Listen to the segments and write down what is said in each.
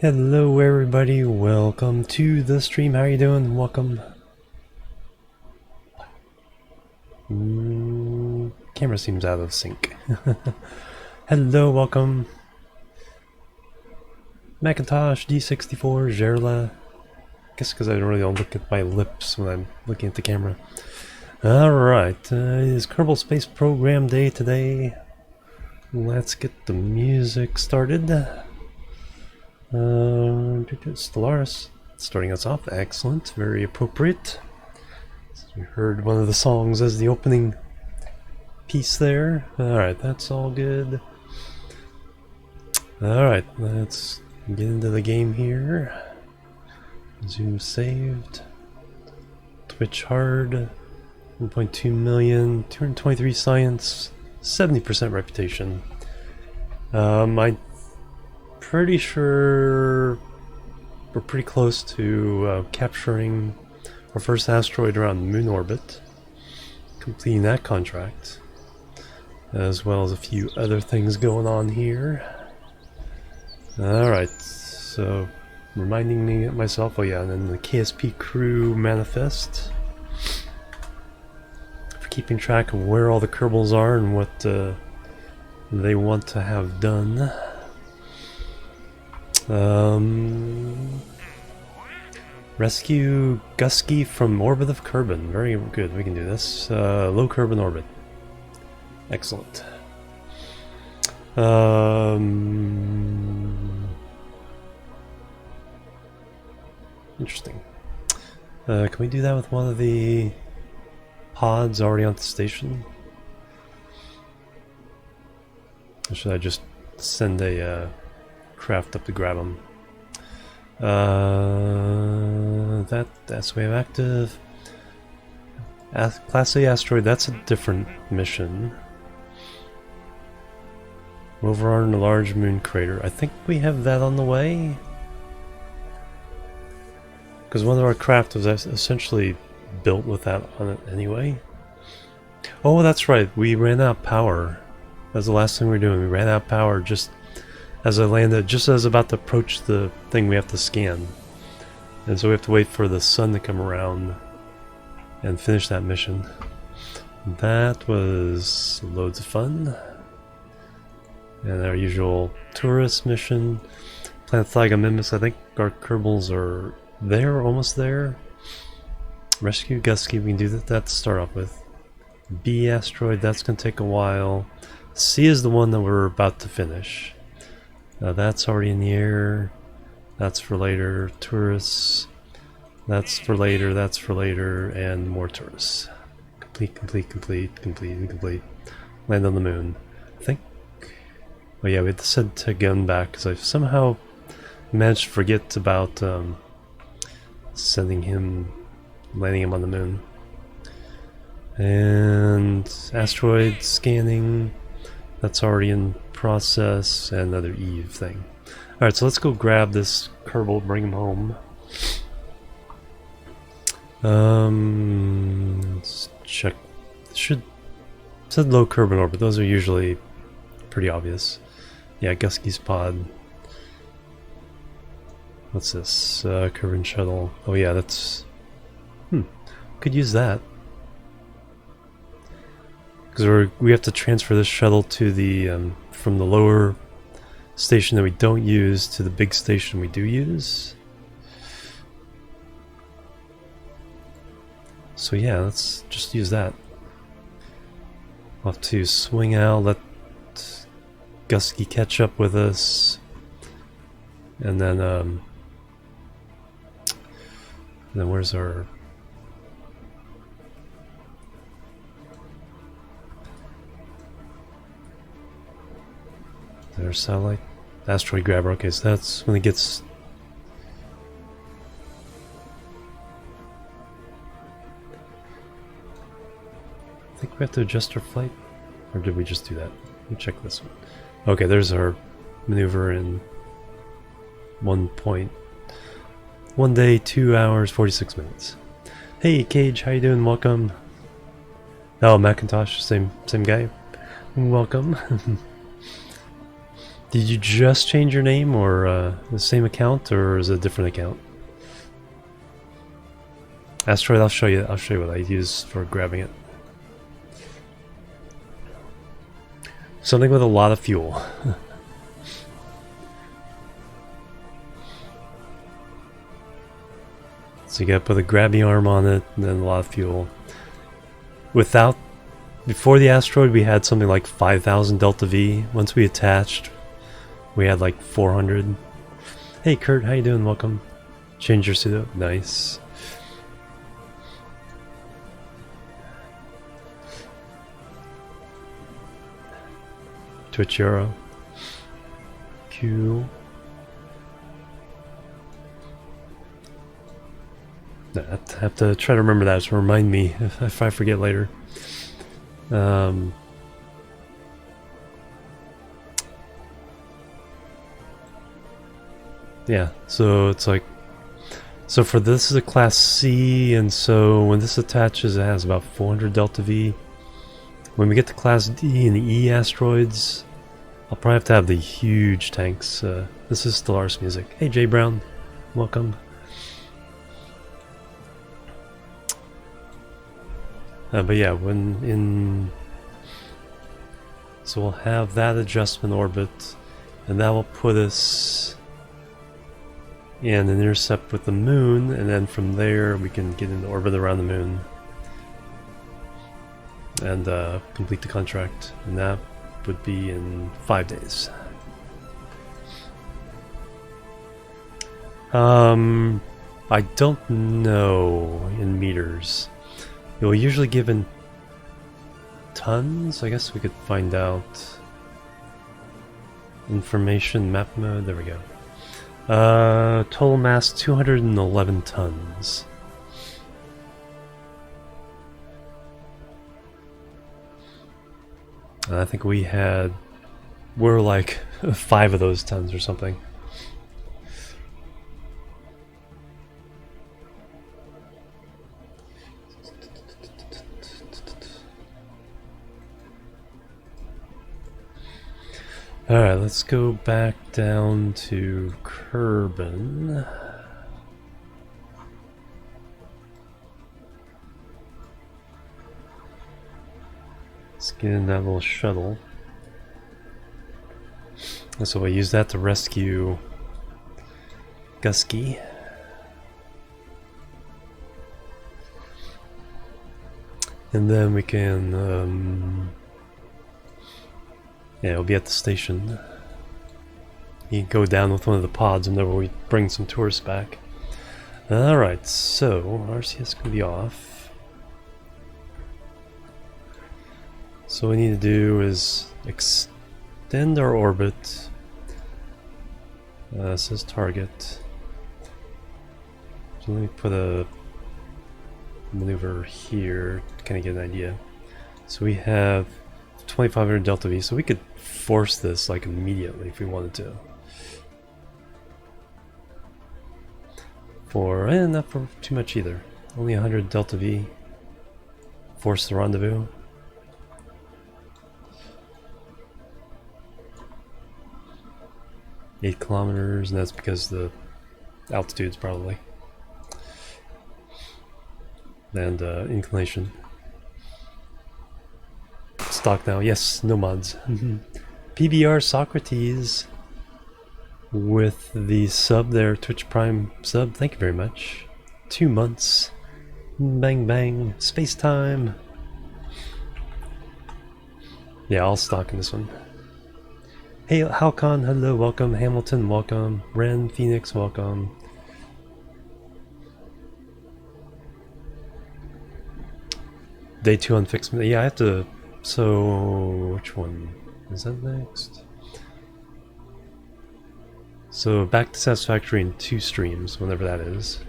Hello everybody, welcome to the stream. How you doing? Welcome. Camera seems out of sync. Hello, welcome. Macintosh, D64, Gerla. Guess because I really don't look at my lips when I'm looking at the camera. Alright, it is Kerbal Space Program day today. Let's get the music started. Stellaris starting us off. Excellent, very appropriate. So we heard one of the songs as the opening piece there. Alright, that's all good. Alright, let's get into the game here. Zoom saved. Twitch hard. 1.2 million, 223 science, 70% reputation. I'm pretty sure we're pretty close to capturing our first asteroid around moon orbit, completing that contract, as well as a few other things going on here. Alright, so reminding me myself, oh yeah, and then the KSP crew manifest. For keeping track of where all the Kerbals are and what they want to have done. Rescue Gusky from orbit of Kerbin. Very good, we can do this. Low Kerbin orbit. Excellent. Interesting. Can we do that with one of the pods already on the station? Or should I just send a craft up to grab them? That's wave active. Class A asteroid, that's a different mission. Rover on a large moon crater. I think we have that on the way. Because one of our craft was essentially built with that on it anyway. Oh, that's right. We ran out of power. That's the last thing we were doing. We ran out of power just as I landed, just as I was about to approach the thing we have to scan. And so we have to wait for the sun to come around and finish that mission. That was loads of fun. And our usual tourist mission. Plant flag on Mimus. I think our Kerbals are there, almost there. Rescue Gusky, we can do that to start off with. B asteroid, that's going to take a while. C is the one that we're about to finish. That's already in the air. That's for later. Tourists. That's for later, that's for later, and more tourists. Complete, complete, complete, complete, and complete. Land on the moon. I think. Oh yeah, we had to send Tegun back because I somehow managed to forget about landing him on the moon. And asteroid scanning. That's already in process, and another Eve thing. Alright, so let's go grab this Kerbal, bring him home. Let's check. Said low Kerbin orbit. Those are usually pretty obvious. Yeah, Gusky's pod. What's this? Kerbin shuttle. Oh yeah, that's... could use that. Because we have to transfer this shuttle to the from the lower station that we don't use to the big station we do use. So yeah, let's just use that. We'll have to swing out, let Gusky catch up with us, and then where's our... There's satellite. Asteroid grabber. Okay, so that's when it gets... I think we have to adjust our flight. Or did we just do that? Let me check this one. Okay, there's our maneuver in 1 day, 2 hours, 46 minutes. Hey Cage, how you doing? Welcome. Oh, Macintosh, same guy. Welcome. Did you just change your name, or the same account, or is it a different account? Asteroid, I'll show you. I'll show you what I use for grabbing it. Something with a lot of fuel. So you gotta put a grabby arm on it, and then a lot of fuel. Before the asteroid, we had something like 5,000 Delta V. Once we attached, we had like 400. Hey Kurt, how you doing? Welcome. Change your pseudo. Nice. Twitch Euro. Q. I have to try to remember that to remind me if I forget later. Yeah, so it's like, so for this is a class C, and so when this attaches it has about 400 Delta V. When we get to class D and the E asteroids, I'll probably have to have the huge tanks. This is Stellaris music. Hey Jay Brown, welcome. But yeah, so we'll have that adjustment orbit, and that will put us in an intercept with the moon, and then from there we can get into orbit around the moon and complete the contract, and that would be in 5 days. I don't know in meters. It will usually give in tons. I guess we could find out. Information map mode. There we go. Total mass 211 tons. I think we're like 5 of those tons or something. Alright, let's go back down to Kerbal. Let's get in that little shuttle. And so I use that to rescue Gusky. And then we can yeah, it'll be at the station. You can go down with one of the pods whenever we bring some tourists back. Alright, so RCS can be off. So what we need to do is extend our orbit. It says target. So let me put a maneuver here to kind of get an idea. So we have 2,500 Delta V, so we could force this like immediately if we wanted to. Not for too much either. Only 100 Delta V. Force the rendezvous. Eight kilometers, and that's because the altitude's probably. And inclination. Stock now, yes, no mods. PBR Socrates with the sub there, Twitch Prime sub, thank you very much. 2 months. Bang bang, space time. Yeah, I'll stock in this one. Hey, Halcon, hello, welcome. Hamilton, welcome. Ren, Phoenix, welcome. Day 2 on fixed. Yeah, I have to. So, which one is that next? So, back to Satisfactory in 2 streams, whenever that is.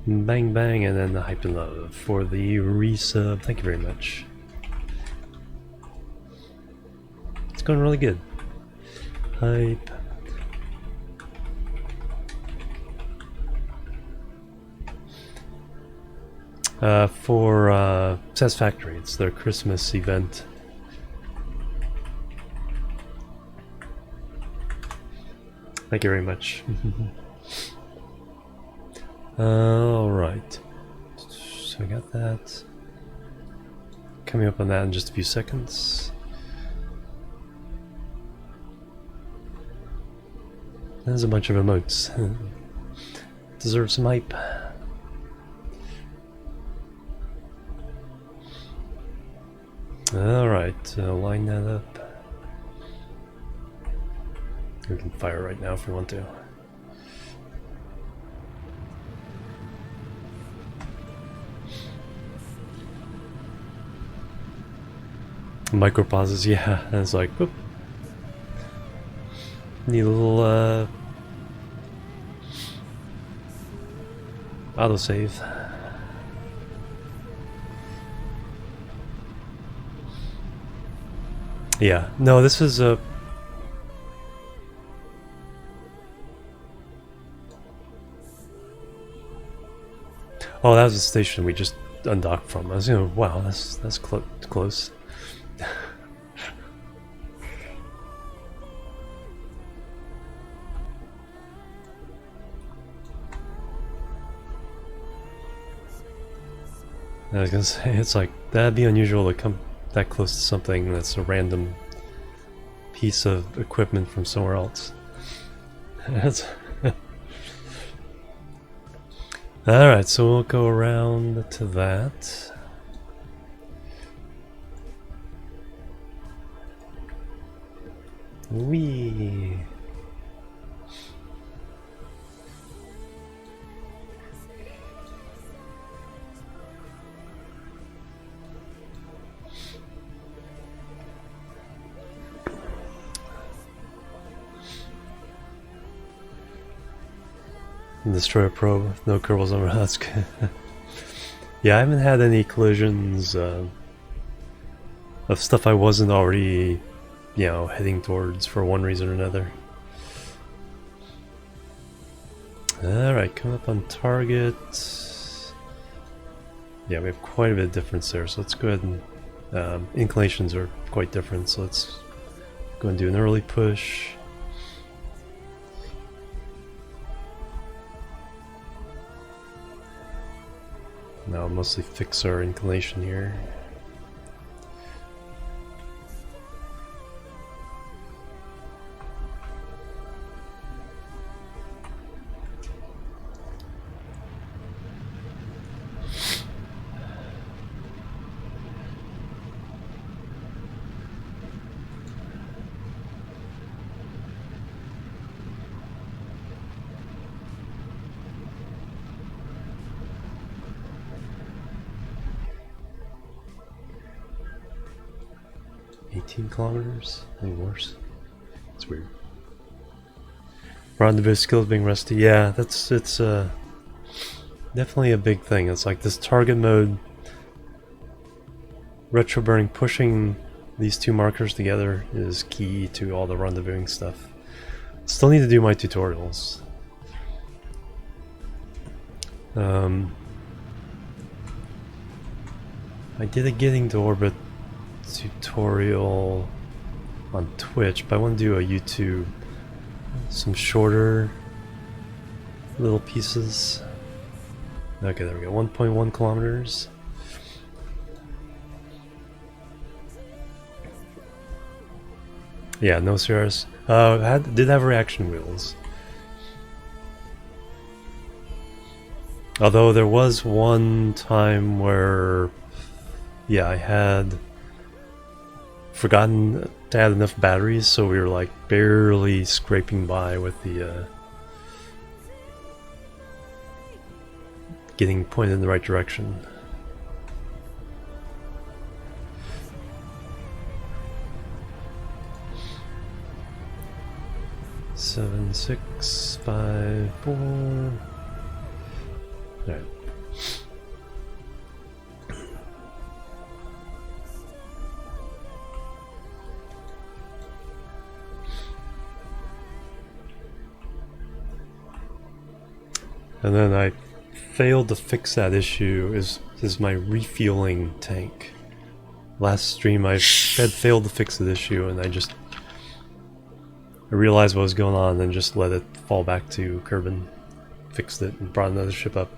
Bang bang, and then the Hype and Love for the resub. Thank you very much. It's going really good. Hype. For Satisfactory, it's their Christmas event. Thank you very much. Alright. So I got that. Coming up on that in just a few seconds. There's a bunch of emotes. Deserve some hype. Alright, line that up. We can fire right now if we want to. Micro pauses, yeah, and it's like, whoop. Need a little autosave. Yeah, no, this is a... Oh, that was the station we just undocked from. I was gonna, wow, that's close. I was gonna say, it's like, that'd be unusual to come that close to something that's a random piece of equipment from somewhere else. Alright, so we'll go around to that. Whee! Destroy a probe, no Kerbals on that's good. Yeah, I haven't had any collisions of stuff I wasn't already, you know, heading towards for one reason or another. Alright, coming up on target. Yeah, we have quite a bit of difference there, so let's go ahead and... inclinations are quite different, so let's go and do an early push. Now I'll mostly fix our inclination here. Kilometers? Any worse? It's weird. Rendezvous skills being rusty. Yeah, it's definitely a big thing. It's like this target mode, retro burning, pushing these two markers together is key to all the rendezvousing stuff. Still need to do my tutorials. I did a getting to orbit tutorial on Twitch, but I want to do a YouTube, some shorter little pieces. Okay, there we go, 1.1 kilometers. Yeah, no CRs. Did have reaction wheels. Although there was one time where, yeah, I had forgotten to add enough batteries, so we were like barely scraping by with the getting pointed in the right direction. Seven, 6, 5, 4. All right. And then I failed to fix that issue is my refueling tank. Last stream I had failed to fix the issue, and I just I realized what was going on and then just let it fall back to Kerbin. Fixed it and brought another ship up.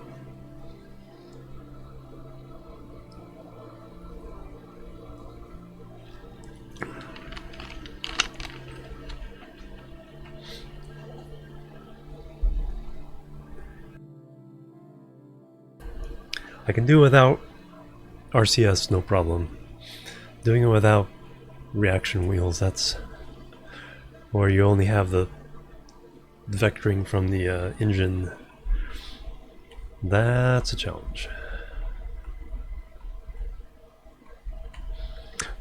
I can do it without RCS, no problem. Doing it without reaction wheels, that's... Or you only have the vectoring from the engine. That's a challenge.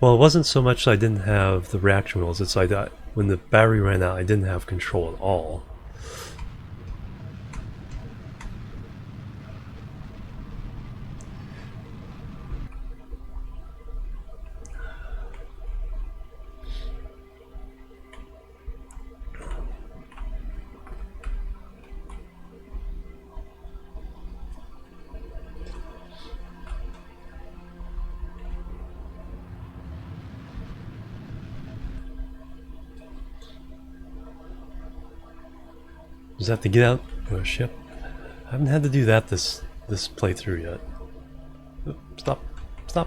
Well, it wasn't so much I didn't have the reaction wheels, it's like that when the battery ran out, I didn't have control at all. Does that have to get out of a ship? I haven't had to do that this playthrough yet. Oh, stop. Stop.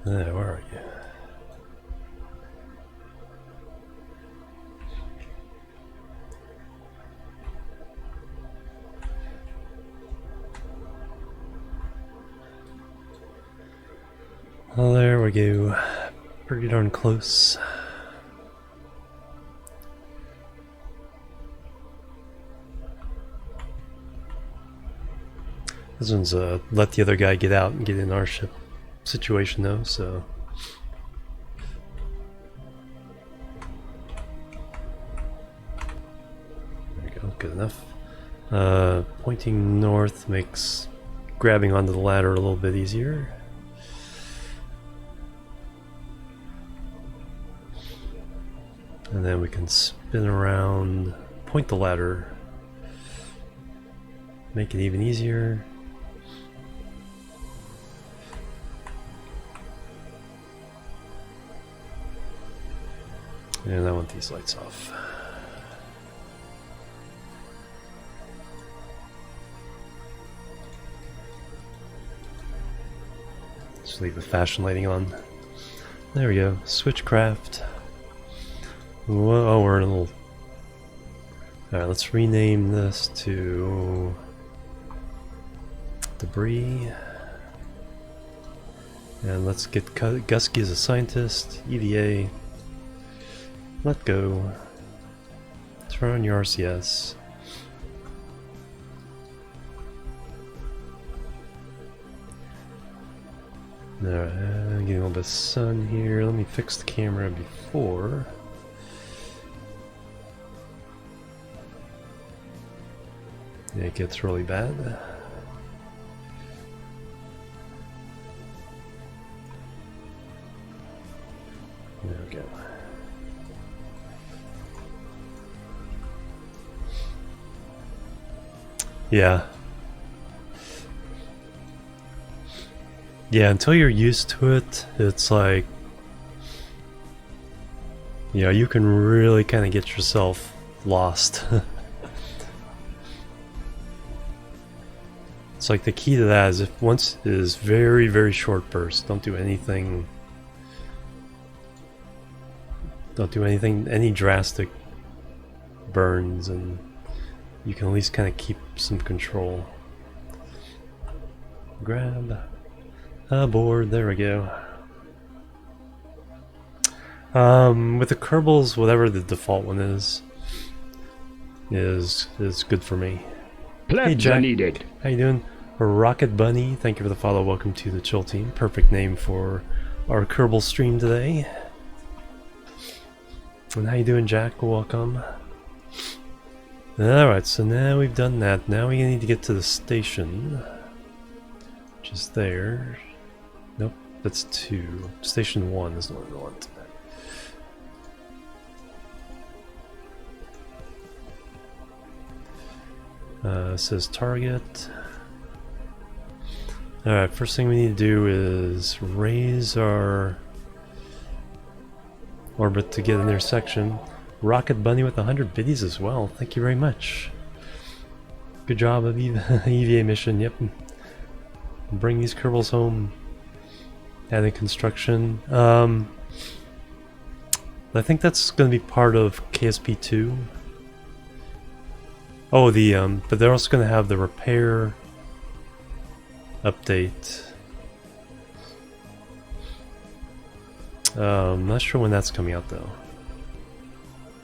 Where are you? Well, there we go. Pretty darn close. This one's let the other guy get out and get in our ship situation though, so... There we go, good enough. Pointing north makes grabbing onto the ladder a little bit easier. And then we can spin around, point the ladder, make it even easier. And I want these lights off. Just leave the fashion lighting on. There we go, switchcraft. Whoa, oh, we're in a little... Alright, let's rename this to... Debris. And let's get Gusky as a scientist, EVA. Let go. Turn on your RCS. Alright, getting a little bit of sun here. Let me fix the camera before. Yeah, it gets really bad. There we go. Yeah. Yeah, until you're used to it, it's like... Yeah, you can really kind of get yourself lost. It's like the key to that is if once is very, very short bursts. Don't do anything. Don't do anything, any drastic burns, and you can at least kind of keep some control. Grab aboard. There we go. With the Kerbals, whatever the default one is good for me. Hey Jack, needed. How you doing? Rocket Bunny, thank you for the follow. Welcome to the Chill Team. Perfect name for our Kerbal stream today. And how you doing, Jack? Welcome. Alright, so now we've done that. Now we need to get to the station. Which is there. Nope, that's 2. Station 1 is the one we want. Says target. Alright, first thing we need to do is raise our orbit to get an intersection. Rocket Bunny with 100 biddies as well. Thank you very much. Good job of EVA mission. Yep. Bring these Kerbals home. Adding construction. I think that's going to be part of KSP2. Oh, but they're also going to have the repair update. I'm not sure when that's coming out though.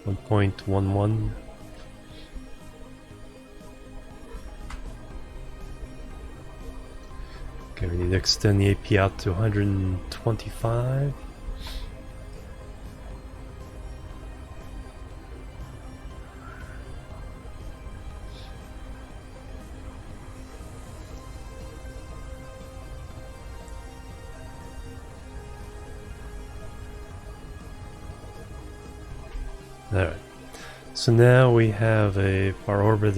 1.11. Okay, we need to extend the AP out to 125. Alright, so now we have our orbit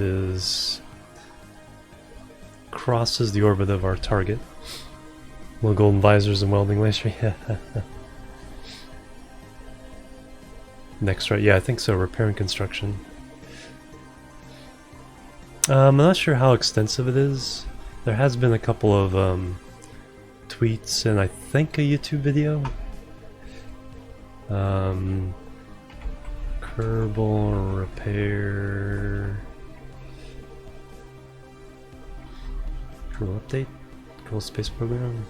crosses the orbit of our target. Little golden visors and welding laser, yeah. Next, right? Yeah, I think so. Repair and construction. I'm not sure how extensive it is. There has been a couple of tweets and I think a YouTube video. Kerbal repair. Kerbal update. Kerbal Space Program.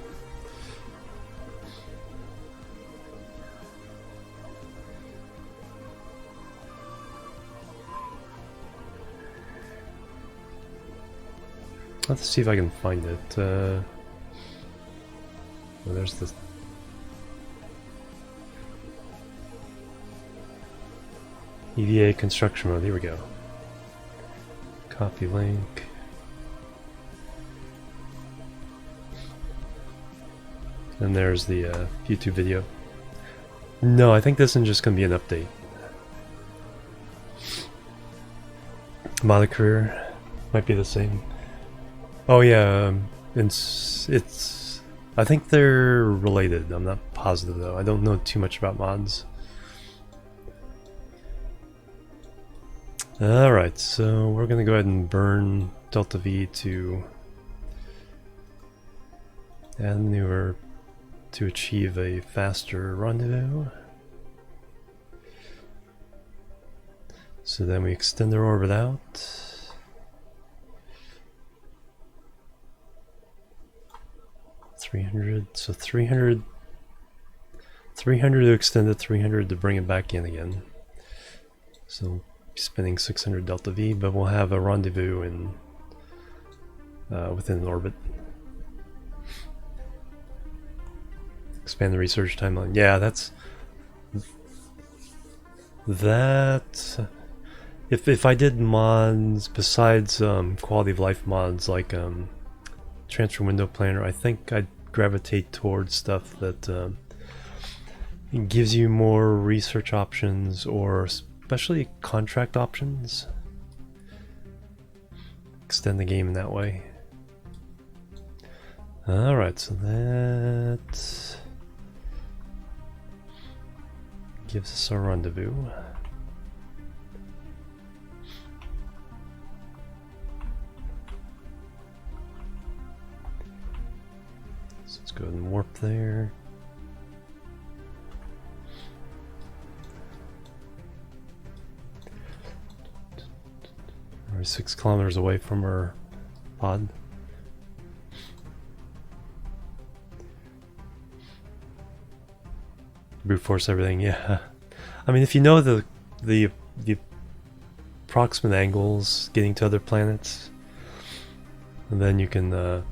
Let's see if I can find it. Well, there's this. EVA construction mode. Here we go. Copy link. And there's the YouTube video. No, I think this is just going to be an update. Mod career might be the same. Oh yeah, it's. I think they're related. I'm not positive though. I don't know too much about mods. Alright, so we're gonna go ahead and burn Delta V to add maneuver to achieve a faster rendezvous. So then we extend our orbit out. So 300 to extend it, 300 to bring it back in again. So spinning 600 delta V, but we'll have a rendezvous in within an orbit. Expand the research timeline. Yeah, that's that. If I did mods besides quality of life mods like transfer window planner, I think I'd gravitate towards stuff that gives you more research options, or especially contract options. Extend the game in that way. Alright, so that gives us a rendezvous. So let's go ahead and warp there. We're 6 kilometers away from our pod. Brute force everything, yeah. I mean, if you know the approximate angles getting to other planets, and then you can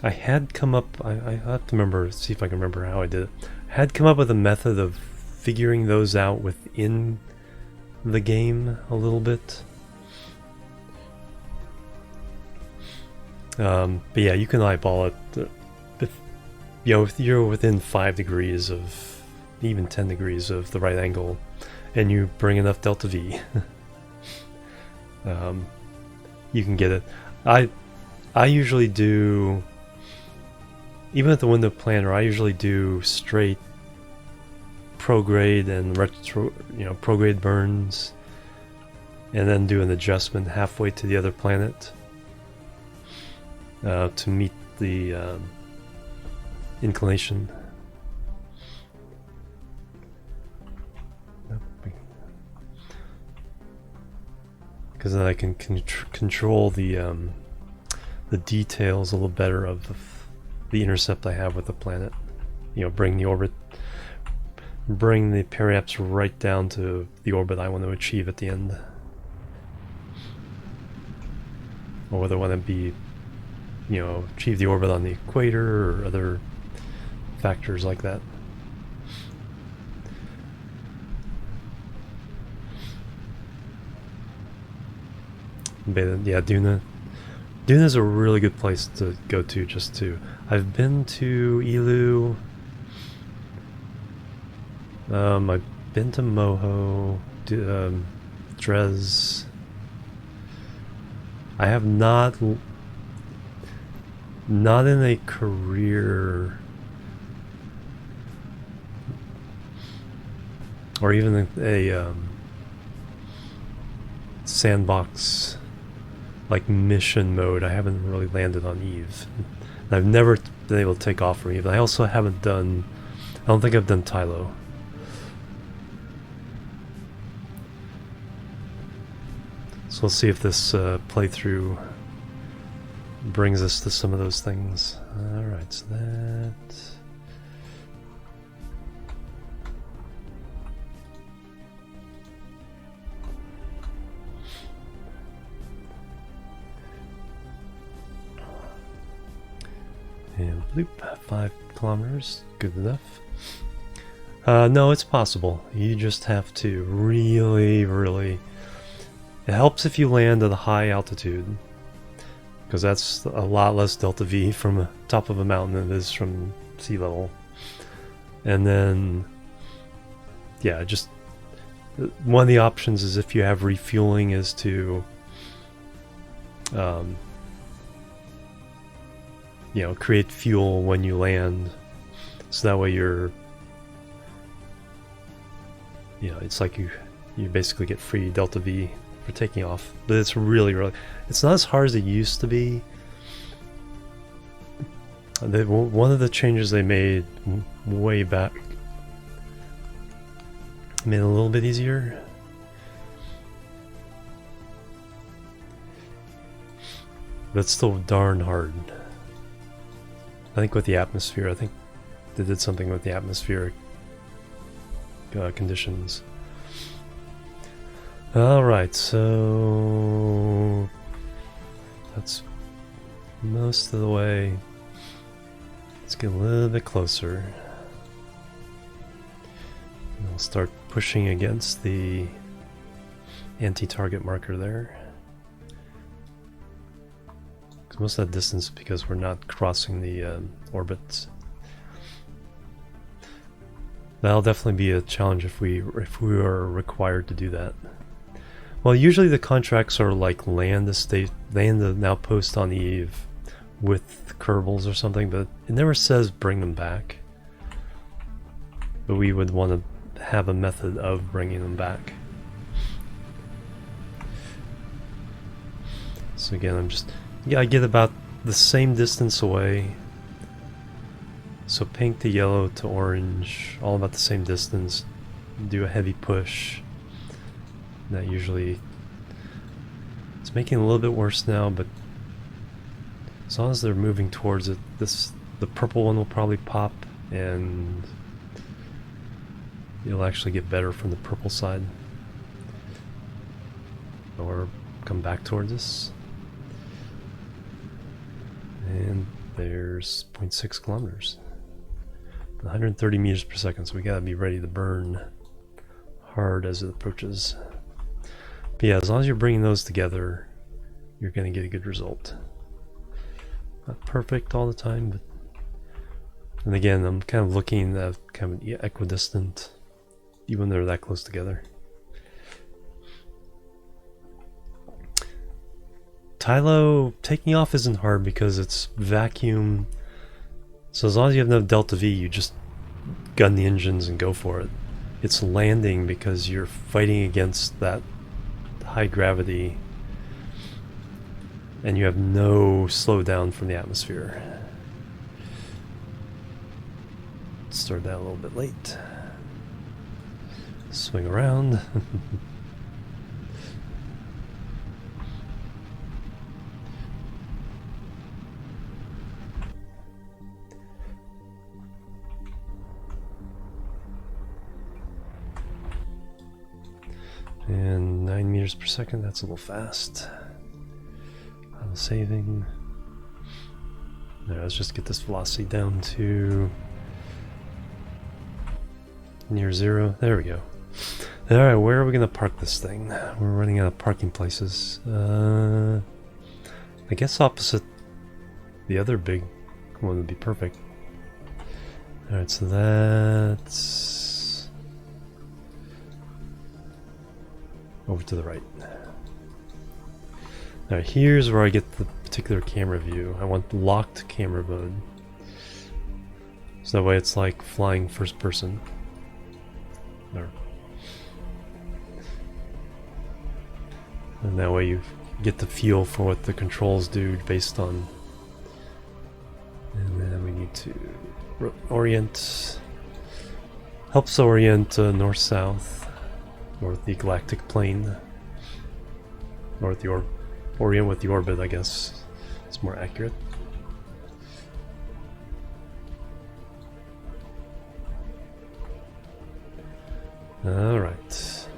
I had come up, I have to remember, see if I can remember how I did it. I had come up with a method of figuring those out within the game a little bit. But yeah, you can eyeball it. If you're within 5 degrees of even 10 degrees of the right angle, and you bring enough delta V, you can get it. I usually do, even at the window planner, I usually do straight prograde and retro, prograde burns, and then do an adjustment halfway to the other planet to meet the inclination. Because then I can control the details a little better of the intercept I have with the planet. Bring the periapse right down to the orbit I want to achieve at the end. Or whether I want to be, achieve the orbit on the equator or other factors like that. But yeah, Duna is a really good place to go to. I've been to Elu. I've been to Moho, Drez. I have not in a career or even a sandbox like mission mode. I haven't really landed on Eve. I've never been able to take off from Eve. I also haven't done, I don't think I've done Tylo. So we'll see if this playthrough brings us to some of those things. Alright, so that... And bloop, 5 kilometers, good enough. No, it's possible. You just have to really... It helps if you land at a high altitude, because that's a lot less delta V from the top of a mountain than it is from sea level. And then, yeah, just one of the options is if you have refueling is to create fuel when you land, so that way you're, it's like you basically get free delta V for taking off. But it's really, it's not as hard as it used to be. One of the changes they made way back made it a little bit easier. But it's still darn hard. I think with the atmosphere, I think they did something with the atmospheric conditions. Alright, so that's most of the way. Let's get a little bit closer. And we'll start pushing against the anti-target marker there. Because most of that distance, because we're not crossing the orbits. That'll definitely be a challenge if we are required to do that. Well, usually the contracts are like land an outpost on Eve with Kerbals or something, but it never says bring them back. But we would want to have a method of bringing them back. So again, I get about the same distance away. So pink to yellow to orange, all about the same distance. Do a heavy push. That usually, it's making it a little bit worse now, but as long as they're moving towards it, the purple one will probably pop, and it'll actually get better from the purple side, or come back towards us. And there's 0.6 kilometers, 130 meters per second. So we gotta be ready to burn hard as it approaches. But yeah, as long as you're bringing those together, you're going to get a good result. Not perfect all the time, but And again, I'm kind of looking at kind of equidistant, even when they're that close together. Tylo, taking off isn't hard because it's vacuum. So as long as you have no delta V, you just gun the engines and go for it. It's landing because you're fighting against that high gravity and you have no slowdown from the atmosphere. Start that a little bit late. Swing around. And 9 meters per second, that's a little fast. I'm saving. Now let's just get this velocity down to near 0. There we go. Alright, where are we going to park this thing? We're running out of parking places. I guess opposite the other big one would be perfect. Alright, so that's over to the right. Alright, here's where I get the particular camera view. I want locked camera mode. So that way it's like flying first person. There. And that way you get the feel for what the controls do based on. And then we need to orient. Helps orient north-south, or the galactic plane, or the orient with the orbit, I guess. It's more accurate. Alright.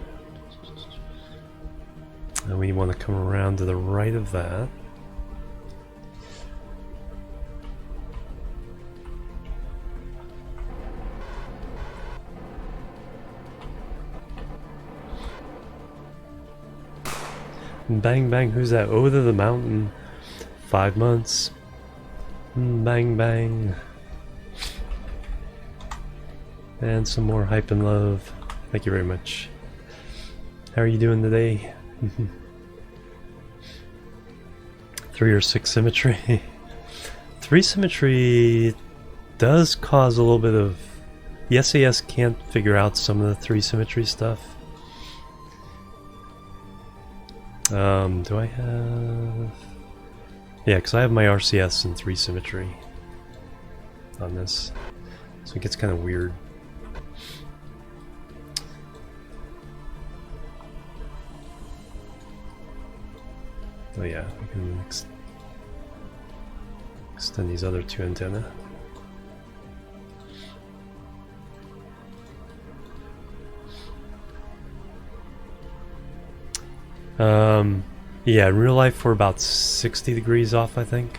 And we want to come around to the right of that. Bang bang, who's that? Oh, to the mountain. 5 months. Bang bang. And some more hype and love. Thank you very much. How are you doing today? 3 or 6 symmetry. 3 symmetry does cause a little bit of... The SAS can't figure out some of the 3 symmetry stuff. Do I have... Yeah, because I have my RCS in 3 symmetry on this. So it gets kind of weird. Oh yeah, we can extend these other 2 antennae. Yeah, in real life we're about 60 degrees off, I think.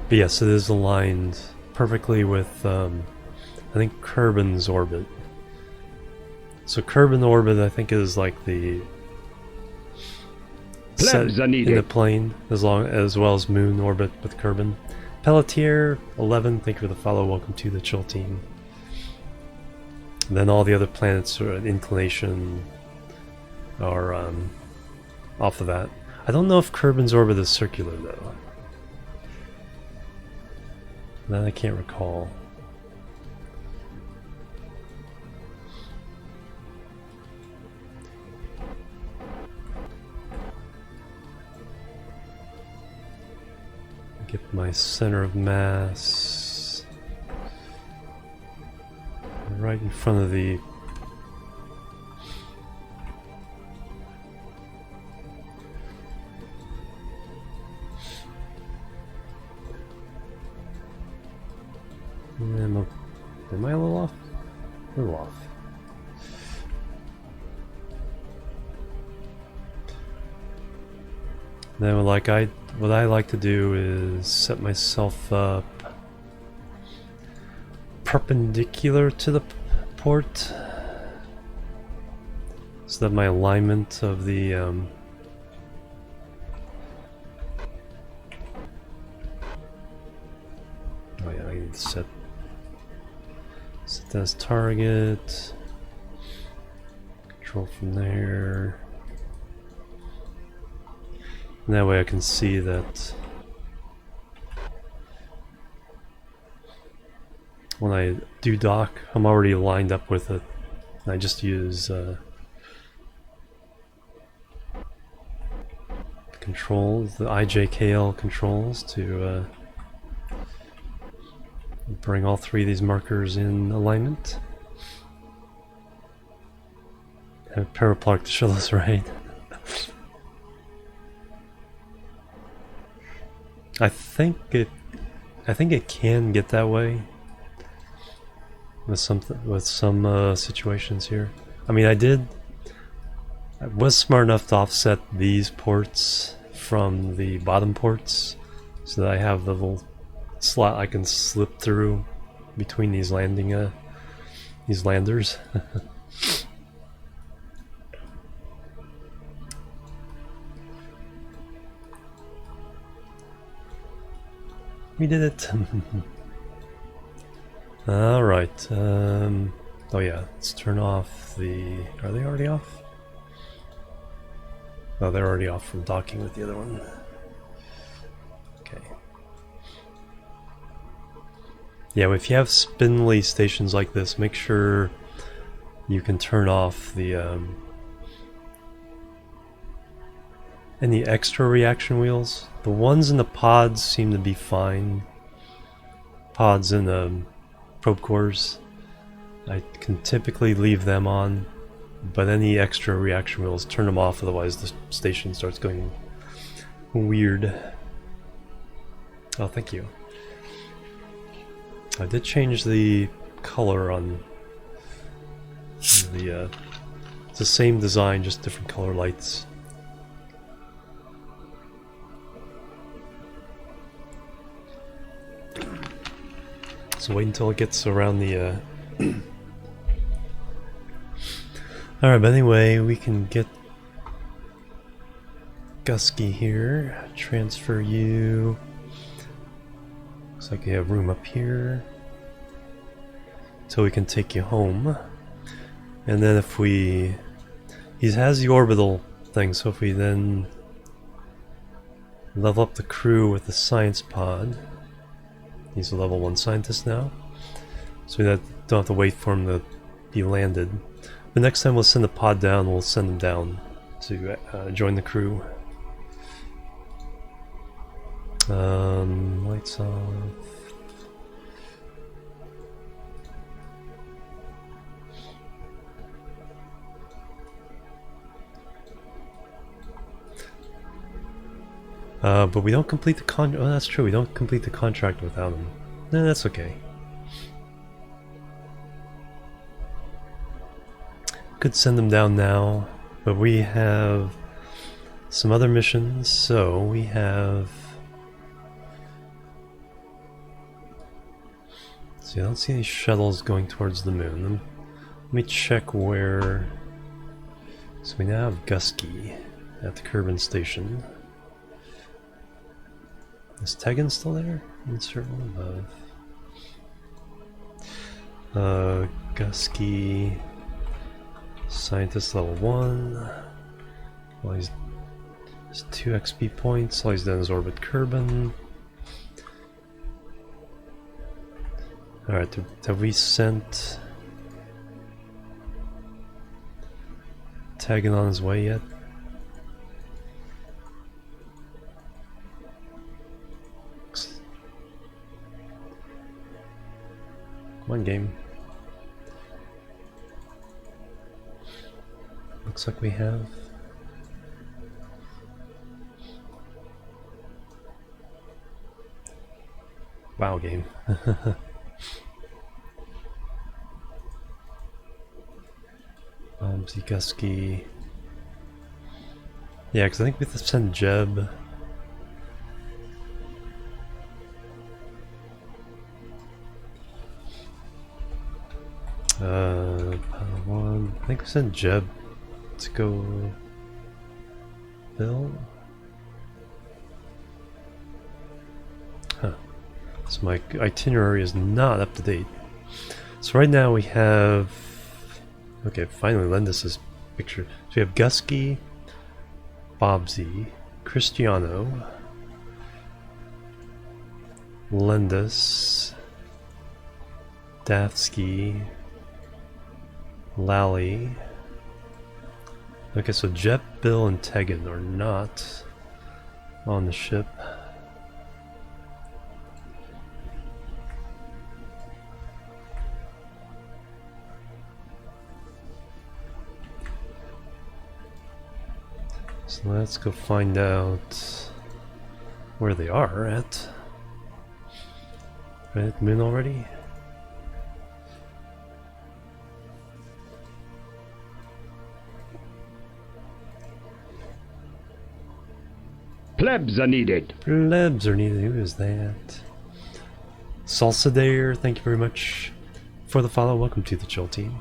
But yes, it is aligned perfectly with, I think, Kerbin's orbit. So Kerbin orbit, I think, is like the set in the plane, as well as moon orbit with Kerbin. Pelletier 11, thank you for the follow. Welcome to the chill team. And then all the other planets are at inclination are off of that. I don't know if Kerbin's orbit is circular though. That I can't recall. Get my center of mass right in front of the am I a little off? A little off. Then what I like to do is set myself up perpendicular to the port so that my alignment of the oh yeah, I need to set that as target, control from there, and that way I can see that when I do dock, I'm already lined up with it. I just use controls, the IJKL controls, to bring all three of these markers in alignment. Have Paraplark to show us right. I think it can get that way with some situations here. I mean, I was smart enough to offset these ports from the bottom ports so that I have the little slot I can slip through between these landers. We did it. All right. Oh yeah, let's turn off the... Are they already off? Oh, they're already off from docking with the other one. Okay. Yeah, if you have spindly stations like this, make sure you can turn off the any extra reaction wheels. The ones in the pods seem to be fine. Pods in the probe cores, I can typically leave them on, but any extra reaction wheels, turn them off, otherwise the station starts going weird. Oh, thank you. I did change the color on the it's the same design, just different color lights. So wait until it gets around the Alright, but anyway, we can get Gusky here, transfer you. Looks like you have room up here. So we can take you home. And then if he has the orbital thing, so if we then level up the crew with the science pod. He's a level 1 scientist now, so we don't have to wait for him to be landed. But next time we'll send the pod down, we'll send him down to join the crew. Lights off. But we don't complete the oh, that's true, we don't complete the contract without him. No, that's okay. Could send them down now, but we have some other missions, so we have... See, I don't see any shuttles going towards the moon. Let me check where... So we now have Gusky at the Kerbal Station. Is Tegan still there? Insert one above. Gusky, scientist level 1. Well, he's 2 XP points. All he's done is orbit Kerbal. Alright, have we sent Tegan on his way yet? Come on, game. Looks like we have. Wow, game. Gusky. Yeah, because I think we have to send Jeb. Send Jeb to go build. Huh. So my itinerary is not up to date. So right now we have... Okay, finally lend us this picture. So we have Gusky, Bobsy, Cristiano, Lendus, Dafsky, Lally. Okay, so Jet, Bill, and Tegan are not on the ship. So let's go find out where they are at. Right at the moon already? Plebs are needed. Plebs are needed. Who is that? Salsa Dare, thank you very much for the follow. Welcome to the Chill Team.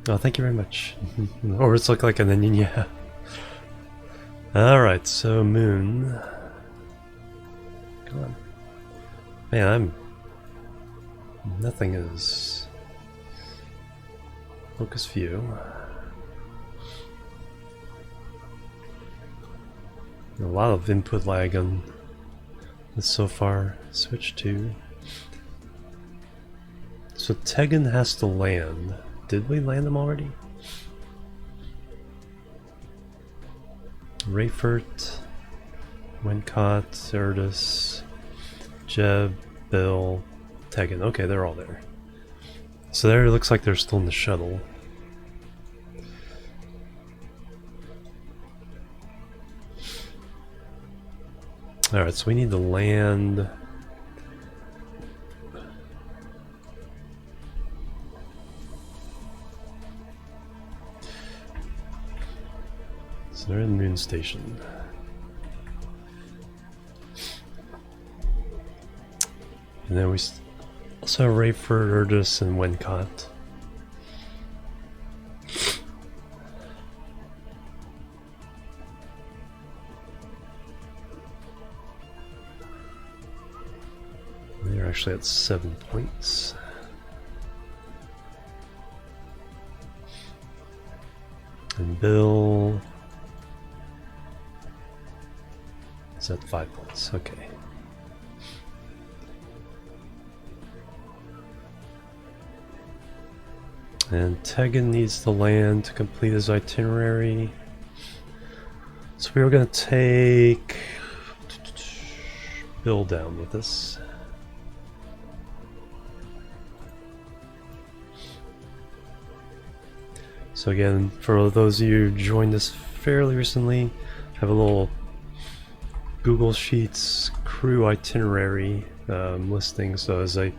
Oh, thank you very much. Or it's look like an onion, yeah. Alright, so moon. Come on. Man, nothing is... Focus view. A lot of input lag on this so far. Switch to... So Tegan has to land. Did we land them already? Rayfurt, Wincott, Cerdus, Jeb, Bill, Tegan. Okay, they're all there. So there it looks like they're still in the shuttle. Alright, so we need to land... So they're in the moon station. And then we also have Rayford, Erdus, and Wincott. They're actually at 7 points. And Bill is at 5 points. Okay. And Tegan needs to land to complete his itinerary. So we were going to take Bill down with us. So again, for those of you who joined us fairly recently, I have a little Google Sheets crew itinerary listing, so as I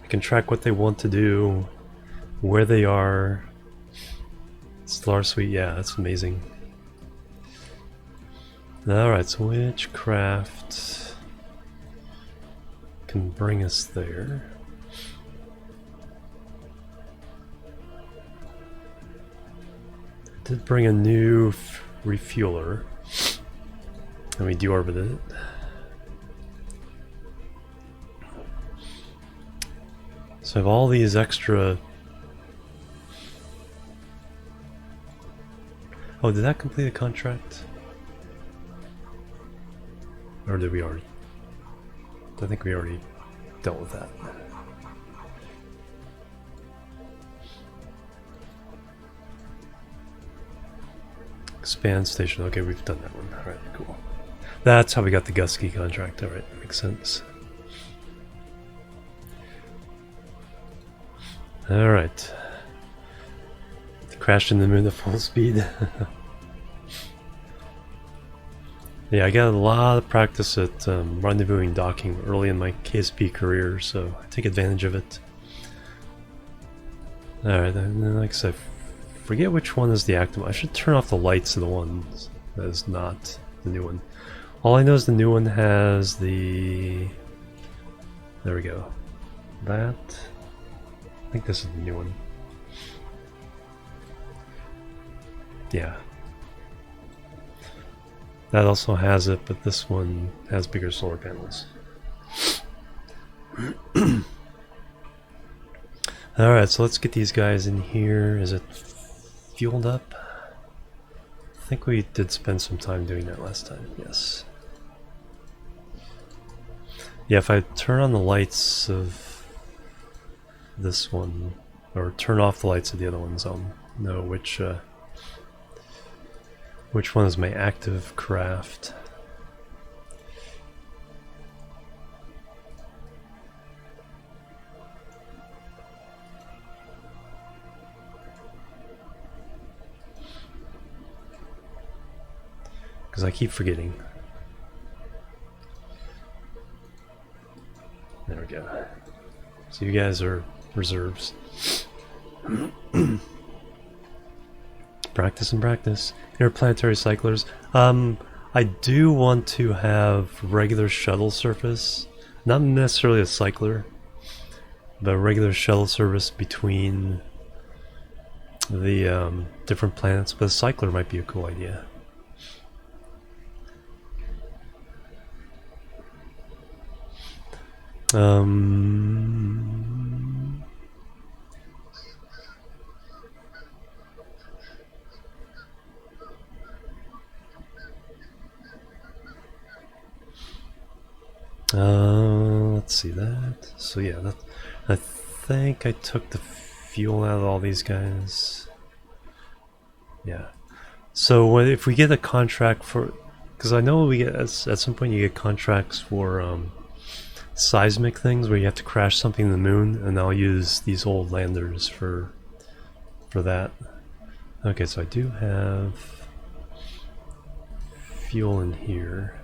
can track what they want to do, where they are. Stellar Suite, yeah, that's amazing. Alright, so which craft can bring us there? I did bring a new refueler, and we deorbited it. So I have all these extra... Oh, did that complete a contract? Or did we already? I think we already dealt with that. Expand station. Okay, we've done that one. Alright, cool. That's how we got the Gusky contract. Alright, makes sense. Alright. Crashed in the moon at full speed. Yeah, I got a lot of practice at rendezvousing docking early in my KSP career, so I take advantage of it. Alright, and then like I said, forget which one is the active one. I should turn off the lights of the one that is not the new one. All I know is the new one has the There we go. That... I think this is the new one. Yeah. That also has it, but this one has bigger solar panels. Alright, so let's get these guys in here. Is it fueled up? I think we did spend some time doing that last time, yes. Yeah, if I turn on the lights of this one, or turn off the lights of the other ones, I'll know which one is my active craft. Because I keep forgetting. There we go. So you guys are reserves. Practice and practice. Interplanetary cyclers. I do want to have regular shuttle service. Not necessarily a cycler, but regular shuttle service between the different planets. But a cycler might be a cool idea. Let's see that. So yeah, that, I think I took the fuel out of all these guys. Yeah. So if we get a contract for, because I know we get at some point you get contracts for seismic things where you have to crash something in the moon, and I'll use these old landers for that. Okay, so I do have fuel in here.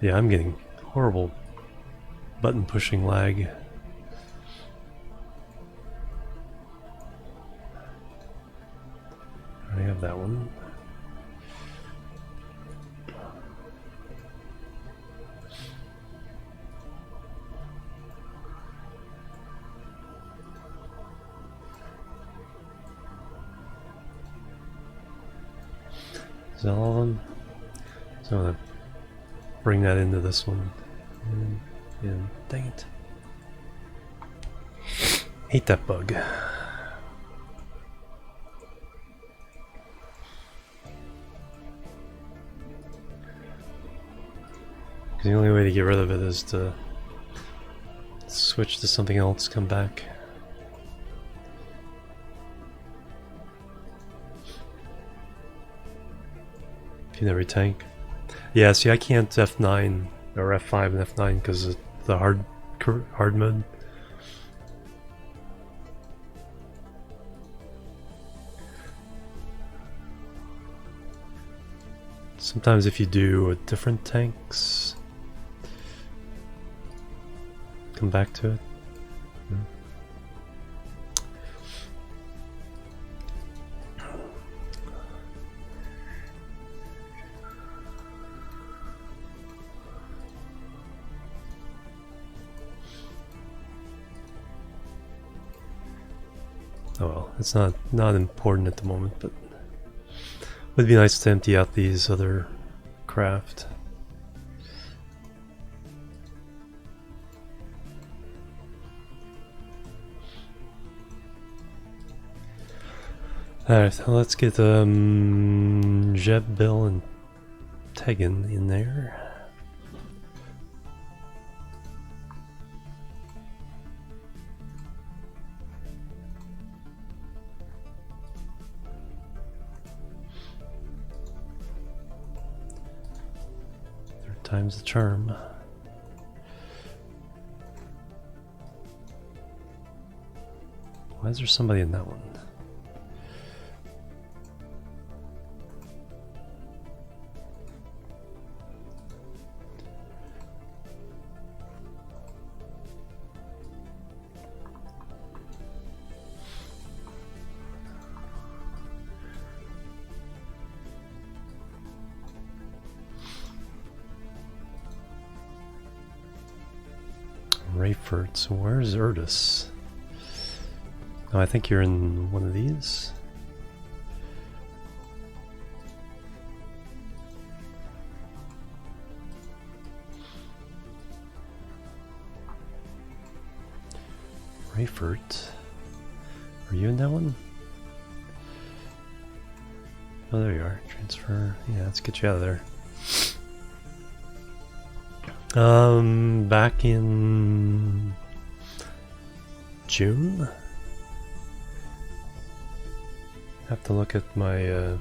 Yeah, I'm getting horrible button pushing lag. I have that one. Is that all of them? So I'm gonna bring that into this one. And dang it. Hate that bug. The only way to get rid of it is to switch to something else, come back. In every tank. Yeah, see, I can't F9 or F5 and F9 because of the hard mode. Sometimes if you do with different tanks, come back to it. Oh well, it's not important at the moment, but it would be nice to empty out these other craft. Alright, let's get Jeb, Bill, and Tegan in there. Third time's the charm. is there somebody in that one? Rayford, so where's Erdus? Oh, I think you're in one of these. Rayford, are you in that one? Oh, there you are. Transfer. Yeah, let's get you out of there. Back in June? Have to look at my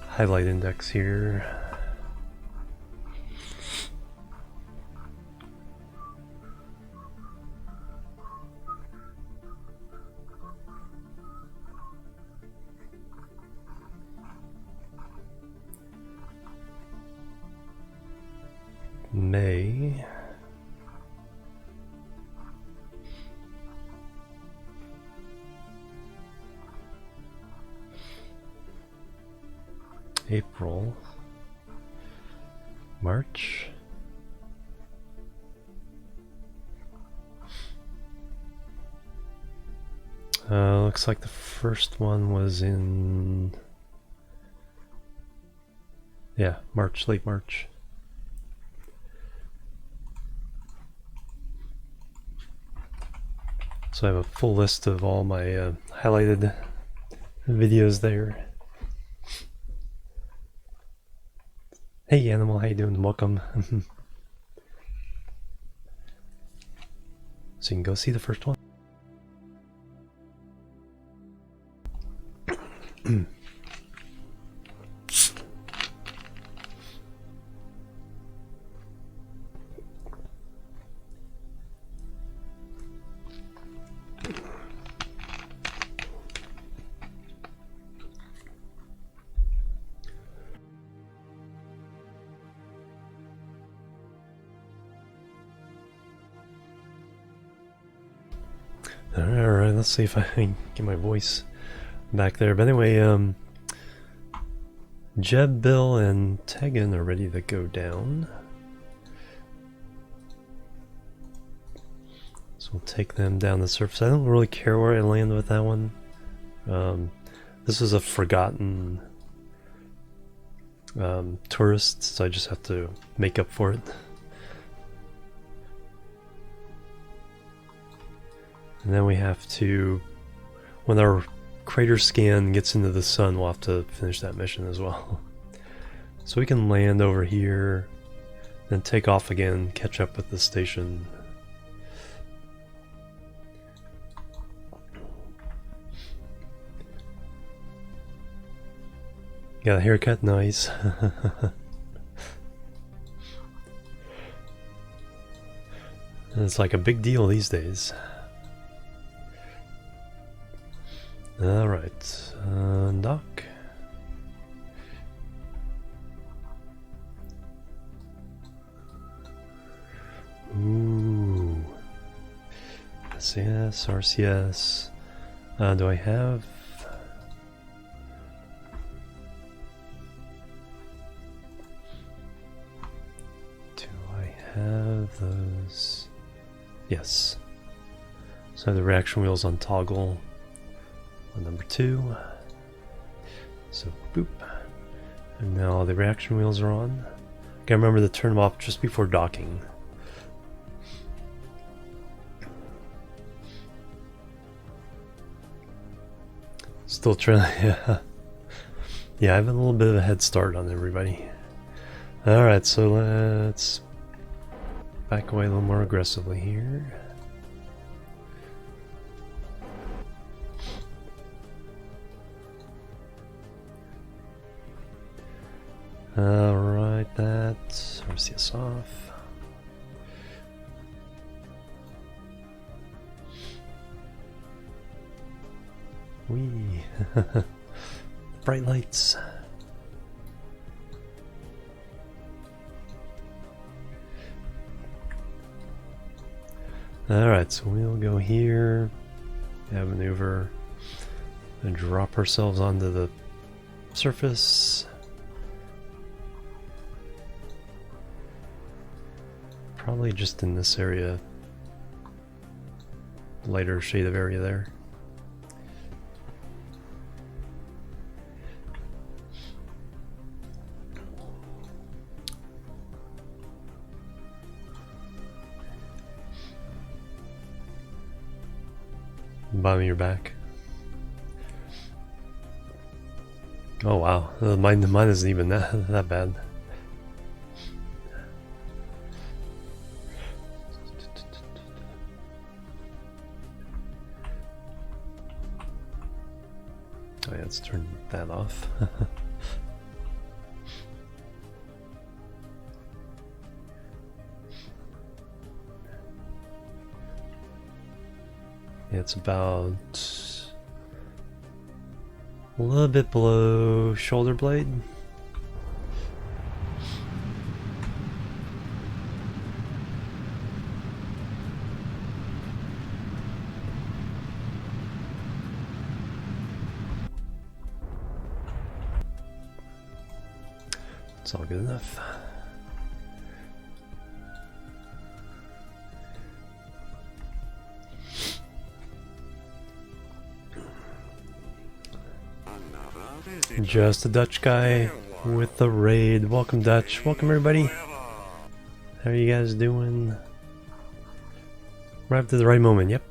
highlight index here. May. April. March. Looks like the first one was in, yeah, March, late March. So I have a full list of all my highlighted videos there. Hey Animal, how you doing? Welcome. So you can go see the first one. Alright, let's see if I can get my voice back there. But anyway, Jeb, Bill, and Tegan are ready to go down. So we'll take them down the surface. I don't really care where I land with that one. This is a forgotten tourist, so I just have to make up for it. And then we have to, when our crater scan gets into the sun, we'll have to finish that mission as well. So we can land over here, then take off again, catch up with the station. Got a haircut? Nice. It's like a big deal these days. Alright, dock. Ooh. SAS, RCS. Do I have... Do I have those? Yes. So the reaction wheels on toggle. On number 2. So boop. And now the reaction wheels are on. Gotta remember to turn them off just before docking. Still trying to, yeah, I have a little bit of a head start on everybody. Alright, so let's back away a little more aggressively here. Alright, that's RCS off. Whee! Bright lights. Alright, so we'll go here, maneuver, and drop ourselves onto the surface. Probably just in this area, lighter shade of area there. Bottom of your back. Oh wow, mine isn't even that bad. Oh yeah, let's turn that off. Yeah, it's about a little bit below shoulder blade. It's all good enough. Just a Dutch guy with the raid. Welcome, Dutch. Welcome, everybody. How are you guys doing? Arrived at the right moment. Yep.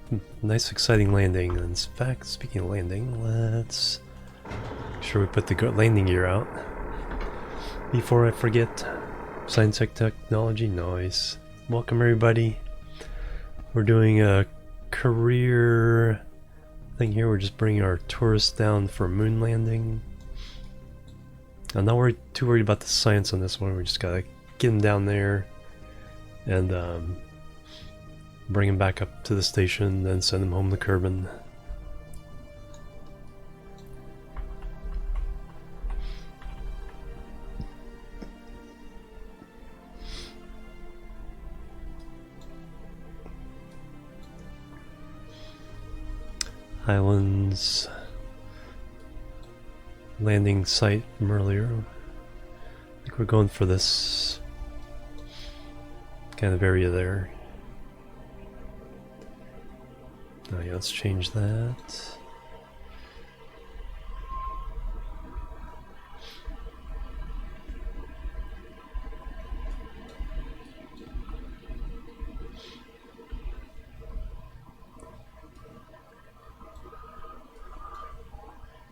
Nice, exciting landing. And in fact, speaking of landing, let's make sure we put the landing gear out before I forget. Science Tech Technology. Nice. Welcome, everybody. We're doing a career thing here. We're just bringing our tourists down for moon landing. I'm not too worried about the science on this one. We just gotta get them down there and bring them back up to the station, then send them home to Kerbal. Islands. Landing site from earlier. I think we're going for this kind of area there. Oh yeah, let's change that.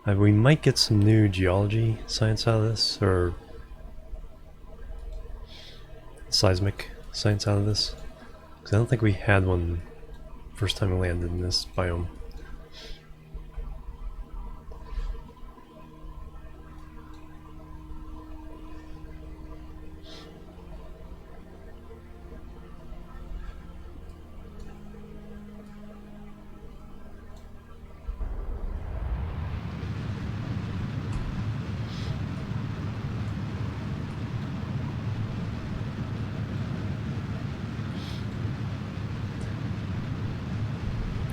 We might get some new geology science out of this, or seismic science out of this, because I don't think we had one first time we landed in this biome.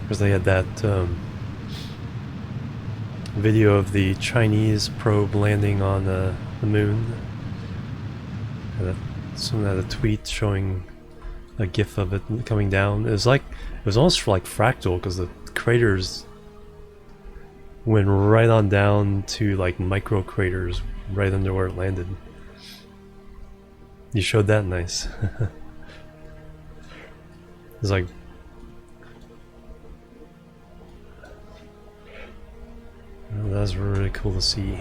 Because they had that video of the Chinese probe landing on the moon. Someone had a tweet showing a GIF of it coming down. It was almost like fractal, because the craters went right on down to like micro craters right under where it landed. You showed that, nice. It's like, well, that's really cool to see.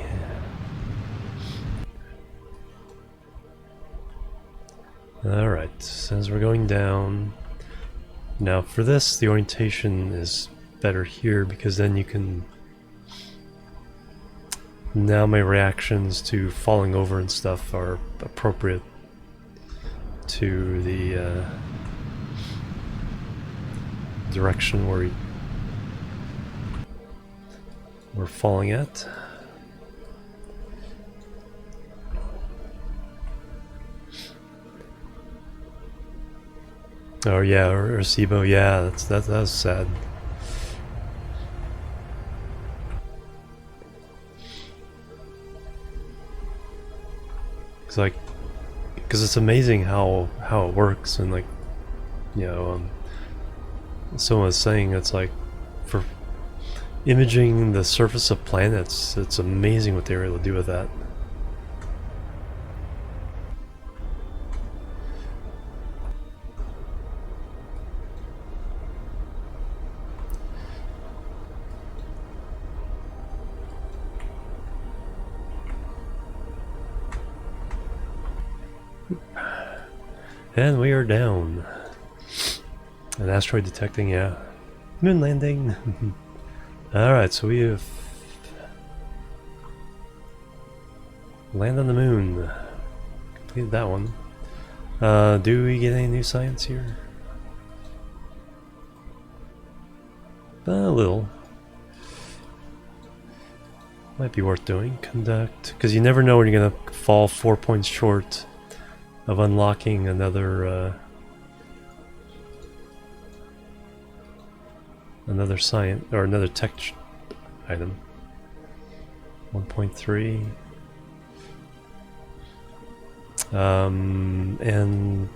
Alright, as we're going down, now for this the orientation is better here, because then you can, now my reactions to falling over and stuff are appropriate to the direction where we're falling at. Oh yeah, Arecibo, yeah, that's sad. It's like, because it's amazing how it works, and like, you know, someone was saying it's like for imaging the surface of planets, it's amazing what they were able to do with that. And we are down. An asteroid detecting, yeah. Moon landing. Alright, so we have land on the moon. Completed that one. Do we get any new science here? A little. Might be worth doing. Conduct, because you never know when you're gonna fall 4 points short of unlocking another another science or another tech item. 1.3. And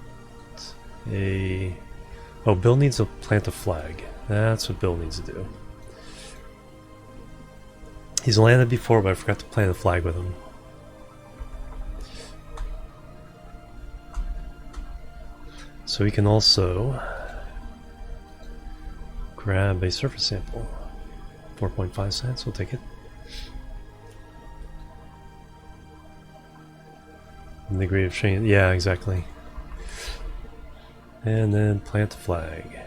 Bill needs to plant a flag. That's what Bill needs to do. He's landed before, but I forgot to plant a flag with him. So we can also grab a surface sample. 4.5 cents, we'll take it. And degree of change, yeah, exactly. And then plant a flag.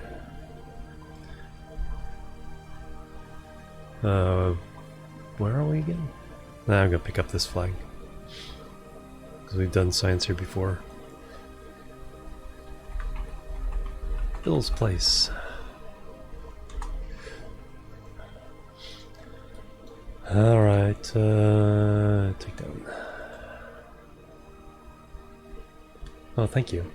Where are we again? Nah, I'm gonna pick up this flag. Because we've done science here before. Bill's place. Alright, take down. Oh, thank you.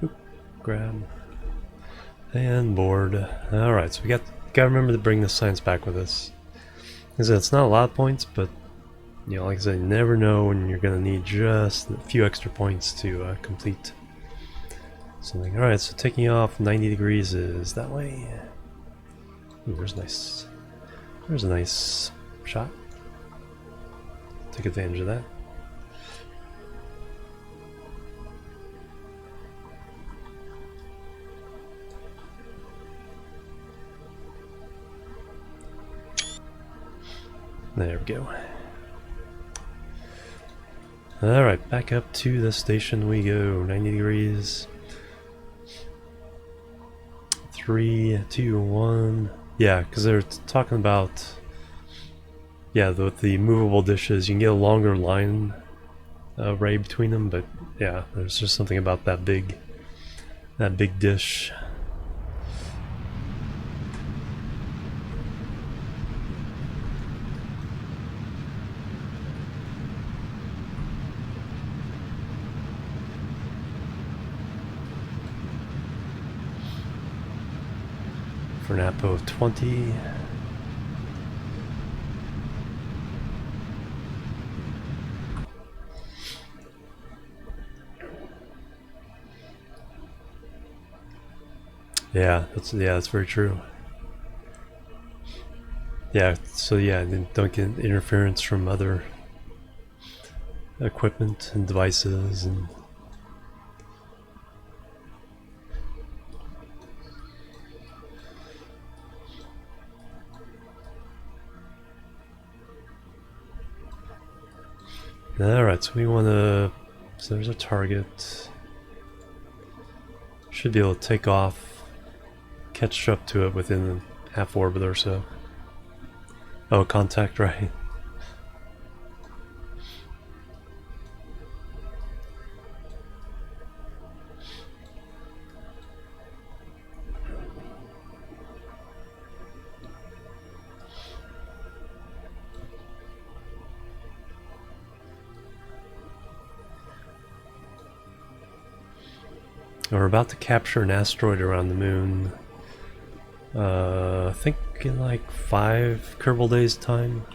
Oop, grab. And board. Alright, so we gotta remember to bring the science back with us. Because it's not a lot of points, but you know, like I said, you never know when you're gonna need just a few extra points to complete something. Alright, so taking off 90 degrees is that way. Ooh, there's a nice shot. Take advantage of that. There we go. Alright, back up to the station we go. 90 degrees. 3, 2, 1. Yeah, because they're talking about, yeah, with the movable dishes, you can get a longer line array between them, but yeah, there's just something about that big dish. For an APO of 20. Yeah, that's very true. Yeah, so yeah, don't get interference from other equipment and devices and alright, so we want to, so there's a target. Should be able to take off, catch up to it within half orbit or so. Oh, contact, right. We're about to capture an asteroid around the moon. I think in like 5 Kerbal days time.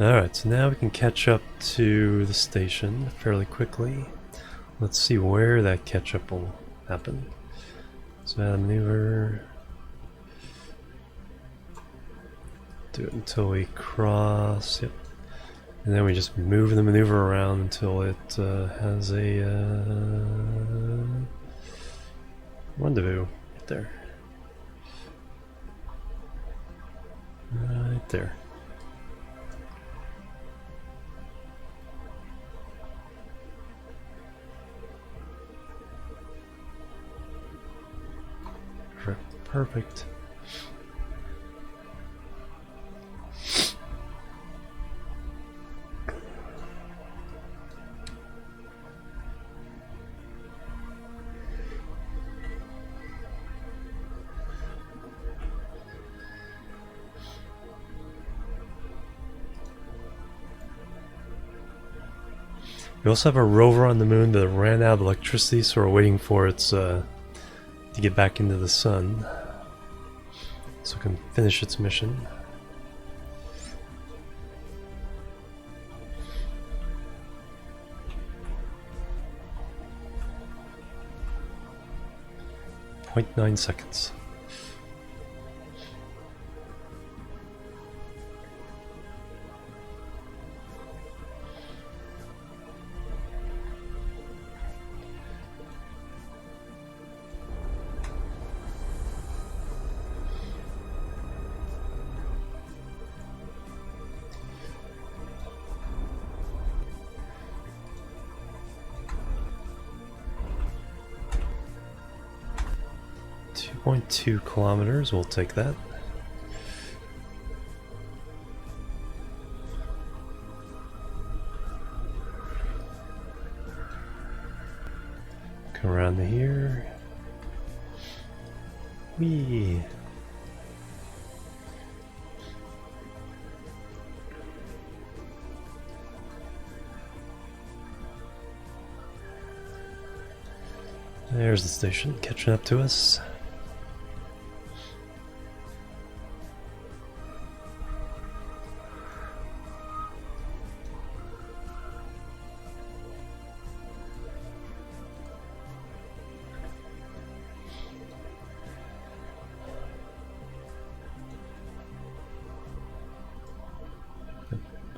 Alright, so now we can catch up to the station fairly quickly. Let's see where that catch up will happen. So add a maneuver. Do it until we cross, yep. And then we just move the maneuver around until it has a rendezvous right there. Right there. Perfect. We also have a rover on the moon that ran out of electricity, so we're waiting for its to get back into the sun so it can finish its mission. .9 seconds. .2 kilometers, we'll take that. Come around to here. Whee! There's the station catching up to us.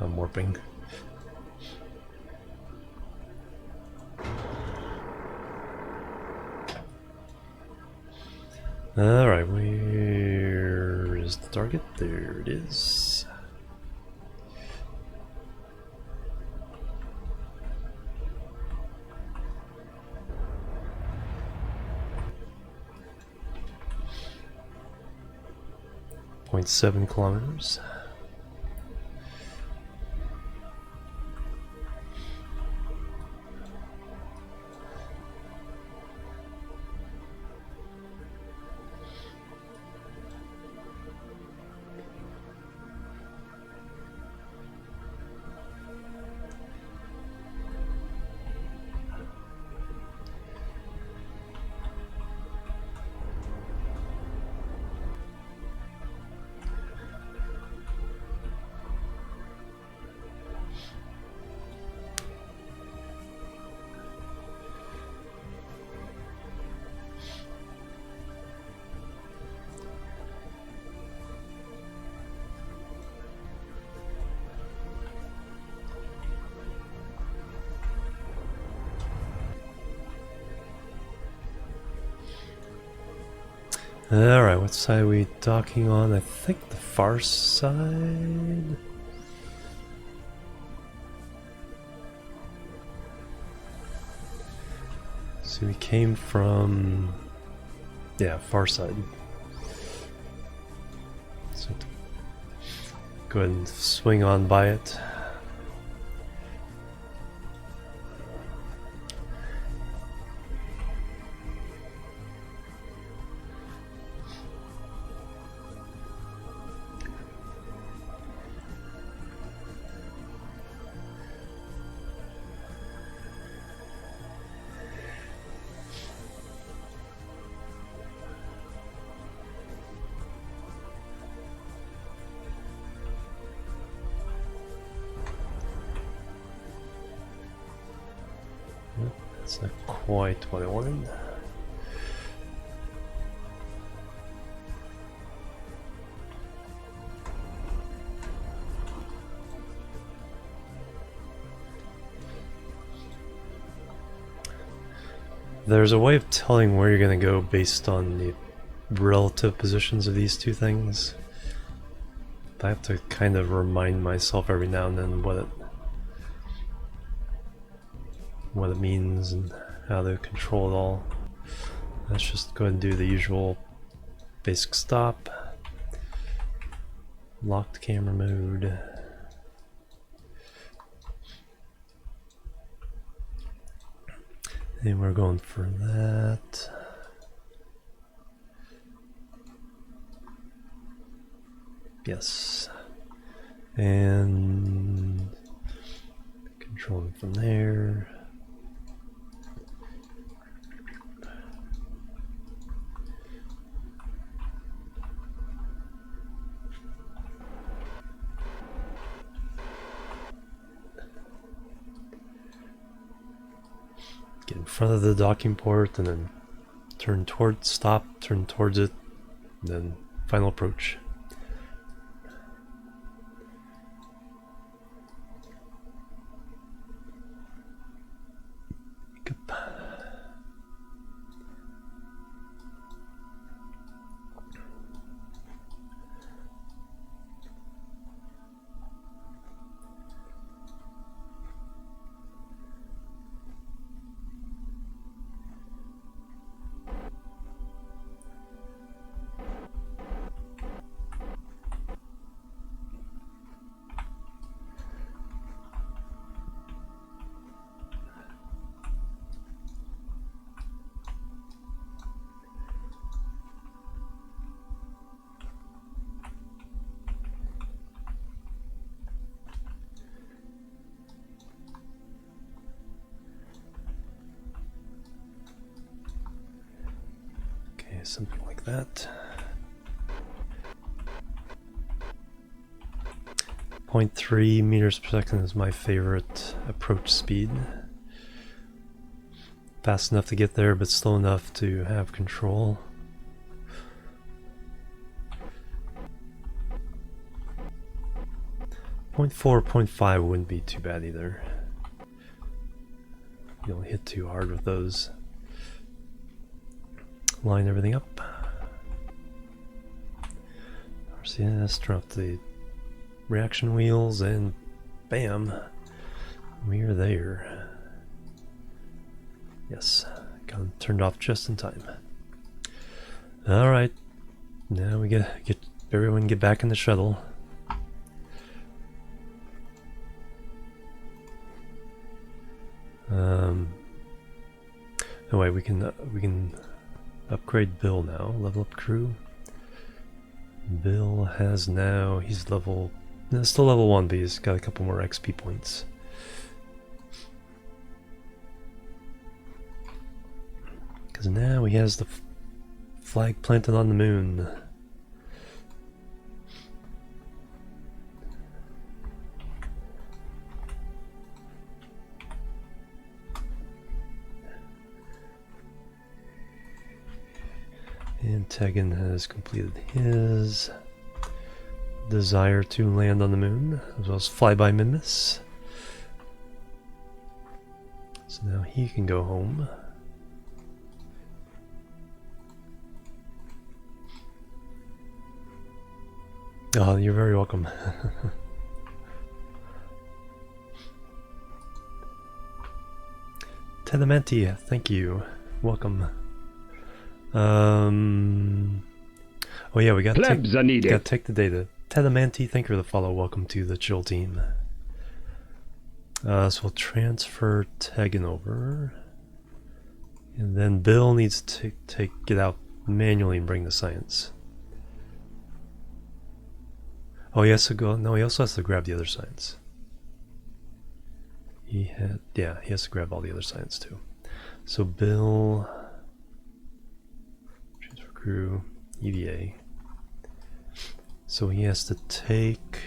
I'm warping. Alright, where is the target? There it is. .7 kilometers. Alright, what side are we docking on? I think the far side? So we came from... yeah, far side. So go ahead and swing on by it. That's not quite what I wanted. There's a way of telling where you're going to go based on the relative positions of these two things. I have to kind of remind myself every now and then what it means and how to control it all. Let's just go ahead and do the usual basic stop, locked camera mode. And we're going for that. Yes. And controlling from there. Get in front of the docking port and then turn towards, stop, turn towards it, and then final approach. Something like that. 0.3 meters per second is my favorite approach speed. Fast enough to get there, but slow enough to have control. Point 4, 0.5 wouldn't be too bad either. You don't hit too hard with those. Line everything up. RCS, drop the reaction wheels, and bam, we are there. Yes, got them turned off just in time. All right, now we get everyone get back in the shuttle. No way, we can upgrade Bill now. Level up crew. Bill has now, he's still level 1, but he's got a couple more XP points. Because now he has the flag planted on the moon. And Tegan has completed his desire to land on the moon, as well as fly by Mimus. So now he can go home. Oh, you're very welcome. Tedamenti, thank you. Welcome. Oh yeah, we got to take the data. Tedamenti, thank you for the follow. Welcome to the chill team. So we'll transfer Tegan over. And then Bill needs to take it out manually and bring the science. Oh, he has to go. No, he also has to grab the other science. He has to grab all the other science too. So Bill, transfer crew, EVA. So he has to take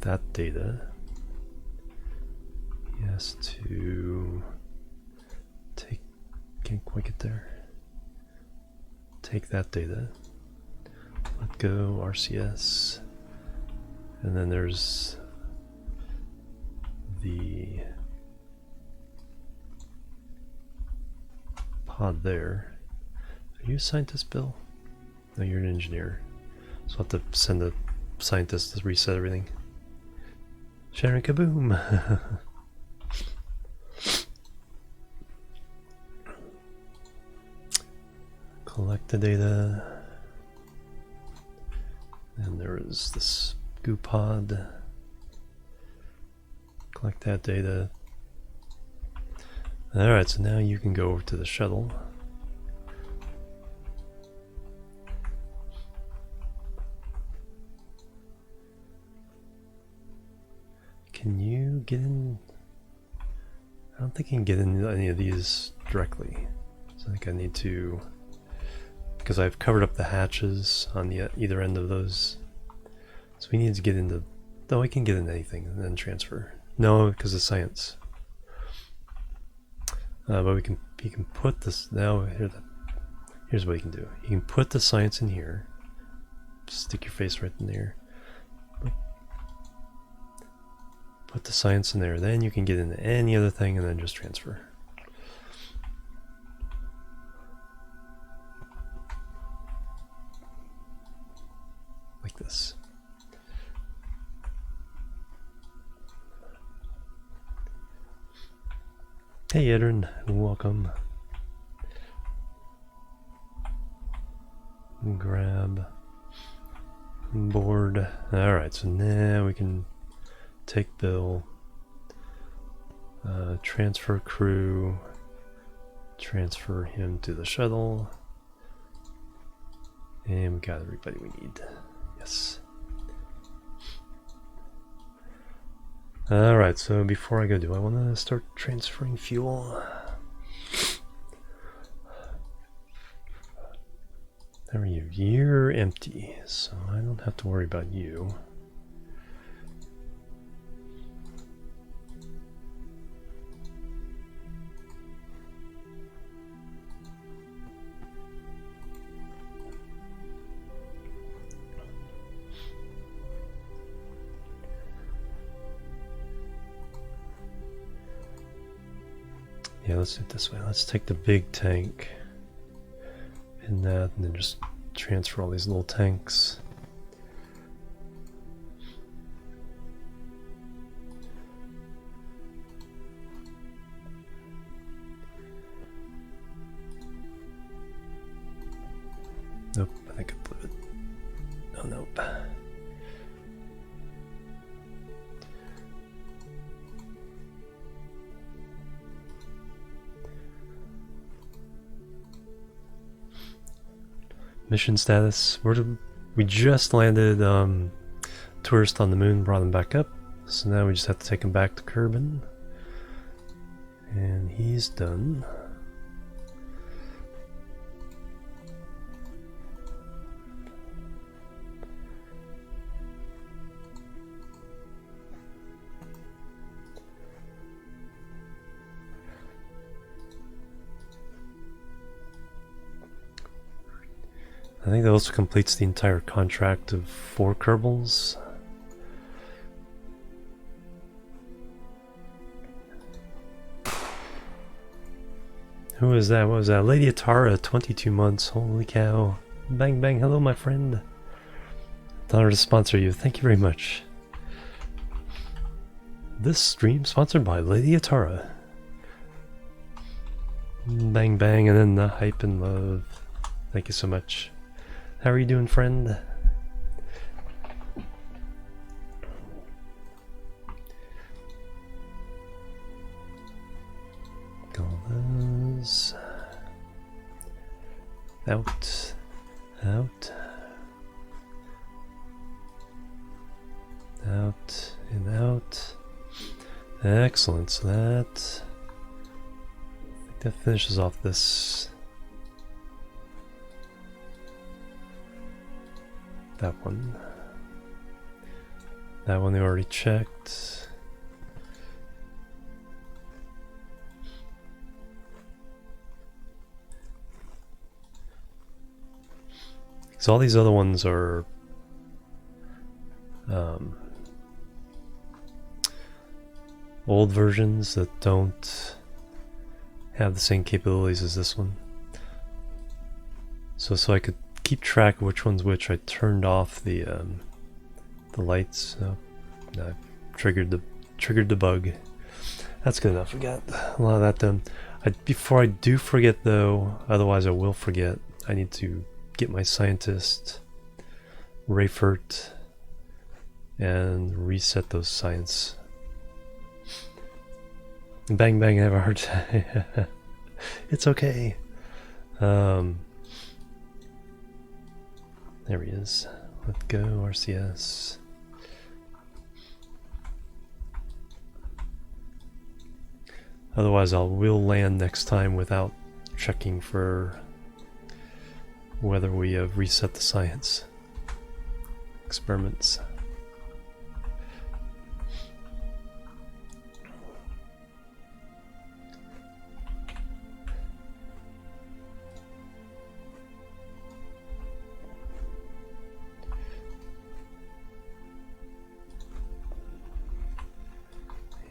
that data. He has to take, can't quite get there. Take that data. Let go, RCS. And then there's the pod there. Are you a scientist, Bill? No, you're an engineer. So I'll have to send a scientist to reset everything. Sharon kaboom! Collect the data. And there is this goo pod. Collect that data. Alright, so now you can go over to the shuttle. Can you get in? I don't think you can get in any of these directly. So I think I need to, because I've covered up the hatches on the either end of those. So we need to get into, no, we can get into anything and then transfer. No, because of science. But you can put this, now here's what you can do. You can put the science in here. Stick your face right in there. Put the science in there, then you can get into any other thing and then just transfer. Like this. Hey Edrin, welcome. Grab board. Alright, so now we can take Bill, transfer crew, transfer him to the shuttle, and we got everybody we need. Yes. Alright, so before I go, do I want to start transferring fuel? There are you. You're empty, so I don't have to worry about you. Yeah, let's do it this way. Let's take the big tank in that and then just transfer all these little tanks. Nope, I think I blew it. Oh, nope. Mission status. We just landed tourist on the moon, brought him back up. So now we just have to take him back to Kerbin. And he's done. I think that also completes the entire contract of 4 Kerbals. Who is that? What was that? Lady Atara, 22 months. Holy cow. Bang bang, hello my friend. Honor to sponsor you. Thank you very much. This stream sponsored by Lady Atara. Bang bang and then the hype and love. Thank you so much. How are you doing, friend? All those out, out, out, and out. Excellent. So that, I think that finishes off this. That one. That one they already checked. Because all these other ones are old versions that don't have the same capabilities as this one. So I could keep track of which one's which. I turned off the lights. Oh, no, I triggered the bug. That's good enough. We got a lot of that done. Before I do forget though, otherwise I will forget. I need to get my scientist Rayfurt and reset those science. Bang bang, I have a hard time. It's okay. There he is. Let go, RCS. Otherwise we'll land next time without checking for whether we have reset the science experiments.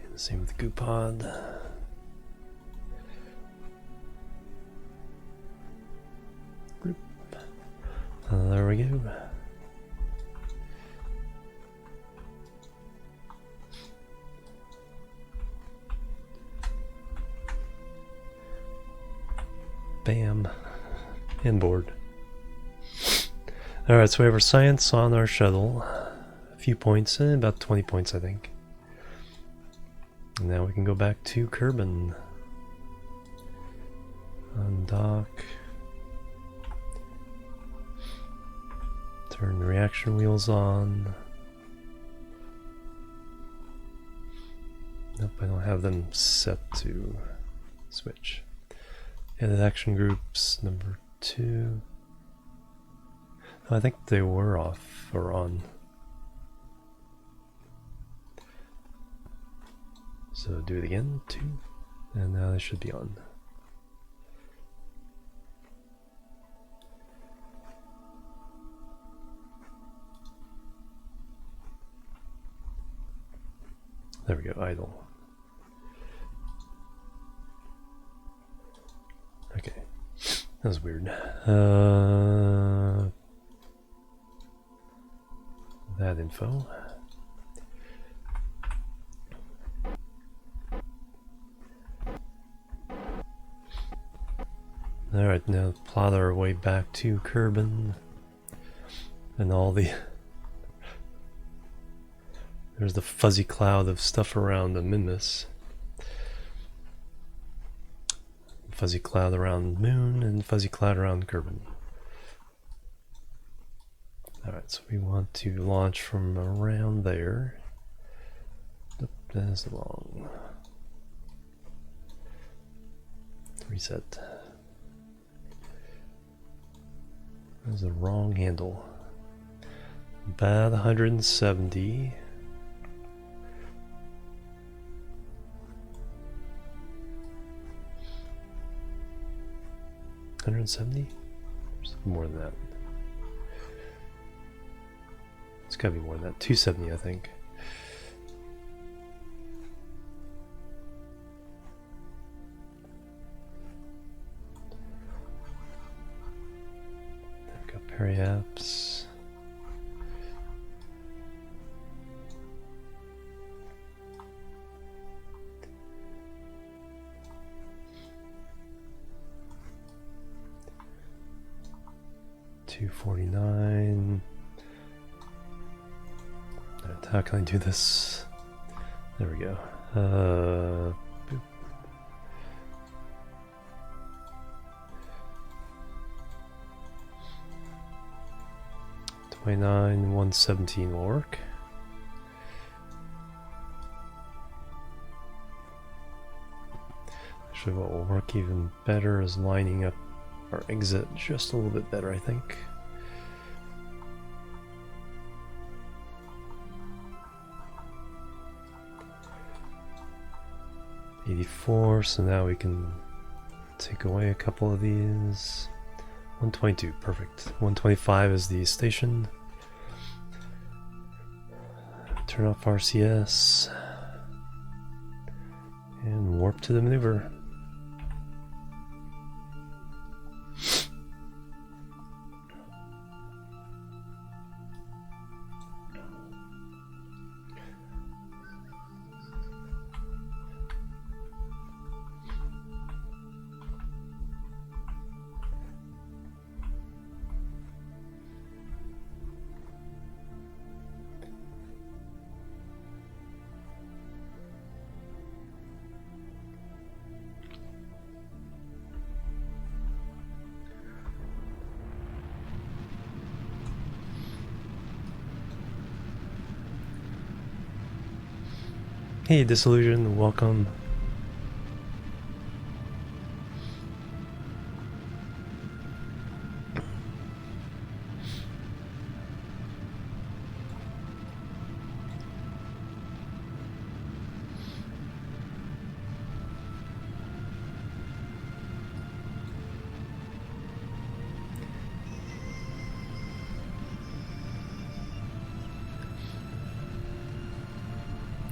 And same with the goo pod. There we go. Bam. And board. Alright, so we have our science on our shuttle. A few points, about 20 points I think. And now we can go back to Kerbin. Undock. Turn the reaction wheels on. Nope, I don't have them set to switch. Edit action groups, number 2. Oh, I think they were off or on. So do it again, 2. And now they should be on. There we go, idle. Okay, that was weird. That info. Alright, now plot our way back to Kerbin. And all the... There's the fuzzy cloud of stuff around the Minmus. Fuzzy cloud around Moon and fuzzy cloud around Kerbin. Alright, so we want to launch from around there. Nope, that's the wrong. Reset. That's the wrong handle. About 170. 170? There's more than that. It's gotta be more than that. 270, I think. I've got periapps. 249. Alright, how can I do this? There we go. Boop. 117 will work. Actually, what will work even better is lining up our exit just a little bit better, I think. $84, so now we can take away a couple of these. 122, perfect. 125 is the station. Turn off RCS. And warp to the maneuver. Hey, Disillusion, welcome.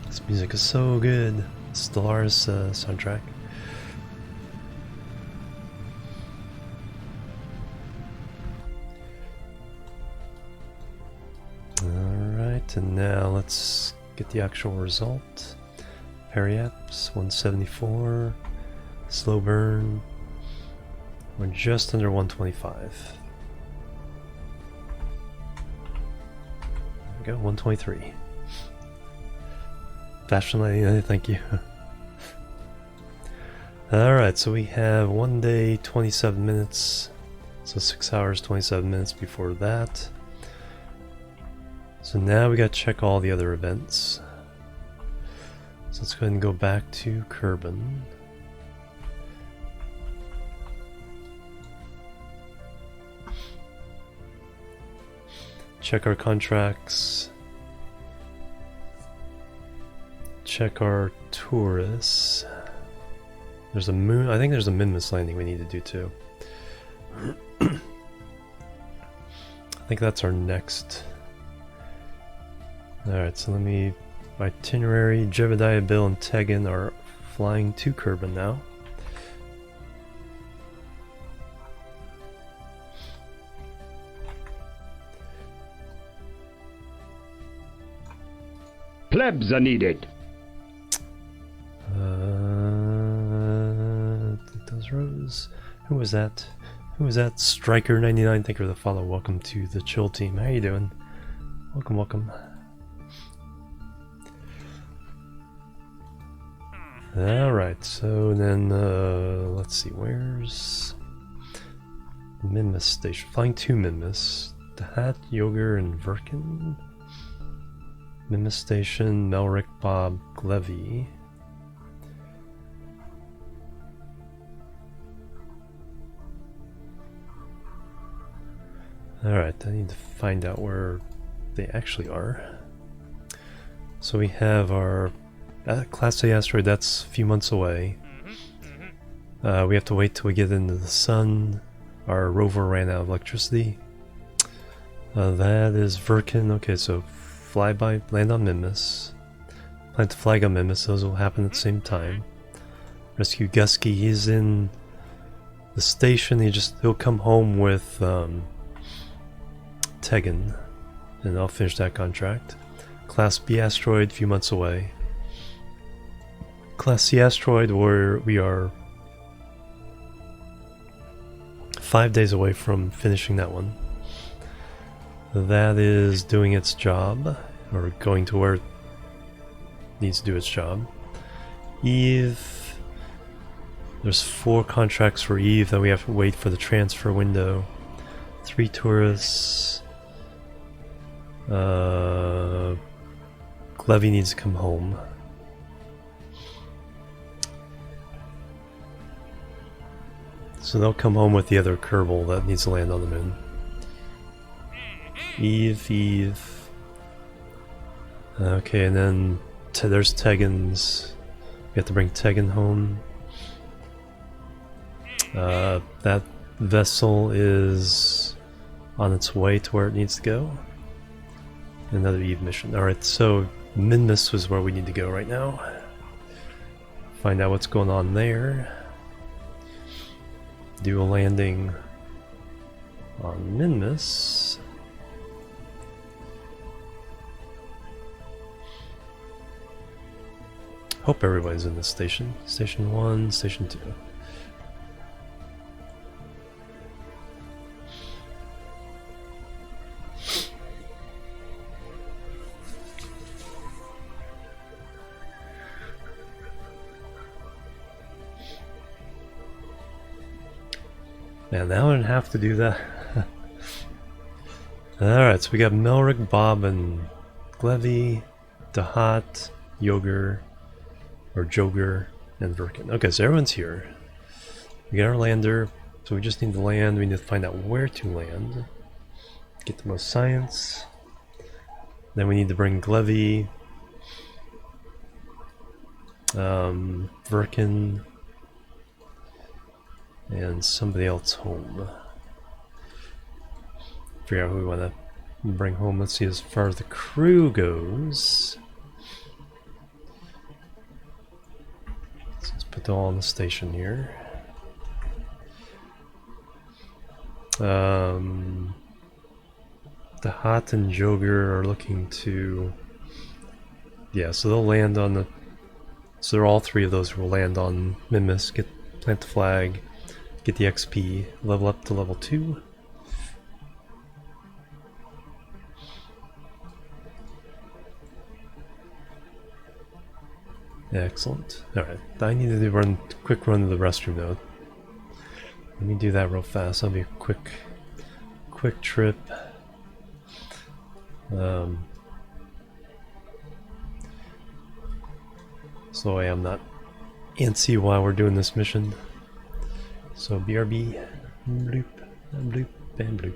This music is so good. Stellaris soundtrack. Alright, and now let's get the actual result. Periaps, 174. Slow burn. We're just under 125. There we go, 123. Fashion lighting, thank you. Alright, so we have 1 day, 27 minutes. So 6 hours, 27 minutes before that. So now we gotta check all the other events. So let's go ahead and go back to Kerbal. Check our contracts. Check our tourists. There's a moon. I think there's a Minmus landing we need to do too. I think that's our next. Alright, so let me. Itinerary. Jebediah, Bill, and Tegan are flying to Kerbal now. Plebs are needed. Those rows. Who was that? Who was that? Striker99. Thank you for the follow. Welcome to the chill team. How you doing? Welcome, welcome. Alright, so then let's see, where's Minmus Station? Flying to Minmus. Dahat, Yoger, and Verkin. Minmus Station, Melrick, Bob, Glevy. Alright, I need to find out where they actually are. So we have our Class A asteroid, that's a few months away. We have to wait till we get into the sun. Our rover ran out of electricity. That is Verkin. Okay, so flyby, land on Minmus. Plant the flag on Minmus, those will happen at the same time. Rescue Gusky, he's in the station, he'll come home with Tegan, and I'll finish that contract. Class B asteroid, a few months away. Class C asteroid, where we are 5 days away from finishing that one. That is doing its job, or going to where it needs to do its job. Eve, there's 4 contracts for Eve that we have to wait for the transfer window. 3 tourists. Glevy needs to come home. So they'll come home with the other Kerbal that needs to land on the moon. Eve. Okay, and then there's Tegan's. We have to bring Tegan home. That vessel is on its way to where it needs to go. Another Eve mission. Alright, so Minmus was where we need to go right now. Find out what's going on there. Do a landing on Minmus. Hope everybody's in this station. Station 1, Station 2. Man, now I don't have to do that. Alright, so we got Melrick, Bob, and Glevy, Dahat, Yoger, or Joger, and Verkin. Okay, so everyone's here. We got our lander, so we just need to land. We need to find out where to land. Get the most science. Then we need to bring Glevy, Verkin, and somebody else home. Figure out who we want to bring home. Let's see, as far as the crew goes. Let's put them all on the station here. The Hot and Joger are looking to... Yeah, so they'll land on the... So they're all 3 of those who will land on Minmus, plant the flag, get the XP, level up to level 2. Excellent. Alright, I need to do a quick run to the restroom now. Let me do that real fast. That'll be a quick trip. So I am not antsy while we're doing this mission. So BRB, bloop, bloop, and bloop.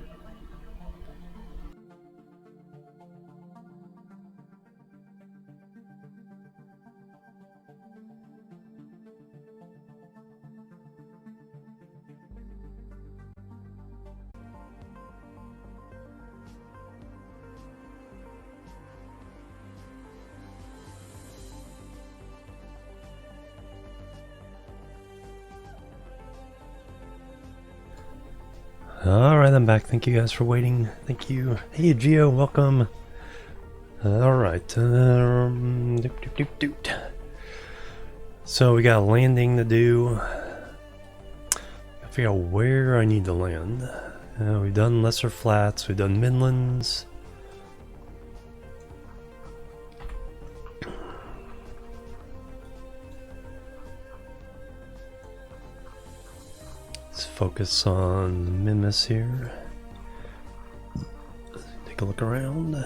Alright, I'm back. Thank you guys for waiting. Thank you. Hey, Geo, welcome. Alright. So we got a landing to do. I figure out where I need to land. We've done Lesser Flats, we've done Midlands. Let's focus on Minmus here. Take a look around.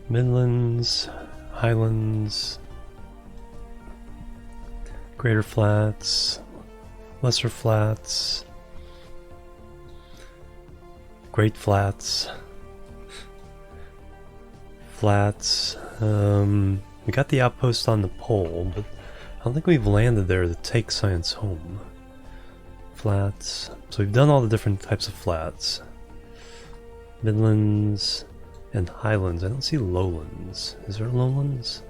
Midlands, Highlands, Greater Flats, Lesser Flats, Great Flats, Flats. We got the outpost on the pole, but I don't think we've landed there to take science home. Flats. So we've done all the different types of flats. Midlands and Highlands. I don't see lowlands. Is there lowlands?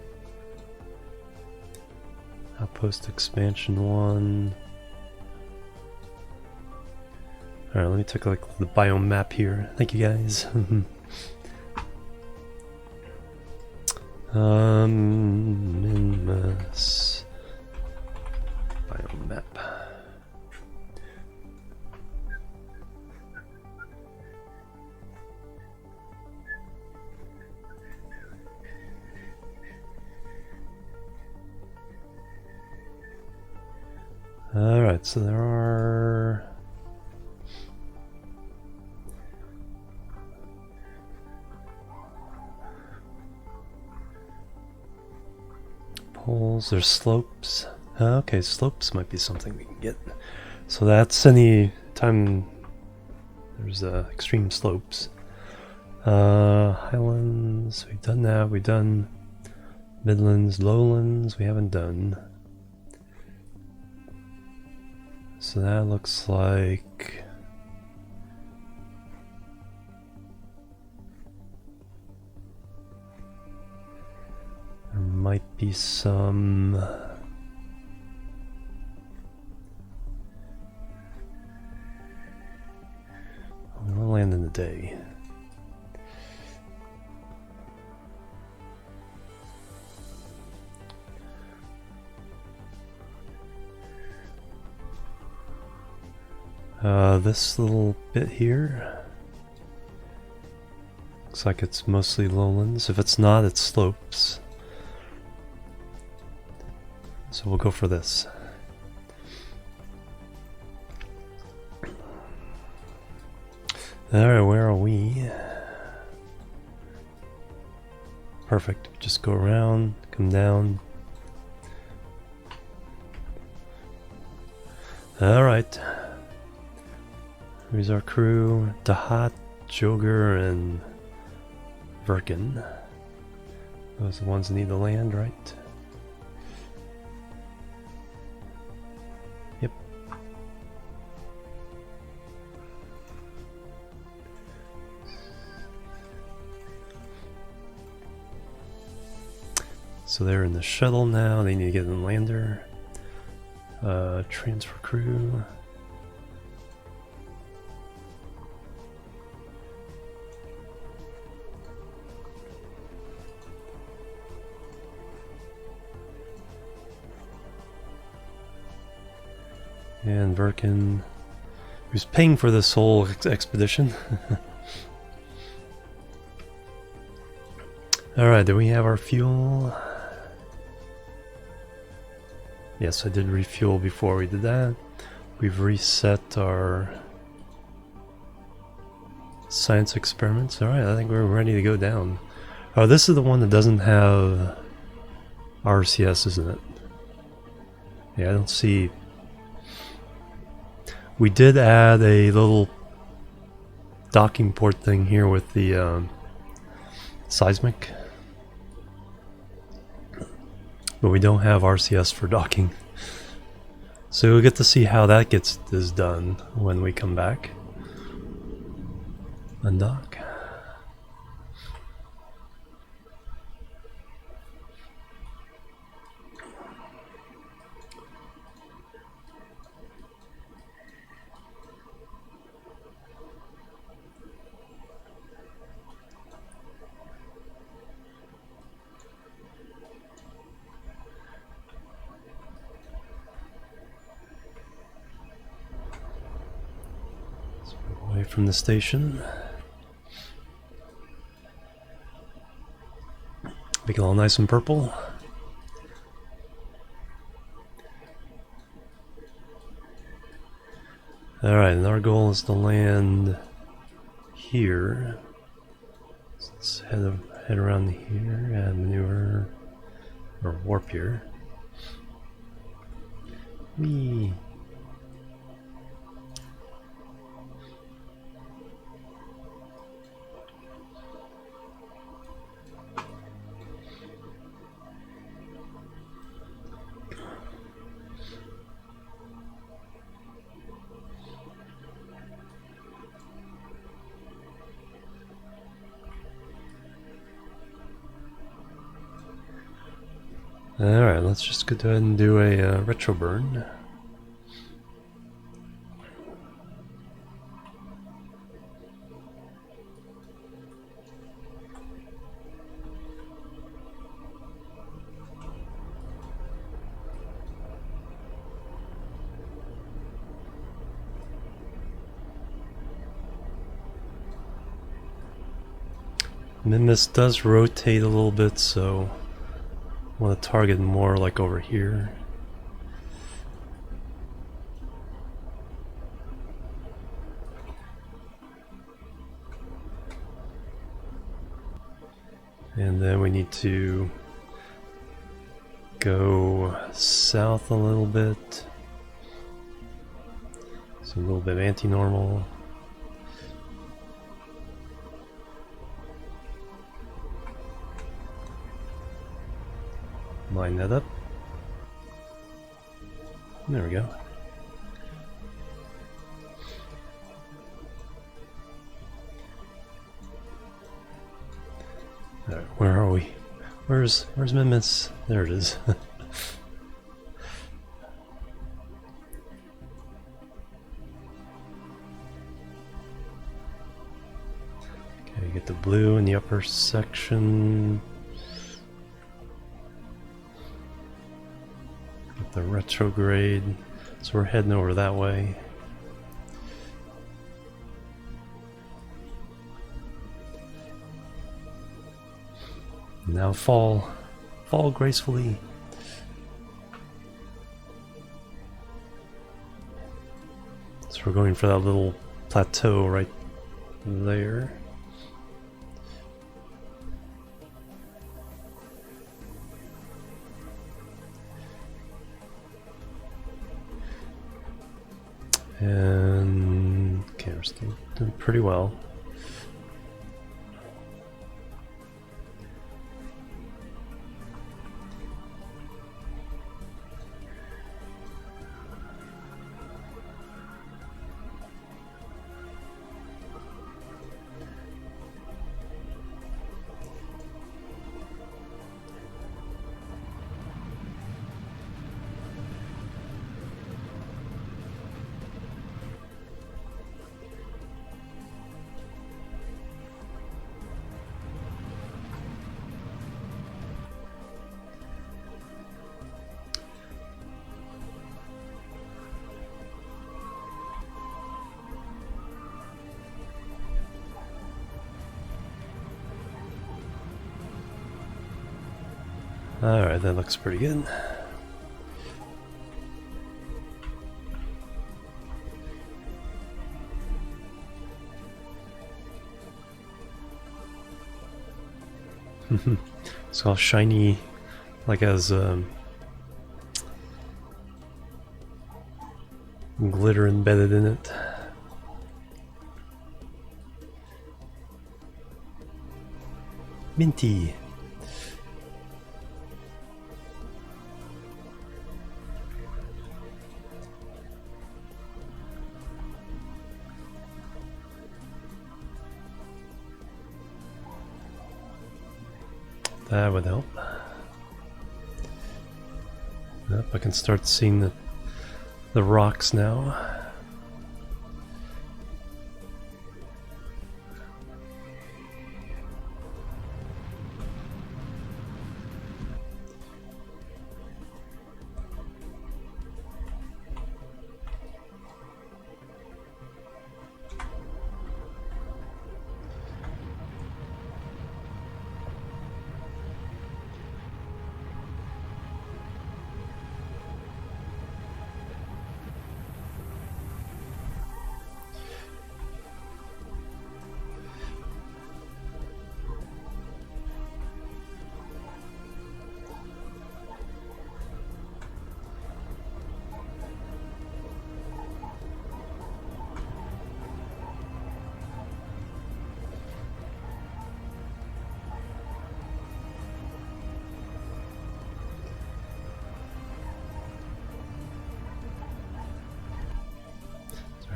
Outpost expansion 1. Alright, let me take a look at the biome map here. Thank you guys. Minmus biome map. Alright, so there are... poles, there's slopes. Okay, slopes might be something we can get. So that's any time there's extreme slopes. Highlands, we've done that. We've done Midlands, Lowlands, we haven't done. So that looks like... there might be some... we'll land in the day. This little bit here looks like it's mostly lowlands. If it's not, it's slopes. So we'll go for this. Alright, where are we? Perfect. Just go around, come down. Alright. Here's our crew. Dahat, Joger, and Verkin. Those are the ones that need to land, right? Yep. So they're in the shuttle now. They need to get in the lander. Transfer crew. And Verkin, who's paying for this whole expedition. Alright, do we have our fuel? Yes, I did refuel before we did that. We've reset our science experiments. Alright, I think we're ready to go down. Oh, this is the one that doesn't have RCS, isn't it? Yeah, I don't see... We did add a little docking port thing here with the seismic, but we don't have RCS for docking. So we'll get to see how that is done when we come back. Undock. Away from the station. Make it all nice and purple. Alright, and our goal is to land here. So let's head around here and maneuver or warp here. Whee! Alright, let's just go ahead and do a retro burn. And then this does rotate a little bit, so I want to target more like over here. And then we need to go south a little bit. So a little bit anti-normal. Line that up. There we go. Alright, where are we? Where's Memphis? There it is. Okay, you get the blue in the upper section. Get the retrograde. So we're heading over that way. Now fall gracefully. So we're going for that little plateau right there. And okay, we're still doing pretty well. Alright, that looks pretty good. It's all shiny, like has glitter embedded in it. Minty. That would help. Yep, I can start seeing the rocks now.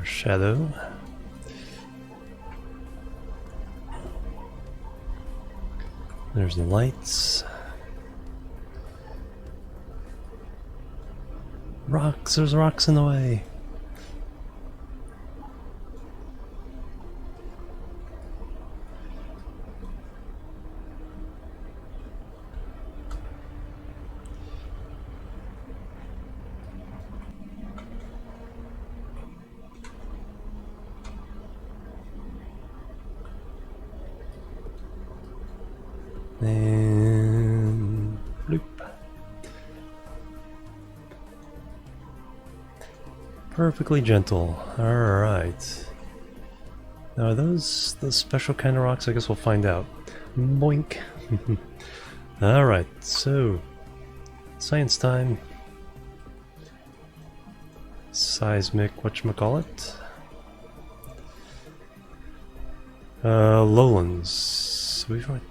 Shadow. There's the lights. Rocks, there's rocks in the way. And bloop. Perfectly gentle. Alright. Now are those the special kind of rocks? I guess we'll find out. Boink. Alright, so science time. Seismic, whatchamacallit? Lowlands. We've already...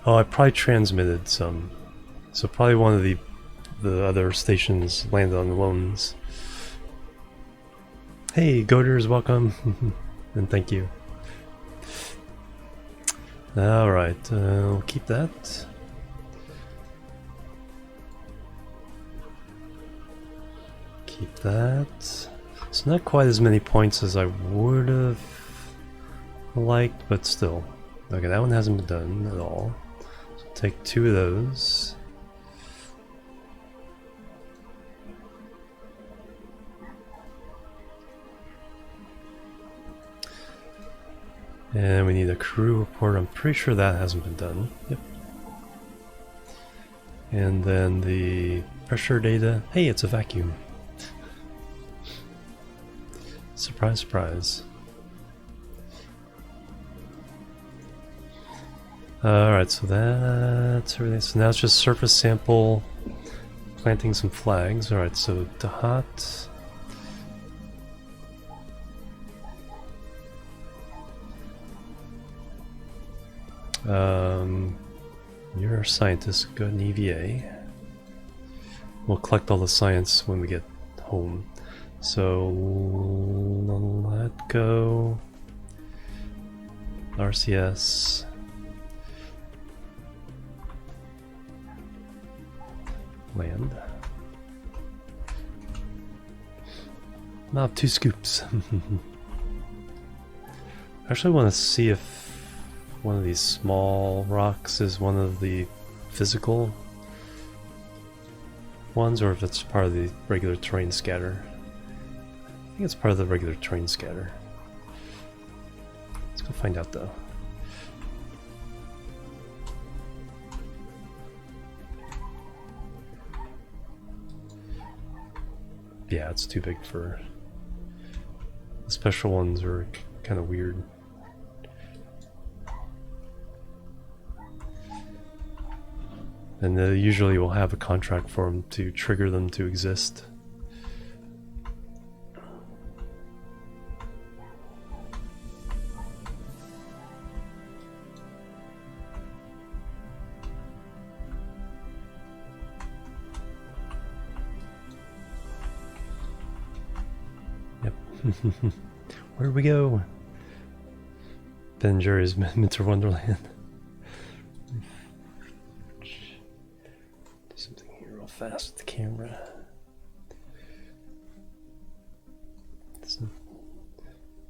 Oh, I probably transmitted some. So probably one of the other stations landed on the Lowlands. Hey, Goaters, welcome. And thank you. Alright, we'll keep that. Keep that. It's not quite as many points as I would have liked, but still. Okay, that one hasn't been done at all. So take 2 of those. And we need a crew report. I'm pretty sure that hasn't been done. Yep. And then the pressure data. Hey, it's a vacuum. Surprise, surprise. Alright, so that's everything. So now it's just surface sample, planting some flags. Alright, so Dahat. You're a scientist, go an EVA. We'll collect all the science when we get home. So let go RCS. Land. Now 2 scoops. I actually want to see if one of these small rocks is one of the physical ones, or if it's part of the regular terrain scatter. I think it's part of the regular terrain scatter. Let's go find out though. Yeah, it's too big for... The special ones are kind of weird. And usually we'll have a contract for them to trigger them to exist. Yep. Where do we go? Ben Jerry's Winter Wonderland. Fast with the camera. It's not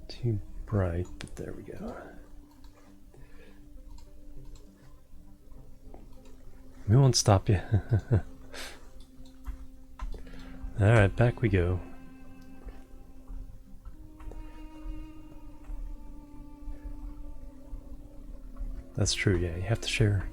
too bright, but there we go. We won't stop you. Alright, back we go. That's true, yeah, you have to share.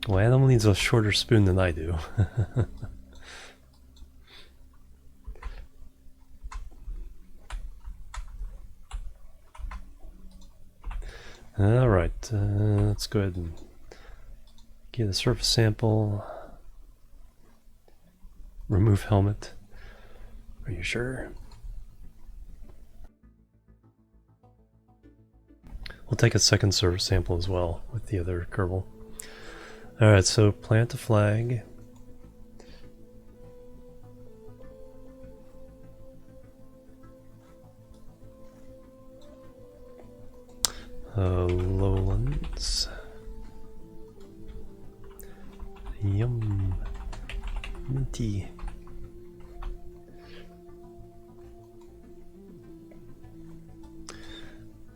Well, Adam needs a shorter spoon than I do. Alright, let's go ahead and get a surface sample. Remove helmet. Are you sure? We'll take a second surface sample as well with the other Kerbal. Alright, so plant a flag. Lowlands. Yum. Minty.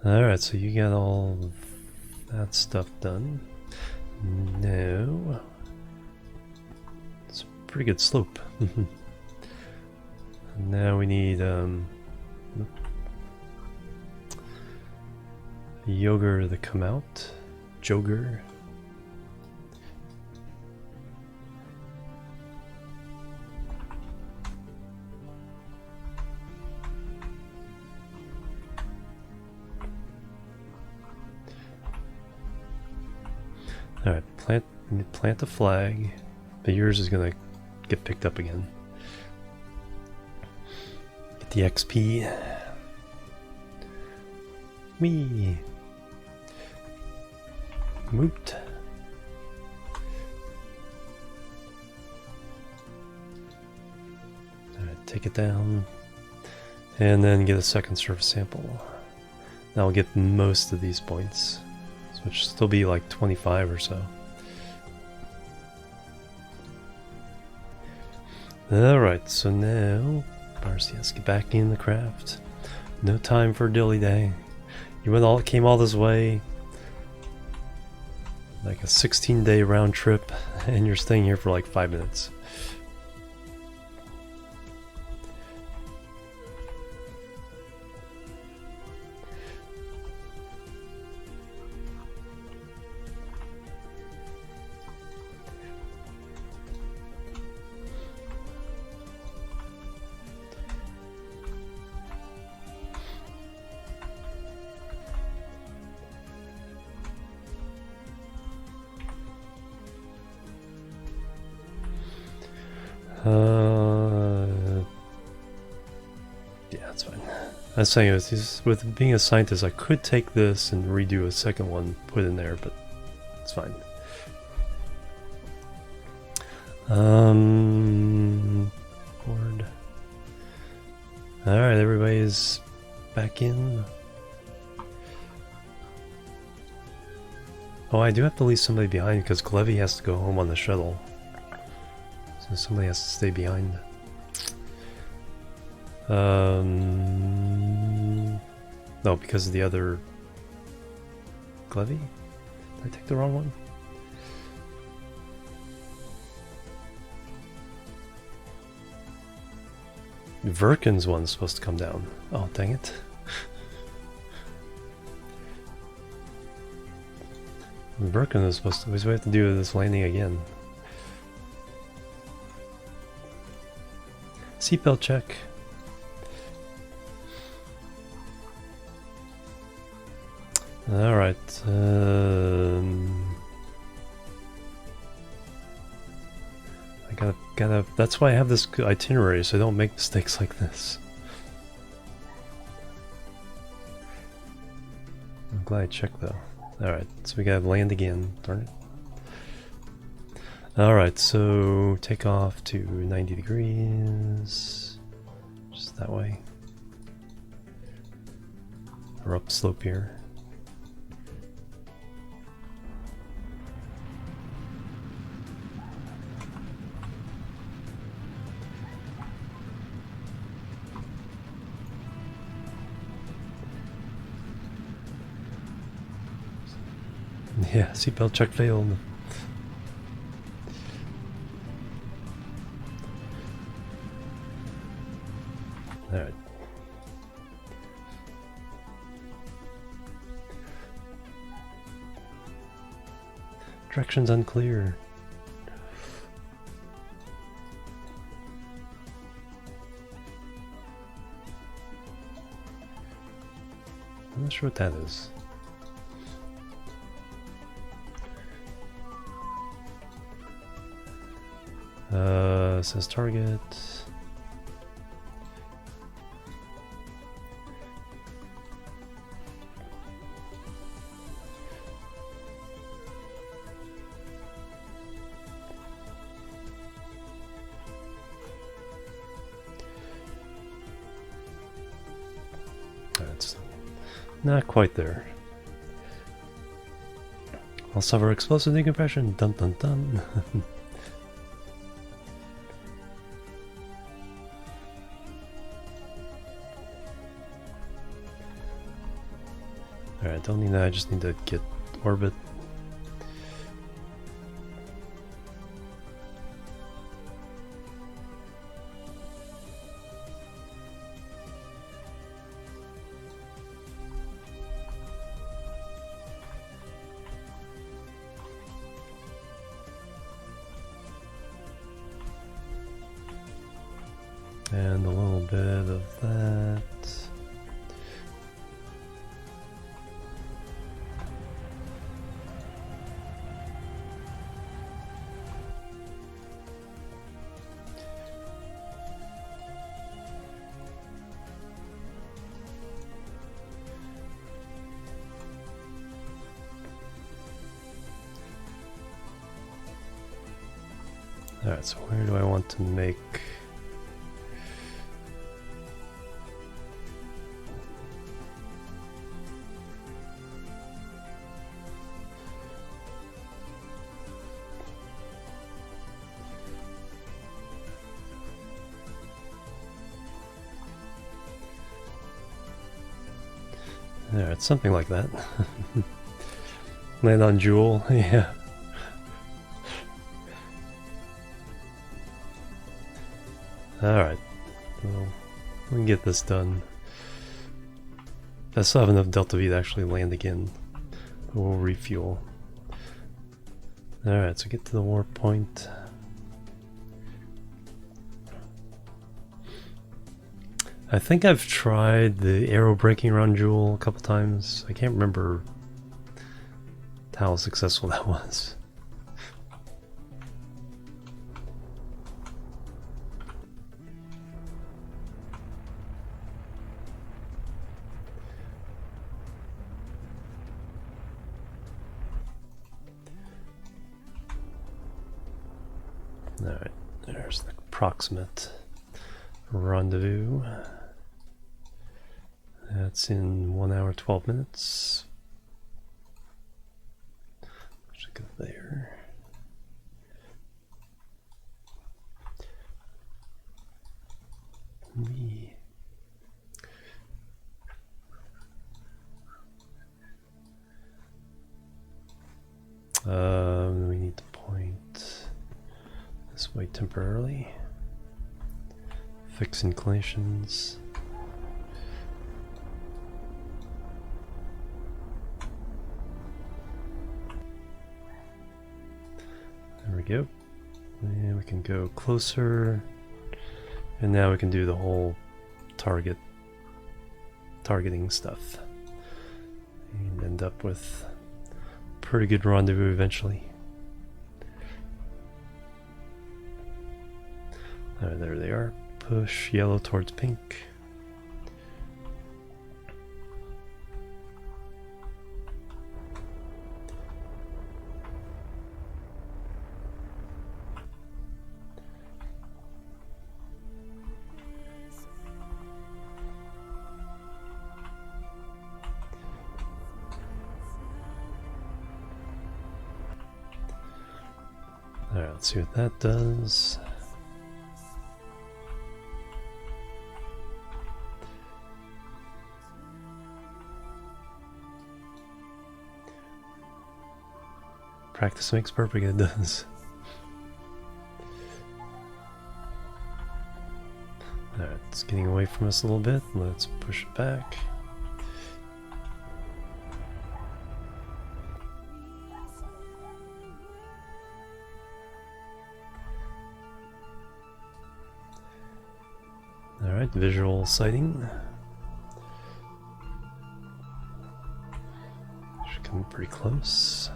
Alright, so you got all of that stuff done. No. It's a pretty good slope. Now we need Yogurt to come out. Joker. Alright, plant the flag. But yours is gonna get picked up again. Get the XP. Whee! Moot. Alright, take it down. And then get a second surface sample. Now we'll get most of these points. Which should still be like 25 or so. Alright, so now Barcy has to get back in the craft. No time for dilly day. You came all this way. Like a 16-day round trip, and you're staying here for like 5 minutes. Yeah, that's fine. I was saying, with being a scientist, I could take this and redo a second one, put in there, but it's fine. Board. Alright, everybody's back in. Oh, I do have to leave somebody behind because Glevy has to go home on the shuttle. So somebody has to stay behind. No, because of the other Glevy? Did I take the wrong one? Verkin's one's supposed to come down. Oh, dang it. Verkin is supposed to... We have to do this landing again. Seatbelt check. Alright. I gotta... That's why I have this itinerary, so I don't make mistakes like this. I'm glad I checked though. Alright, so we gotta land again. Darn it. Alright, so take off to 90 degrees. Just that way. Or upslope here. Yeah, seatbelt check failed. Alright. Directions unclear. I'm not sure what that is. Says target. That's not quite there. I'll suffer explosive decompression. Dun dun dun. Alright, don't need that, I just need to get orbit. And a little bit of that. Alright, so where do I want to make... Alright, something like that. Land on Jewel, yeah. Alright, well, we can get this done. I still have enough Delta V to actually land again, but we'll refuel. Alright, so get to the warp point. I think I've tried the arrow braking around Jewel a couple times. I can't remember how successful that was. Alright, there's the approximate rendezvous. That's in 1 hour 12 minutes. Should go there. We need to point this way temporarily. Fix inclinations. There we go. And we can go closer. And now we can do the whole targeting stuff. And end up with a pretty good rendezvous eventually. Alright, there they are. Push yellow towards pink. Alright, let's see what that does. Practice makes perfect, it does. Alright, it's getting away from us a little bit. Let's push it back. Alright, visual sighting. Should come pretty close.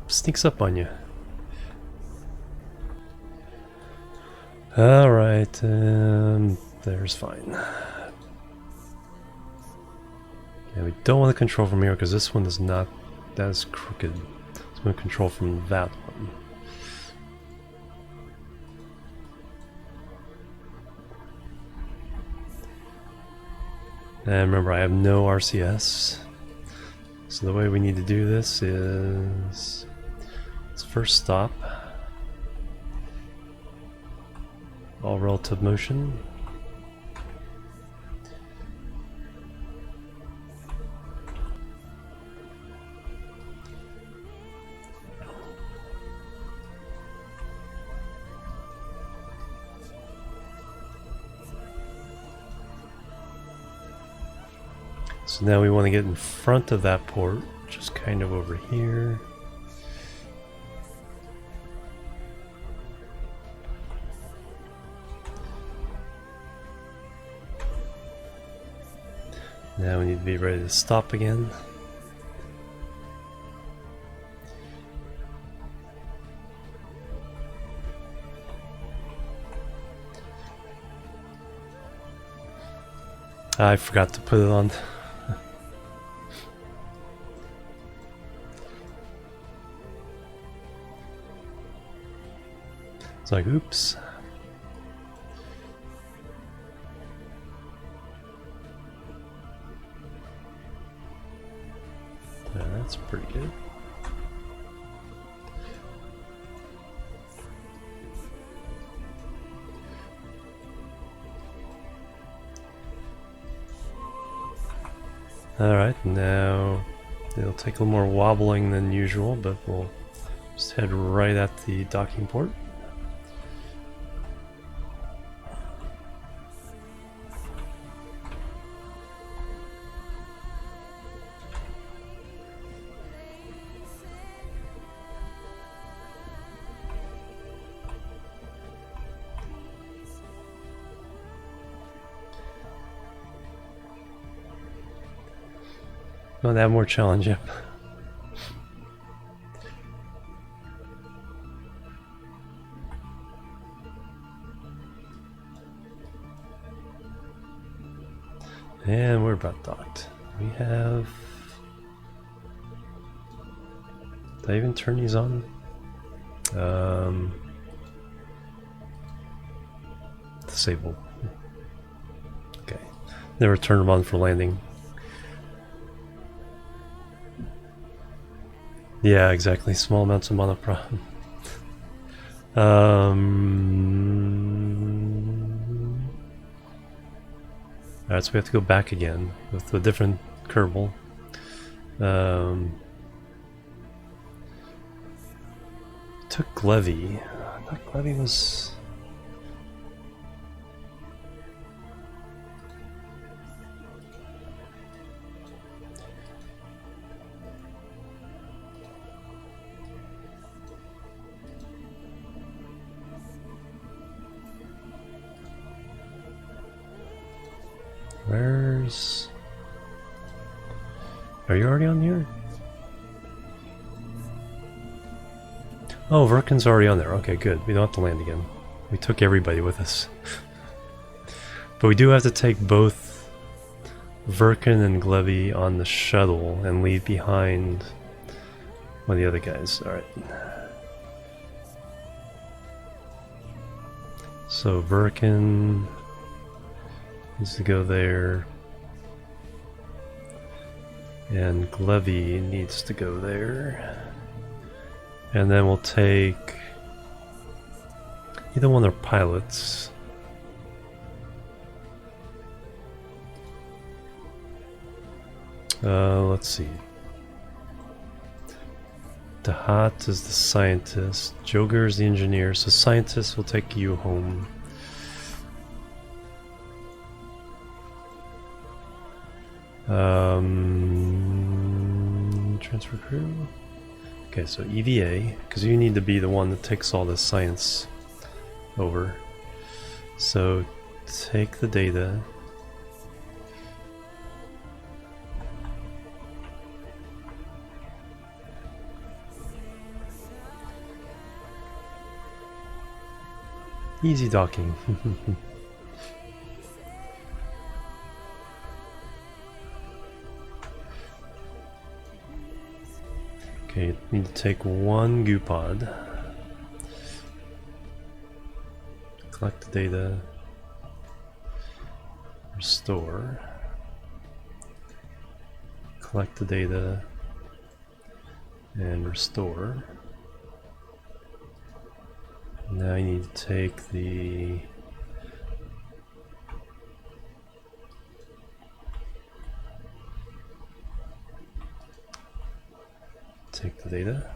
Sneaks up on you. Alright, there's fine. Yeah, we don't want to control from here because this one is not as crooked. It's going to control from that one. And remember, I have no RCS. So the way we need to do this is, let's first stop. All relative motion. So now we want to get in front of that port, just kind of over here. Now we need to be ready to stop again. I forgot to put it on. It's like, oops. Yeah, that's pretty good. Alright, now it'll take a little more wobbling than usual, but we'll just head right at the docking port. Oh, they have more challenge, yep. And we're about docked. We have... Did I even turn these on? Disable. Okay. Never turn them on for landing. Yeah, exactly. Small amounts of mana problem. Alright, so we have to go back again with a different Kerbal. Took Glevy. I thought Glevy was... Where's... Are you already on here? Oh, Verkin's already on there. Okay, good. We don't have to land again. We took everybody with us. But we do have to take both Verkin and Glevy on the shuttle and leave behind one of the other guys. Alright. So Verkin needs to go there, and Glevy needs to go there, and then we'll take either one of their pilots. Let's see. Dahat is the scientist, Joger is the engineer, so scientist will take you home. Transfer crew. Okay, so EVA, because you need to be the one that takes all the science over. So take the data. Easy docking. Okay, you need to take one goo pod. Collect the data. Restore. Collect the data. And restore. Now you need to take the data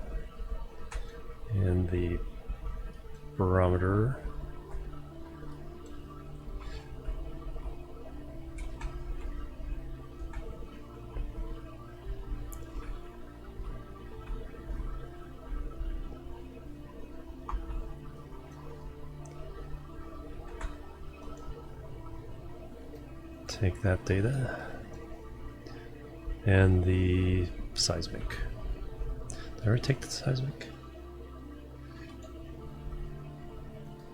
and the barometer. take that data and the seismic. Did I already take the seismic?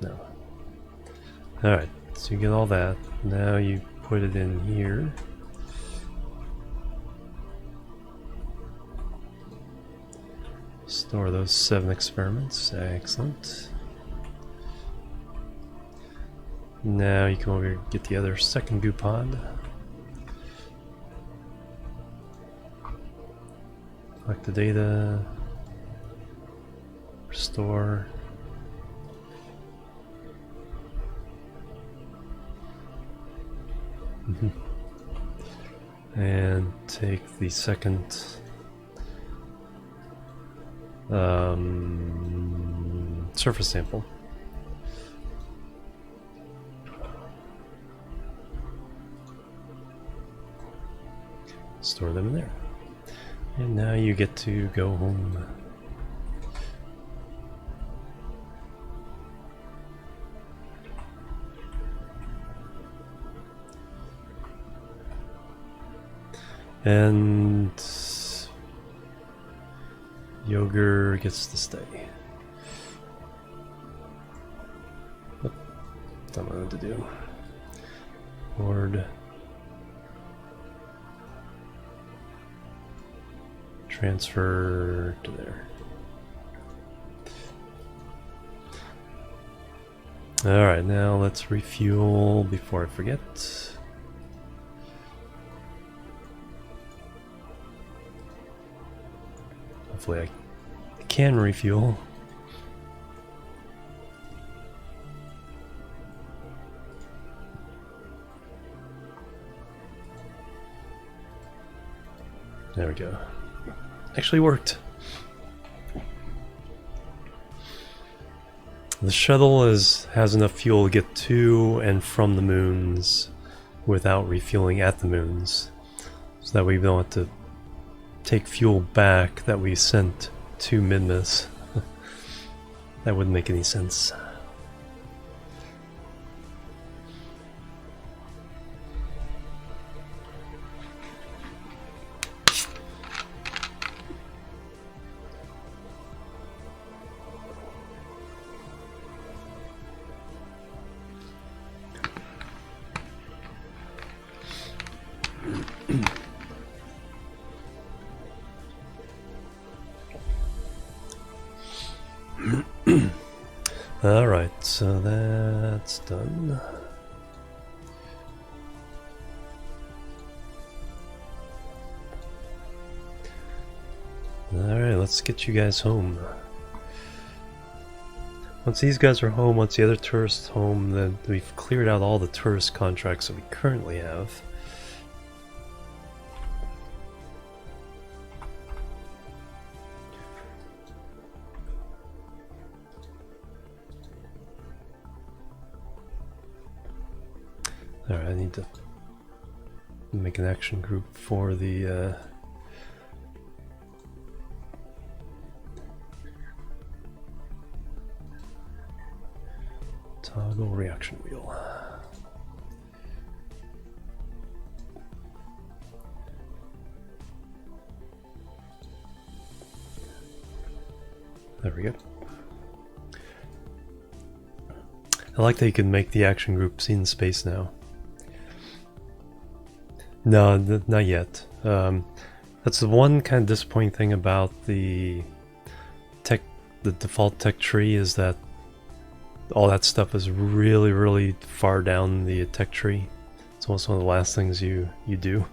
No. Alright, so you get all that. Now you put it in here. Store those 7 experiments. Excellent. Now you come over here and get the other second goo pod. Collect the data. Restore. And take the second surface sample. Store them in there. And now you get to go home. And Yogurt gets to stay. Oh, don't know what to do. Board. Transfer to there. Alright, now let's refuel before I forget. Hopefully I can refuel. There we go. Actually worked. The shuttle has enough fuel to get to and from the moons without refueling at the moons. So that way we don't have to take fuel back that we sent to Minmus. That wouldn't make any sense. Alright, so that's done. Alright, let's get you guys home. Once these guys are home, once the other tourists home, then we've cleared out all the tourist contracts that we currently have. Alright, I need to make an action group for the toggle reaction wheel. There we go. I like that you can make the action groups in space now. No, not yet. That's the one kind of disappointing thing about the default tech tree, is that all that stuff is really, really far down the tech tree. It's almost one of the last things you do.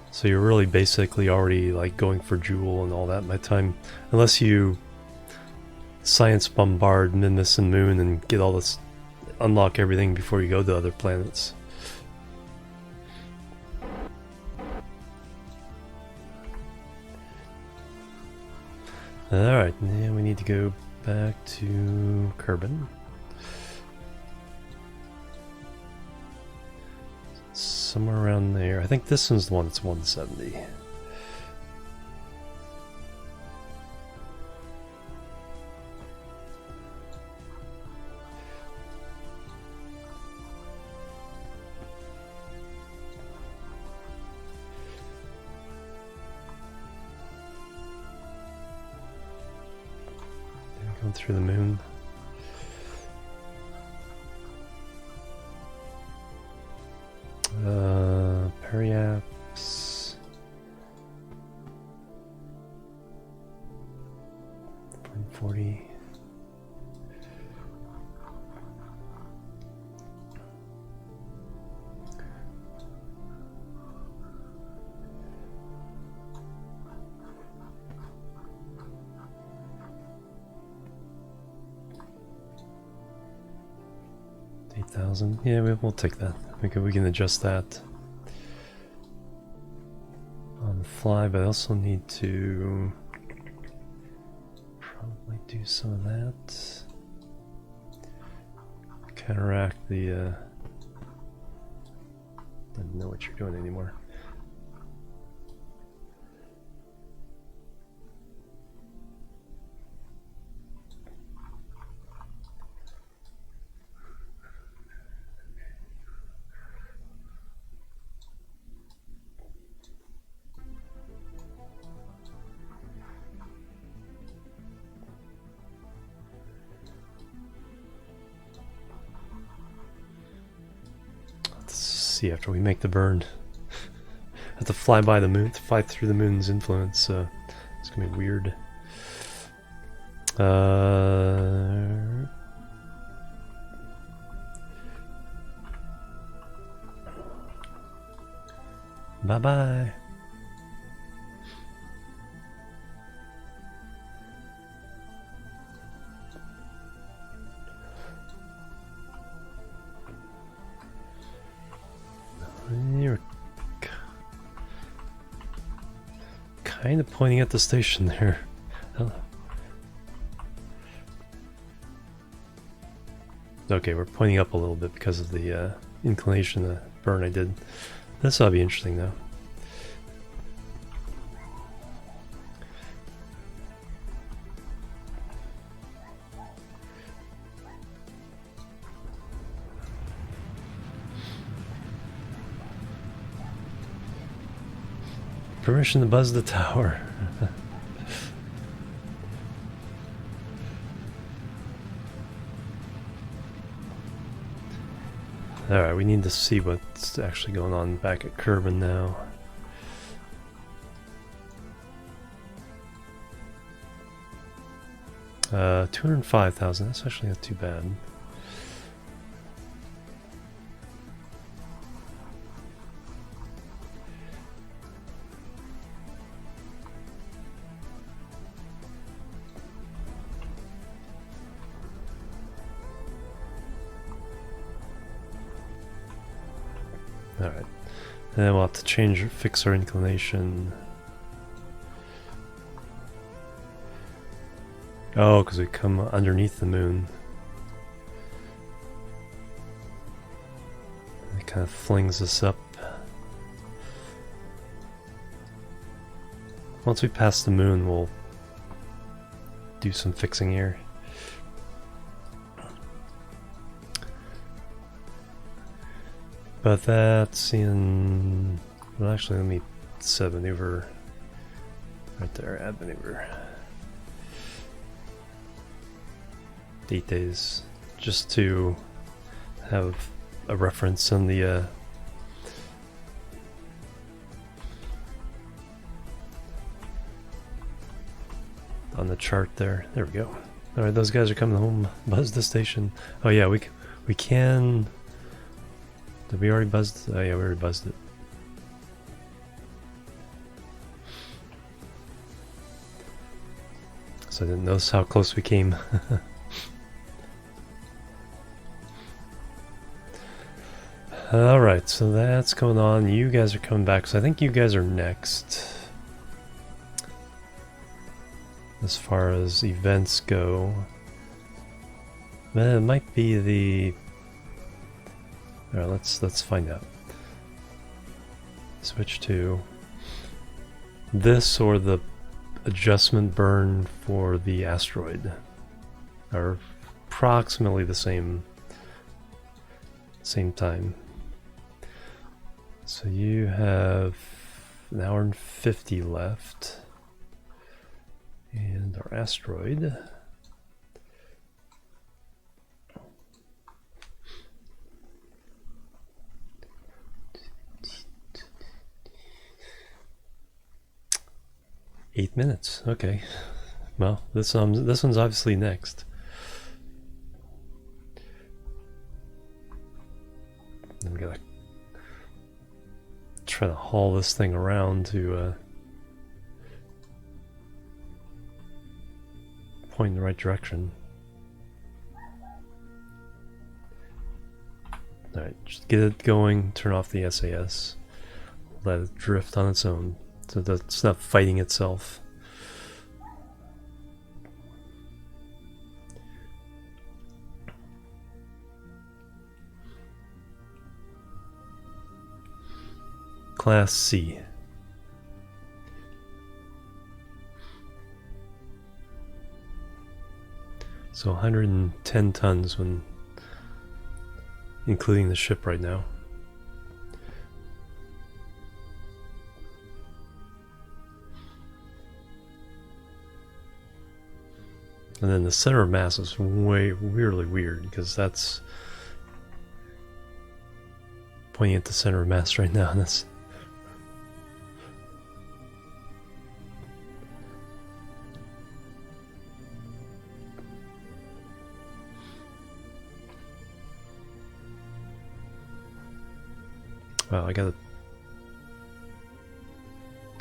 So you're really basically already like going for Joule and all that by the time, unless you science bombard Minmus and Moon and get all this, unlock everything before you go to other planets. Alright, now we need to go back to Kerbin. Somewhere around there. I think this one's the one that's 170. Going through the moon. Periaps. 140. Yeah, we'll take that. We can adjust that on the fly, but I also need to probably do some of that. Counteract the doesn't know what you're doing anymore. After we make the burn, have to fly by the moon, fly through the moon's influence. So it's gonna be weird. Bye bye. You're kind of pointing at the station there. Oh. Okay, we're pointing up a little bit because of the inclination, the burn I did. This ought to be interesting though. Permission to buzz the tower. Alright, we need to see what's actually going on back at Kerbal now. Uh, 205,000, that's actually not too bad. Alright, and then we'll have to fix our inclination. Oh, because we come underneath the moon. It kind of flings us up. Once we pass the moon, we'll do some fixing here. But that's in... Well, actually, let me set maneuver right there. Add maneuver. 8 days, just to have a reference on the chart there. There we go. All right, those guys are coming home. Buzz the station. Oh yeah, we can. Did we already buzz? Oh yeah, we already buzzed it. So I didn't notice how close we came. Alright, so that's going on. You guys are coming back, so I think you guys are next. As far as events go. It might be the... Alright, let's find out. Switch to this or the adjustment burn for the asteroid. Are approximately the same time. So you have an hour and 50 left. And our asteroid 8 minutes. Okay. Well, this one's obviously next. Then we gotta try to haul this thing around to point in the right direction. Alright, just get it going, turn off the SAS, let it drift on its own, so that it's not fighting itself. Class C. So 110 tons when including the ship right now. And then the center of mass is weirdly weird because that's pointing at the center of mass right now. And that's wow, I got it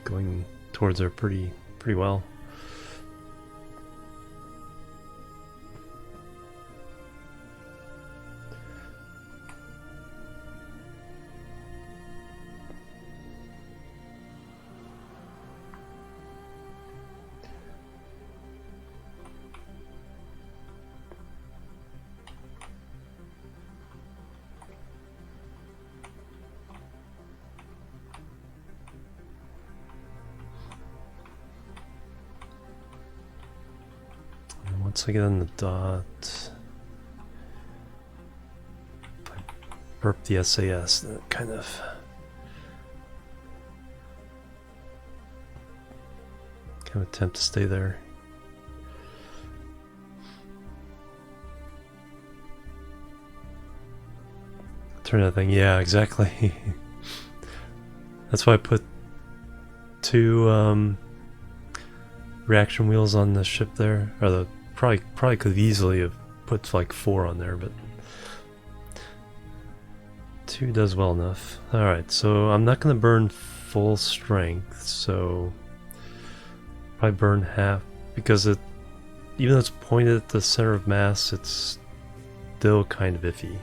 going towards her pretty well. Once I get on the dot, if I burp the SAS, then it kind of attempt to stay there. Turn that thing, yeah, exactly. That's why I put 2 reaction wheels on the ship there, or the probably could easily have put like 4 on there, but 2 does well enough. Alright, so I'm not going to burn full strength, so probably burn half, because it, even though it's pointed at the center of mass, it's still kind of iffy.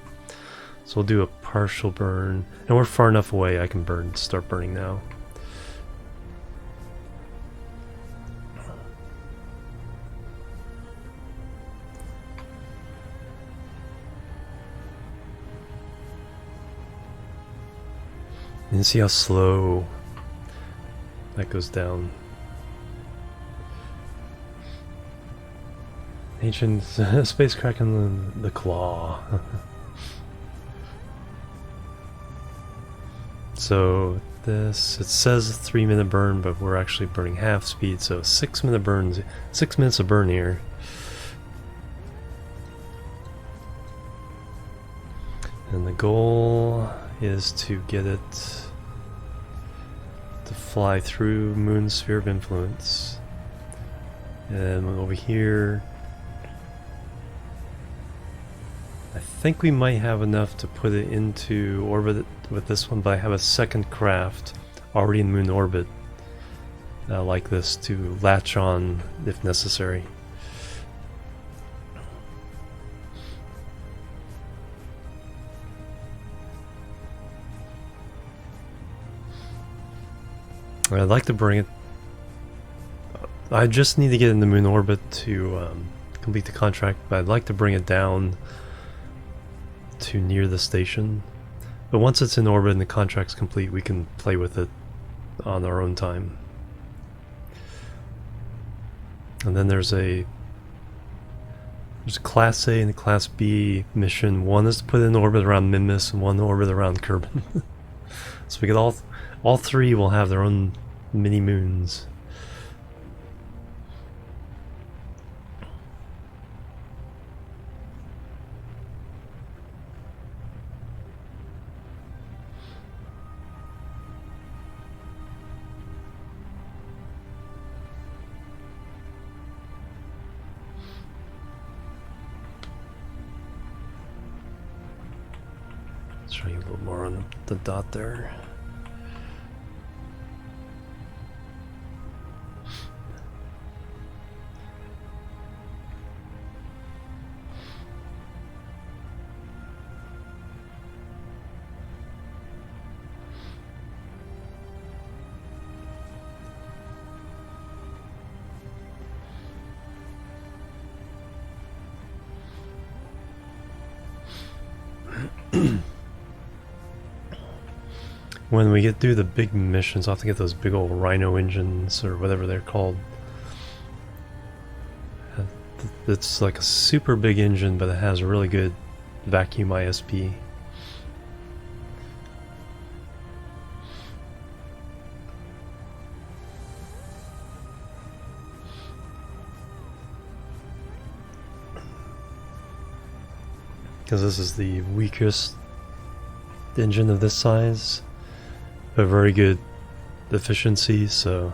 So we'll do a partial burn, and we're far enough away I can start burning now. And see how slow that goes down. Ancient spacecraft and the claw. So this, it says 3-minute burn, but we're actually burning half speed, so 6-minute burns, 6 minutes of burn here. And the goal is to get it to fly through Moon's sphere of influence. And over here, I think we might have enough to put it into orbit with this one, but I have a second craft already in Moon orbit like this to latch on if necessary. I'd like to bring it. I just need to get into Moon orbit to complete the contract, but I'd like to bring it down to near the station. But once it's in orbit and the contract's complete, we can play with it on our own time. And then there's a Class A and a Class B mission. One is to put it in orbit around Mimas, and one in orbit around Kerbal. So we get all 3 will have their own mini moons. Showing you a little more on the dot there. When we get through the big missions, I'll have to get those big old Rhino engines, or whatever they're called. It's like a super big engine, but it has a really good vacuum ISP. Because this is the weakest engine of this size. A very good efficiency, so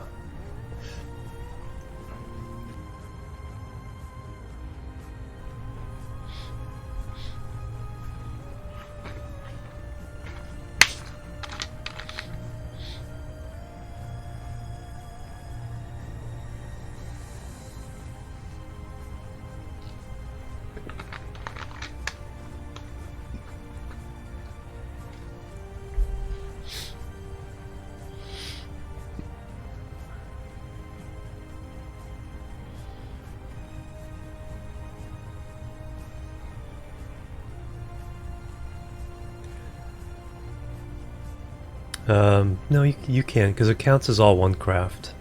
no, you can, because it counts as all one craft.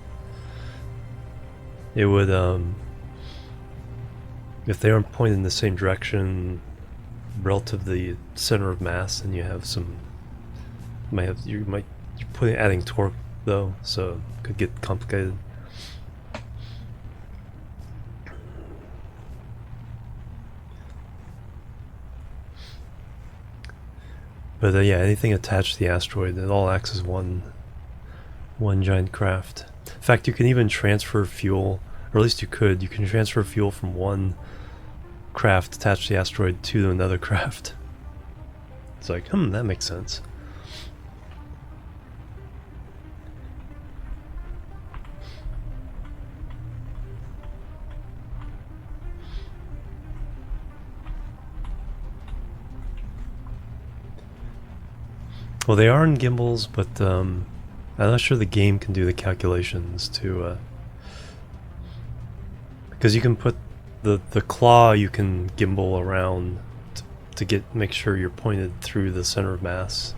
It would, if they aren't pointed in the same direction relative to the center of mass, then you have some, you're adding torque though, so it could get complicated. But yeah, anything attached to the asteroid, it all acts as one giant craft. In fact, you can even transfer fuel, or at least you could. You can transfer fuel from one craft attached to the asteroid to another craft. It's like, that makes sense. Well, they are in gimbals, but I'm not sure the game can do the calculations to, because you can put the claw, you can gimbal around to make sure you're pointed through the center of mass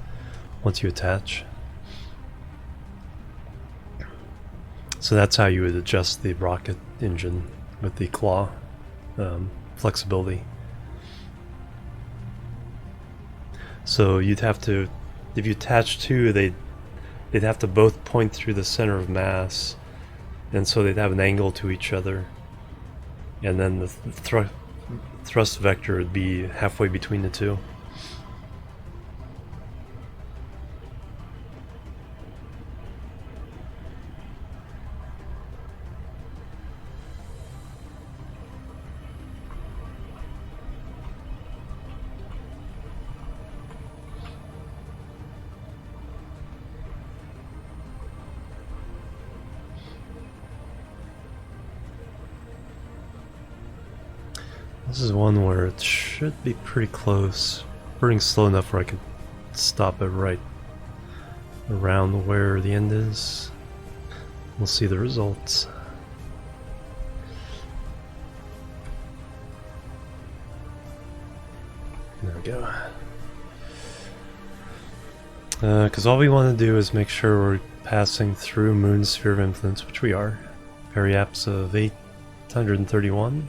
once you attach. So that's how you would adjust the rocket engine with the claw flexibility. So you'd have to, if you attach two, they'd have to both point through the center of mass, and so they'd have an angle to each other, and then the thrust vector would be halfway between the two. This is one where it should be pretty close. Burning slow enough where I could stop it right around where the end is. We'll see the results. There we go. Because all we want to do is make sure we're passing through Moon's sphere of influence, which we are. Periaps of 831.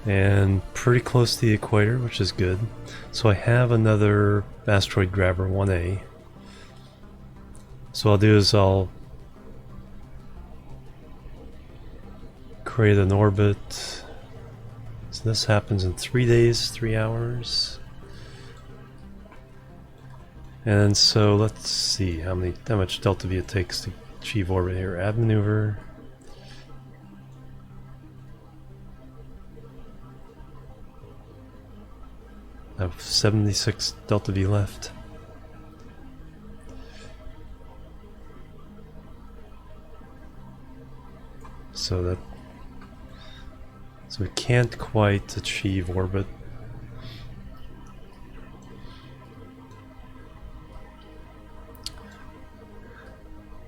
And pretty close to the equator, which is good. So I have another asteroid grabber, 1A. So what I'll do is I'll create an orbit. So this happens in 3 days, 3 hours. And so let's see how much delta V it takes to achieve orbit here. Add maneuver. I have 76 Delta V left. So we can't quite achieve orbit.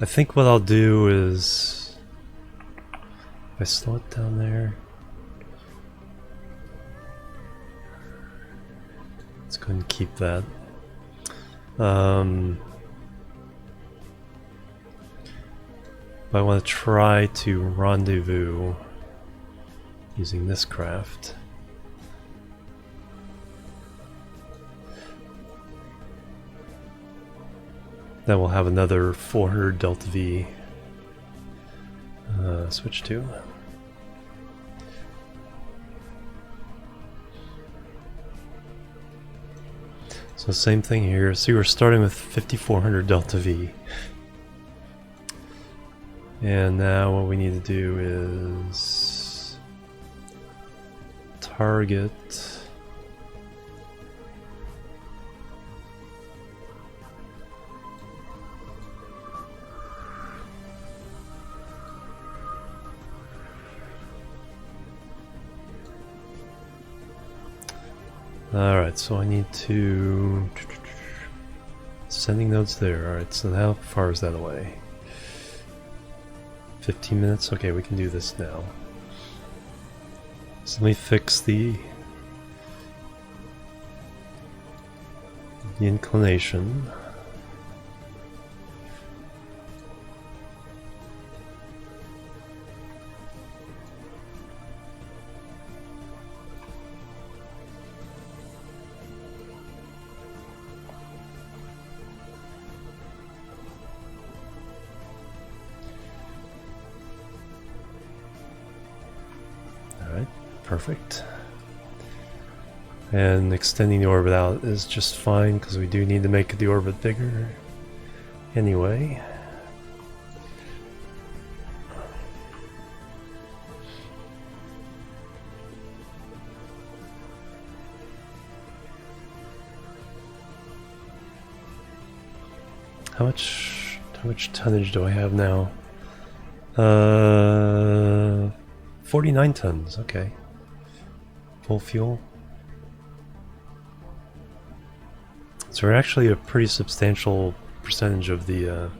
I think what I'll do is, if I slow it down there, let's go ahead and keep that. I want to try to rendezvous using this craft. Then we'll have another 400 Delta V switch to. So same thing here. See, we're starting with 5400 Delta V. And now what we need to do is target Alright, so I need to sending nodes there. Alright, so how far is that away? 15 minutes? Okay, we can do this now. So let me fix the inclination. Perfect. And extending the orbit out is just fine because we do need to make the orbit bigger anyway. How much tonnage do I have now? 49 tons, okay. Full fuel. So we're actually a pretty substantial percentage of the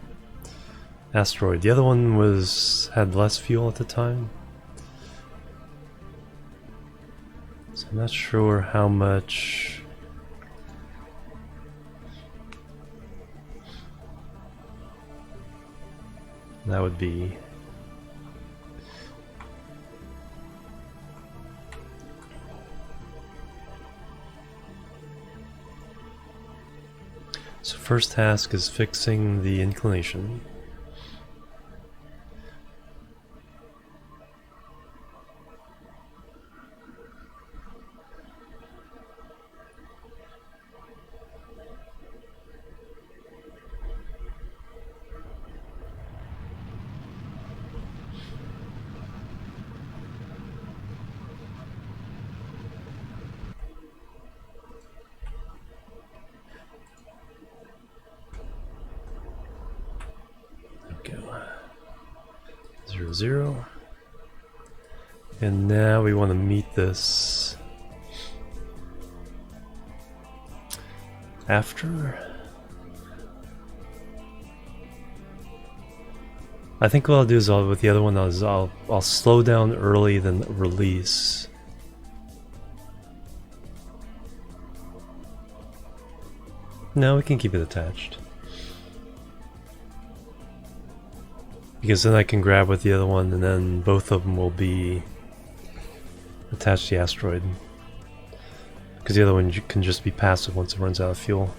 asteroid. The other one had less fuel at the time. So I'm not sure how much that would be. So first task is fixing the inclination. Go 0, 0. And now we want to meet this after. I think what I'll do is with the other one is I'll slow down early, then release. No, we can keep it attached. Because then I can grab with the other one and then both of them will be attached to the asteroid. Because the other one can just be passive once it runs out of fuel.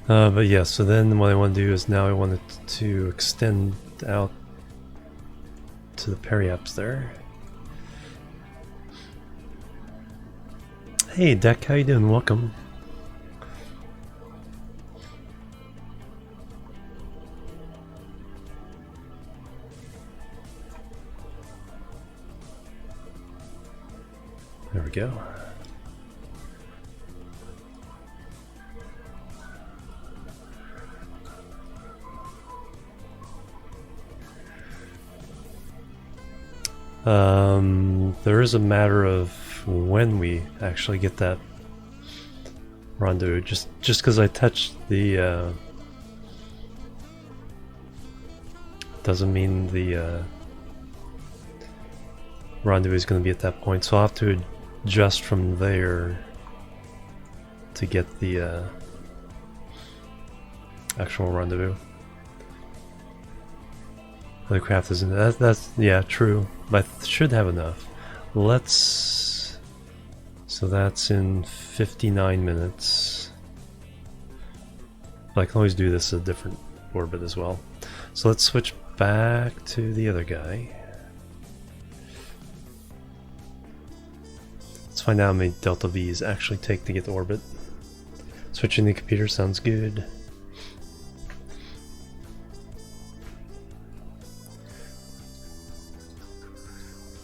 But yeah, so then what I want to do is now I want it to extend out to the periaps there. Hey Deck, how you doing? Welcome. There we go. There is a matter of when we actually get that rendezvous. Just because I touched the doesn't mean the rendezvous is going to be at that point. So I'll have to adjust from there to get the actual rendezvous. The craft isn't. That's yeah, true. But I should have enough. Let's. So that's in 59 minutes. But I can always do this at a different orbit as well. So let's switch back to the other guy. Let's find out how many Delta V's actually take to get to orbit. Switching the computer sounds good.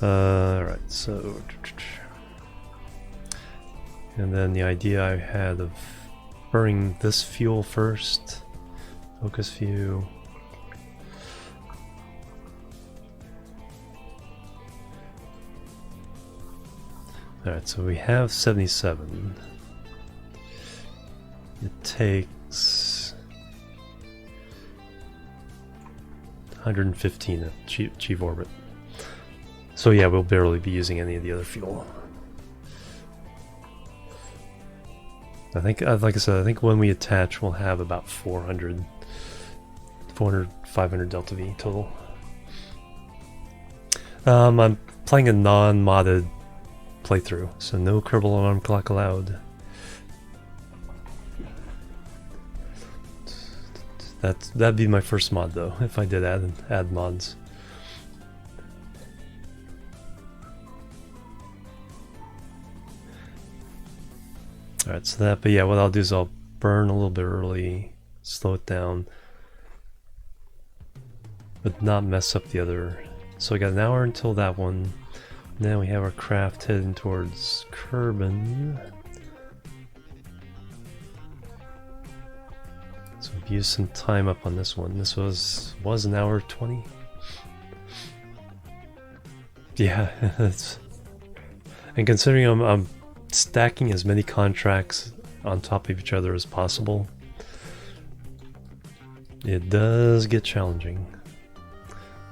Alright, so... And then the idea I had of burning this fuel first. Focus fuel. Alright, so we have 77. It takes 115 to achieve orbit. So yeah, we'll barely be using any of the other fuel. I think, like I said, I think when we attach, we'll have about 500 Delta V total. I'm playing a non-modded playthrough, so no Kerbal alarm clock allowed. That'd be my first mod though, if I did add mods. Alright, so that, but yeah, what I'll do is I'll burn a little bit early, slow it down, but not mess up the other. So I got an hour until that one. Now we have our craft heading towards Kerbin. So we've used some time up on this one. This was an hour 20. Yeah, it's, and considering I'm stacking as many contracts on top of each other as possible, it does get challenging.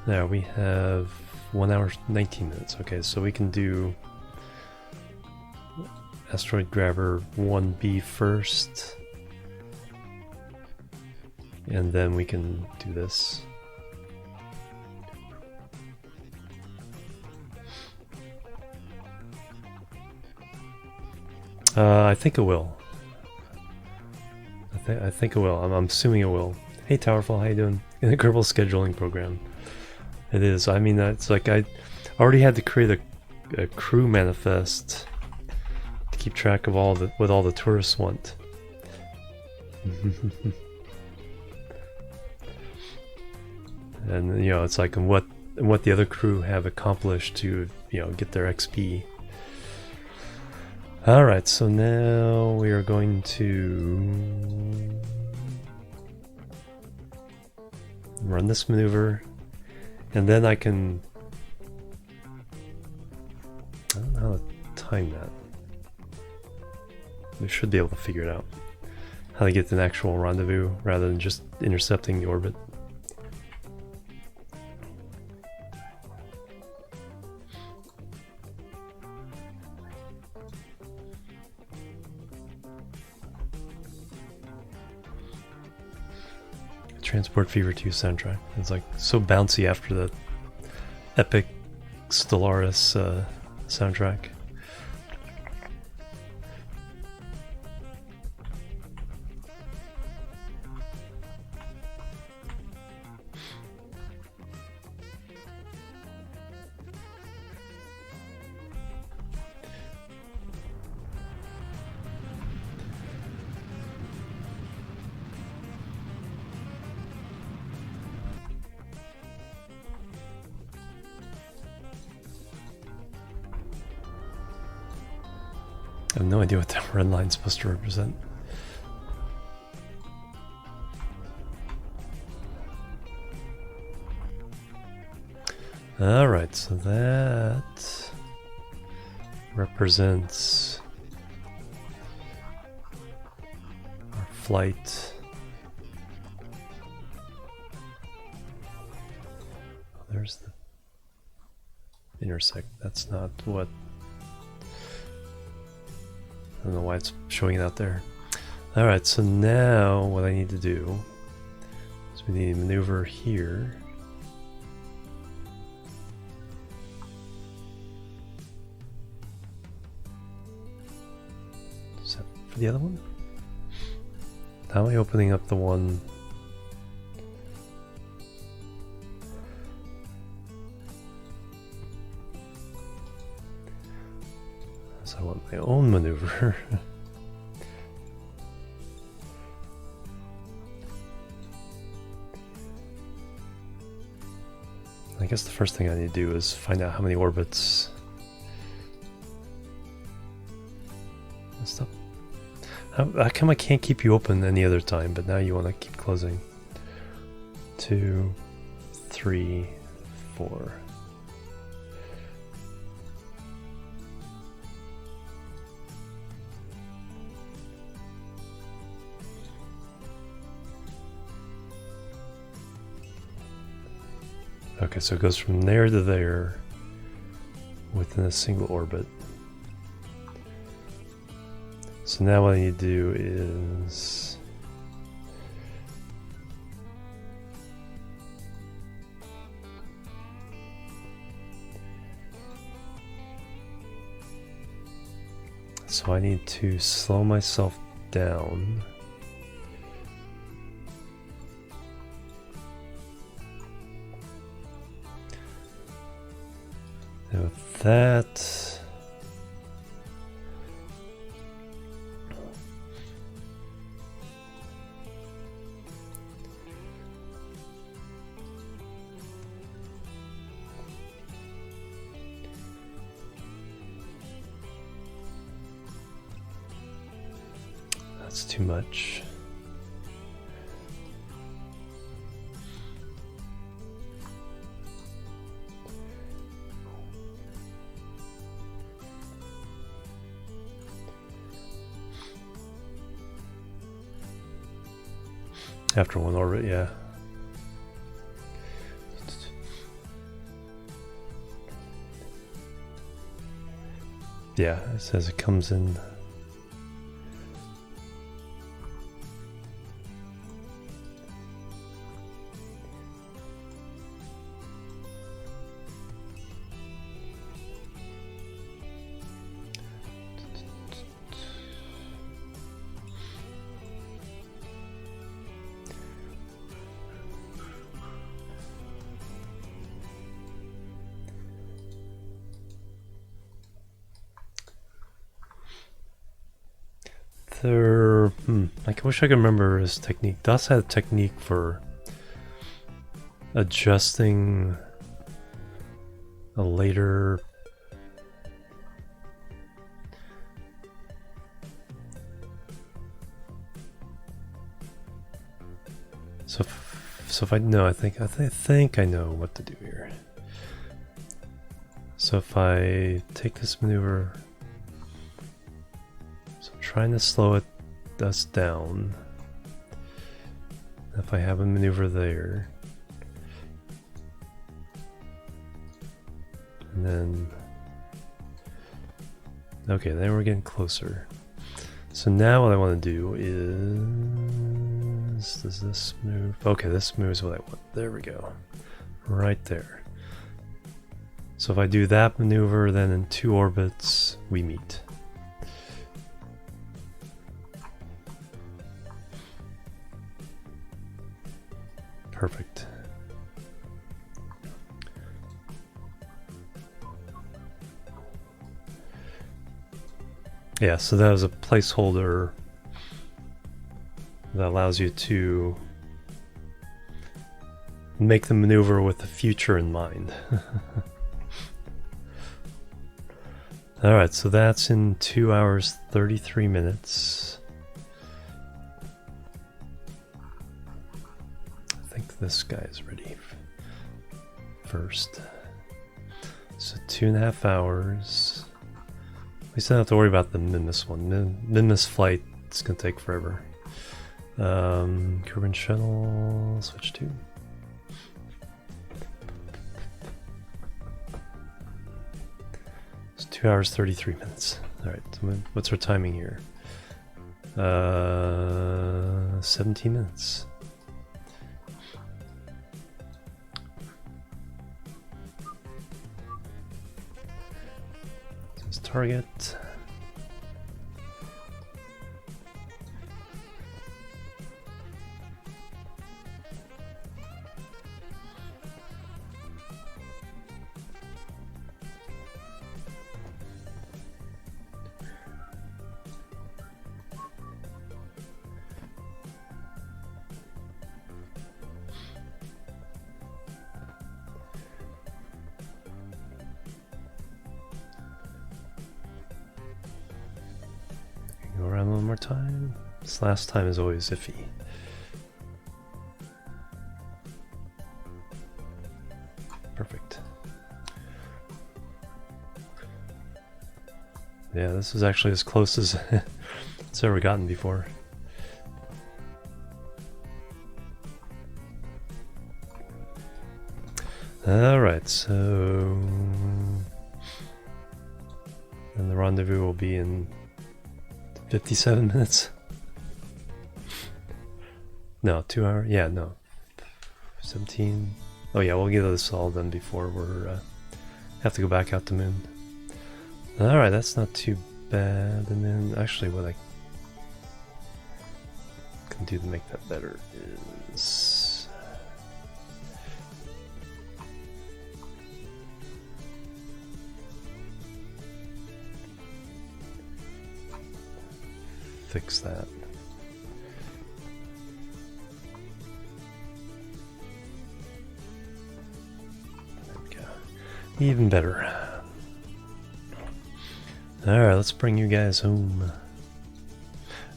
Now we have 1 hour 19 minutes. Okay, so we can do asteroid grabber 1B first, and then we can do this. I think it will. I think it will. I'm assuming it will. Hey Towerfall, how you doing? In the Kerbal scheduling program. It is. I mean, it's like I already had to create a crew manifest to keep track of what all the tourists want. And you know, it's like what the other crew have accomplished to, you know, get their XP. Alright, so now we are going to run this maneuver, and then I don't know how to time that. We should be able to figure it out. How to get an actual rendezvous rather than just intercepting the orbit. Transport Fever 2 soundtrack. It's like so bouncy after the epic Stellaris soundtrack. I have no idea what that red line's supposed to represent. Alright, so that represents our flight. Oh, there's the intersect. That's not what... I don't know why it's showing it out there. Alright, so now what I need to do is we need to maneuver here. Is that for the other one? How am I opening up the one? So I want my own maneuver. I guess the first thing I need to do is find out how many orbits. Stop. How come I can't keep you open any other time, but now you want to keep closing? 2, 3, 4. Okay, so it goes from there to there within a single orbit. So now what I need to do is so I need to slow myself down. And with that, that's too much. After one orbit, yeah. Yeah, it says it comes in. I wish I could remember his technique. Das had a technique for adjusting a later so if I know, I think I know what to do here. So if I take this maneuver, so I'm trying to slow us down. If I have a maneuver there, and then okay, then we're getting closer. So now what I want to do is, does this move? Okay, this moves what I want. There we go, right there. So if I do that maneuver, then in 2 orbits we meet. Perfect. Yeah, so that was a placeholder that allows you to make the maneuver with the future in mind. Alright, so that's in 2 hours 33 minutes. I think this guy is ready first. So 2.5 hours. We still don't have to worry about the Minmus one. Minmus flight is going to take forever. Kerbal shuttle, switch to. It's 2 hours 33 minutes. Alright, so what's our timing here? 17 minutes. This is target. Go around one more time. This last time is always iffy. Perfect. Yeah, this is actually as close as it's ever gotten before. Alright, so... and the rendezvous will be in 57 minutes? No, 2 hours? Yeah, no. 17. Oh yeah, we'll get this all done before we're have to go back out to moon. Alright, that's not too bad. And then actually what I can do to make that better is fix that. There we go. Even better. Alright, let's bring you guys home. And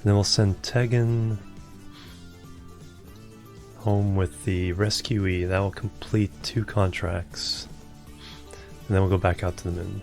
then we'll send Tegan home with the rescuee. That will complete 2 contracts. And then we'll go back out to the moon.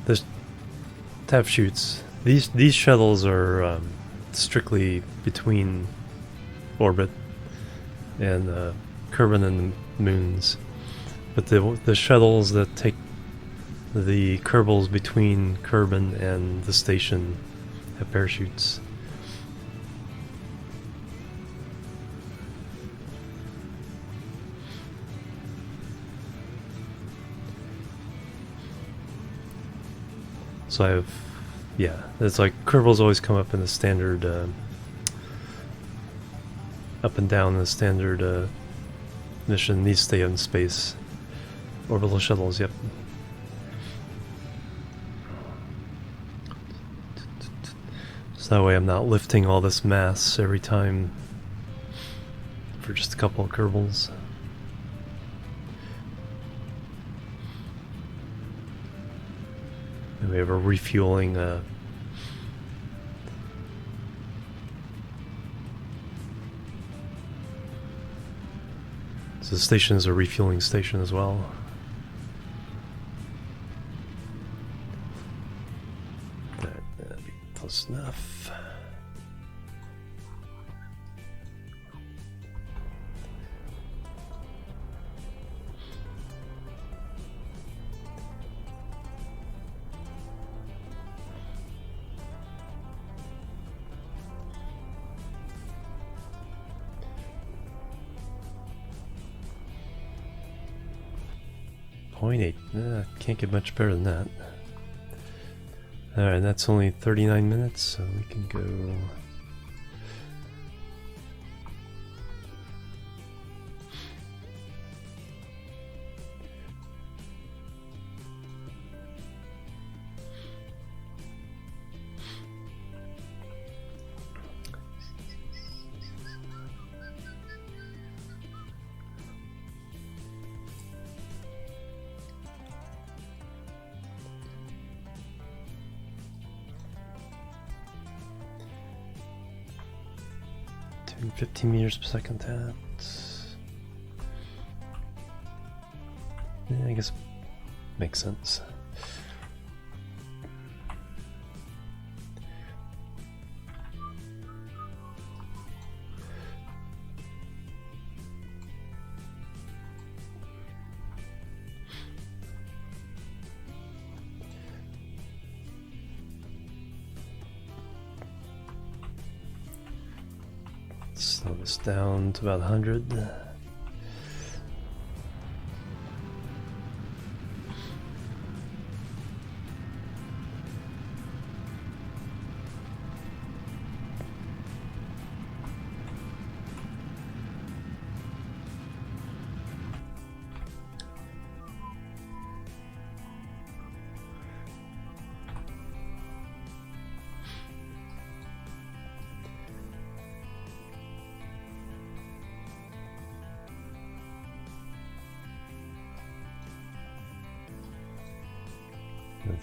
The tap shoots. These shuttles are strictly between orbit and Kerbal and the moons, but the shuttles that take the Kerbals between Kerbal and the station have parachutes. So I have, yeah, it's like Kerbals always come up in the standard, up and down the standard mission. These stay in space. Orbital shuttles, yep. So that way I'm not lifting all this mass every time for just a couple of Kerbals. we have a refueling so the station is a refueling station as well. That'd be close enough. Can't get much better than that. Alright, that's only 39 minutes, so we can go. And 15 meters per second tapped. Yeah, I guess makes sense. Slow this down to about 100.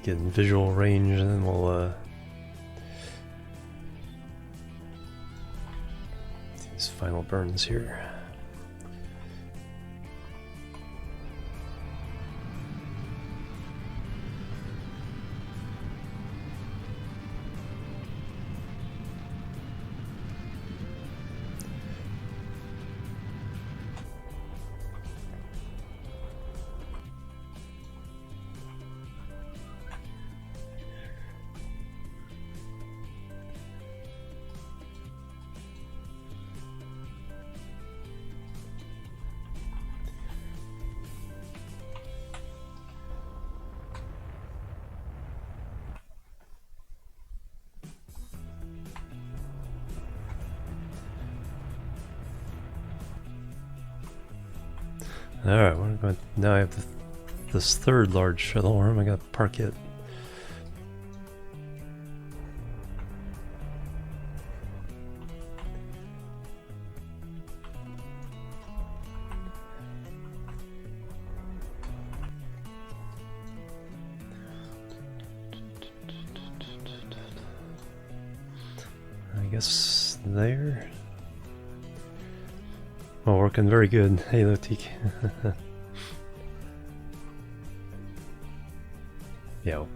Get in visual range, and then we'll these final burns here. Alright, what about now? I have this third large shuttle. Where am I going to park it? I guess there. Oh, working very good. Hey, Lotik. Yeah, we'll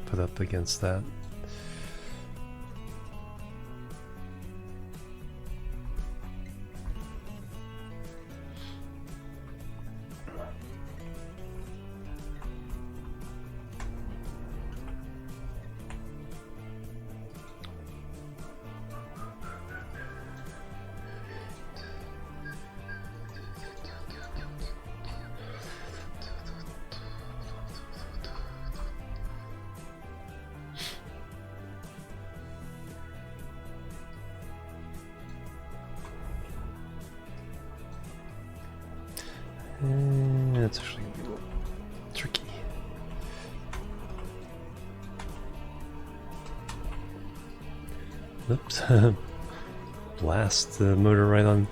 put up against that. That's actually gonna be a little tricky. Oops. Blast the motor right on.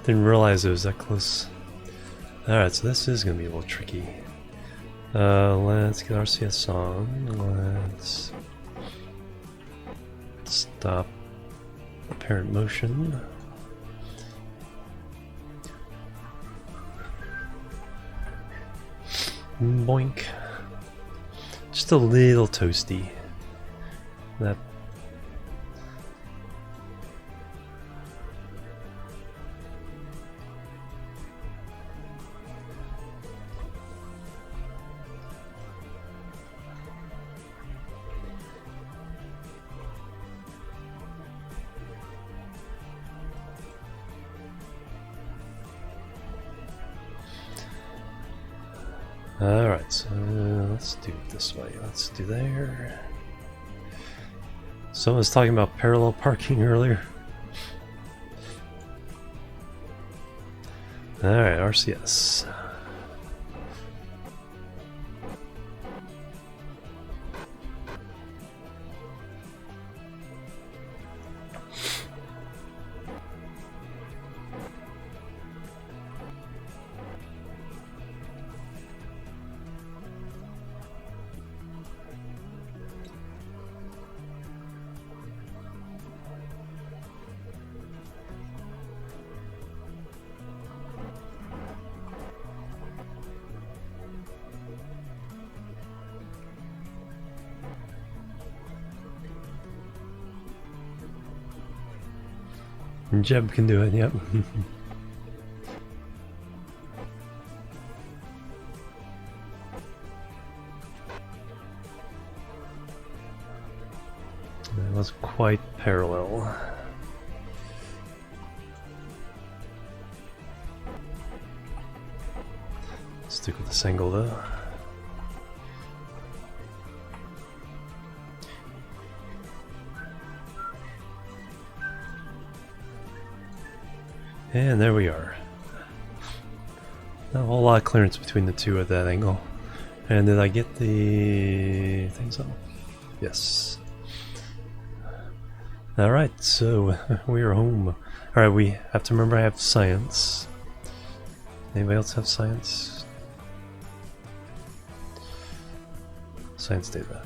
Didn't realize it was that close. Alright, so this is gonna be a little tricky. Let's get RCS on. Let's stop apparent motion. Boink. Just a little toasty. That. Alright, so let's do it this way. Let's do there. Someone was talking about parallel parking earlier. Alright, RCS. Jeb can do it, yep. That was quite parallel. Stick with this angle though. And there we are. Not a whole lot of clearance between the two at that angle. And did I get the things up? Yes. Alright, so we are home. Alright, we have to remember I have science. Anybody else have science? Science data.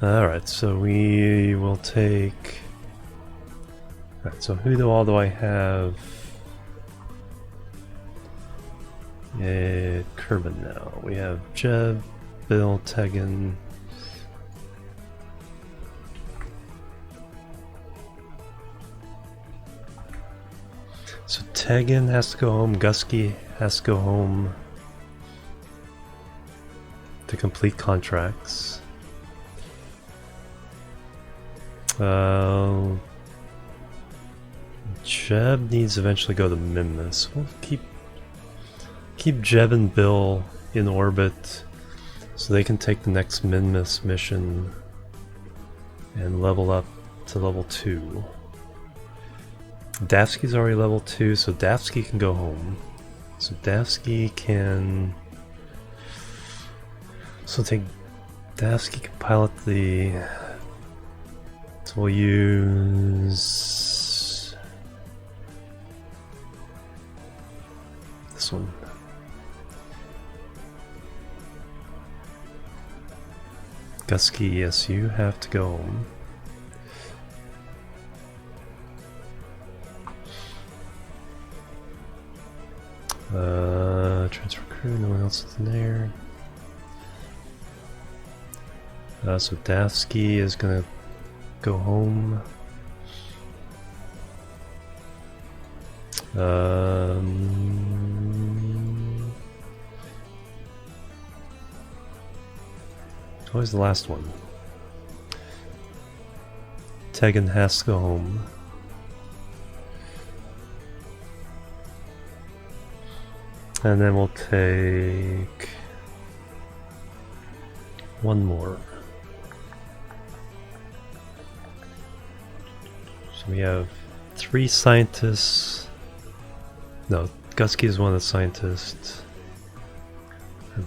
Alright, so we will take... Alright, so who all do I have? Kerbal now. We have Jeb, Bill, Tegan. So Tegan has to go home, Gusky has to go home to complete contracts. Jeb needs to eventually go to Mimnus. We'll keep Jeb and Bill in orbit so they can take the next Mimnus mission and level up to level 2. Davsky's already level 2, so Davsky can go home. So Davsky can... So Davsky can pilot the... So we'll use... this one. Gusky, yes, you have to go home. Transfer crew, no one else is in there. So Davsky is gonna go home. Always the last one. Tegan has to go home. And then we'll take one more. So we have 3 scientists. No, Gusky is one of the scientists.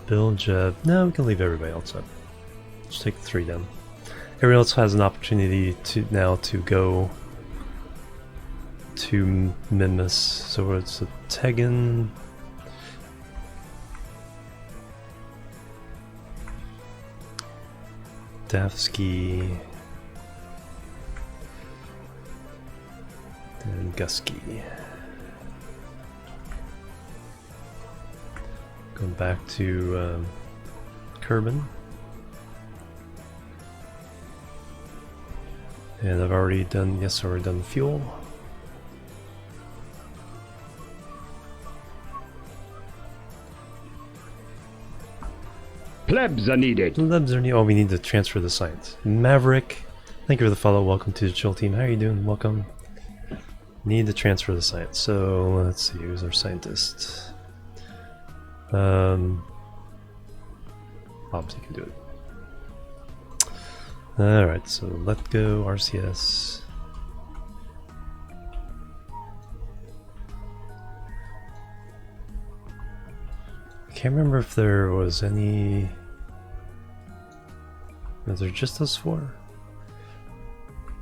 Bill, Jeb. No, we can leave everybody else up. Just take the 3 down. Everyone else has an opportunity to now to go to Mimnus. So it's a Tegan. Davsky and Gusky. Going back to Kerbal. And I've already done, yes, I've already done fuel. Plebs are needed. Plebs are needed. Oh, we need to transfer the science. Maverick, thank you for the follow. Welcome to the chill team. How are you doing? Welcome. Need to transfer the science. So let's see, who's our scientist? Bobsy can do it. Alright, so let go RCS. Can't remember if there was any. Was there just those four?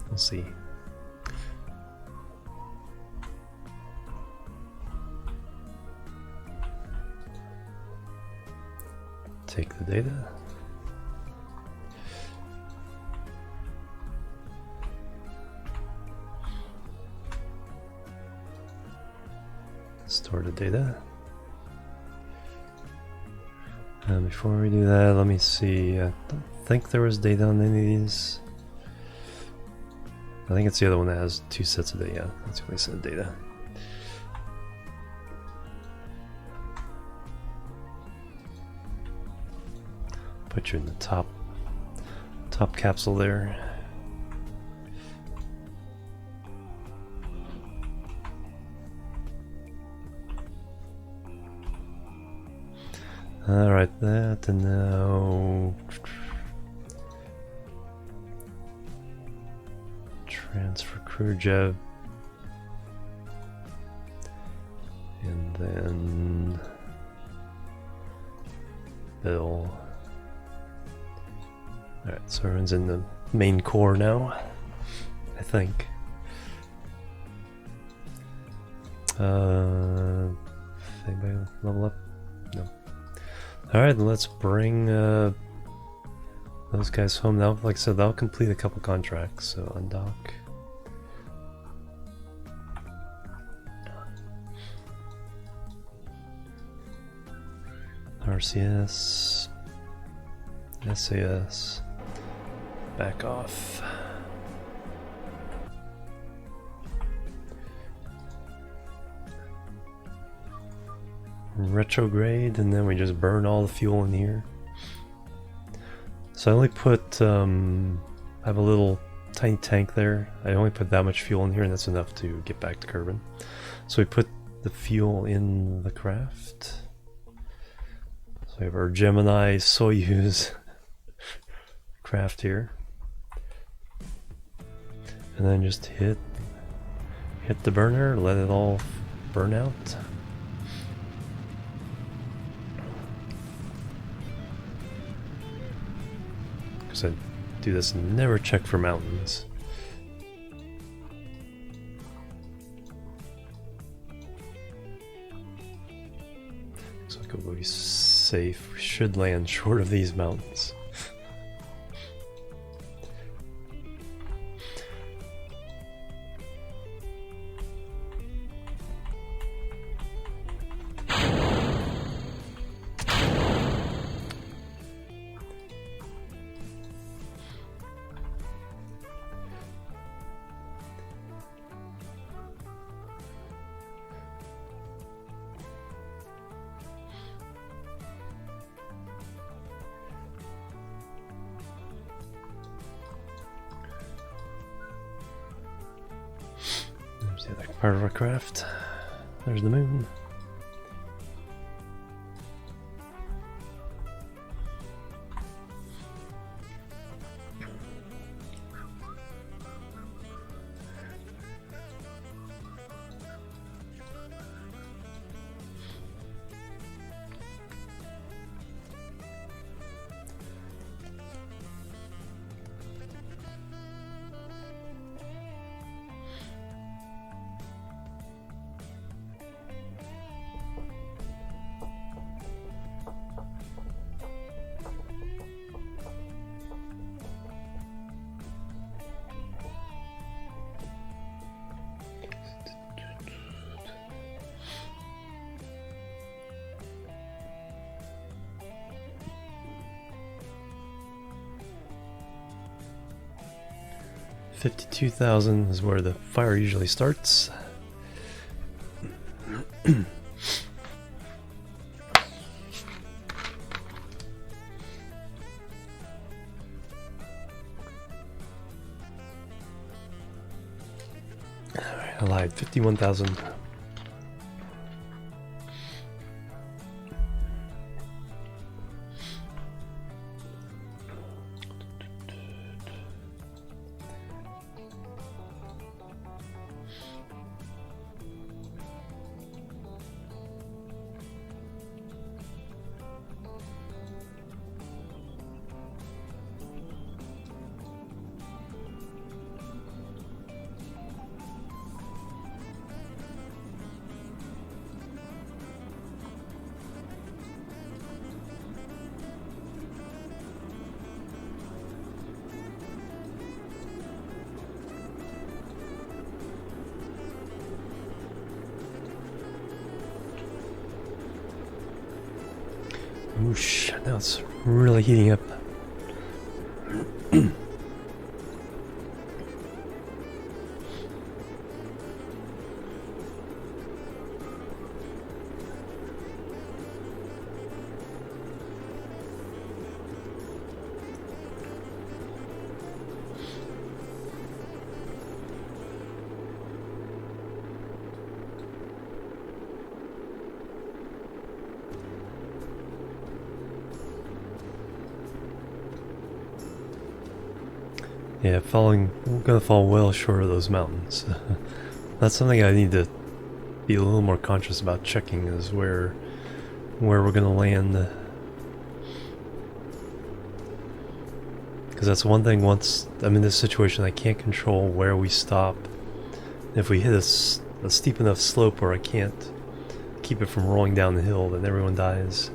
We'll see. Take the data. Store the data. And before we do that, let me see. I don't think there was data on any of these. I think it's the other one that has two sets of data. Yeah, that's the only set of data. Put you in the top capsule there. Alright, that, and now transfer crew jet, and then Bill. Alright, so everyone's in the main core now, I think. Anybody level up? No. Alright, let's bring those guys home now. Like I said, they'll complete a couple contracts, so undock. RCS, SAS, back off. Retrograde, and then we just burn all the fuel in here. So I only put, I have a little tiny tank there. I only put that much fuel in here, and that's enough to get back to Kerbal. So we put the fuel in the craft. So we have our Gemini Soyuz craft here. And then just hit the burner, let it all burn out. Because I do this and never check for mountains. Looks like we'll be safe. We should land short of these mountains. There's the other part of our craft. There's the moon. 52,000 is where the fire usually starts. Alright, I lied. 51,000. Whoosh, now it's really heating up. Yeah, I'm gonna fall well short of those mountains. That's something I need to be a little more conscious about checking, is where we're gonna land. Because that's one thing, once I'm in this situation, I can't control where we stop. If we hit a steep enough slope where I can't keep it from rolling down the hill, then everyone dies.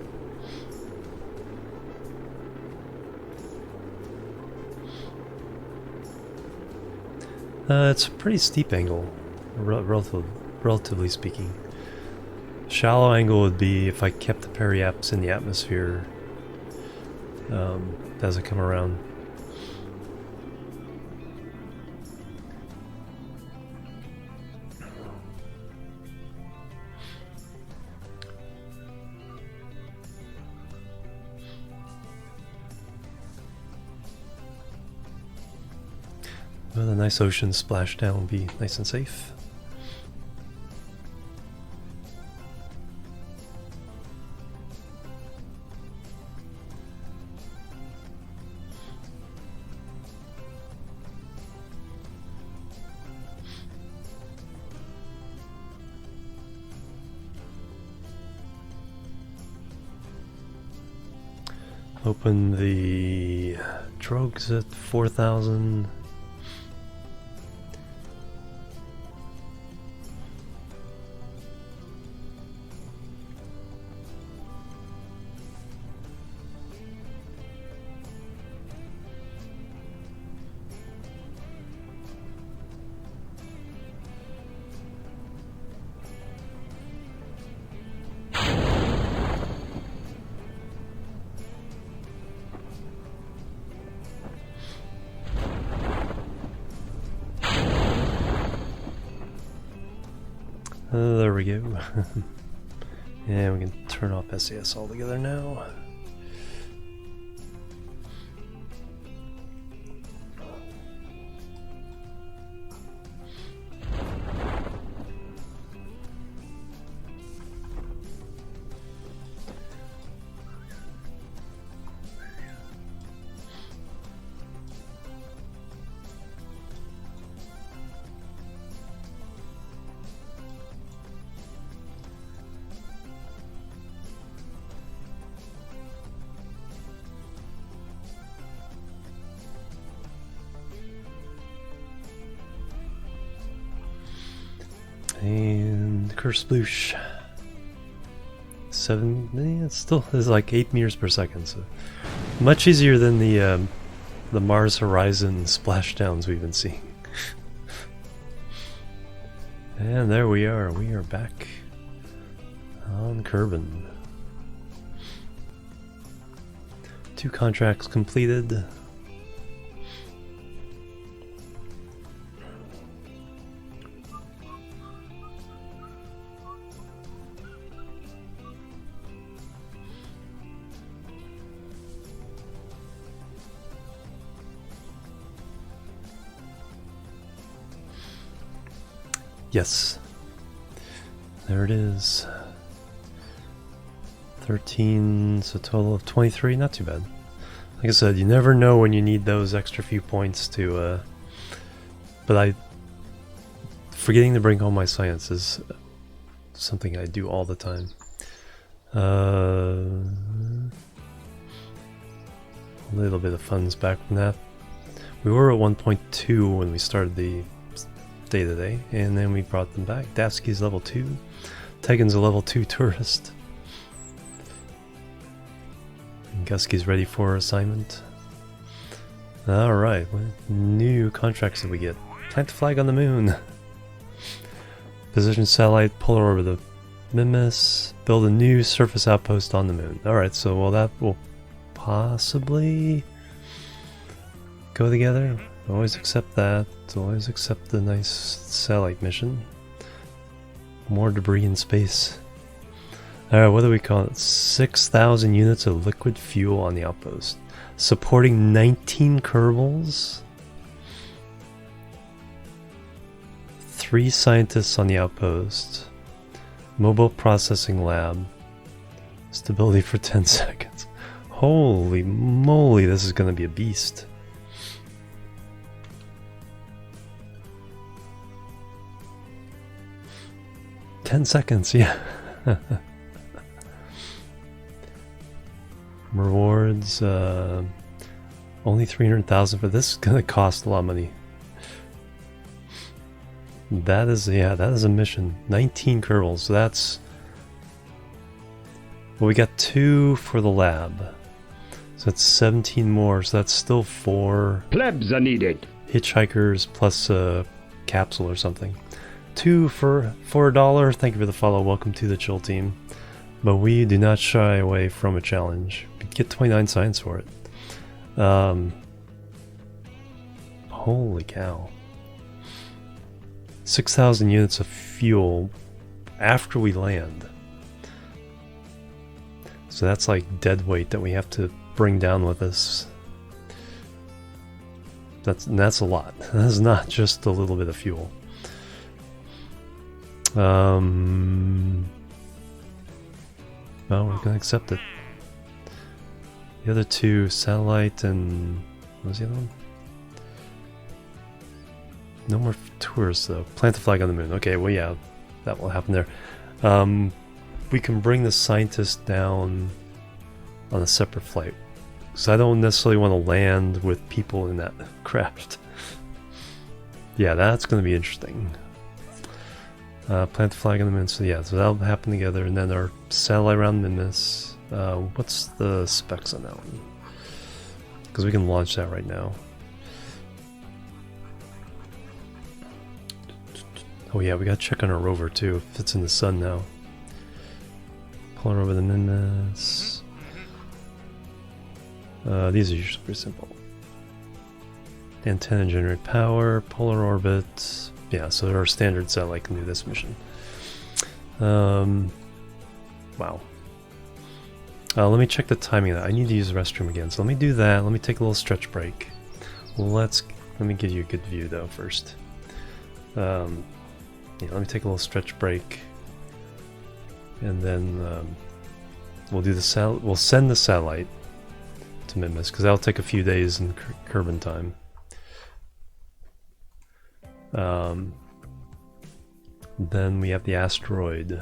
It's a pretty steep angle, relatively speaking. Shallow angle would be if I kept the periaps in the atmosphere as I come around. Well, the nice ocean splashdown will be nice and safe. Open the drogues at 4,000. There we go. Yeah, we can turn off SAS altogether now. And Kersploosh. 7, it still is like 8 meters per second, so much easier than the Mars Horizon splashdowns we've been seeing. And there we are back on Kerbin. 2 contracts completed. Yes. There it is. 13, so a total of 23, not too bad. Like I said, you never know when you need those extra few points to, but forgetting to bring home my science is something I do all the time. A little bit of funds back from that. We were at 1.2 when we started the day-to-day, and then we brought them back. Davsky's level 2. Tegan's a level 2 tourist. And Gusky's ready for assignment. Alright, what new contracts did we get? Plant a flag on the moon. Position satellite, polar orbit of Mimas. Build a new surface outpost on the moon. Alright, so well that will possibly go together. Always accept that. Always accept the nice satellite mission. More debris in space. Alright, what do we call it? 6,000 units of liquid fuel on the outpost. Supporting 19 Kerbals. 3 scientists on the outpost. Mobile processing lab. Stability for 10 seconds. Holy moly, this is going to be a beast. $10 seconds, yeah. Rewards, only 300,000, but this is gonna cost a lot of money. That is, yeah, that is a mission. 19 Kerbals, so that's... Well, we got 2 for the lab. So that's 17 more, so that's still 4... Plebs are needed. Hitchhikers plus a capsule or something. 2 for $1. Thank you for the follow. Welcome to the chill team. But we do not shy away from a challenge. We get 29 science for it. Holy cow. 6,000 units of fuel after we land. So that's like dead weight that we have to bring down with us. That's a lot. That's not just a little bit of fuel. Well, we're gonna accept it. The other 2, satellite and... what was the other one? No more tours though. Plant a flag on the moon. Okay, well yeah, that will happen there. We can bring the scientist down on a separate flight. So I don't necessarily want to land with people in that craft. Yeah, that's going to be interesting. Plant the flag on the moon. So yeah, so that'll happen together. And then our satellite around Mimas. What's the specs on that one? Because we can launch that right now. Oh yeah, we gotta check on our rover too, if it's in the sun now. Polar over the Mimas. These are usually pretty simple. Antenna generate power, polar orbit. Yeah, so our standard satellite can do this mission. Wow. Let me check the timing of that. I need to use the restroom again, so let me do that. Let me take a little stretch break. Let me give you a good view though first. Yeah, let me take a little stretch break, and then we'll do the we'll send the satellite to Mimas because that'll take a few days in Kerbin time. Then we have the asteroid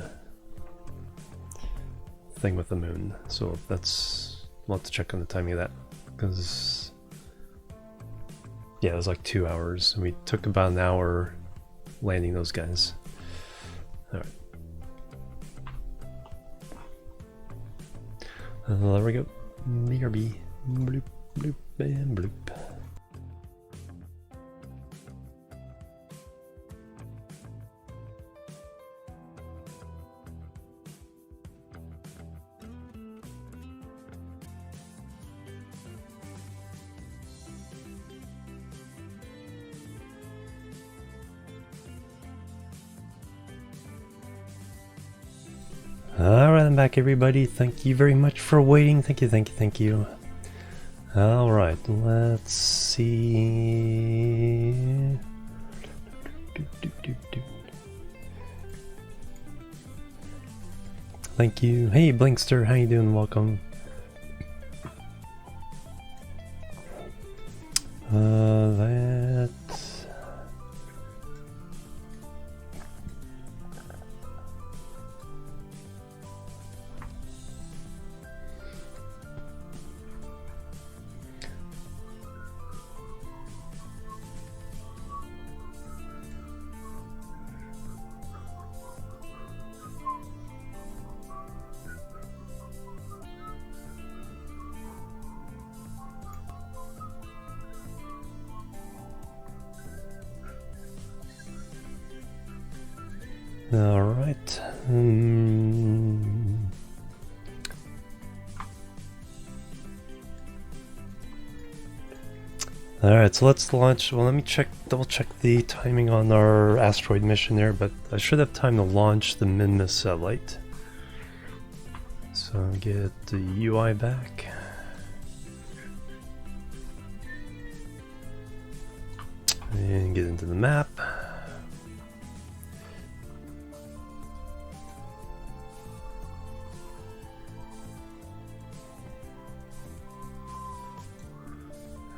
thing with the moon, so we'll have to check on the timing of that because yeah, it was like 2 hours and we took about an hour landing those guys. Alright. There we go. BRB. Bloop, bloop, and bloop. Alright, I'm back everybody. Thank you very much for waiting. Thank you, thank you, thank you. Alright, let's see. Thank you. Hey, Blinkster, how you doing? Welcome. That... All right. All right, so let's launch. Well, let me double check the timing on our asteroid mission there, but I should have time to launch the Minmus satellite. So get the UI back. And get into the map.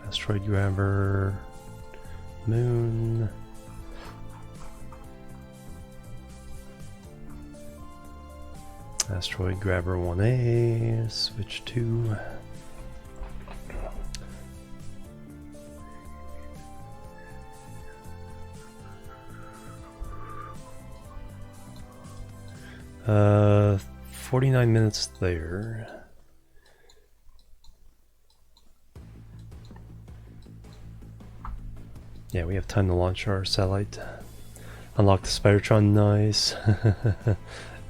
Asteroid grabber, moon. Asteroid grabber 1A, switch to. Uh, 49 minutes there. Yeah, we have time to launch our satellite. Unlock the Spidertron, nice.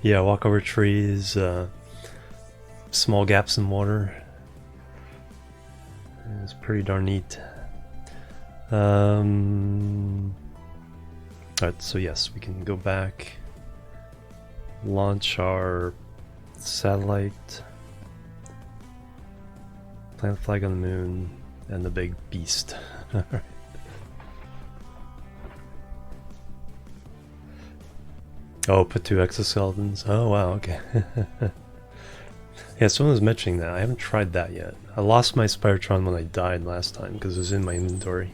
Yeah, walk over trees, small gaps in water. It's pretty darn neat. Alright, so yes, we can go back, launch our satellite, plant a flag on the moon, and the big beast. Oh, put 2 exoskeletons. Oh, wow, okay. Yeah, someone was mentioning that. I haven't tried that yet. I lost my Spidertron when I died last time because it was in my inventory.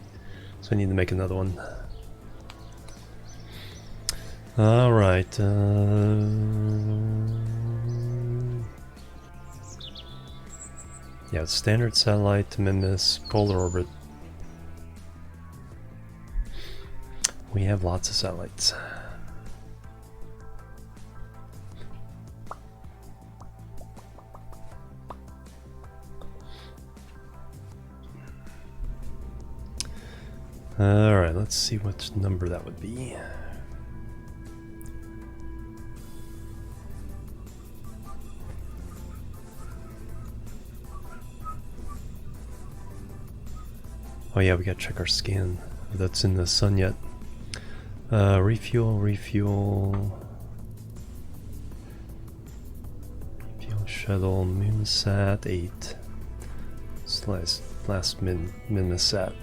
So I need to make another one. Alright. Yeah, it's standard satellite to Minmus, polar orbit. We have lots of satellites. Alright, let's see what number that would be. Oh yeah, we gotta check our scan. If that's in the sun yet. Refuel. Refuel shuttle, Moonsat 8. Last Minmusat.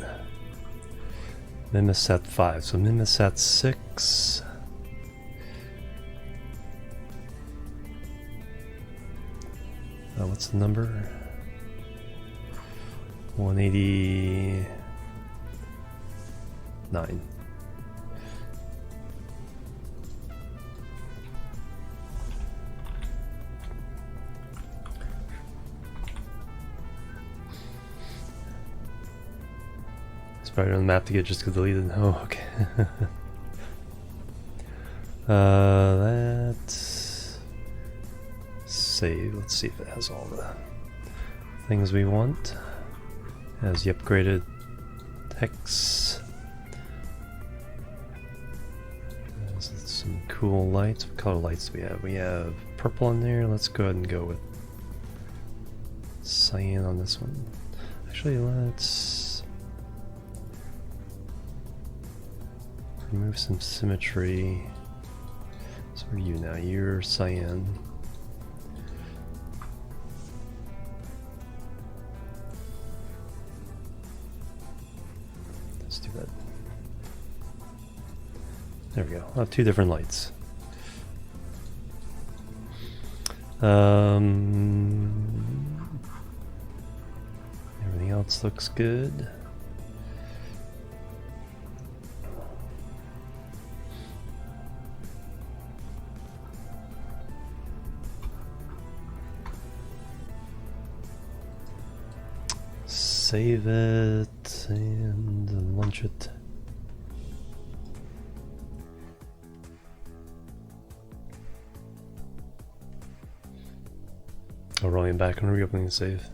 Minmusat 5, so Minmusat 6. What's the number? 189. Probably on the map to get just deleted. Oh, okay. Let's save. Let's see if it has all the things we want. It has the upgraded text. There's some cool lights. What color lights do we have? We have purple in there. Let's go ahead and go with cyan on this one. Actually, let's remove some symmetry. So are you now? You're cyan. Let's do that. There we go. I'll have 2 different lights. Everything else looks good. Save it and launch it. Oh, rolling back and reopening the save.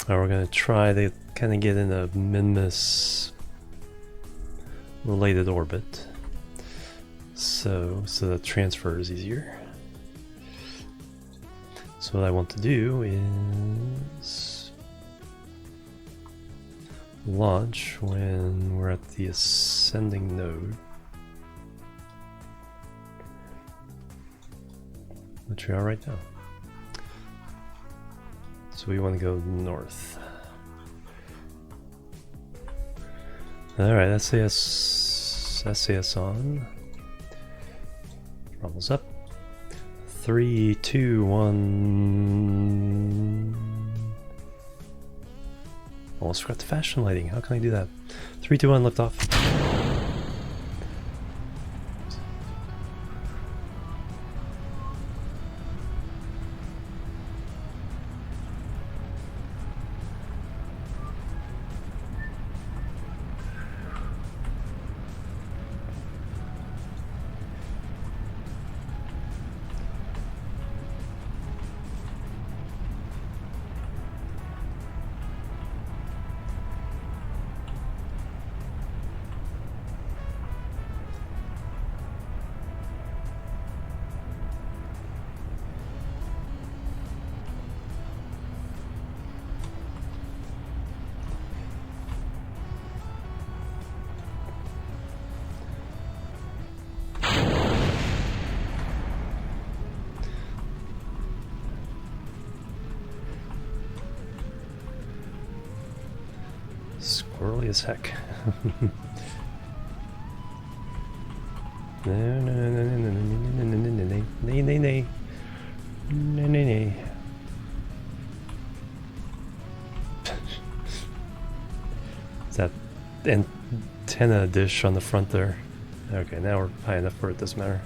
Oh, we're gonna try to kind of get in a Minmus related orbit, so the transfer is easier. So what I want to do is launch when we're at the ascending node, which we are right now. So we want to go north. Alright, SAS on. Throttles up. 3, 2, 1. Almost forgot the fashion lighting. How can I do that? 3, 2, 1, lift off. Squirrely as heck. No, no, no, no, no, no, no, no, no, no, no, nay, nay, nay, nay, nay, nay. Is that antenna dish on the front there? Okay, now we're high enough for it doesn't matter.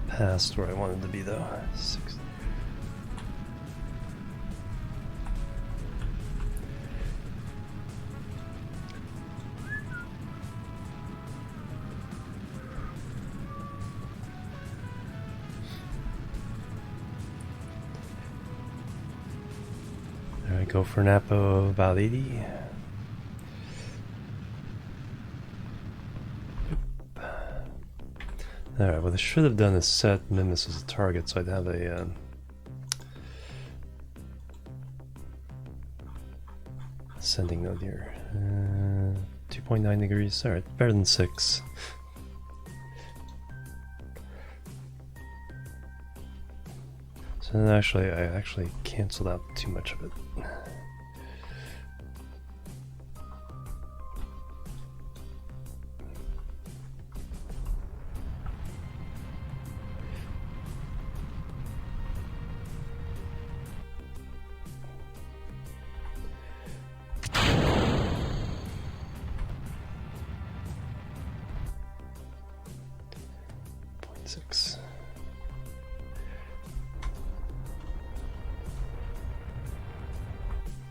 Past where I wanted to be though. 6. There I go for an APO of about 80. Alright, what I should have done is set Minmus as a target so I'd have a ascending node here. 2.9 degrees, alright, better than 6. So then I actually canceled out too much of it.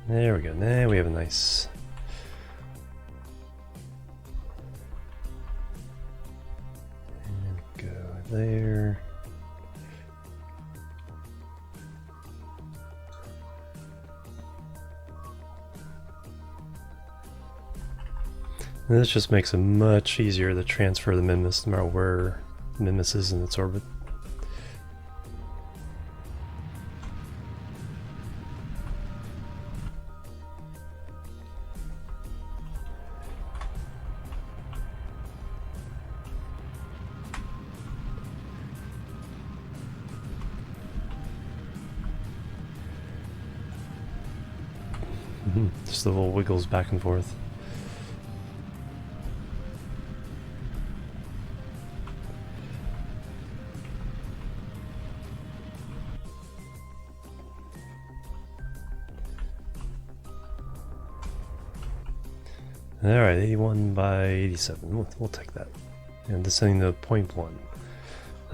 There we go, now we have a nice and go there. And this just makes it much easier to transfer the Minmus no matter where Minmus is in its orbit. Just the little wiggles back and forth. Alright, 81 by 87. We'll take that. And descending to 0.1.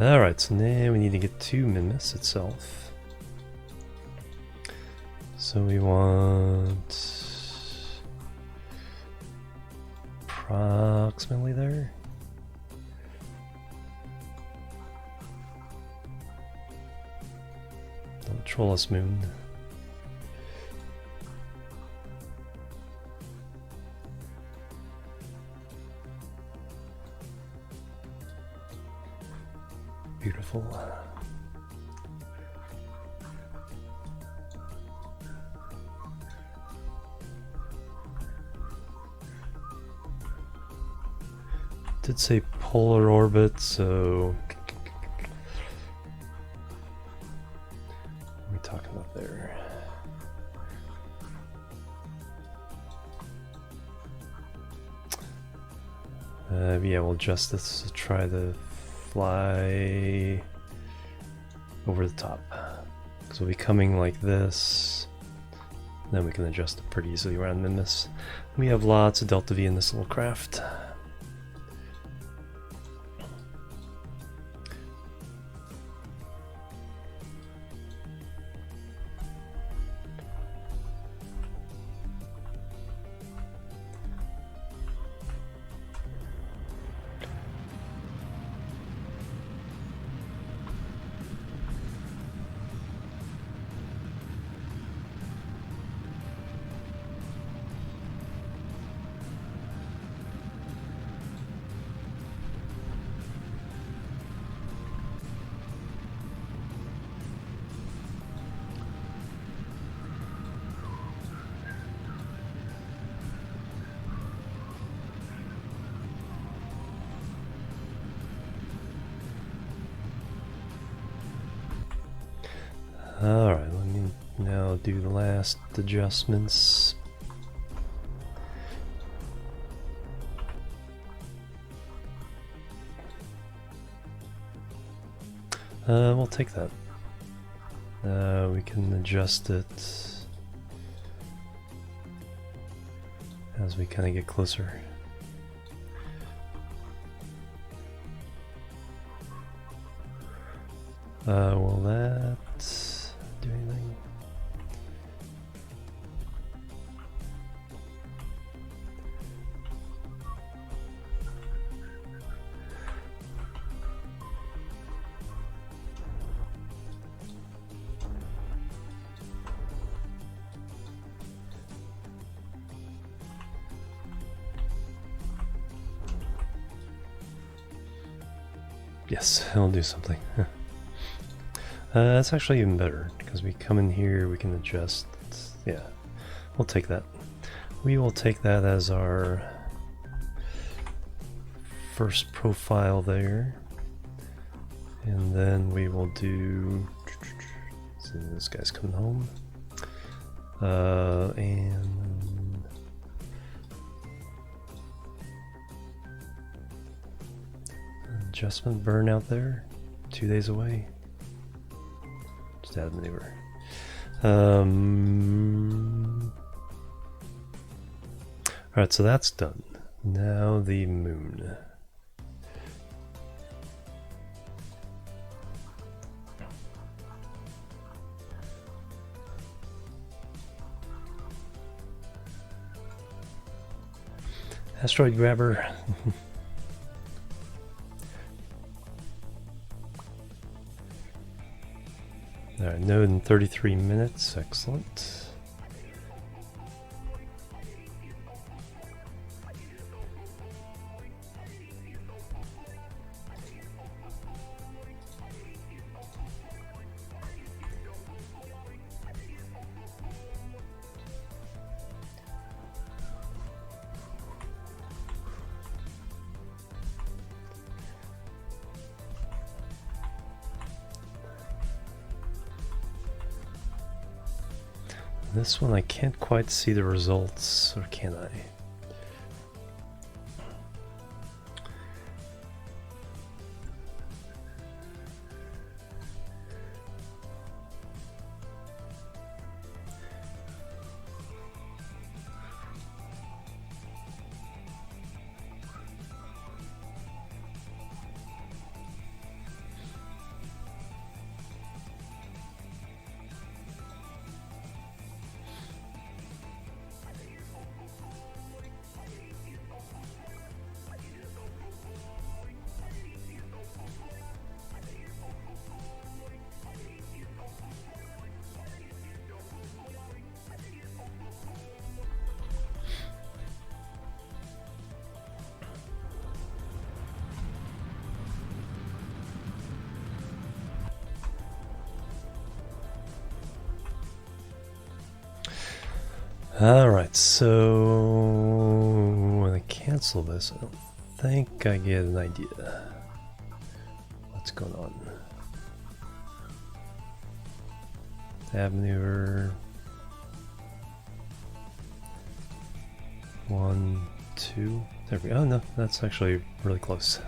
Alright, so now we need to get to Minmus itself. So we want approximately there. Don't troll us, moon. Beautiful. Did say polar orbit, so what are we talking about there? Yeah, we'll adjust this to try to fly over the top. So we'll be coming like this. Then we can adjust it pretty easily around Minmus. We have lots of delta V in this little craft. Alright, let me now do the last adjustments. We'll take that. We can adjust it as we kind of get closer. Will that do anything? Yes, it'll do something. That's actually even better, because we come in here, we can adjust. Yeah, we'll take that. We will take that as our first profile there. And then we will do... See, this guy's coming home. And... adjustment burnout there. 2 days away. Just add maneuver. Alright, so that's done. Now the moon. Asteroid grabber. Alright, node in 33 minutes. Excellent. This one I can't quite see the results, or can I? Alright, so when I cancel this, I don't think I get an idea what's going on. Tab maneuver. 1, 2. There we go. Oh no, that's actually really close.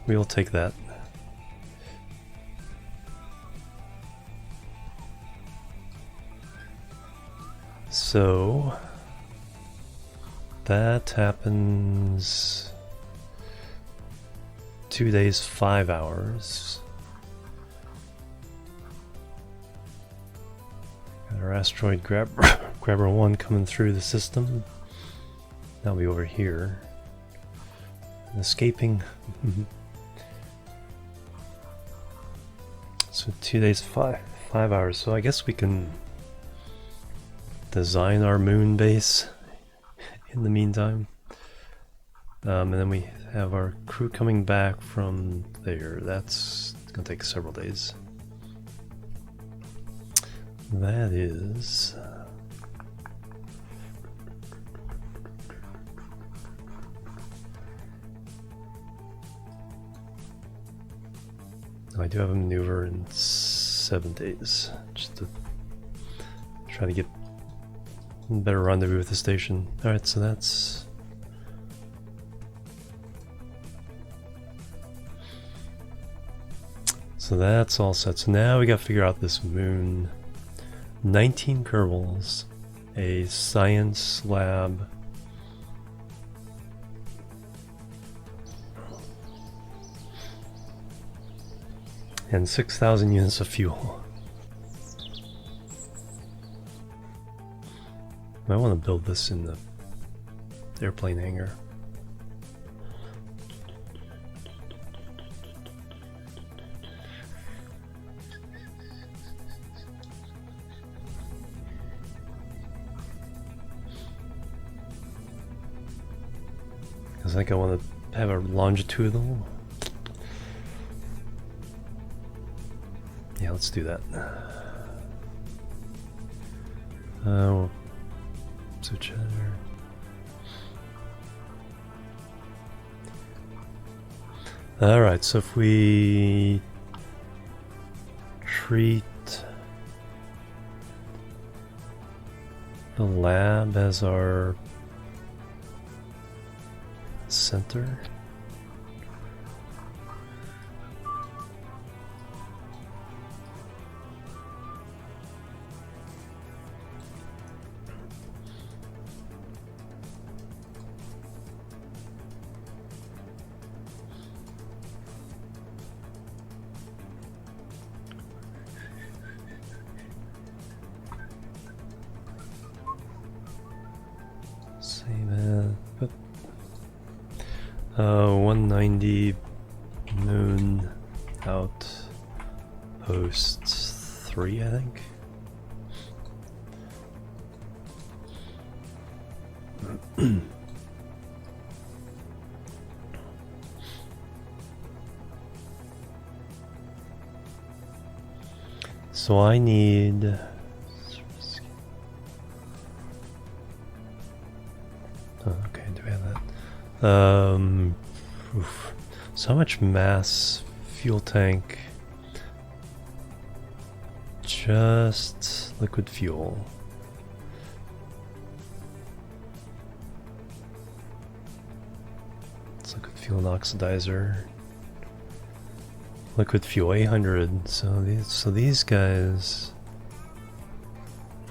We will take that. So that happens 2 days, 5 hours. Got our asteroid grabber 1 coming through the system. That'll be over here. And escaping. So 2 days, 5 hours. So I guess we can design our moon base in the meantime. And then we have our crew coming back from there. That's gonna take several days. That is... I do have a maneuver in 7 days, just to try to get a better rendezvous with the station. Alright, so that's... So that's all set. So now we gotta figure out this moon. 19 Kerbals, a science lab, and 6,000 units of fuel. I want to build this in the airplane hangar. I think I want to have a longitudinal. Yeah, let's do that. We'll switch editor. Alright, so if we treat the lab as our center. Save it. 190 moon outpost 3, I think. So I need... Oh, okay, do we have that? So much mass, fuel tank, just liquid fuel. fuel and oxidizer. Liquid fuel 800. So these guys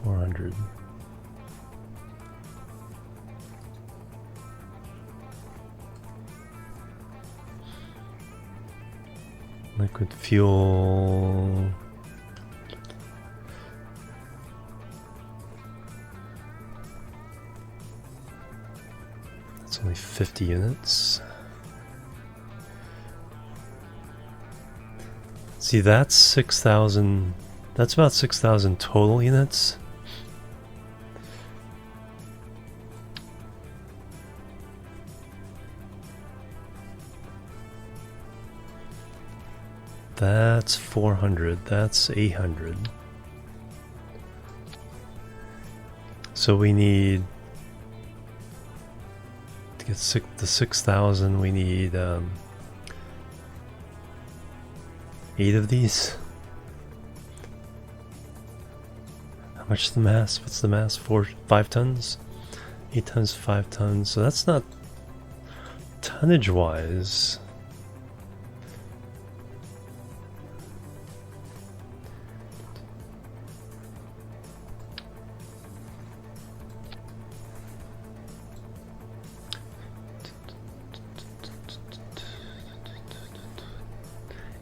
400. Liquid fuel. That's only 50 units. See, that's 6,000. That's about 6,000 total units. That's 400. That's 800. So we need to get the 6,000. We need 8 of these. How much is the mass? What's the mass? 5 tons? 8 tons, 5 tons. So that's not tonnage wise.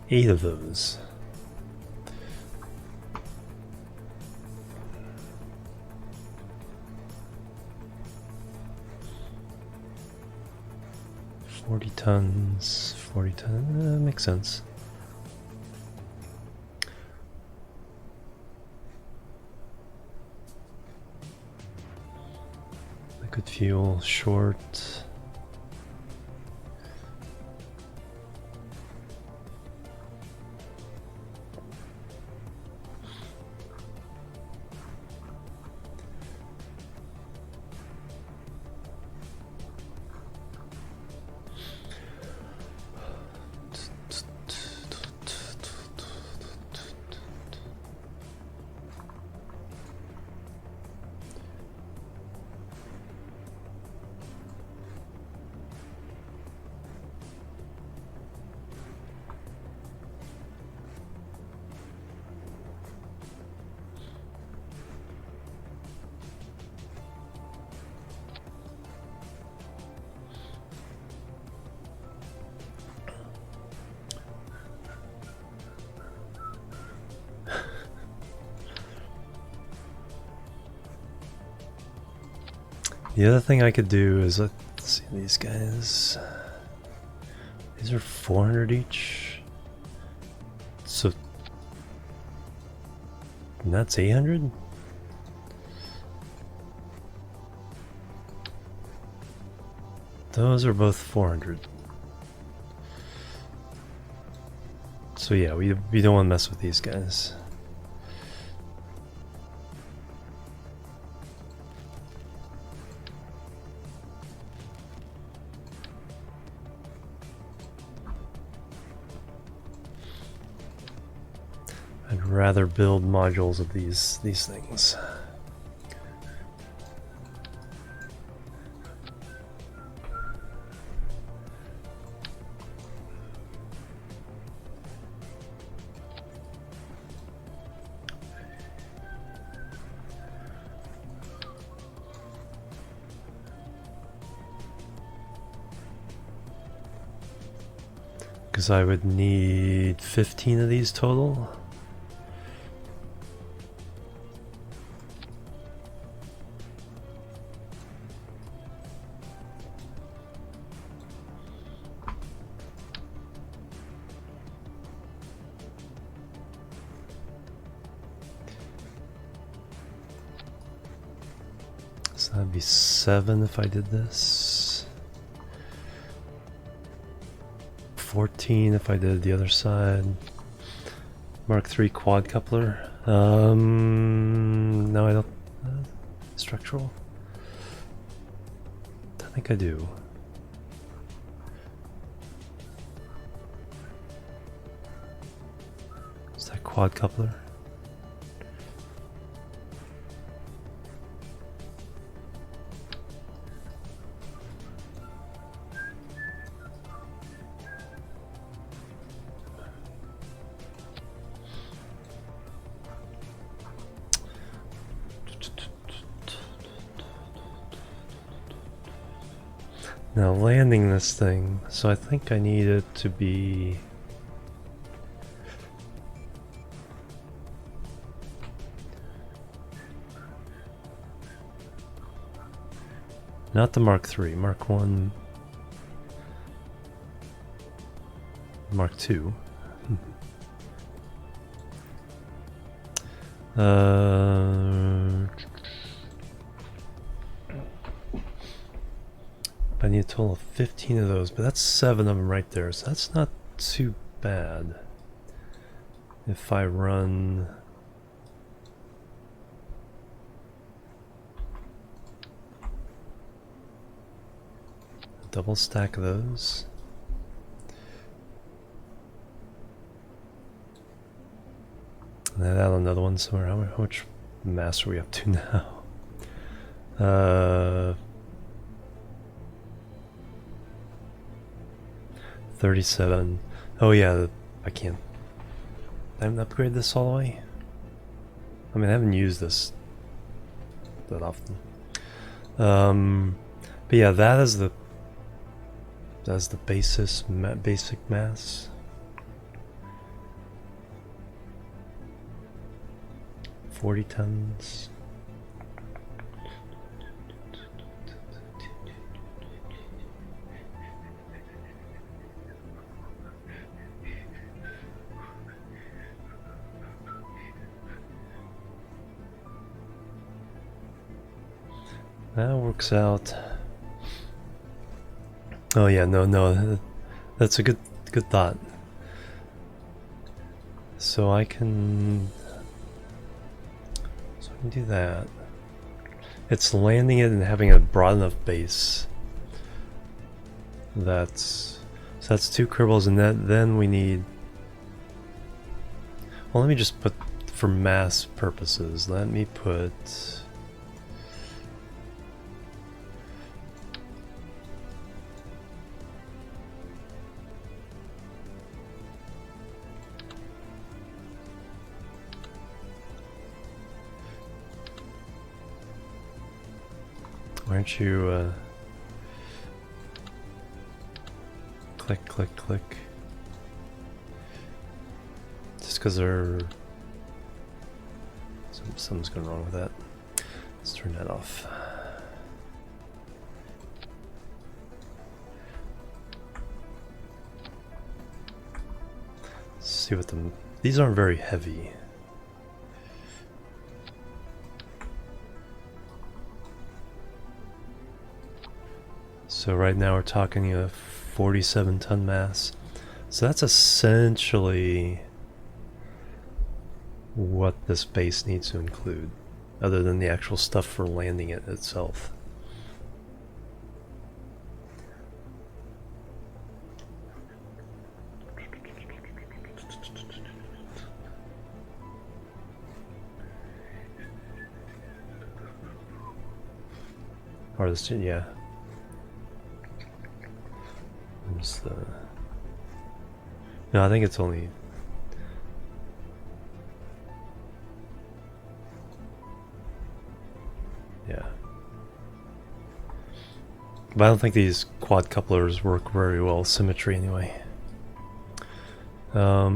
Eight of those. $40 tons, 40 tons, makes sense. Liquid fuel short. The other thing I could do is, let's see these guys. These are 400 each. So, and that's 800? Those are both 400. So yeah, we don't want to mess with these guys. I'd rather build modules of these things. Because I would need 15 of these total. So that'd be 7 if I did this. 14 if I did the other side. Mark III quad coupler. No, I don't. Structural? I think I do. Is that quad coupler? Now landing this thing, so I think I need it to be... Not the Mark III, Mark 1... Mark II. I need a total of 15 of those, but that's 7 of them right there, so that's not too bad. If I run... a double stack of those. And then add another one somewhere. How much mass are we up to now? 37. Oh yeah, I can't. I haven't upgraded this all the way. I mean, I haven't used this that often. But yeah, that's the basic mass. 40 tons. That works out. Oh yeah, no, that's a good thought. So I can do that. It's landing it and having a broad enough base. So that's 2 Kerbals, and then we need. Well, let me just put, for mass purposes, let me put. Why aren't you, click, click, click. Just because something's going wrong with that. Let's turn that off. Let's see what these aren't very heavy. So right now we're talking a 47 ton mass. So that's essentially what this base needs to include, other than the actual stuff for landing it itself. Or this, yeah. No, I think it's only. Yeah. But I don't think these quad couplers work very well with symmetry anyway. I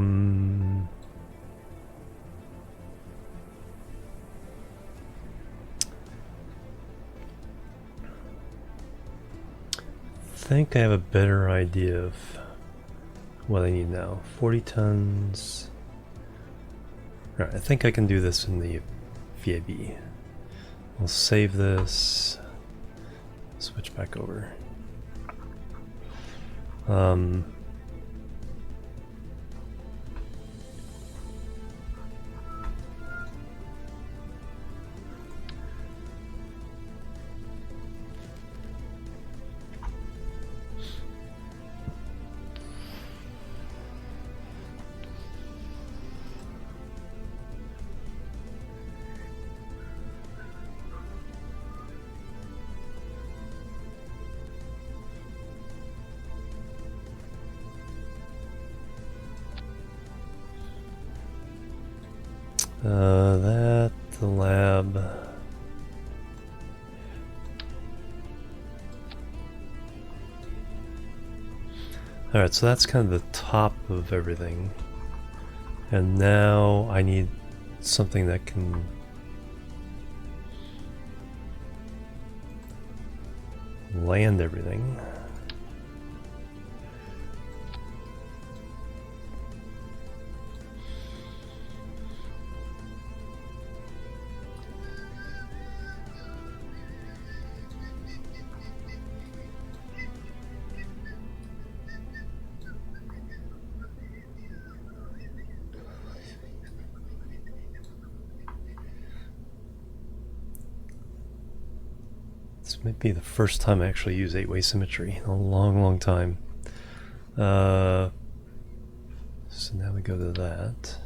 think I have a better idea of what I need now. 40 tons. Alright, I think I can do this in the VAB. We'll save this. Switch back over. The lab. Alright, so that's kind of the top of everything. And now I need something that can land everything. This might be the first time I actually use 8-way symmetry in a long time. So now we go to that.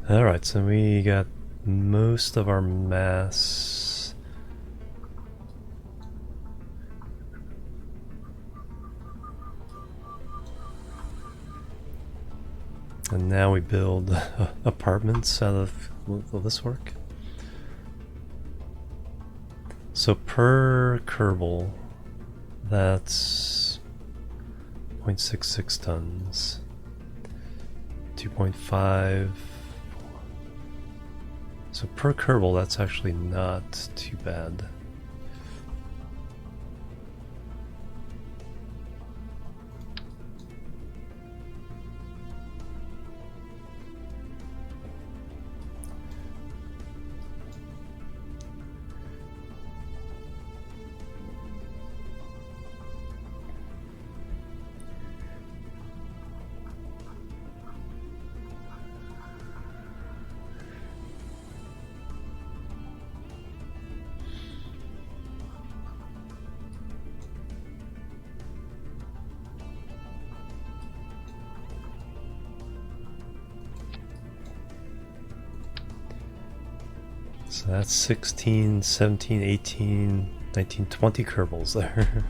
Alright, so we got most of our mass. And now we build apartments out of, will this work? So per Kerbal, that's 0.66 tons. 2.5. So per Kerbal, that's actually not too bad. So that's 16, 17, 18, 19, 20 Kerbals there.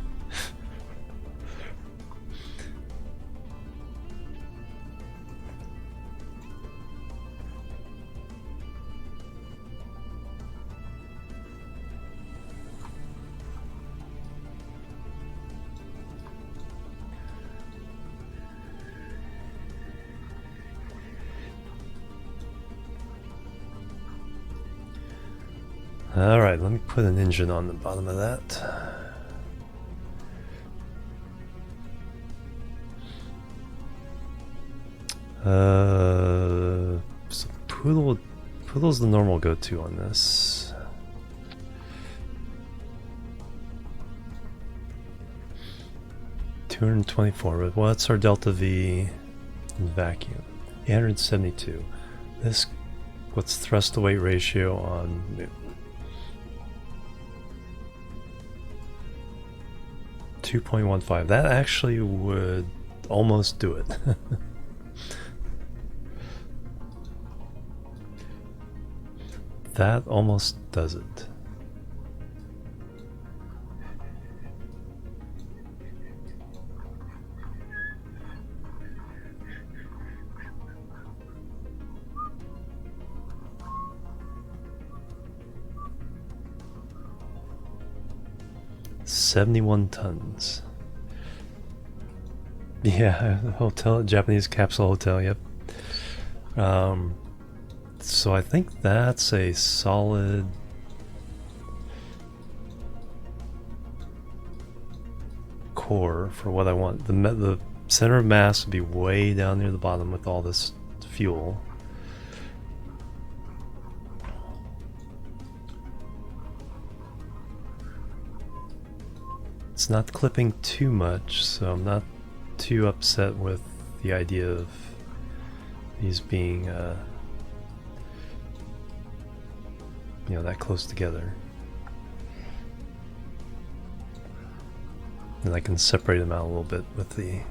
Alright, let me put an engine on the bottom of that. So Poodle's the normal go-to on this. $224. What's our delta V in vacuum? 872. This, what's thrust to weight ratio on Newton? 2.15. That actually would almost do it. That almost does it. $71 tons. Yeah, hotel, Japanese capsule hotel, yep. So I think that's a solid core for what I want. The center of mass would be way down near the bottom with all this fuel. It's not clipping too much, so I'm not too upset with the idea of these being you know, that close together. And I can separate them out a little bit with the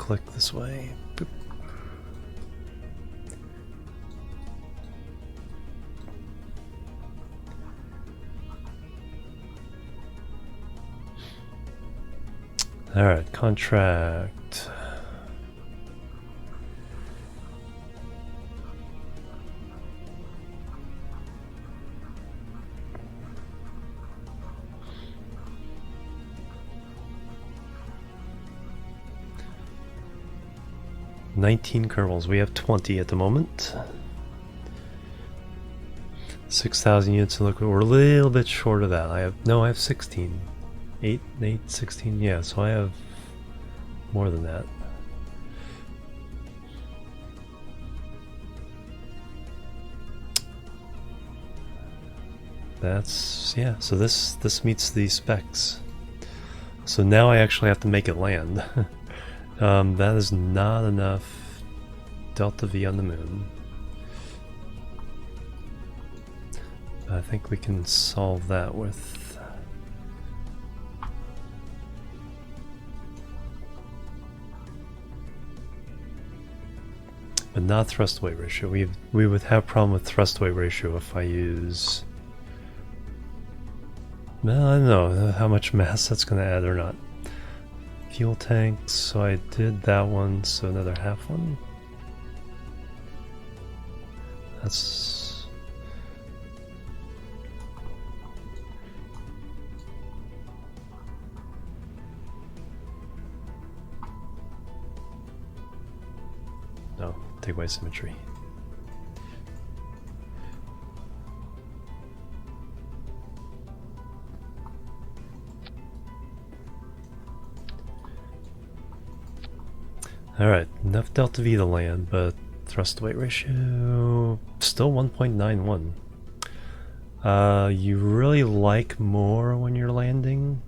click this way. Boop. All right, contract. $19 Kerbals. We have 20 at the moment. 6,000 units. Look, we're a little bit short of that. I have 16. 8, 16. Yeah, so I have more than that. That's, yeah, so this meets the specs. So now I actually have to make it land. That is not enough Delta V on the moon. I think we can solve that with but not thrust weight ratio. We would have a problem with thrust weight ratio if I use, well, I don't know how much mass that's going to add or not. Fuel tanks, so I did that one, so another half one. That's no, take away symmetry. Alright, enough delta V to land, but thrust to weight ratio still 1.91. You really like more when you're landing?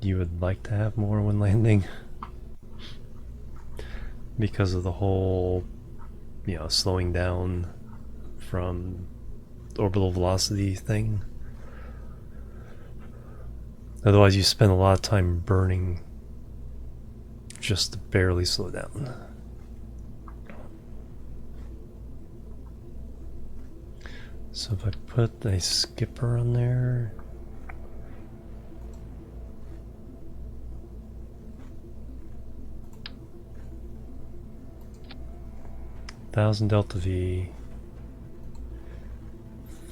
You would like to have more when landing? Because of the whole, you know, slowing down from orbital velocity thing. Otherwise you spend a lot of time burning just to barely slow down. So if I put a skipper on there, $1,000 delta V,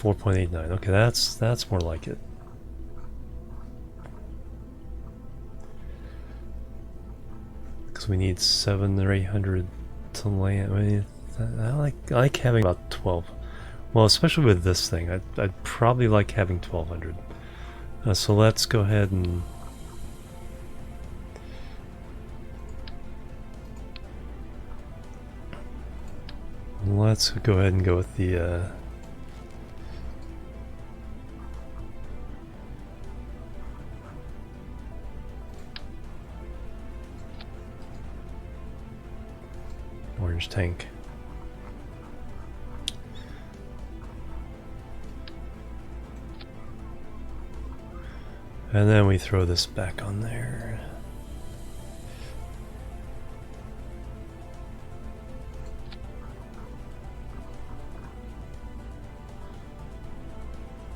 4.89. Okay, that's more like it. Because we need 700 or 800 to land. I mean, I like having about 12. Well, especially with this thing, I'd probably like having 1200. So let's go ahead and go with the orange tank. And then we throw this back on there.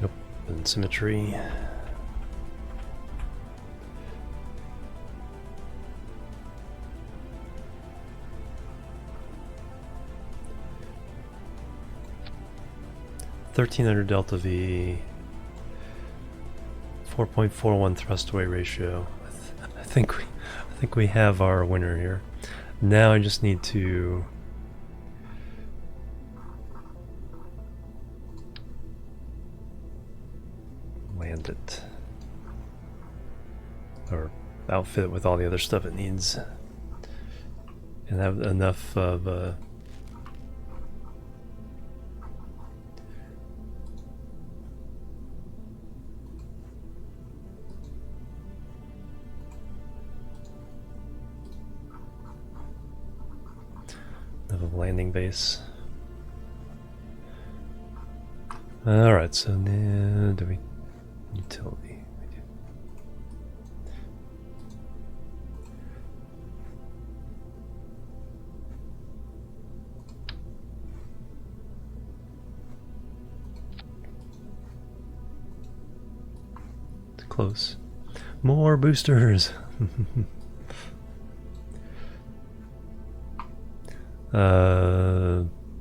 Yep, and symmetry. $1,300 delta V, 4.41 thrust to weight ratio. I think we have our winner here. Now I just need to land it, or outfit it with all the other stuff it needs, and have enough of of a landing base. Alright, so now do we utility? We do. Close. More boosters.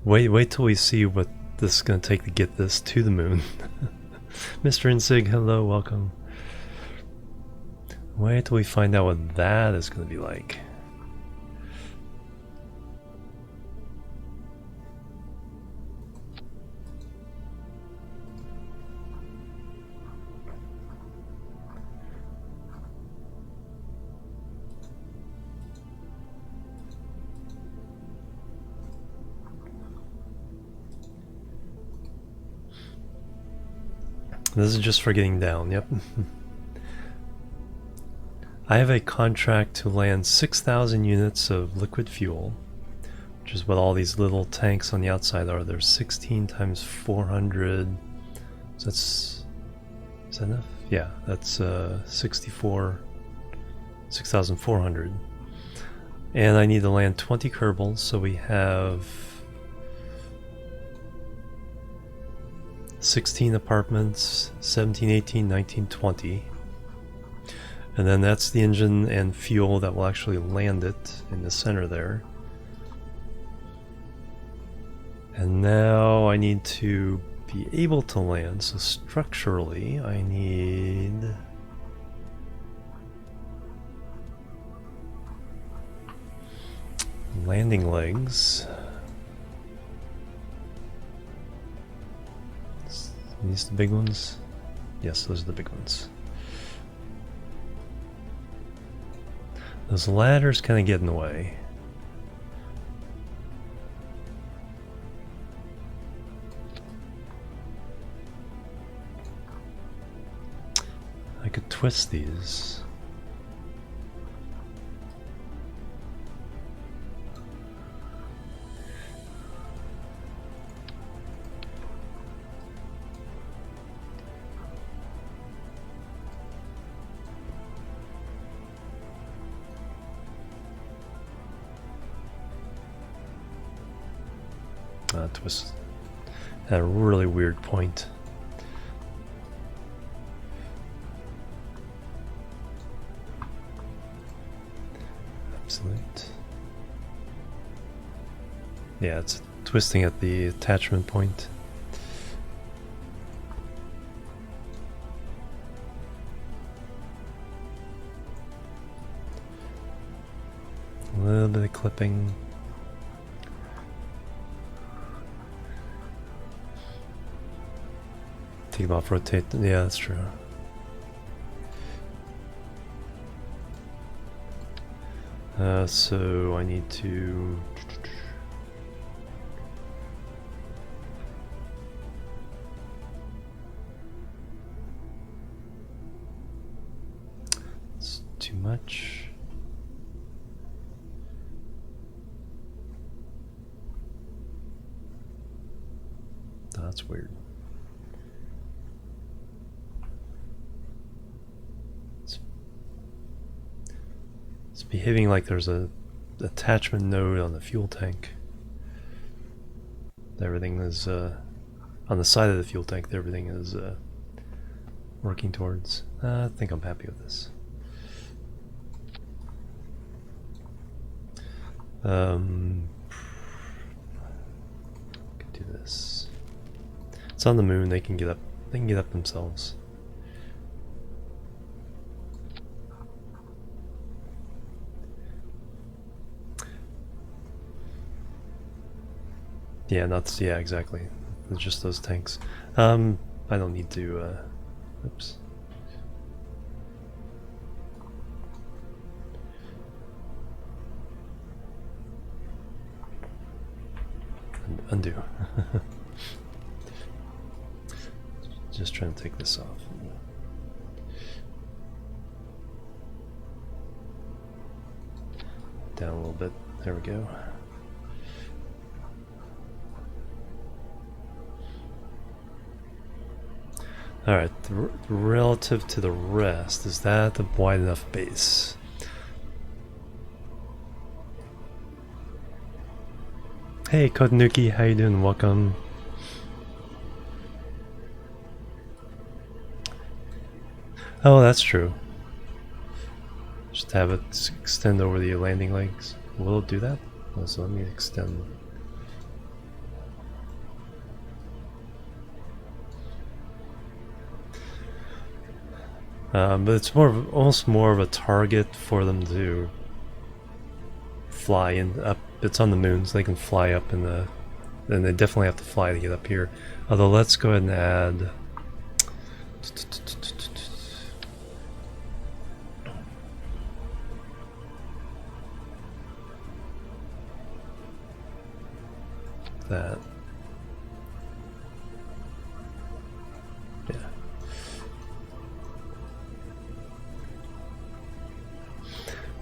Wait till we see what this is going to take to get this to the moon. Mr. Insig, hello, welcome. Wait till we find out what that is going to be like. This is just for getting down, yep. I have a contract to land 6,000 units of liquid fuel, which is what all these little tanks on the outside are. There's 16 times 400. So that's, is that enough? Yeah, that's 6,400. And I need to land 20 Kerbals, so we have 16 apartments, 17, 18, 19, 20. And then that's the engine and fuel that will actually land it in the center there. And now I need to be able to land, so structurally I need landing legs. Are these the big ones? Yes, those are the big ones. Those ladders kind of get in the way. I could twist these. Twist at a really weird point. Absolute. Yeah, it's twisting at the attachment point. A little bit of clipping. Take them off, rotate them. Yeah, that's true. So I need to it's too much. That's weird. It's behaving like there's a attachment node on the fuel tank. Everything is on the side of the fuel tank. Everything is working towards. I think I'm happy with this. Could do this. It's on the moon. They can get up. They can get up themselves. Yeah, not yeah, exactly. It's just those tanks. I don't need to. Oops. Undo. Just trying to take this off. Down a little bit. There we go. Alright, relative to the rest, is that a wide enough base? Hey Kotanuki, how you doing? Welcome. Oh, that's true. Just have it extend over the landing legs. Will it do that? Oh, so let me extend. But it's almost more of a target for them to fly in up. It's on the moon, so they can fly up in the. Then they definitely have to fly to get up here. Although let's go ahead and add. That. Yeah.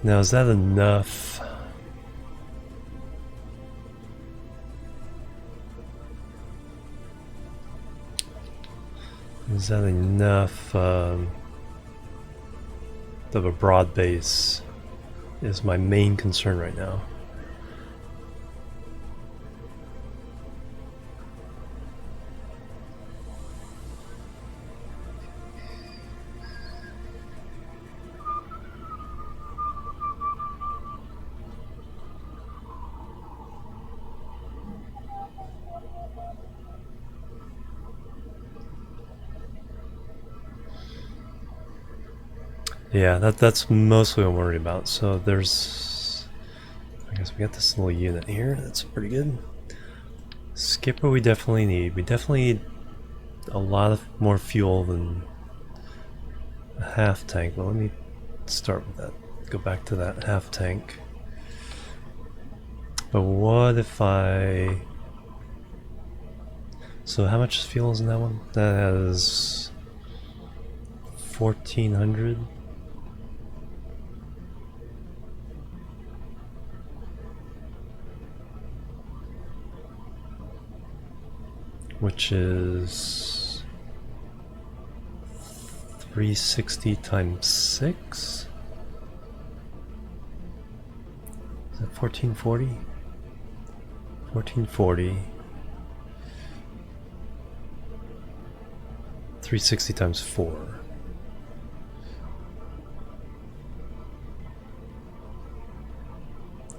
Now is that enough? Is that enough of a broad base? Is my main concern right now. Yeah, that's mostly what I'm worried about. So there's, I guess we got this little unit here. That's pretty good. Skipper we definitely need. We definitely need a lot of more fuel than a half tank. Well, let me start with that. Go back to that half tank. But what if I... So how much fuel is in that one? That has 1,400. Which is 360 times 6? Is that 1440? 1440. 360 times 4.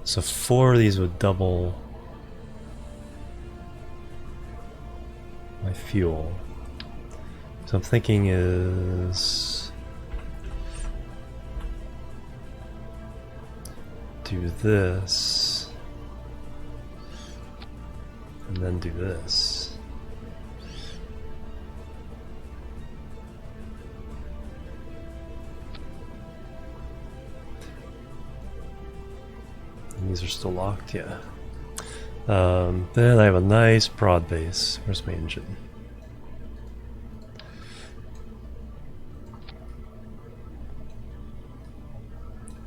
So 4 of these would double my fuel. So I'm thinking is do this and then do this. And these are still locked, yeah. Then I have a nice broad base. Where's my engine?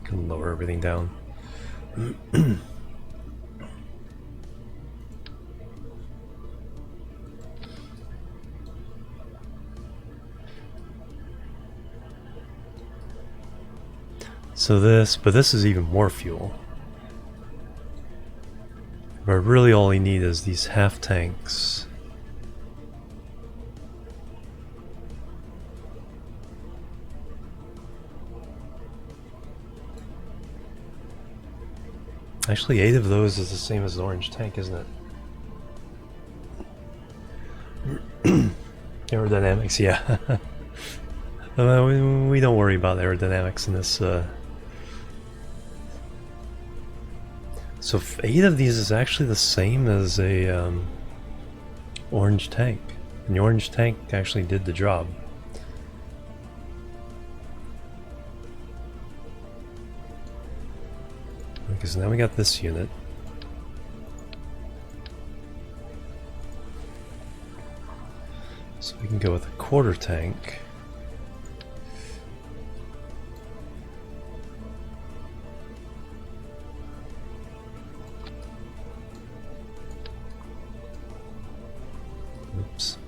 Can lower everything down. So this, but this is even more fuel. But really all I need is these half tanks. Actually 8 of those is the same as the orange tank, isn't it? Aerodynamics, yeah. We don't worry about aerodynamics in this. So 8 of these is actually the same as a orange tank. And the orange tank actually did the job. Okay, so now we got this unit. So we can go with a quarter tank. Oops.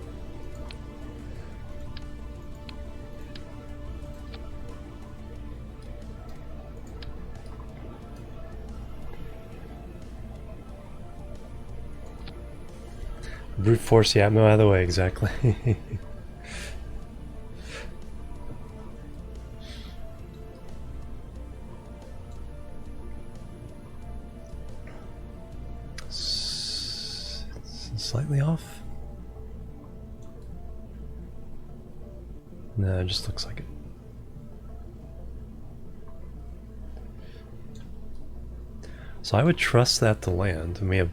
Brute force, yeah, no other way, exactly. slightly off? No, it just looks like it. So I would trust that to land, and we have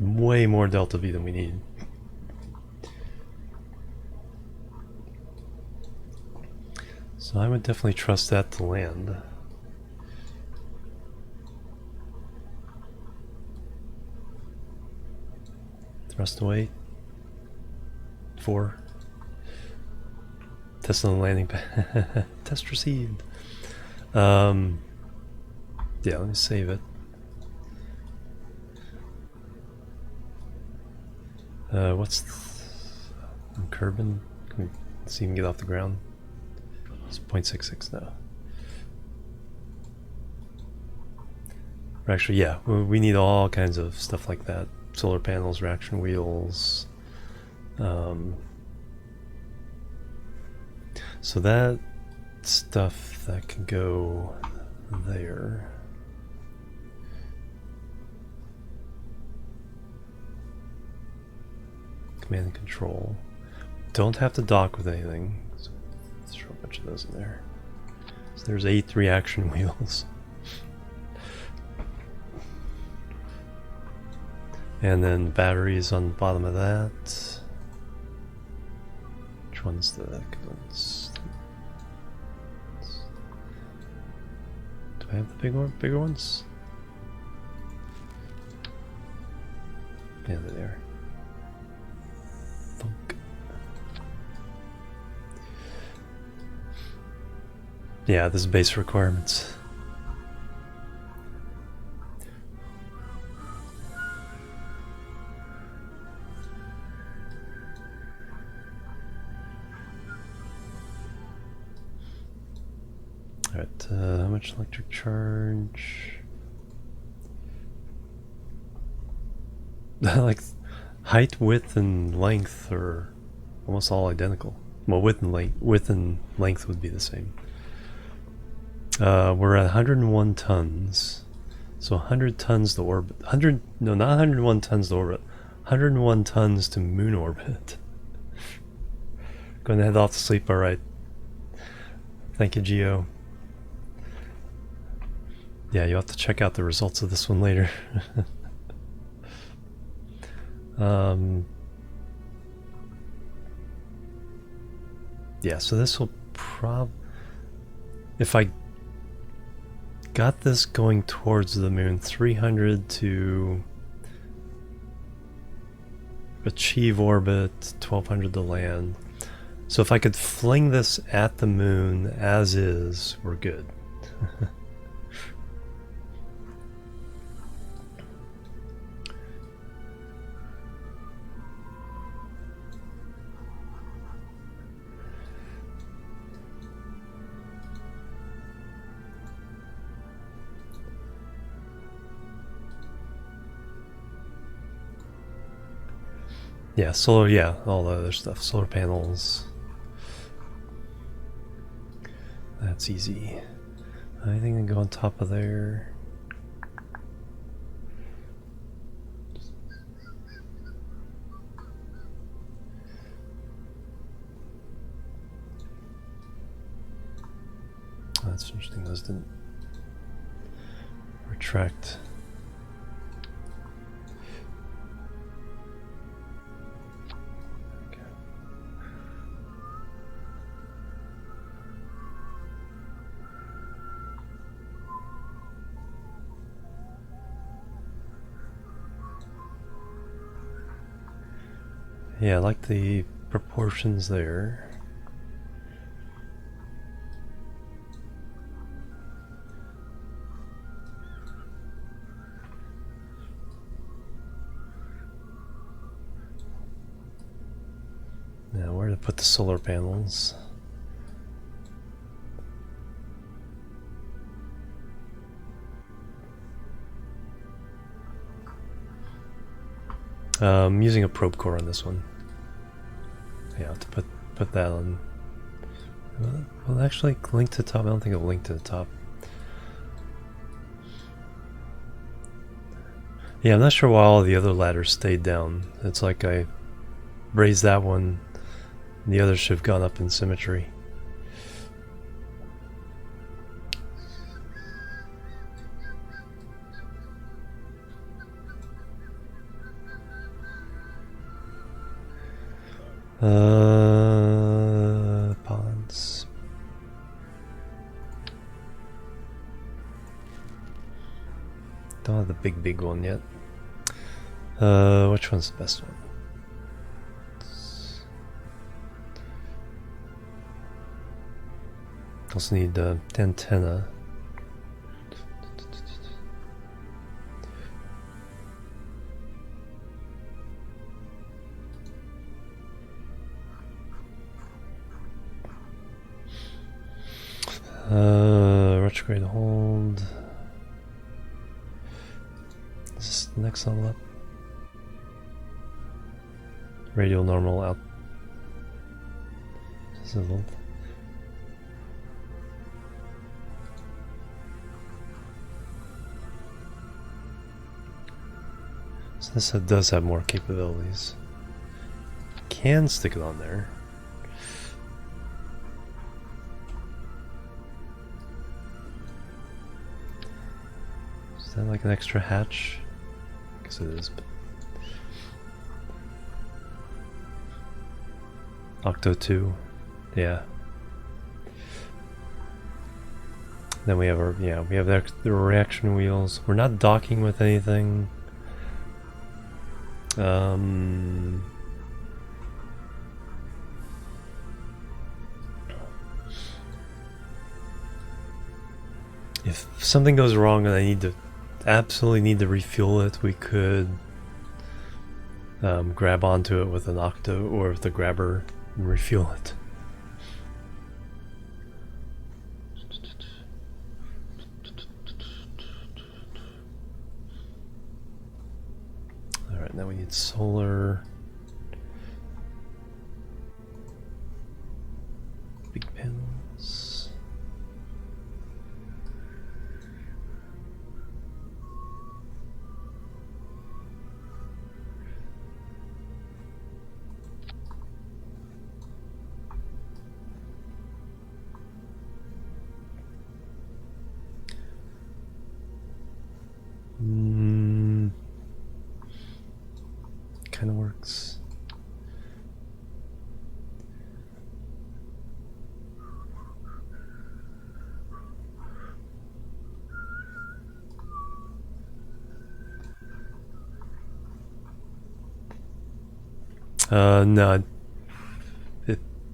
way more delta V than we need. So I would definitely trust that to land. Thrust away. 4. Test on the landing pad. Test received. Yeah, let me save it. I'm curbing. Can we see him get off the ground? It's 0.66 now. Or actually, yeah, we need all kinds of stuff like that. Solar panels, reaction wheels. So that stuff that can go there. Command and control. Don't have to dock with anything. So let's throw a bunch of those in there. So there's 8 reaction wheels. And then batteries on the bottom of that. Which one's the good ones? Do I have the bigger ones? Yeah, they're there. Thunk. Yeah, this is base requirements. Alright, how much electric charge? Like, height, width, and length are almost all identical. Well, width and length would be the same. We're at 101 tons. So 100 tons to orbit. No, not 101 tons to orbit. 101 tons to moon orbit. Going to head off to sleep, alright. Thank you, Geo. Yeah, you'll have to check out the results of this one later. Yeah, so this will if I got this going towards the moon, 300 to achieve orbit, 1200 to land. So if I could fling this at the moon as is, we're good. Yeah, solar, yeah, all the other stuff. Solar panels. That's easy. Anything can go on top of there. Oh, that's interesting, those didn't retract. Yeah, I like the proportions there. Now, where to put the solar panels? I'm using a probe core on this one. Yeah, to put that on. Well, actually, link to the top. I don't think it'll link to the top. Yeah, I'm not sure why all the other ladders stayed down. It's like I raised that one, and the others should have gone up in symmetry. Ponds. Don't have the big one yet. Which one's the best one? Also need the antenna. Retrograde hold. Is this the next level up? Radial normal out. Sizzled. So this does have more capabilities. Can stick it on there. Is that like an extra hatch? I guess it is. But Octo 2, yeah. Then we have our, yeah, we have the reaction wheels. We're not docking with anything. If something goes wrong and I absolutely need to refuel it, we could grab onto it with an octo or with the grabber and refuel it. Alright, now we need solar. Big pins. Kind of works. No.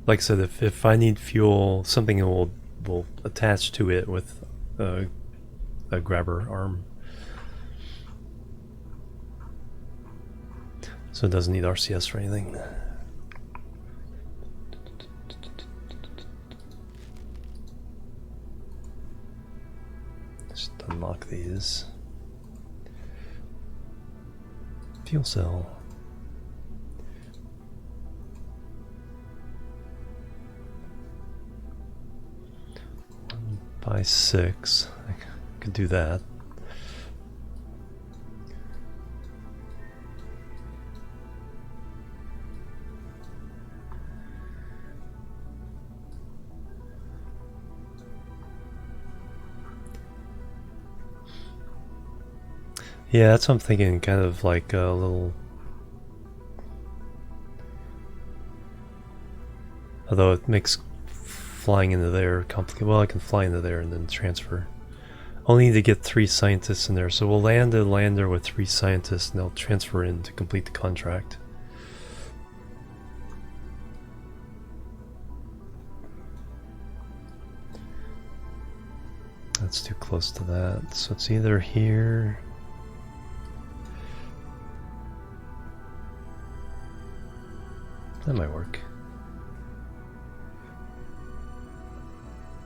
Like I said, if I need fuel, something will attach to it with a grabber arm. So it doesn't need RCS or anything. Just unlock these. Fuel cell. 1x6. I could do that. Yeah, that's what I'm thinking, kind of like a little... Although it makes flying into there complicated. Well, I can fly into there and then transfer. Only need to get 3 scientists in there, so we'll land a lander with 3 scientists and they'll transfer in to complete the contract. That's too close to that, so it's either here... That might work.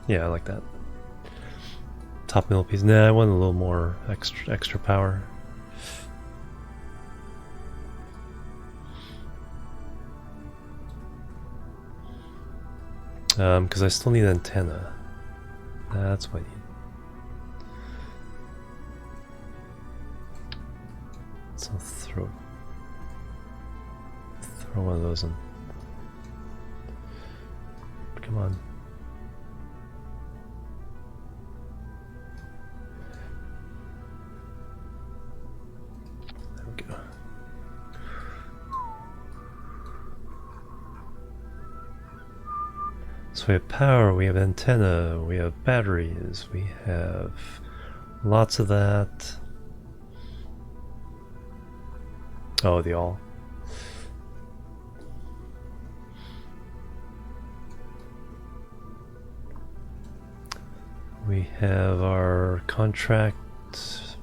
Yeah, I like that. Top middle piece. Nah, I want a little more extra power. Because I still need an antenna. That's what I need. So throw one of those in. Come on. There we go. So we have power, we have antenna, we have batteries, we have lots of that. Oh, the all. We have our contract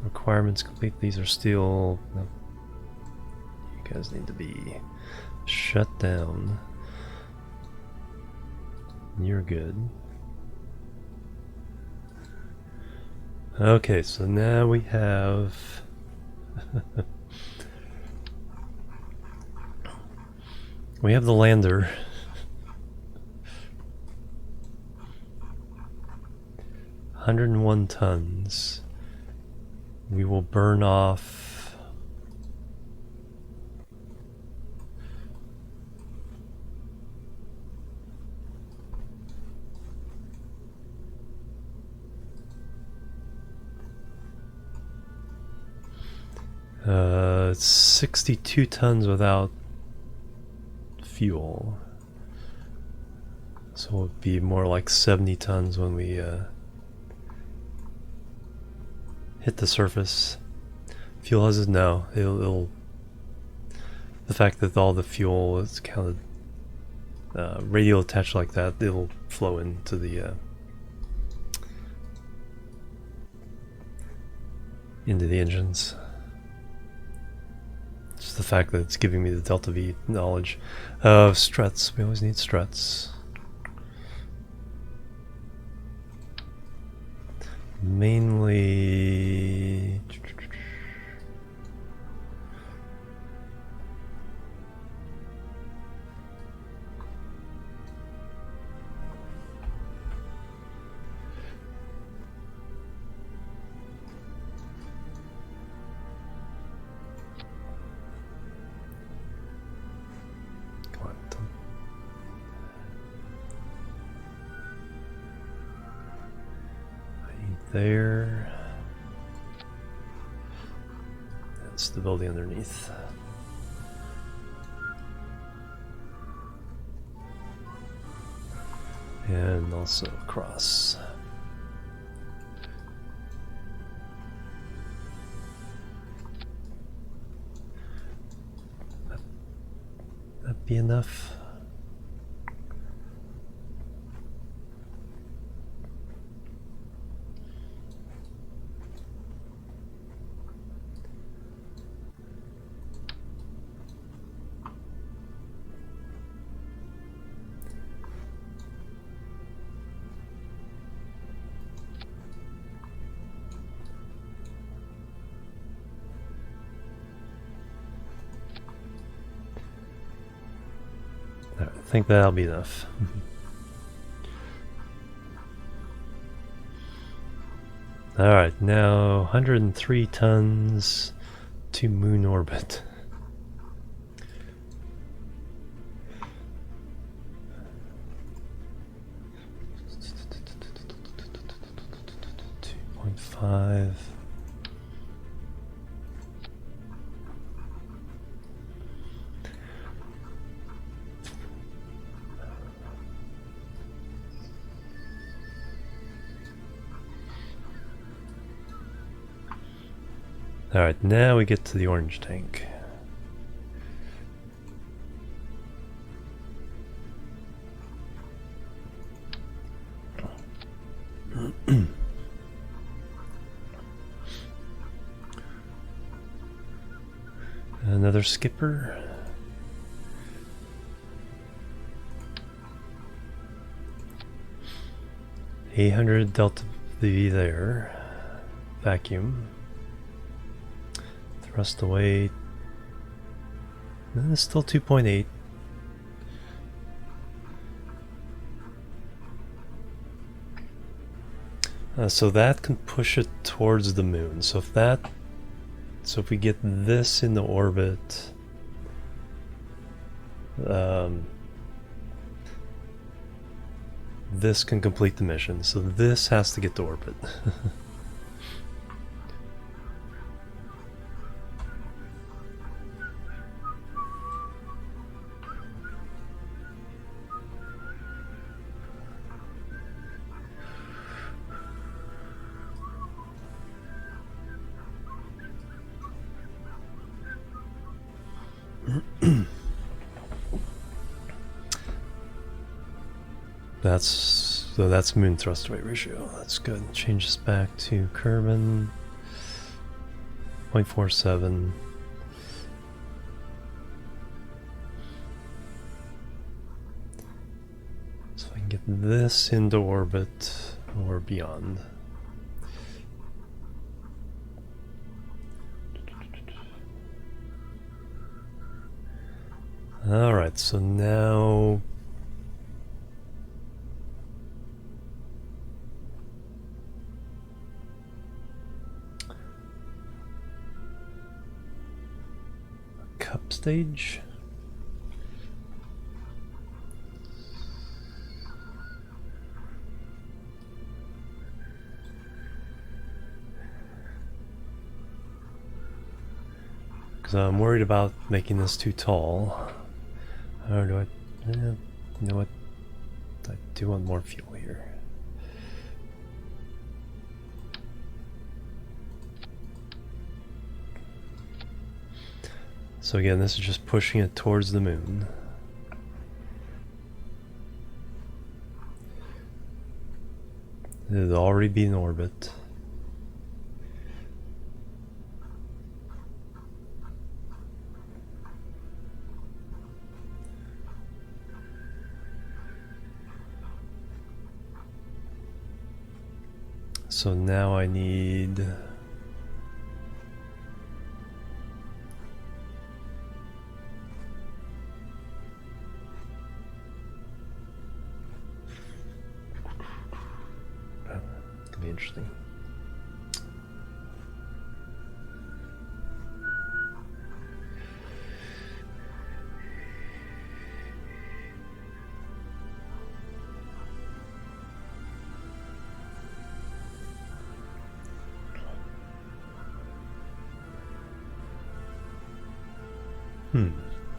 requirements complete. These are still... No. You guys need to be shut down. You're good. Okay, so now we have... we have the lander. $101 tons. We will burn off 62 tons without fuel. So it'll be more like 70 tons when we hit the surface. Fuel hazard? No. It'll the fact that all the fuel is counted radial attached like that, it'll flow into the engines. Just the fact that it's giving me the delta V knowledge of struts. We always need struts. Mainly there. That's the building underneath. And also across. That be enough? I think that'll be enough. Alright, now 103 tons to moon orbit. $2.5. Alright, now we get to the orange tank. Another skipper. $800 delta V there. Vacuum. Thrust away. It's still 2.8. So that can push it towards the moon. So if that So if we get this into orbit, this can complete the mission. So this has to get to orbit. That's moon thrust weight ratio. That's good. Change this back to Kerbal 0.47. So I can get this into orbit or beyond. Alright, so now cup stage. Because I'm worried about making this too tall. Or do I? You know what? I do want more fuel here. So again, this is just pushing it towards the moon. It'll already be in orbit. So now I need be interesting.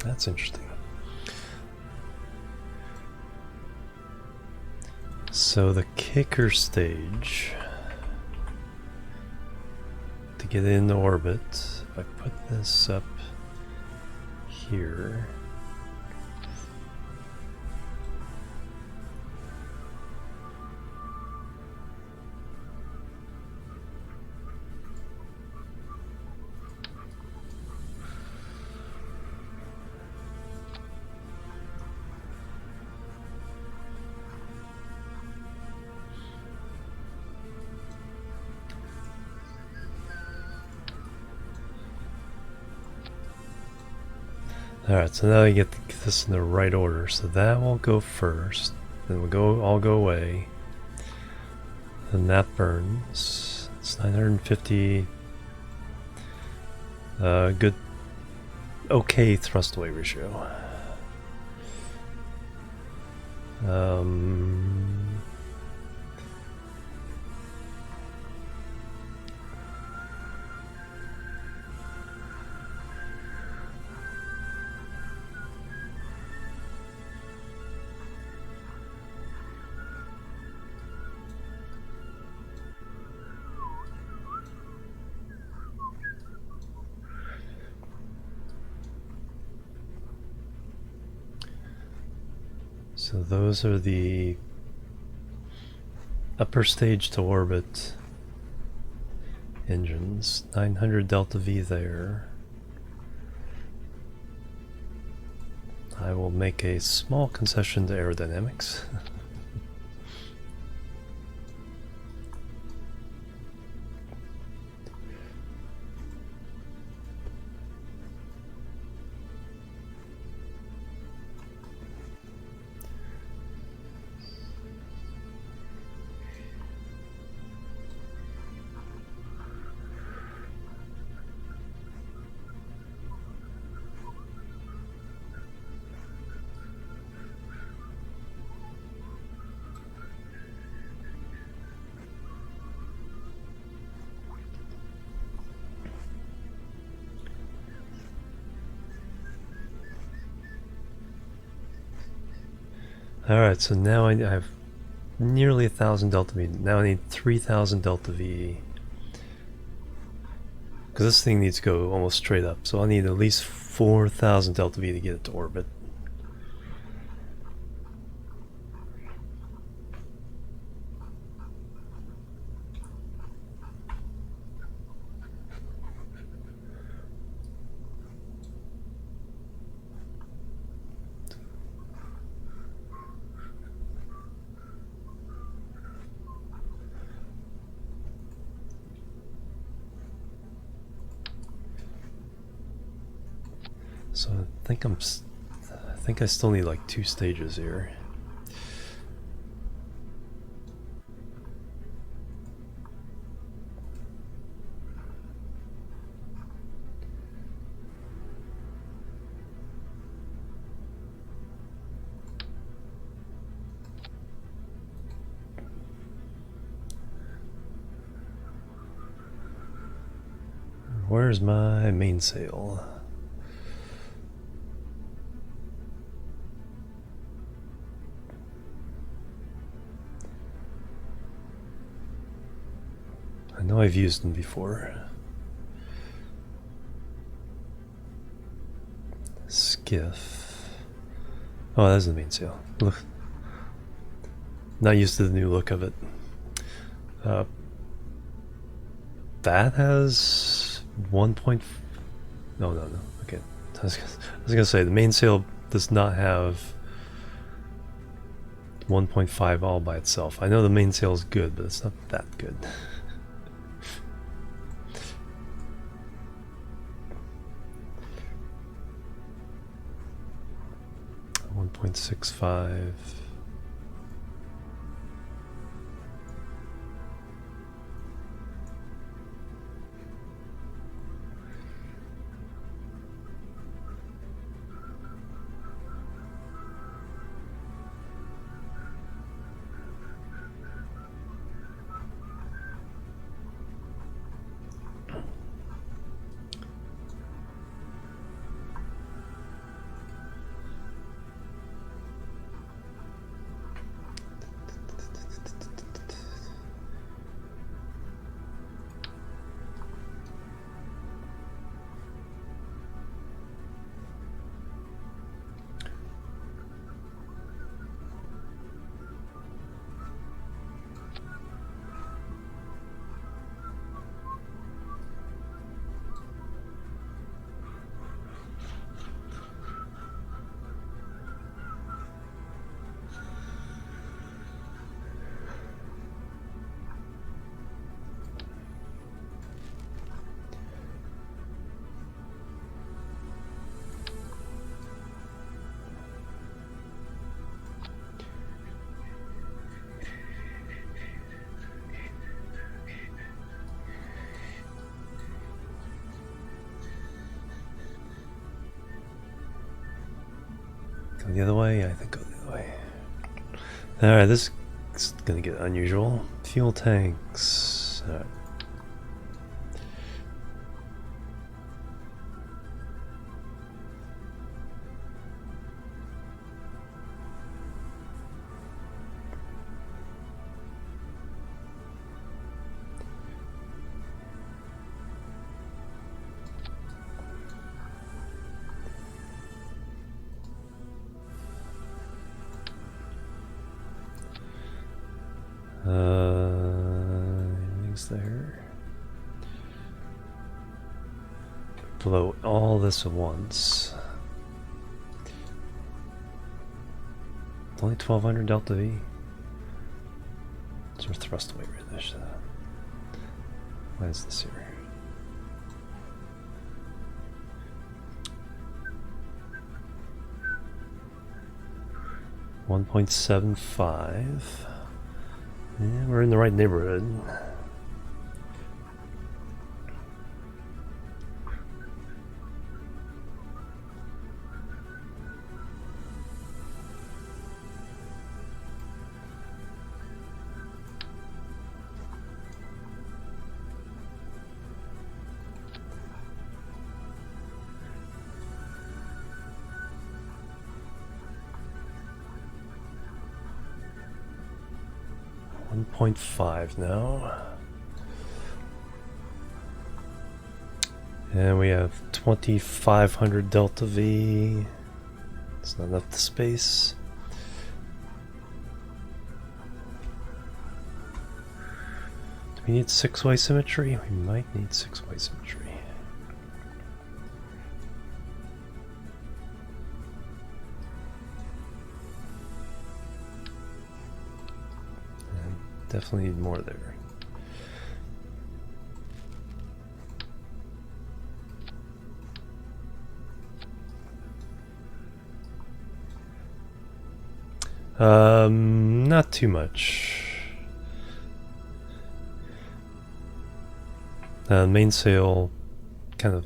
That's interesting. So the kicker stage to get into orbit, if I put this up here, alright, so now I get this in the right order. So that will go first, then we'll all go away. Then that burns. It's 950. Good, okay thrust weight ratio. So those are the upper stage to orbit engines. 900 delta V there. I will make a small concession to aerodynamics. Alright, so now I have nearly 1,000 delta V. Now I need 3,000 delta V. Because this thing needs to go almost straight up. So I'll need at least 4,000 delta V to get it to orbit. So I think I still need like 2 stages here. Where's my mainsail? I know I've used them before. Skiff. Oh, that's the mainsail. Look, not used to the new look of it. That has 1. No. Okay, I was gonna say the mainsail does not have 1.5 all by itself. I know the mainsail is good, but it's not that good. 1.65. Go the other way? I think go the other way. Alright, this is gonna get unusual. Fuel tanks. Alright. Anything's there. Blow all this at once. It's only 1,200 delta V. It's our thrust weight right there. Why is this here? $1.75. Yeah, we're in the right neighborhood. 1.5 now. And we have 2500 delta V. It's not enough space. Do we need 6-way symmetry? We might need 6-way symmetry. And definitely need more there. Not too much. Mainsail kind of...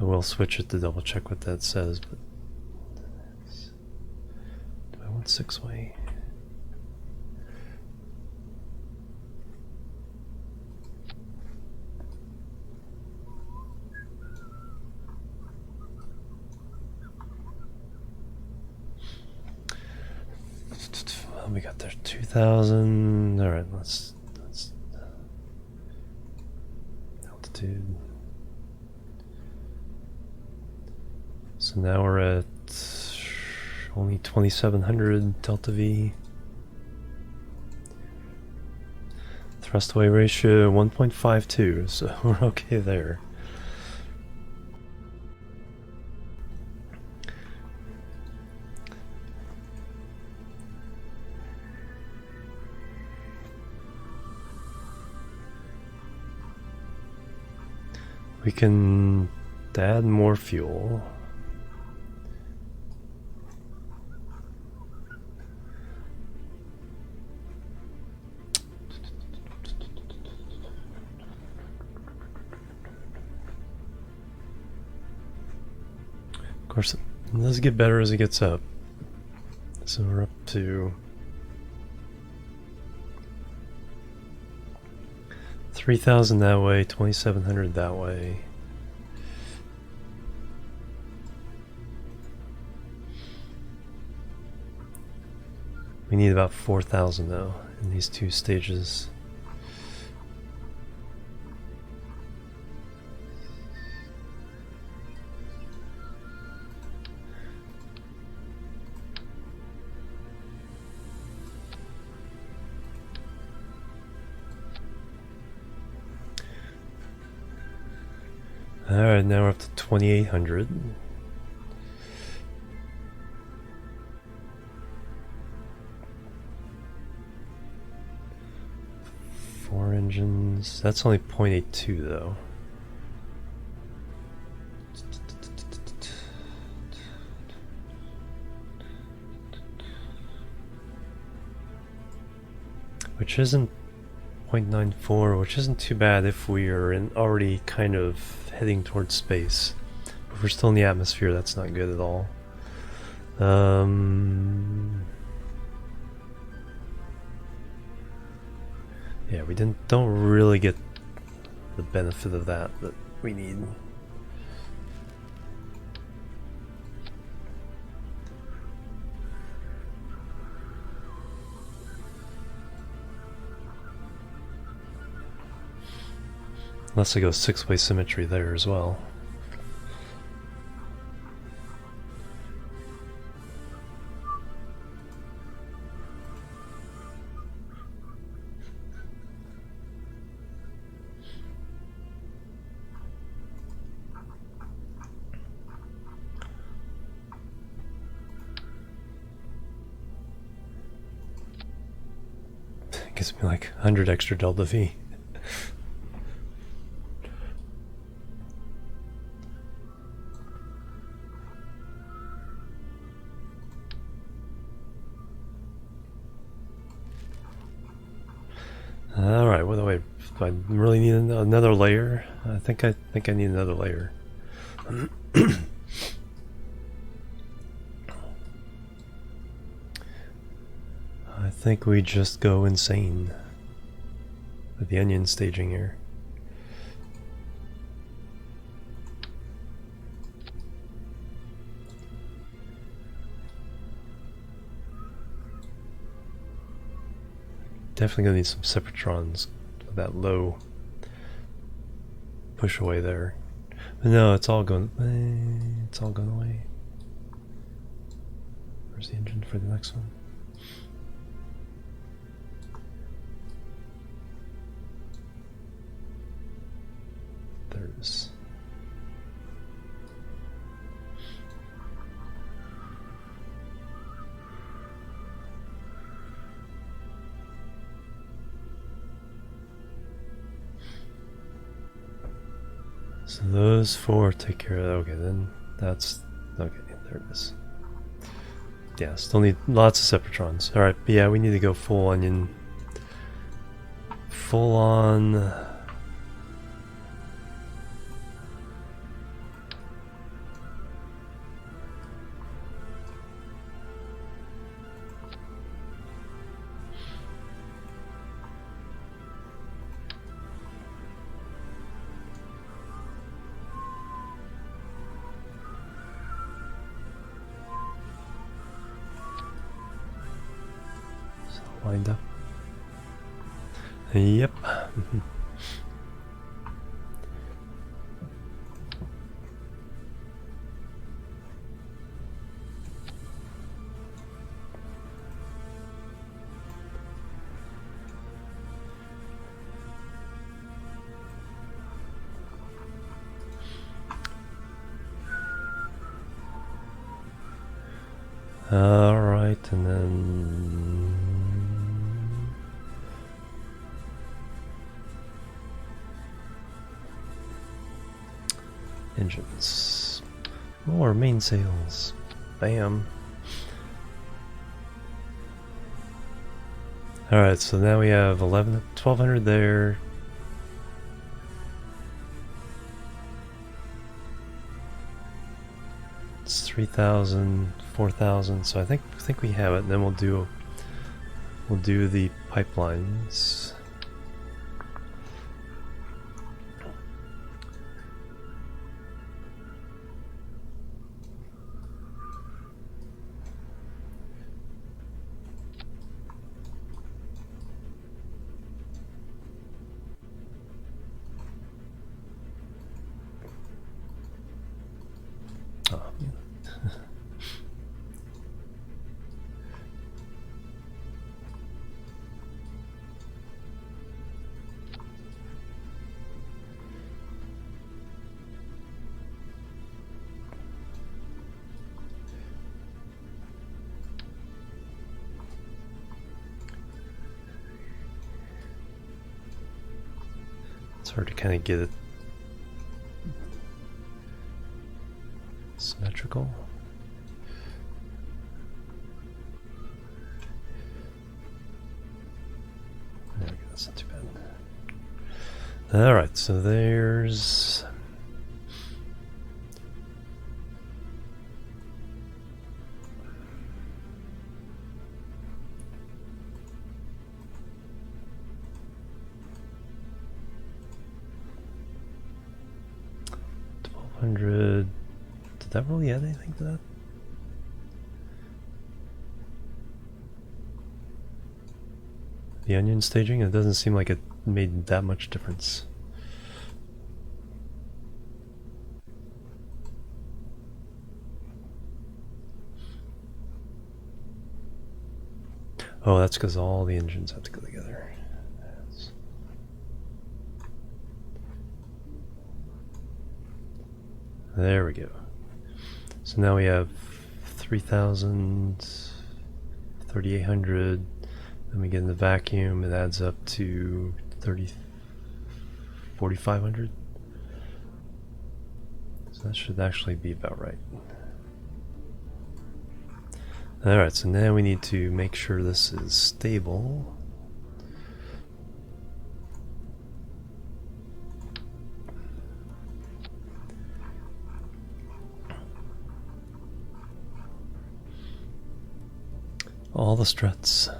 I will switch it to double check what that says, but... Do I want 6-way? We got there 2000. All right, let's altitude. So now we're at only 2700 delta V. Thrust away ratio 1.52, so we're okay there. We can add more fuel. Of course, it does get better as it gets up. So we're up to 3000 that way, 2700 that way. We need about 4000 though in these two stages. Alright, now we're up to 2800. Four engines. That's only 0.82 though. Which isn't 0.94, which isn't too bad if we are already kind of heading towards space. If we're still in the atmosphere, that's not good at all. Yeah, we don't really get the benefit of that we need. Unless I go 6-way symmetry there as well. It gives me like 100 extra delta V. All right, what do I really need another layer? I think I need another layer. I think we just go insane with the onion staging here. Definitely gonna need some separatrons with that low push away there. But no, it's all going. It's all gone away. Where's the engine for the next one? There it is. So those four take care of that. Okay, then that's okay. There it is. Yeah, still need lots of separatrons. All right, but yeah, we need to go full onion, full on. Lined up. Yep. All right, and then engines. More mainsails. Bam. Alright, so now we have 1200 there. It's 3,000, 4,000. So I think we have it. And then we'll do the pipelines. Oh, man. It's hard to kind of get it symmetrical. There we go, that's not too bad. Alright, so there's $1,200. Did that really add anything to that? The onion staging? It doesn't seem like it made that much difference. Oh, that's because all the engines have to go together. There we go. So now we have 3,000, 3,800. Then we get in the vacuum, it adds up to 4,500. So that should actually be about right. Alright, so now we need to make sure this is stable. All the struts.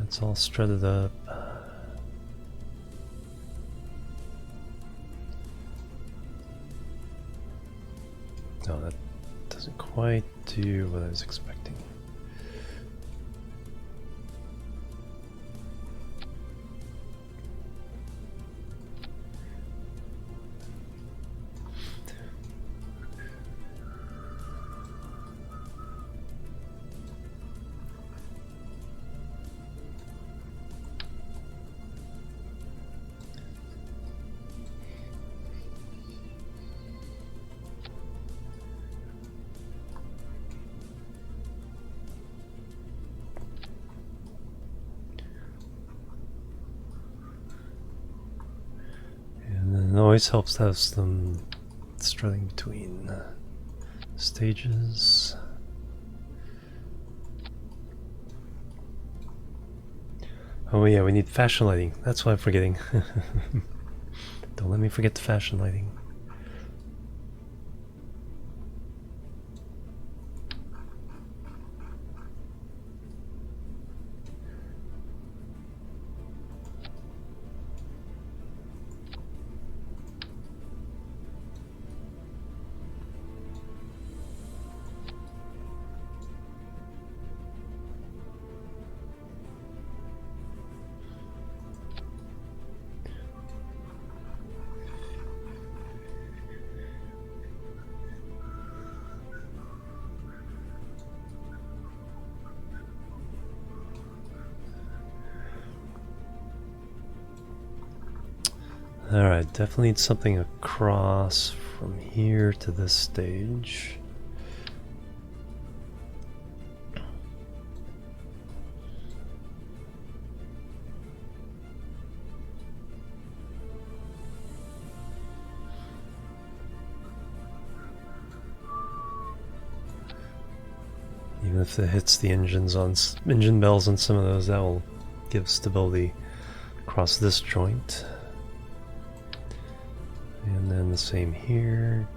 It's all strutted up. No, that doesn't quite do what I was expecting. And it always helps to have some strutting between stages. Oh yeah, we need fashion lighting. That's what I'm forgetting. Don't let me forget the fashion lighting. Alright, definitely need something across from here to this stage. Even if it hits the engines on engine bells on some of those, that will give stability across this joint. And then the same here.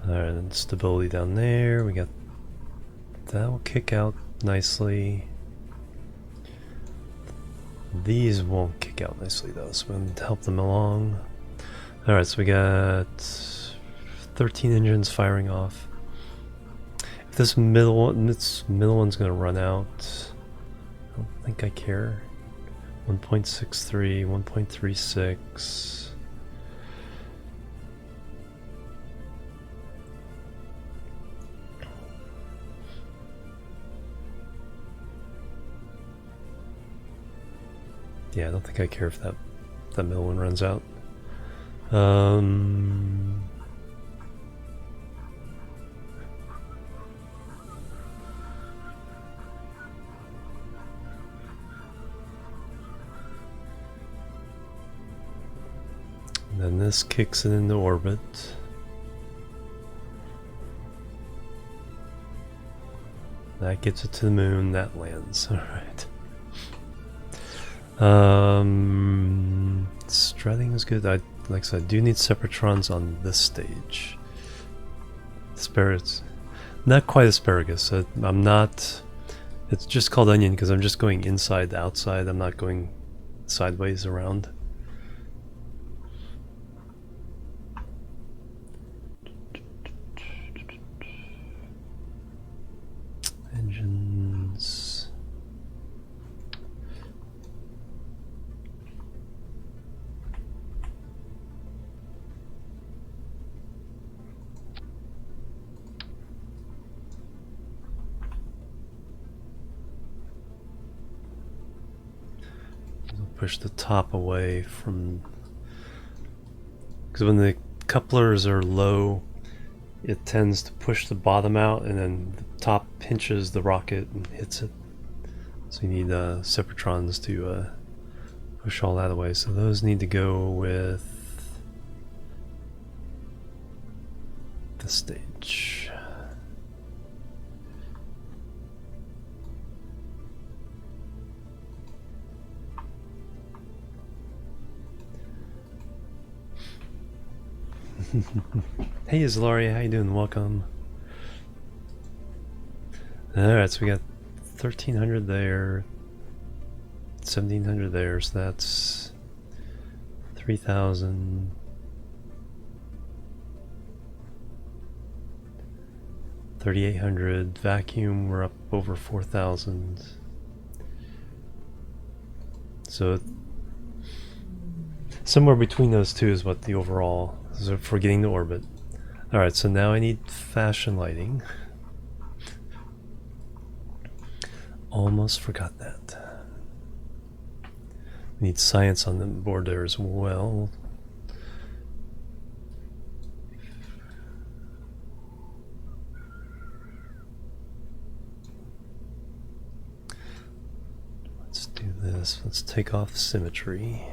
Alright, and stability down there. We got that will kick out nicely. These won't kick out nicely though, so we're going to help them along. Alright, so we got 13 engines firing off. If this middle one's going to run out, I don't think I care. 1.63, 1.36. Yeah, I don't think I care if that middle one runs out. Then this kicks it into orbit. That gets it to the moon, that lands. Alright. Strutting is good. Like I said, I do need separatrons on this stage. Asparagus. Not quite asparagus. I'm not... It's just called onion because I'm just going inside to outside. I'm not going sideways around. Engines. Push the top away from, because when the couplers are low, it tends to push the bottom out, and then the top pinches the rocket and hits it. So you need separatrons to push all that away. So those need to go with the stage. Hey, Zlaria, how you doing? Welcome. Alright, so we got 1,300 there, 1,700 there, so that's 3,000. 3,800. Vacuum, we're up over 4,000. So somewhere between those two is what the overall is for getting to orbit. Alright, so now I need fashion lighting. Almost forgot that. We need science on the board there as well. Let's do this. Let's take off symmetry.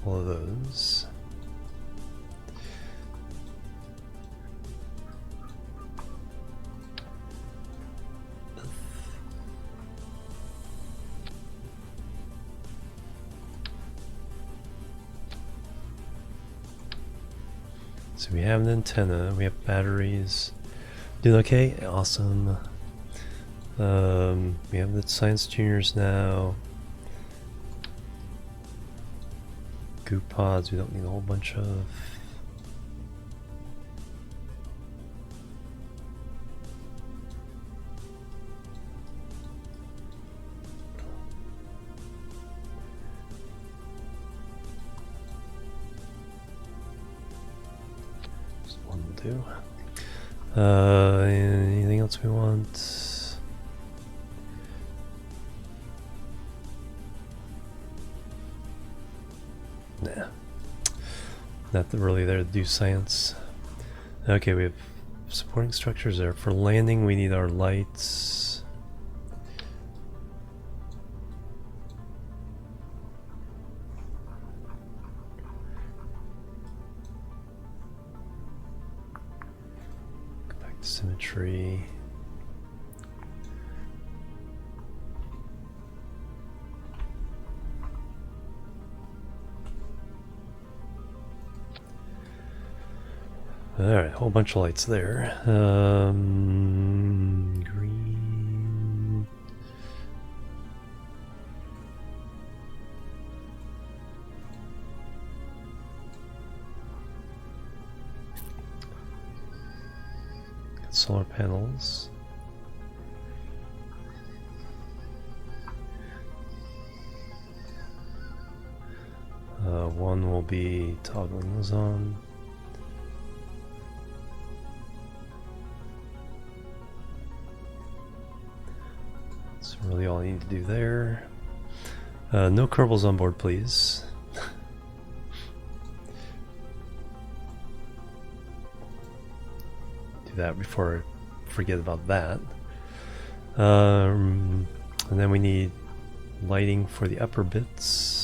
Of those. So we have an antenna, we have batteries. Doing okay? Awesome. We have the science juniors now. Goo pods, we don't need a whole bunch of. Just one will do. Anything else we want? Nah. Not really there to do science. Okay, we have supporting structures there. For landing, we need our lights. Go back to symmetry. Alright, whole bunch of lights there. Green. Got solar panels. One will be toggling those on. That's really all I need to do there. No Kerbals on board, please. Do that before I forget about that. And then we need lighting for the upper bits.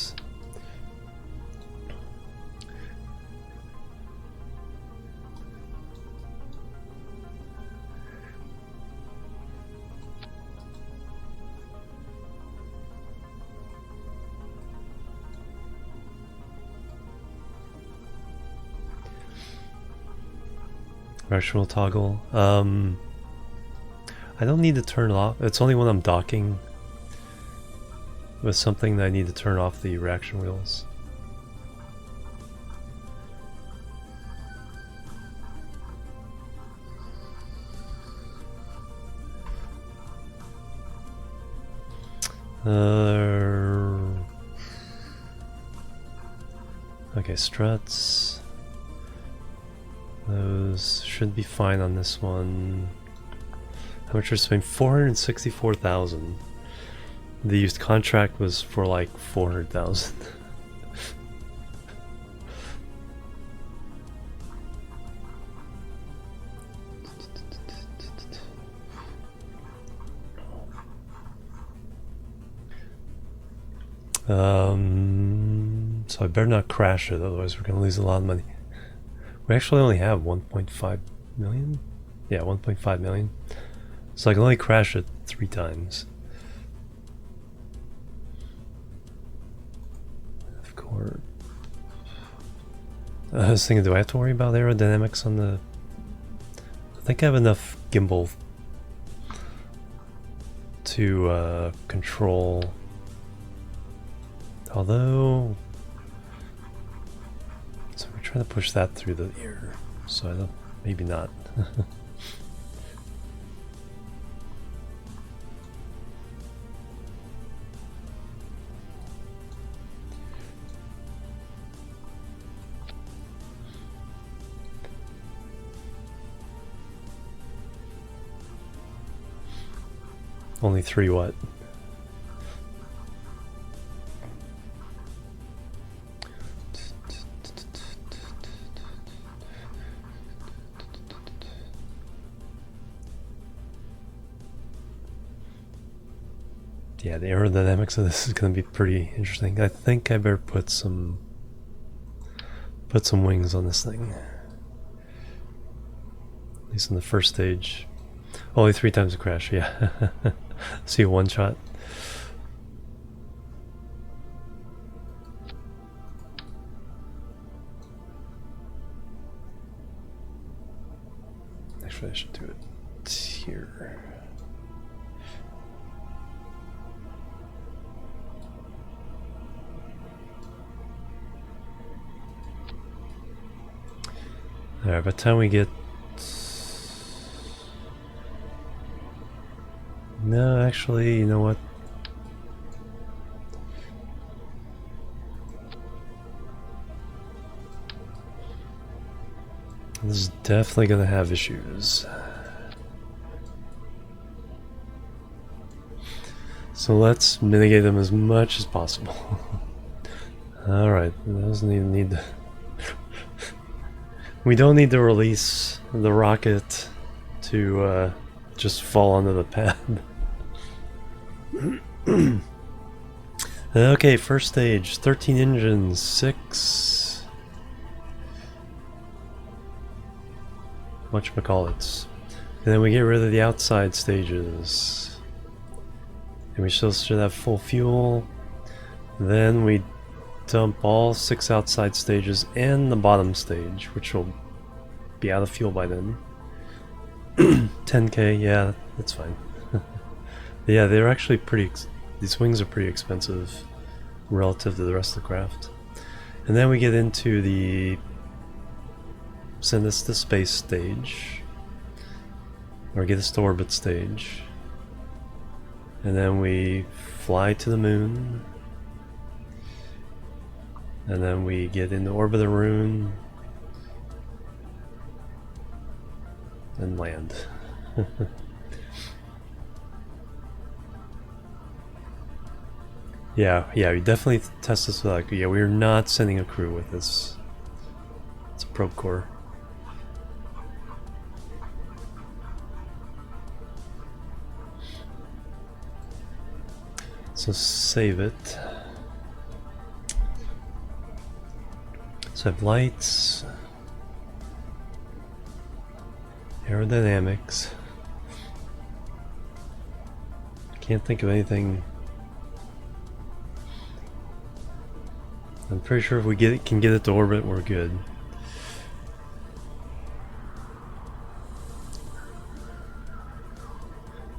Directional toggle. I don't need to turn it off. It's only when I'm docking with something that I need to turn off the reaction wheels. Okay, struts. Those should be fine on this one. How much are spending? 464,000. The used contract was for like 400,000. So I better not crash it, otherwise we're going to lose a lot of money. We actually only have 1.5 million? Yeah, 1.5 million. So I can only crash it 3 times. Of course. I was thinking, do I have to worry about aerodynamics on the... I think I have enough gimbal to control. Although... So we're trying to push that through the ear. So I don't... Maybe not. Only 3 what? Yeah, the aerodynamics of this is going to be pretty interesting. I think I better put some wings on this thing. At least in the first stage. Only 3 times a crash, yeah. See a one shot. Actually, I should do it here. Alright, by the time we get... No, actually, you know what? This is definitely going to have issues. So let's mitigate them as much as possible. Alright, doesn't even need to... We don't need to release the rocket to just fall onto the pad. Okay, first stage, 13 engines, 6 whatchamacallits. And then we get rid of the outside stages. And we still should have full fuel. Then we dump all 6 outside stages and the bottom stage, which will be out of fuel by then. 10k, yeah, that's fine. Yeah, they're actually pretty... These wings are pretty expensive relative to the rest of the craft. And then we get into the send us to space stage, or get us to orbit stage, and then we fly to the moon, and then we get into orbit of Rune and land. Yeah, we definitely test this with, like, yeah, we're not sending a crew with this. It's a probe core. So save it. So I have lights, aerodynamics. Can't think of anything. I'm pretty sure if we can get it to orbit, we're good.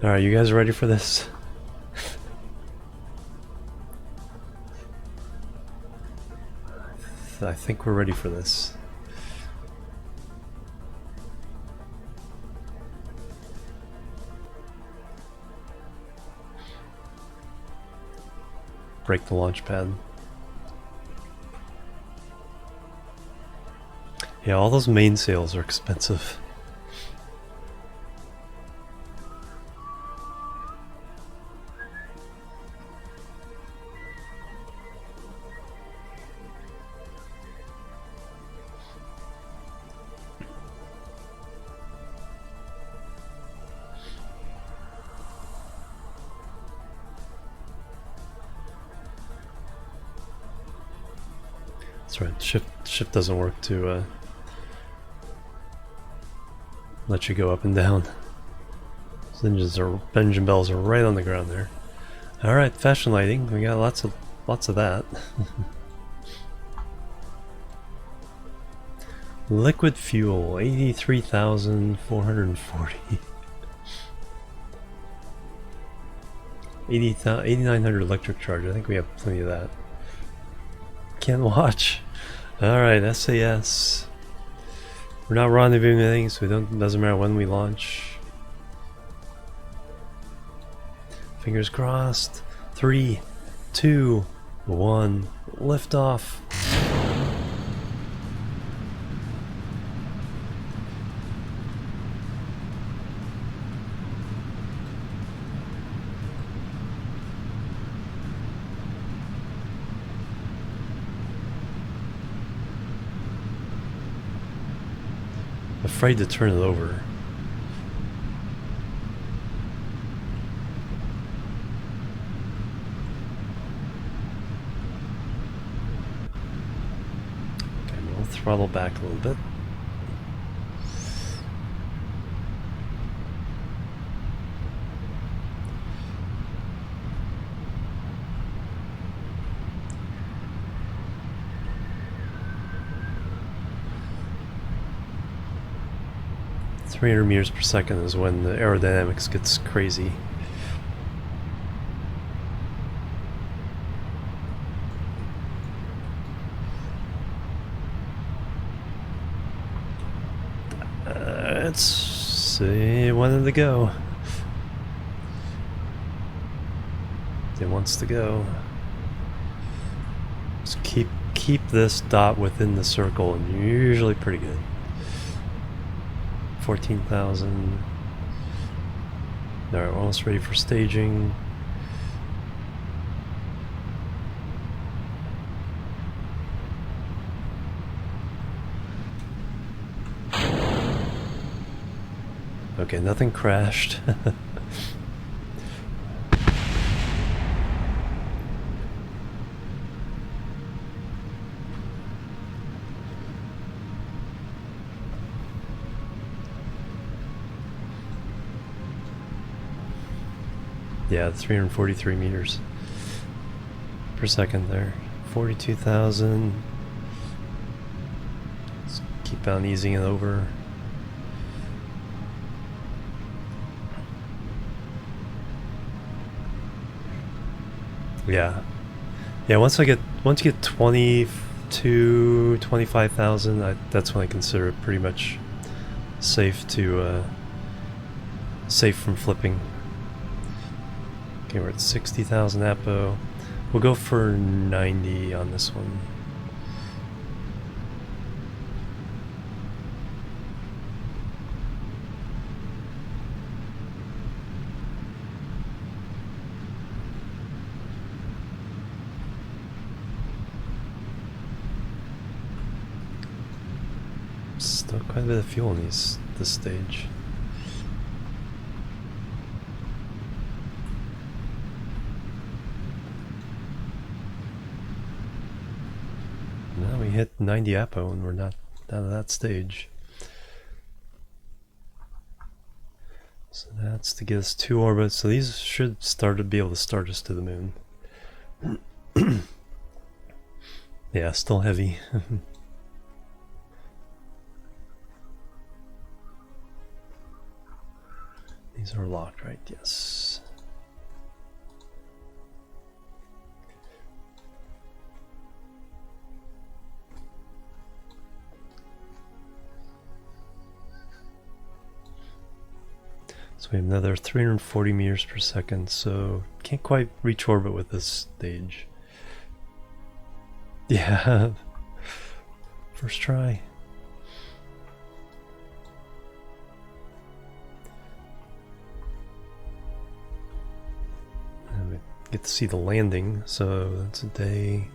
Alright, you guys ready for this? I think we're ready for this. Break the launch pad. Yeah, all those mainsails are expensive. That's right. Shift doesn't work to let you go up and down. Those engine bells are right on the ground there. All right, fashion lighting. We got lots of that. Liquid fuel, 83,440. 8,900 electric charge. I think we have plenty of that. Can't watch. Alright, SAS. We're not rendezvousing anything, so it doesn't matter when we launch. Fingers crossed. 3, 2, 1. Lift off. Afraid to turn it over. Okay, we'll throttle back a little bit. .300 meters per second is when the aerodynamics gets crazy. Let's see, wanted to go. It wants to go. Just keep this dot within the circle, and you're usually pretty good. 14,000. Alright, we're almost ready for staging. Okay, nothing crashed. Yeah, 343 meters per second there. 42,000. Let's keep on easing it over. Yeah. Yeah, once you get 22, 25,000, that's when I consider it pretty much safe from flipping. Okay, we're at 60,000 APO. We'll go for 90 on this one. Still quite a bit of fuel in this stage. Now we hit 90 APO and we're not out of that stage. So that's to get us 2 orbits. So these should be able to start us to the moon. Yeah, still heavy. These are locked, right? Yes. So we have another 340 meters per second, so can't quite reach orbit with this stage. Yeah. First try. And we get to see the landing, so that's a day.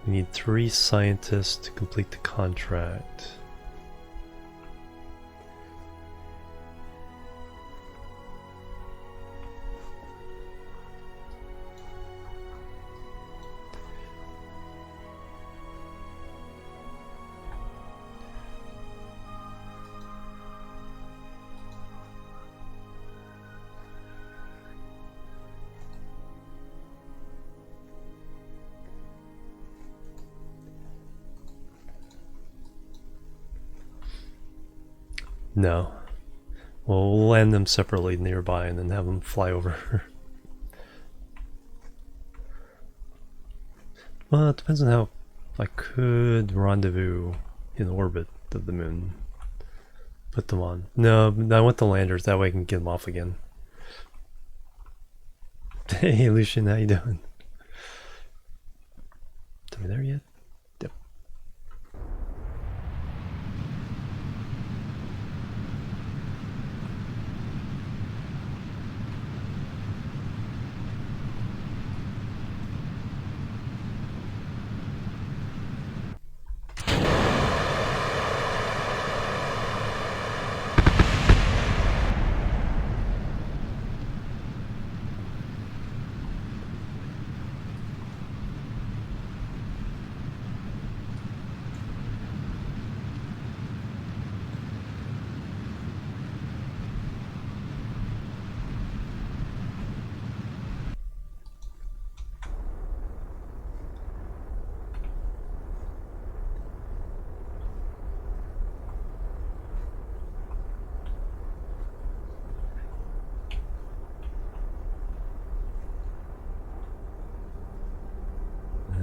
We need 3 scientists to complete the contract. No. Well, we'll land them separately nearby and then have them fly over. Well, it depends on how I could rendezvous in orbit of the moon. Put them on. No, I want the landers, that way I can get them off again. Hey Lucian, how you doing? Are we there yet? Yep.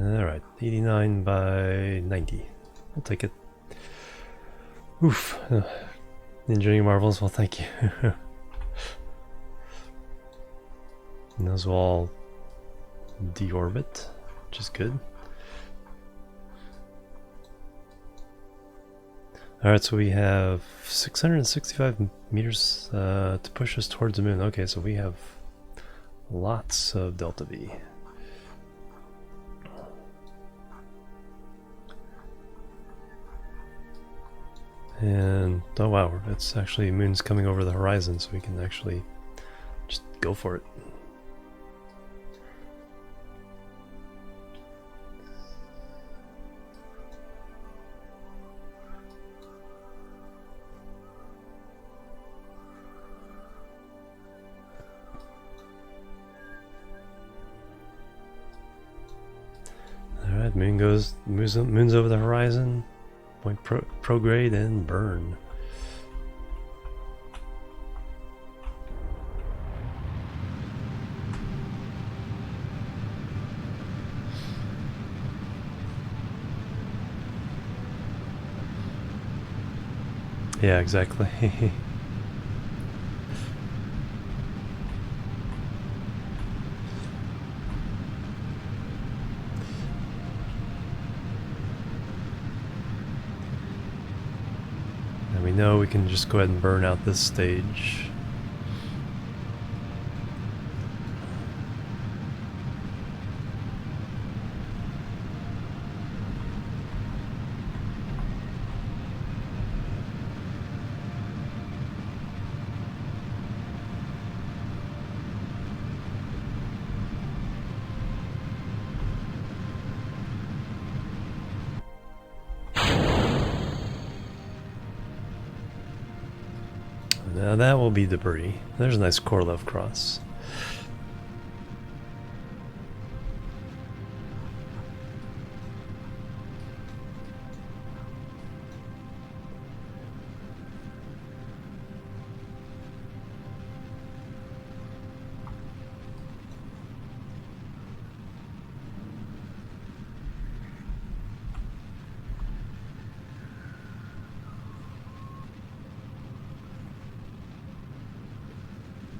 Alright, 89 by 90. I'll take it. Oof. Engineering marvels, well thank you. And those will all deorbit, which is good. Alright, so we have 665 meters to push us towards the moon. Okay, so we have lots of delta V. And oh wow, it's actually moon's coming over the horizon, so we can actually just go for it. Alright, moon's over the horizon. Point prograde and burn. Yeah, exactly. And we know we can just go ahead and burn out this stage. Now that will be debris. There's a nice Korolev cross.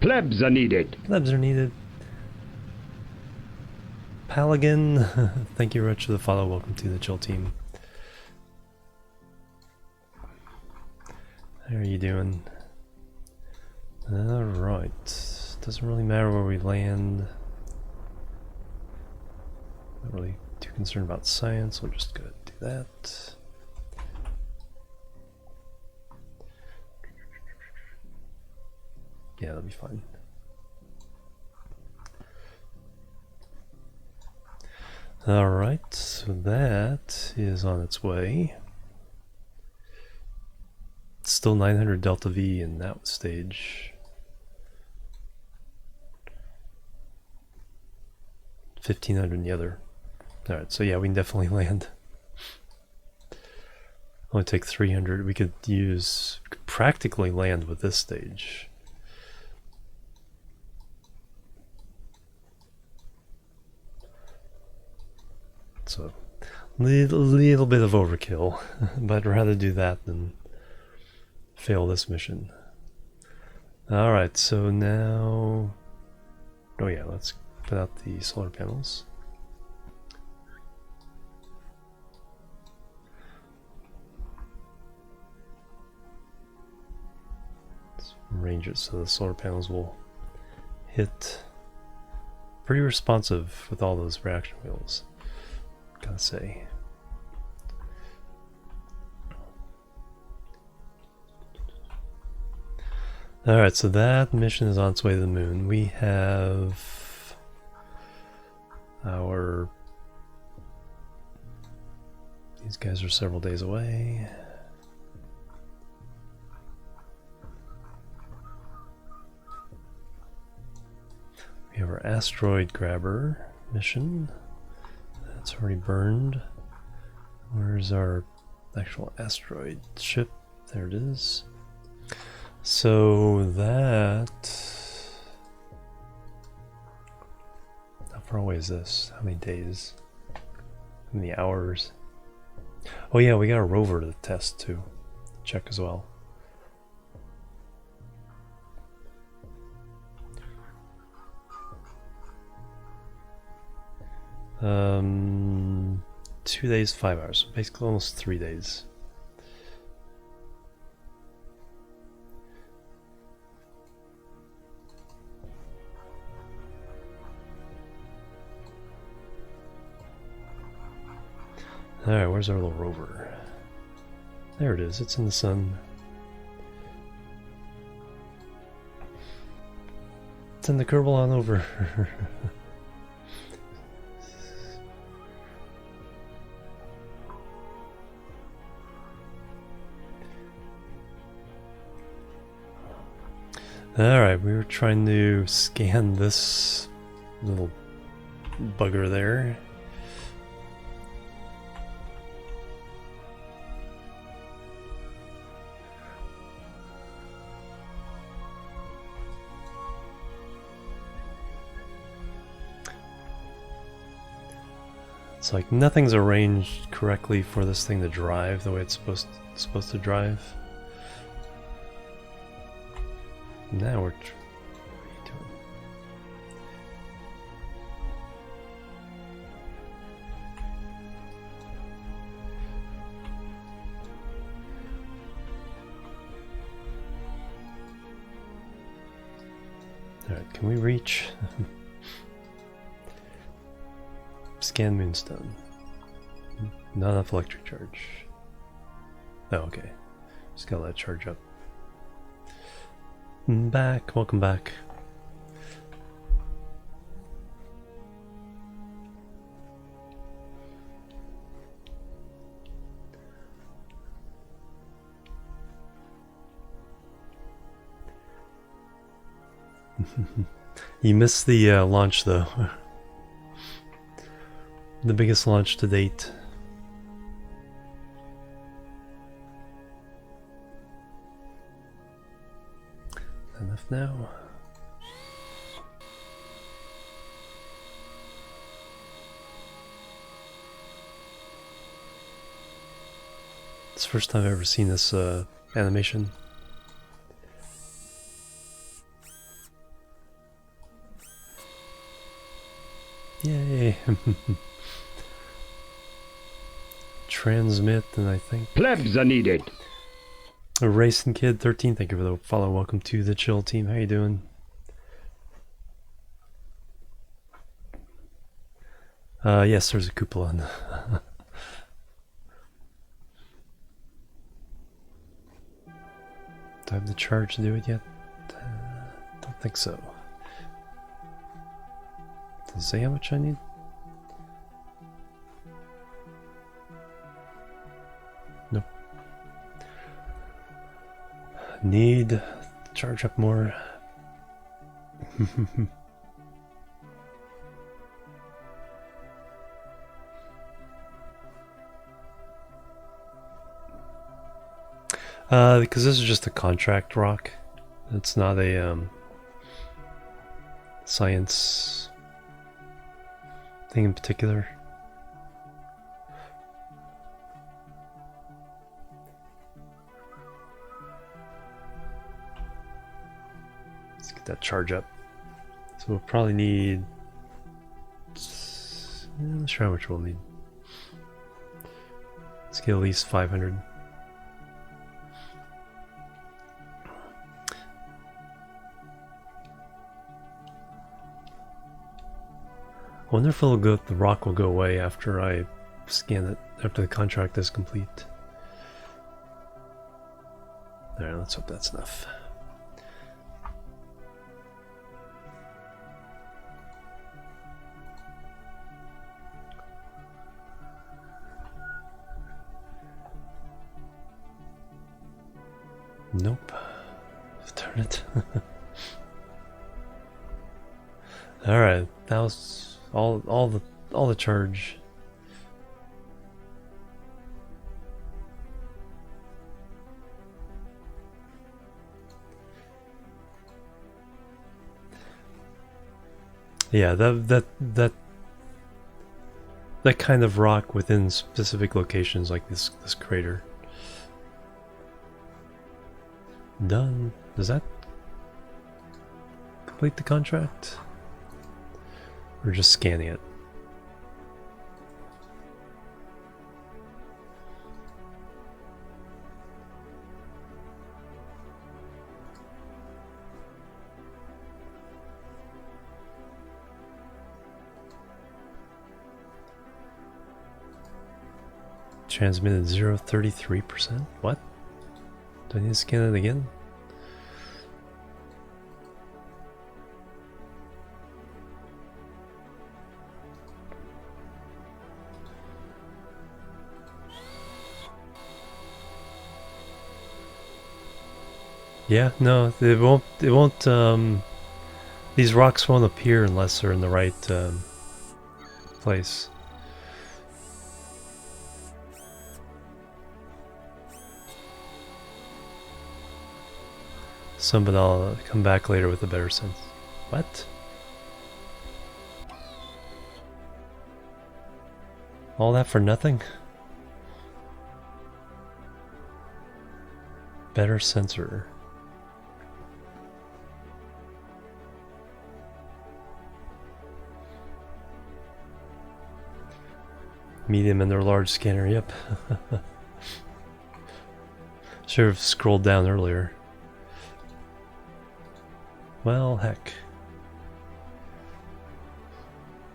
Plebs are needed. Plebs are needed. Palagan, thank you very much for the follow. Welcome to the chill team. How are you doing? Alright. Doesn't really matter where we land. Not really too concerned about science. We'll just go ahead and do that. Yeah, that'll be fine. Alright, so that is on its way. It's still 900 delta V in that stage. 1500 in the other. Alright, so yeah, we can definitely land. Only take 300. We could practically land with this stage. So, little bit of overkill, but I'd rather do that than fail this mission. Alright, so now... Oh yeah, let's put out the solar panels. Let's arrange it so the solar panels will hit. Pretty responsive with all those reaction wheels, gotta say. Alright, so that mission is on its way to the moon. We have our... These guys are several days away. We have our asteroid grabber mission. That's already burned. Where's our actual asteroid ship? There it is. So that... How far away is this? How many days? How many hours? Oh yeah, we got a rover to test too. Check as well. Um, 2 days, 5 hours. Basically almost 3 days. Alright, where's our little rover? There it is, it's in the sun. Send the Kerbal on over. Alright, we were trying to scan this little bugger there. It's like nothing's arranged correctly for this thing to drive the way it's supposed to drive. Now what are you doing? Alright, can we reach? Scan Moonstone. Not enough electric charge. Oh, okay. Just gotta let it charge up. Back, welcome back. You missed the launch though. The biggest launch to date. Enough now. It's the first time I've ever seen this animation. Yay! Transmit, and I think Plebs are needed. a Racing Kid 13, thank you for the follow. Welcome to the Chill Team. How you doing? Yes, there's a cupola. Do I have the charge to do it yet? Don't think so. Does it say how much I need? Nope. Need to charge up more. Because this is just a contract rock. It's not a science thing in particular. Let's get that charge up. So we'll probably need... I'm not sure how much we'll need. Let's get at least 500. I wonder if the rock will go away after I scan it, after the contract is complete. Alright, let's hope that's enough. Nope. Turn it. Alright, that was all the charge. Yeah, that kind of rock within specific locations like this crater. Done. Does that complete the contract? Or just scanning it? Transmitted 0.33%? What? Do I need to scan it again? Yeah, no, it won't, these rocks won't appear unless they're in the right, place. But I'll come back later with a better sense. What? All that for nothing? Better sensor. Medium and their large scanner, yep. Should have scrolled down earlier. Well, heck.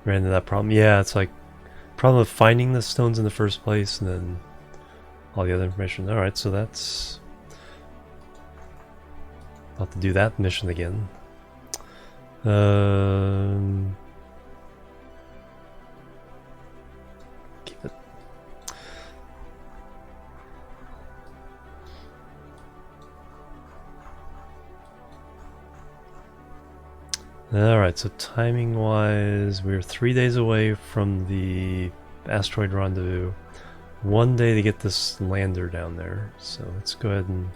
Ran into that problem. Yeah, it's like problem of finding the stones in the first place and then all the other information. Alright, so that's... I'll have to do that mission again. Keep it. Alright, so timing wise, we're 3 days away from the asteroid rendezvous. 1 day to get this lander down there, so let's go ahead and...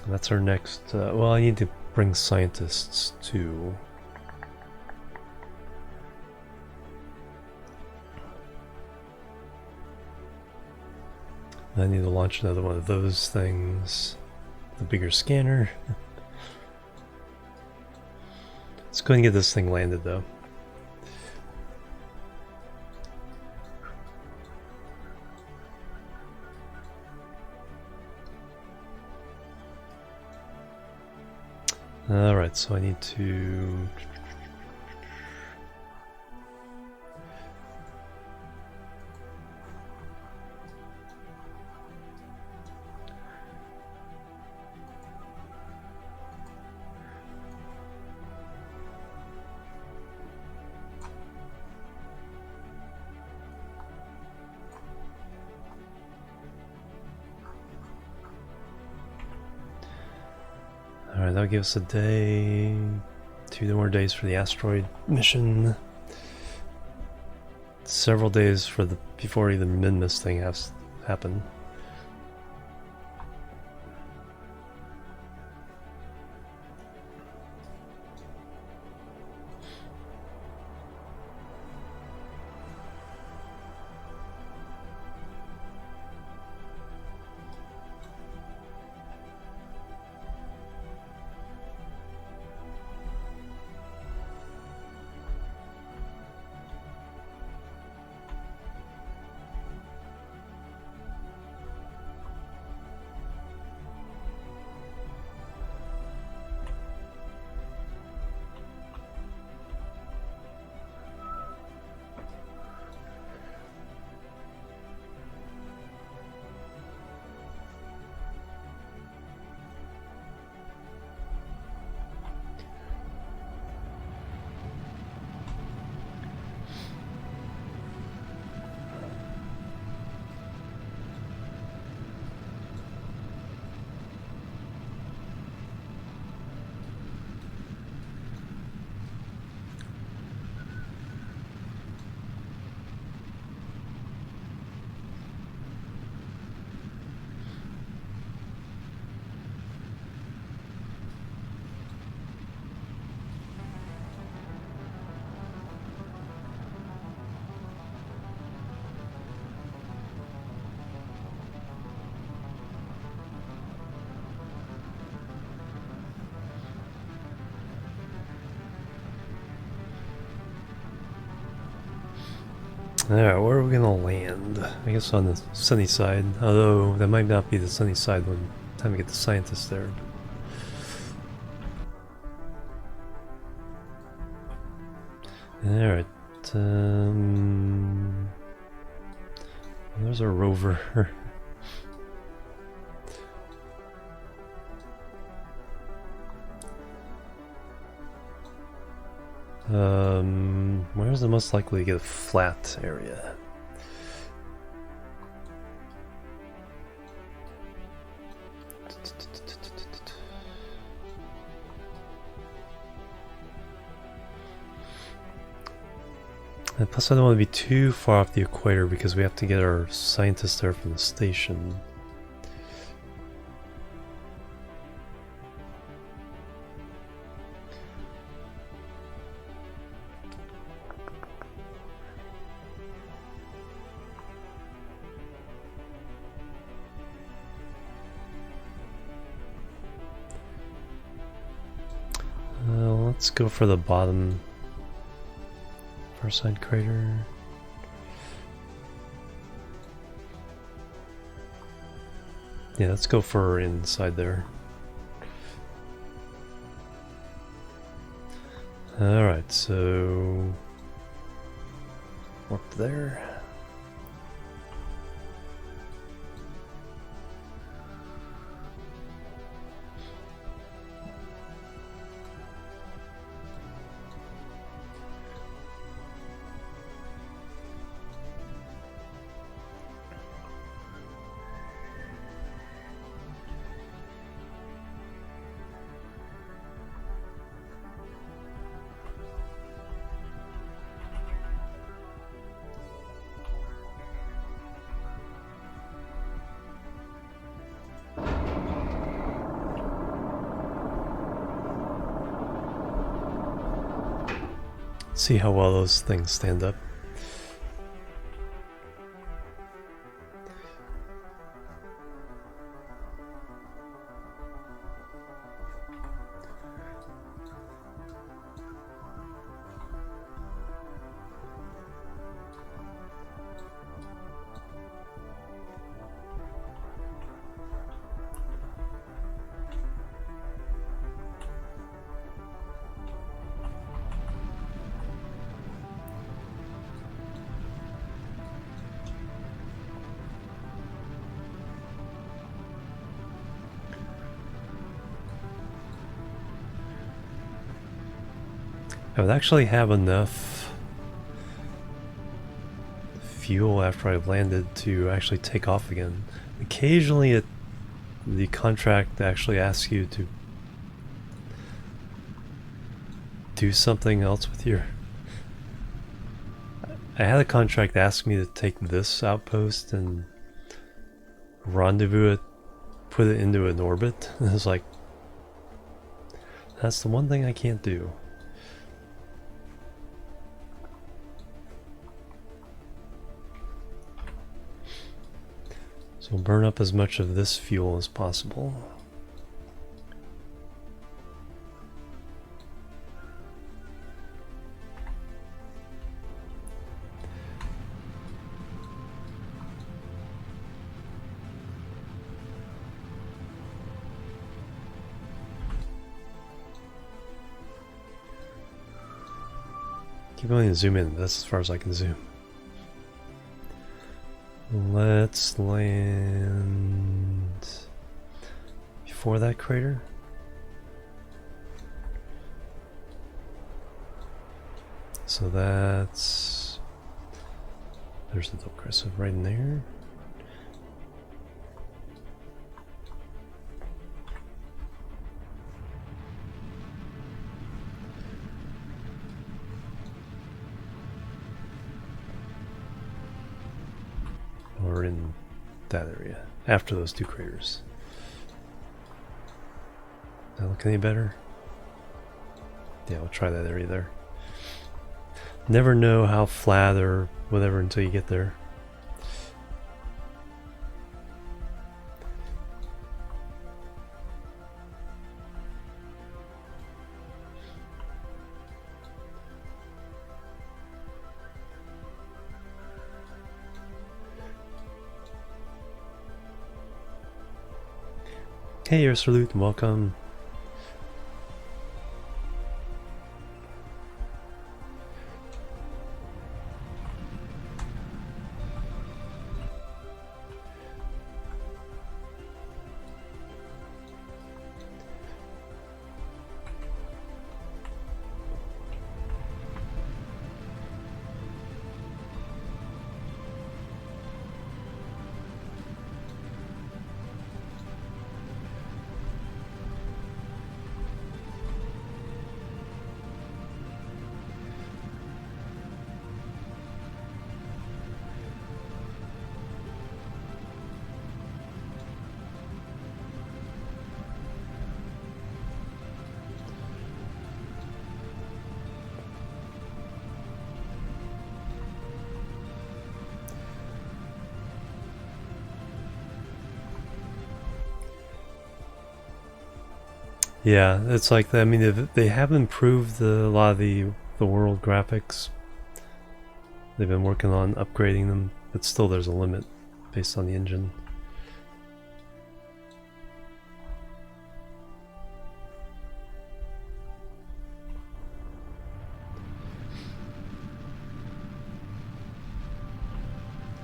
That's our next... well, I need to bring scientists too. I need to launch another one of those things. The bigger scanner. Let's go ahead and get this thing landed though. Alright, so I need to... Alright, that'll give us a day, 2 more days for the asteroid mission. several days for the before the Minmus thing has happened. Alright, where are we gonna land? I guess on the sunny side, although that might not be the sunny side when time to get the scientists there. Alright, there's our rover. Where's the most likely to get a flat area? And plus I don't want to be too far off the equator because we have to get our scientists there from the station. Let's go for the bottom far side crater. Yeah, let's go for inside there. Alright, so up there. See how well those things stand up. I would actually have enough fuel after I've landed to actually take off again. Occasionally the contract actually asks you to do something else with your... I had a contract ask me to take this outpost and rendezvous it, put it into an orbit. And it's like, that's the one thing I can't do. So we'll burn up as much of this fuel as possible. Keep going and zoom in. That's as far as I can zoom. Let's land before that crater. So that's... There's the Delcrescent right in there. Or in that area, after those two craters. Does that look any better? Yeah, we'll try that area there. Never know how flat or whatever until you get there. Hey, your salute, welcome. Yeah, it's like, I mean, they have improved a lot of the world graphics. They've been working on upgrading them, but still there's a limit based on the engine.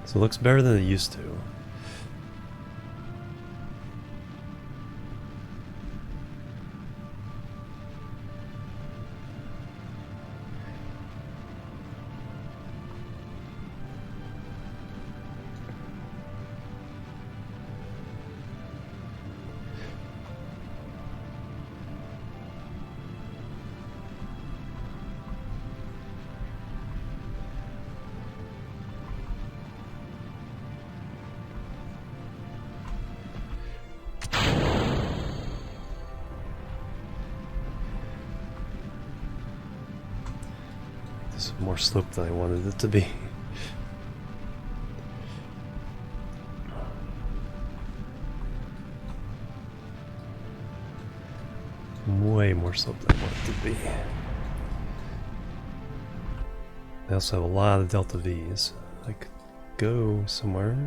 So it looks better than it used to. This is more slope than I wanted it to be. Way more slope than I want it to be. They also have a lot of delta V's. I could go somewhere.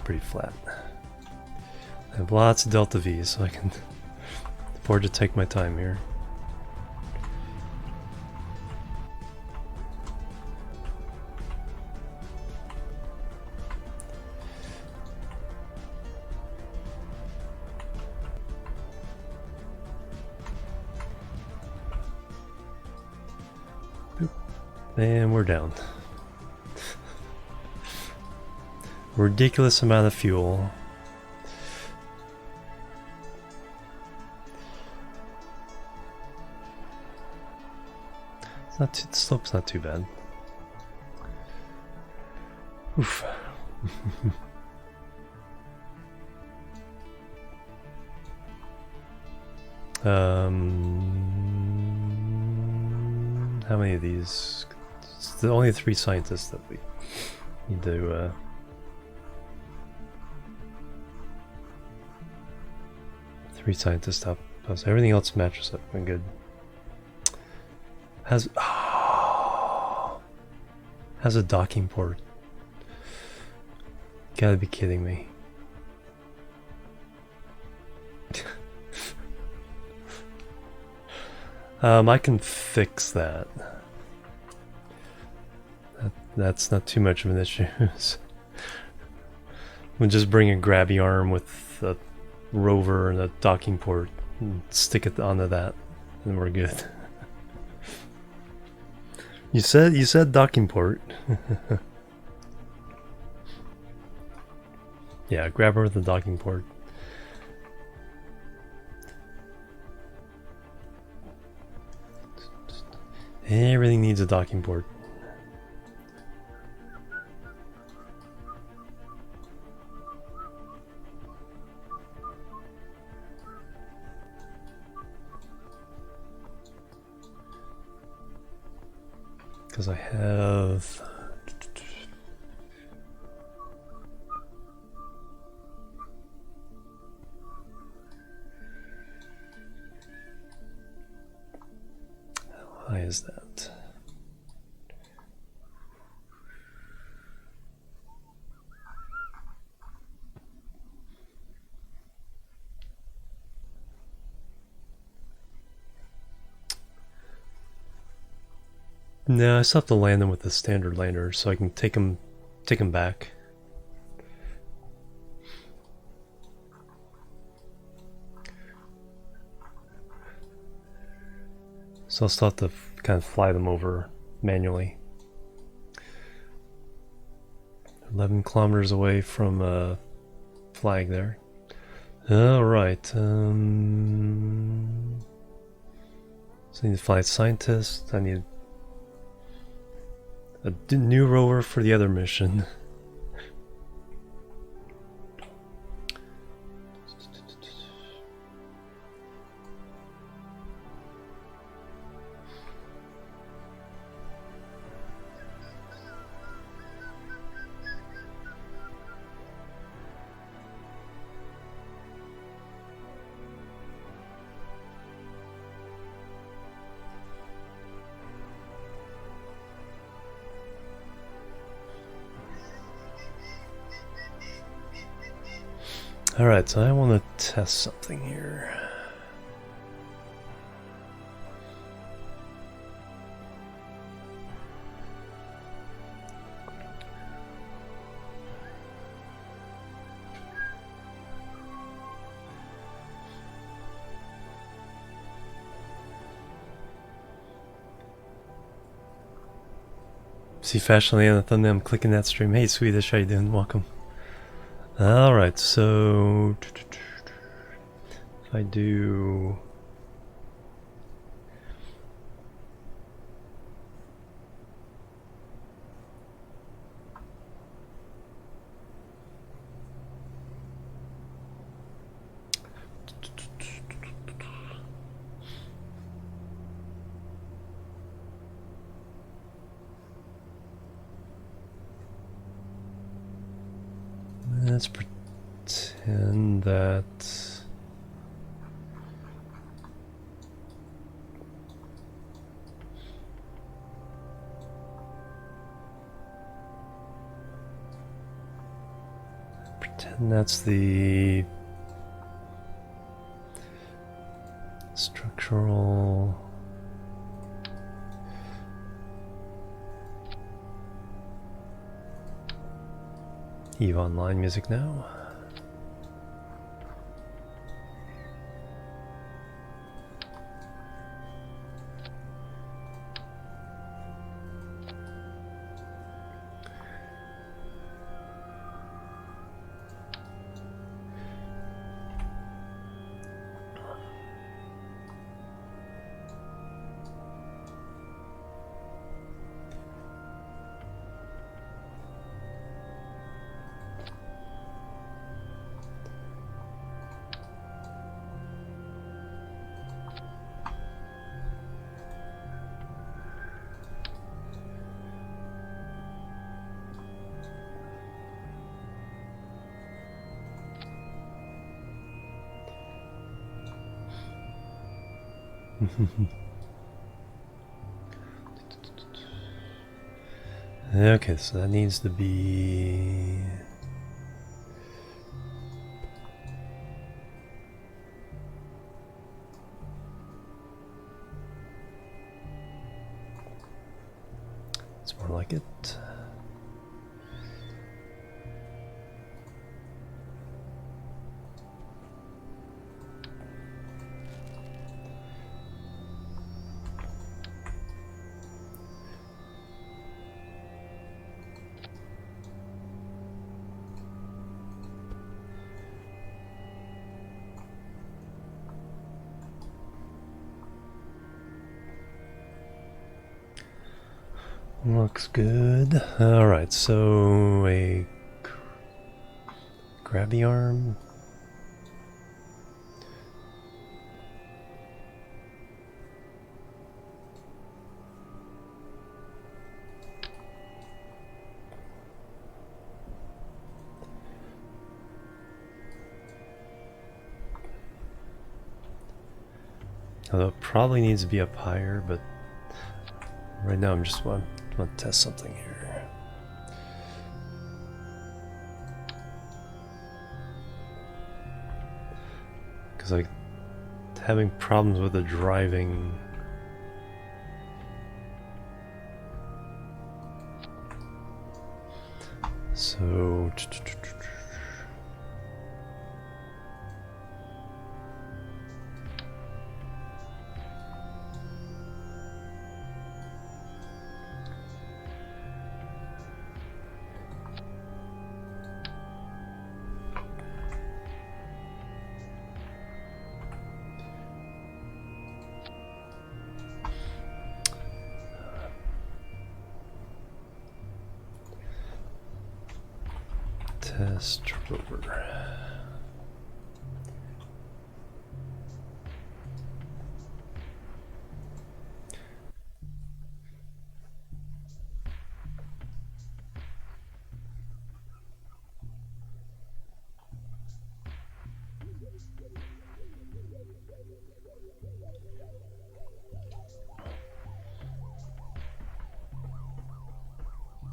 pretty flat. I have lots of delta V, so I can afford to take my time here. Boop. And we're down. Ridiculous amount of fuel. It's not too, the slope's not too bad. Oof. How many of these? It's the only 3 scientists that we need to. 3 scientists up. Everything else matches up. Been good. Has a docking port. Gotta be kidding me. I can fix that. That's not too much of an issue. We'll just bring a grabby arm with a rover and a docking port and stick it onto that, and we're good. You said docking port. Yeah, grab her with the docking port. Everything needs a docking port. Because I have... How high is that? No, I still have to land them with the standard lander, so I can take them back. So I'll still have to kind of fly them over manually. 11 kilometers away from a flag there. All right. So I need to fly a scientist. I need a new rover for the other mission. Alright, so I want to test something here. See Fashion on the thumbnail, I'm clicking that stream. Hey Swedish, how you doing? Welcome. Alright, so if I do let's pretend that And that's the structural. EVE Online music now. Okay, so that needs to be it's more like it. Looks good. Alright, so a grabby arm. Although it probably needs to be up higher, but right now I'm just want to test something here. Because I'm having problems with the driving. So test rover.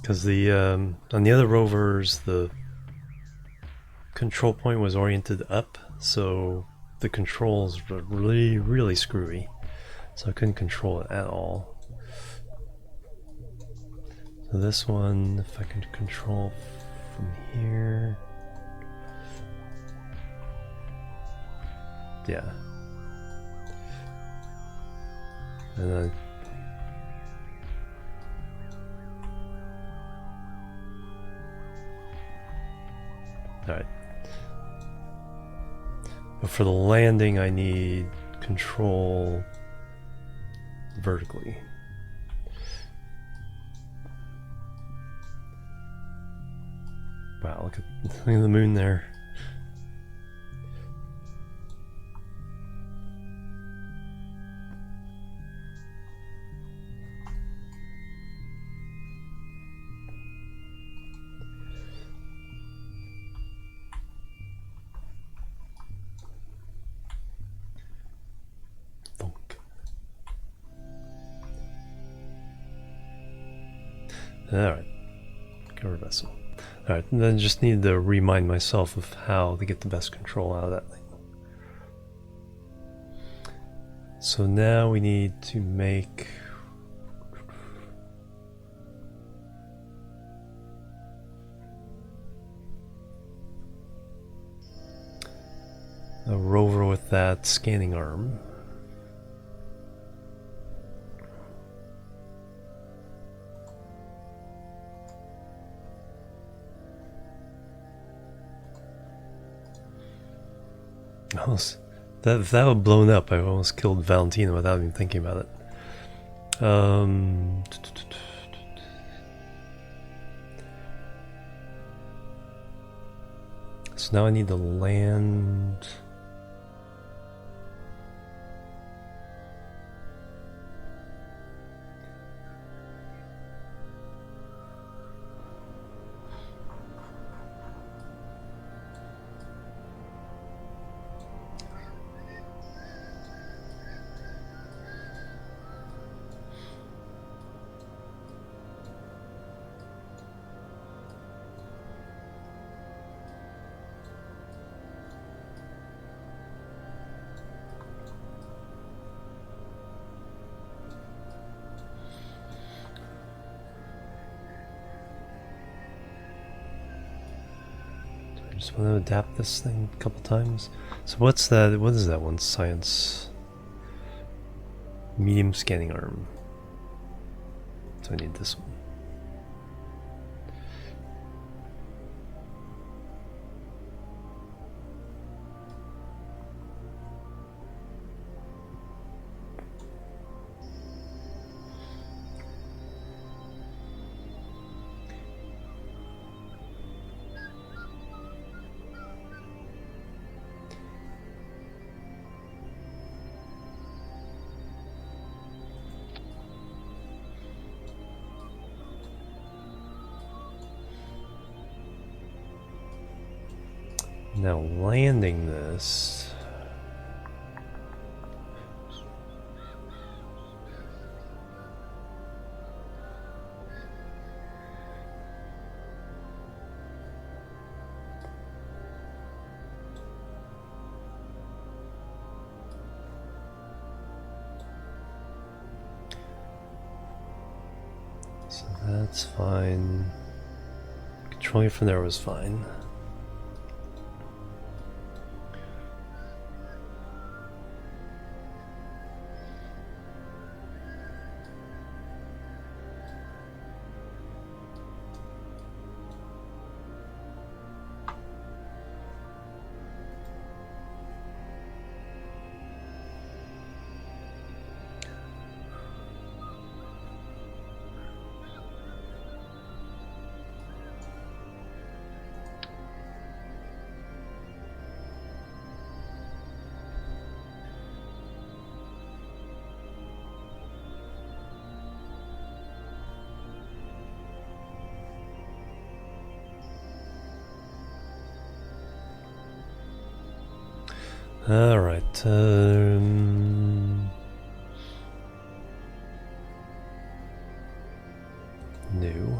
Because the on the other rovers, the control point was oriented up, so the controls were really screwy. So I couldn't control it at all. So this one, if I can control from here. Yeah. And then alright. But for the landing, I need control vertically. Wow, look at the moon there. Alright, cover vessel. Alright, and then just need to remind myself of how to get the best control out of that thing. So now we need to make a rover with that scanning arm. If that had blown up, I almost killed Valentina without even thinking about it. So now I need to land. Just want to adapt this thing a couple times. So what's that? What is that one? Science. Medium scanning arm. So I need this one. Now landing this. So that's fine. Controlling it from there was fine. All right. New.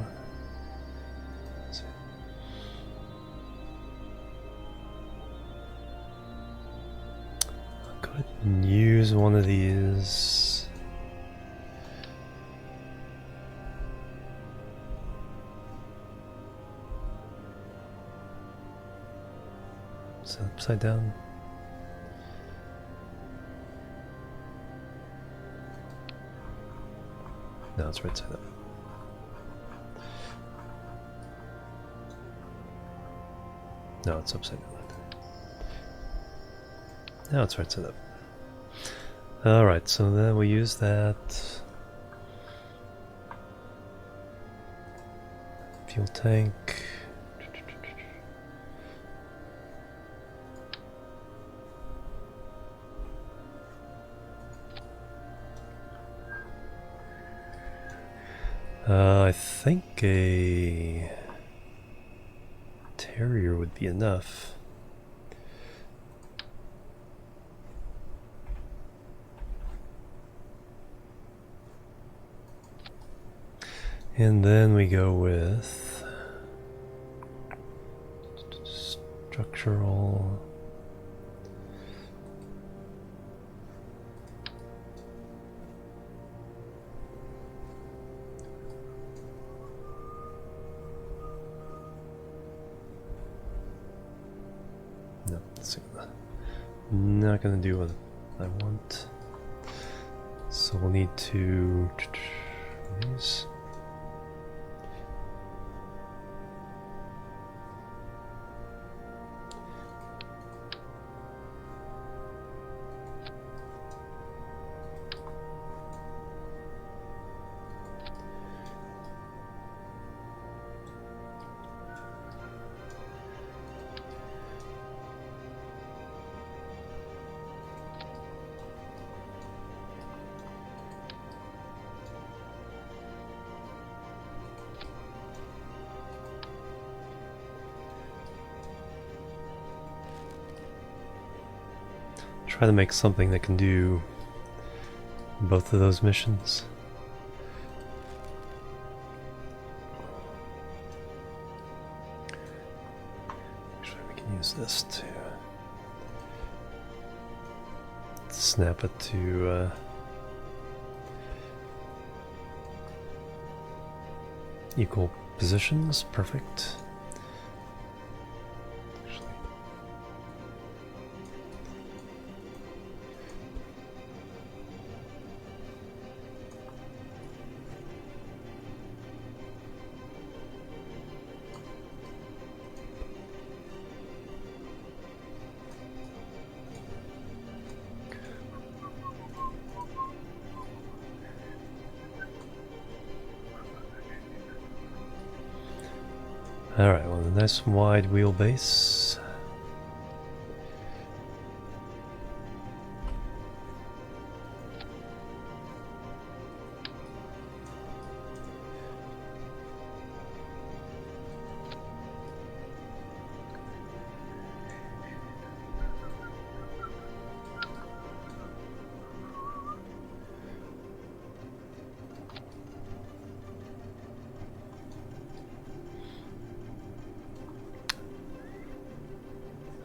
I'll go ahead and use one of these. Is that upside down? No, it's right side up. No, it's upside down. Now it's right side up. Alright, so then we use that. Fuel tank. I think a Terrier would be enough. And then we go with Structural. No, not gonna do what I want. So we'll need to these. Try to make something that can do both of those missions. Actually, we can use this to snap it to equal positions. Perfect. Alright, well, a nice wide wheelbase.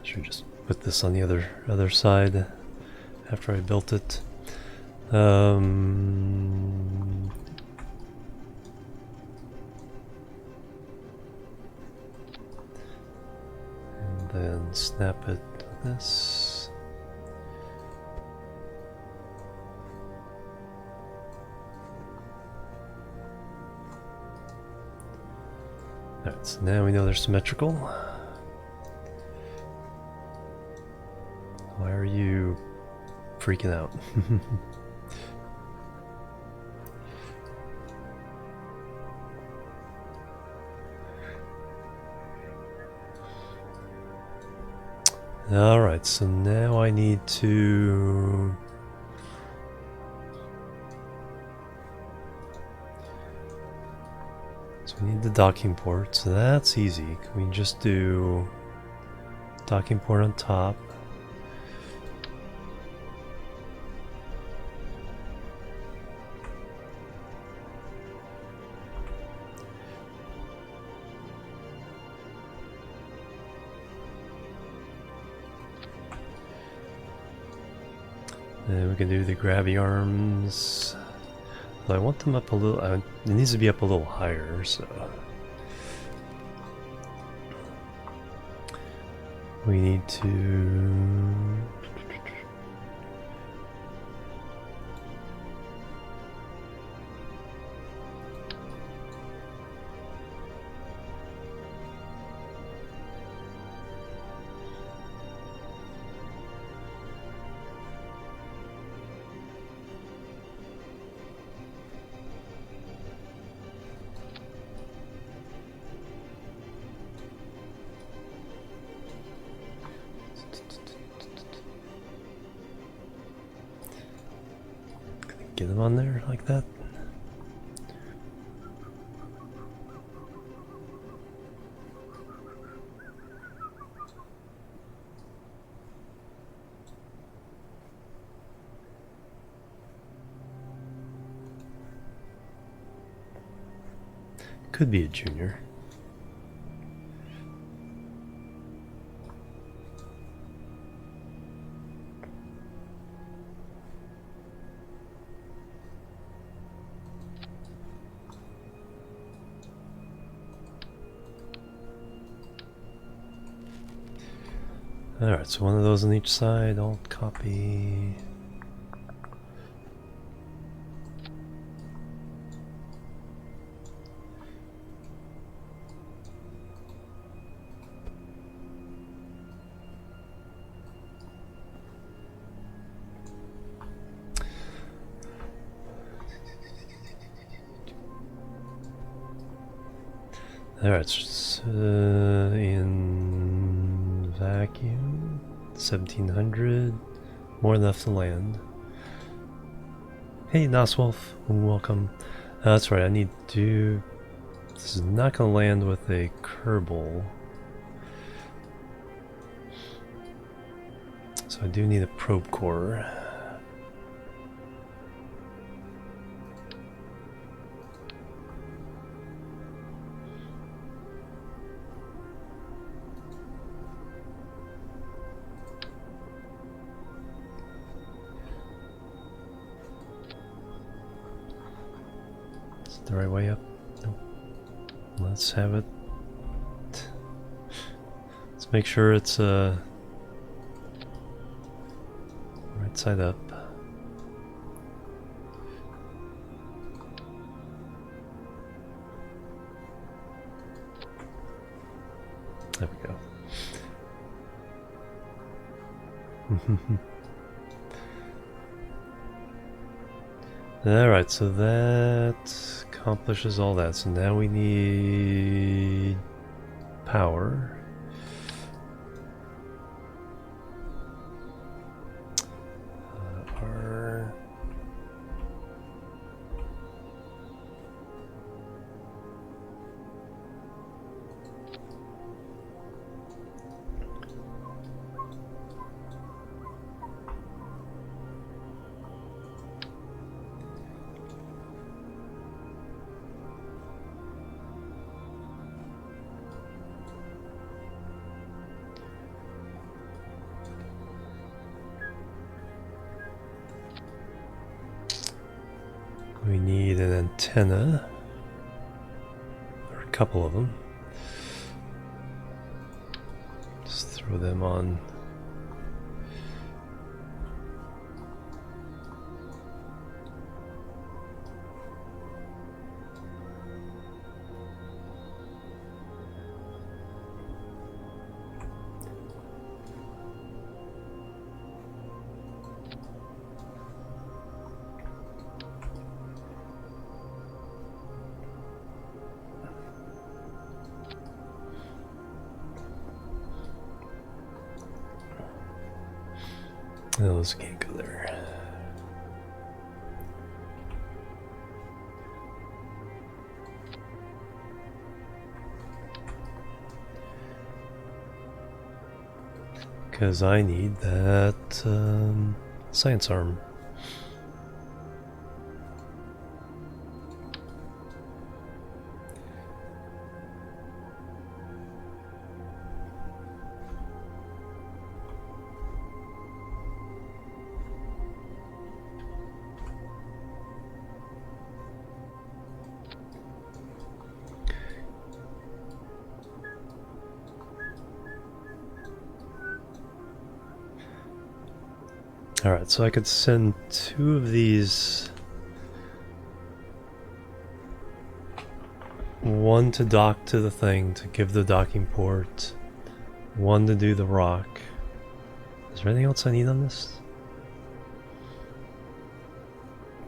Should just put this on the other side after I built it. And then snap it like this. Alright, so now we know they're symmetrical. Why are you freaking out? Alright, so now I need to... So we need the docking port, so that's easy. Can we just do docking port on top? And we can do the grabby arms. But I want them up a little. It needs to be up a little higher, so we need to. Get them on there like that. Could be a junior. Alright, so one of those on each side. Alt copy. Alright, so, in vacuum, 1700, more than enough to land. Hey, Noswolf, welcome. That's right, I need to... This is not going to land with a Kerbal. So I do need a probe core. The right way up? Nope. Let's have it. Let's make sure it's right side up. There we go. Alright, so that accomplishes all that. So now we need power. We need an antenna, or a couple of them. Just throw them on. No, those can't go there. Because I need that science arm. Alright, so I could send 2 of these. One to dock to the thing, to give the docking port. One to do the rock. Is there anything else I need on this?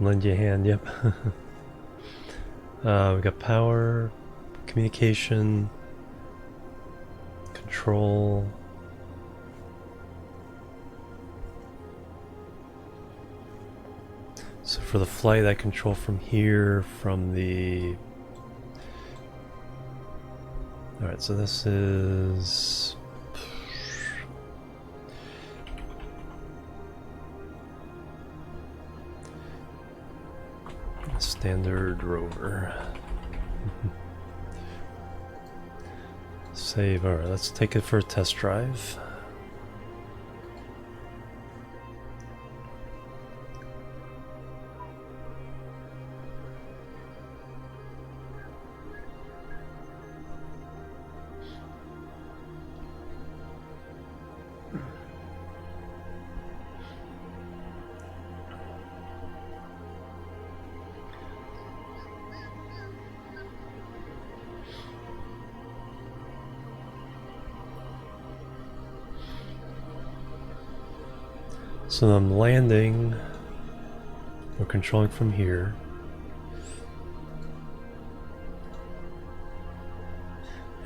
Lend you a hand, yep. We got power, communication, control. So for the flight, I control from here, from the... Alright, so this is... Standard rover. Save, alright, let's take it for a test drive. So I'm landing. We're controlling from here.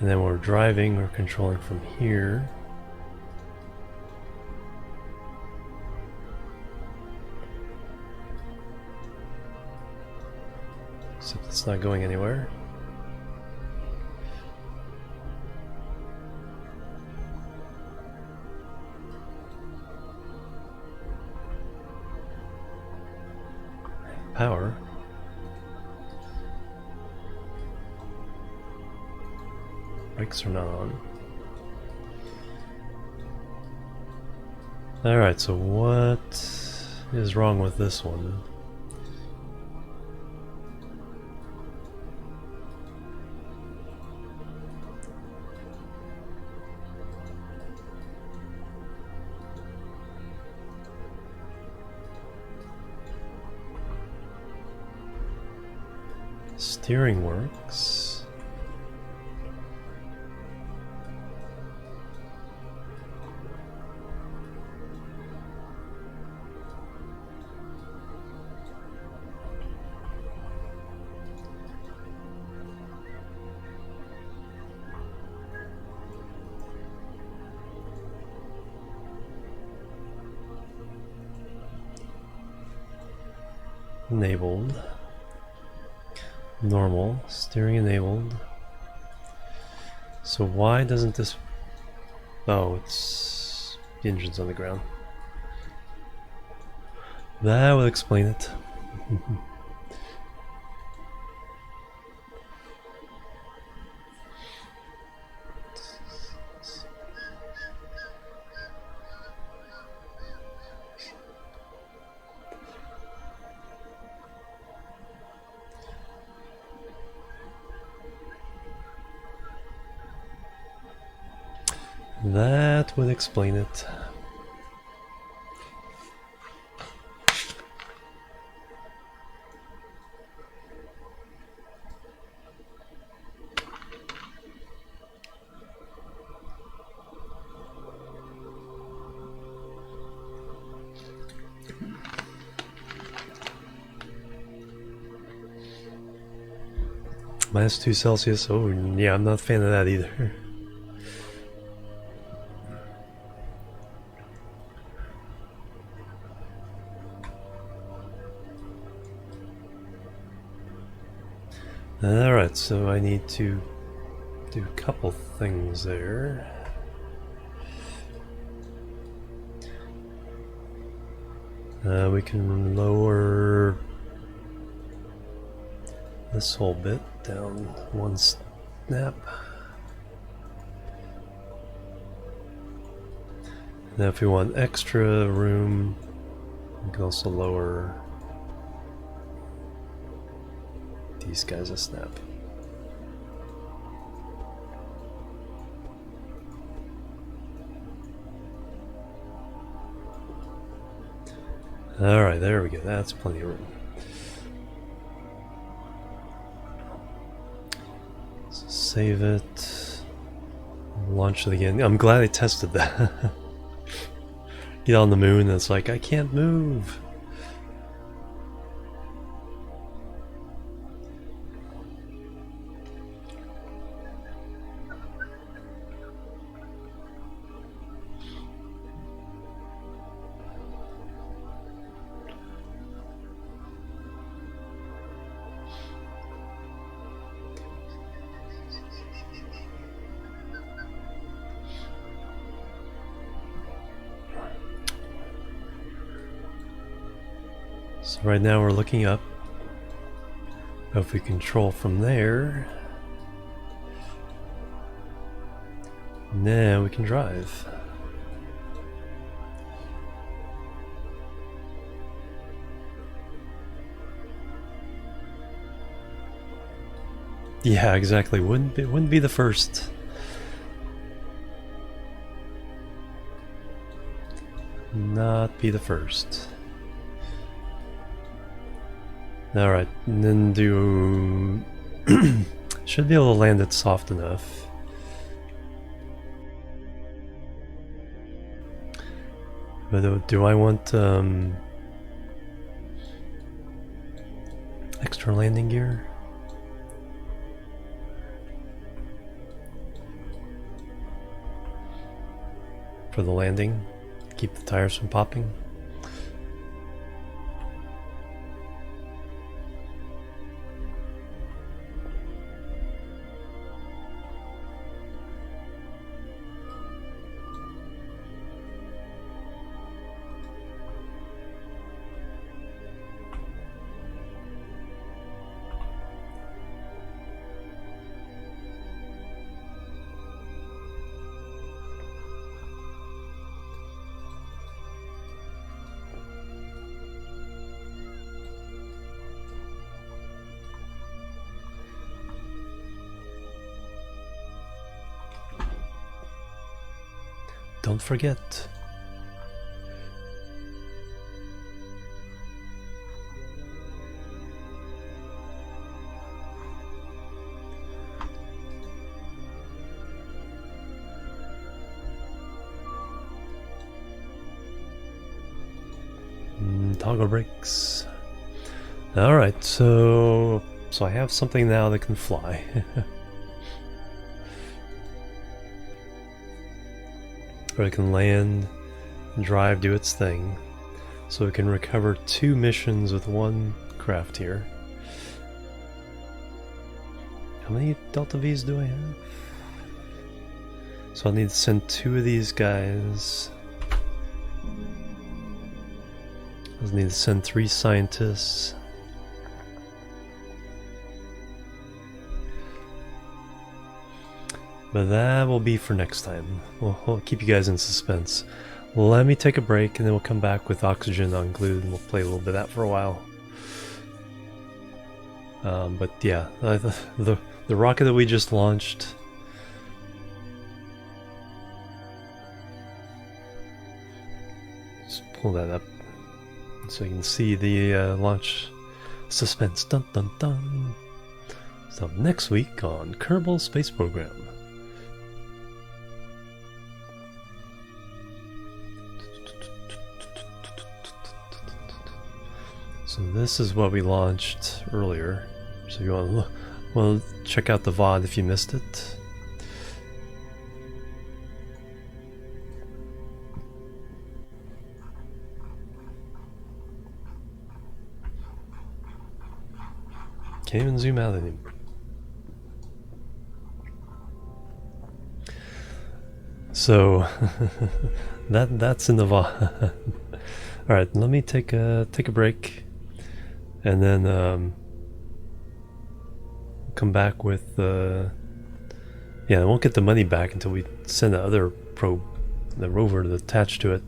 And then we're driving, we're controlling from here. Except it's not going anywhere. Power. Brakes are not on. Alright, so what is wrong with this one? Steering works. Enabled. Normal. Steering enabled. So why doesn't this... Oh, it's... the engine's on the ground. That would explain it. That would explain it. -2°C. Oh, yeah, I'm not a fan of that either. Alright, so I need to do a couple things there. We can lower this whole bit down one snap. Now if we want extra room, we can also lower these guys a snap. Alright, there we go. That's plenty of room. So save it. Launch it again. I'm glad I tested that. Get on the moon and it's like, I can't move. So right now we're looking up. If we control from there, now we can drive. Yeah, exactly. Wouldn't be the first. Not be the first. Alright, and then do... should be able to land it soft enough. But do I want extra landing gear? For the landing? Keep the tires from popping? Don't forget. Toggle brakes. Alright, so I have something now that can fly. Or it can land, drive, do its thing. So it can recover 2 missions with 1 craft here. How many Delta V's do I have? So I'll need to send 2 of these guys. I'll need to send 3 scientists. But that will be for next time. We'll keep you guys in suspense. Let me take a break and then we'll come back with oxygen unglued and we'll play a little bit of that for a while. But yeah, the rocket that we just launched. Just pull that up so you can see the launch suspense. Dun dun dun. So next week on Kerbal Space Program. So this is what we launched earlier. So you want to look, well, check out the VOD if you missed it. Can't even zoom out anymore. So that's in the VOD. All right, let me take a break. And then come back with yeah, I won't get the money back until we send the other probe, the rover attached to it.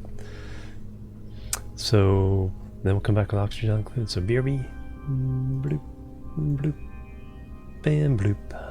So then we'll come back with oxygen included. So BRB, bloop, bloop, bam, bloop.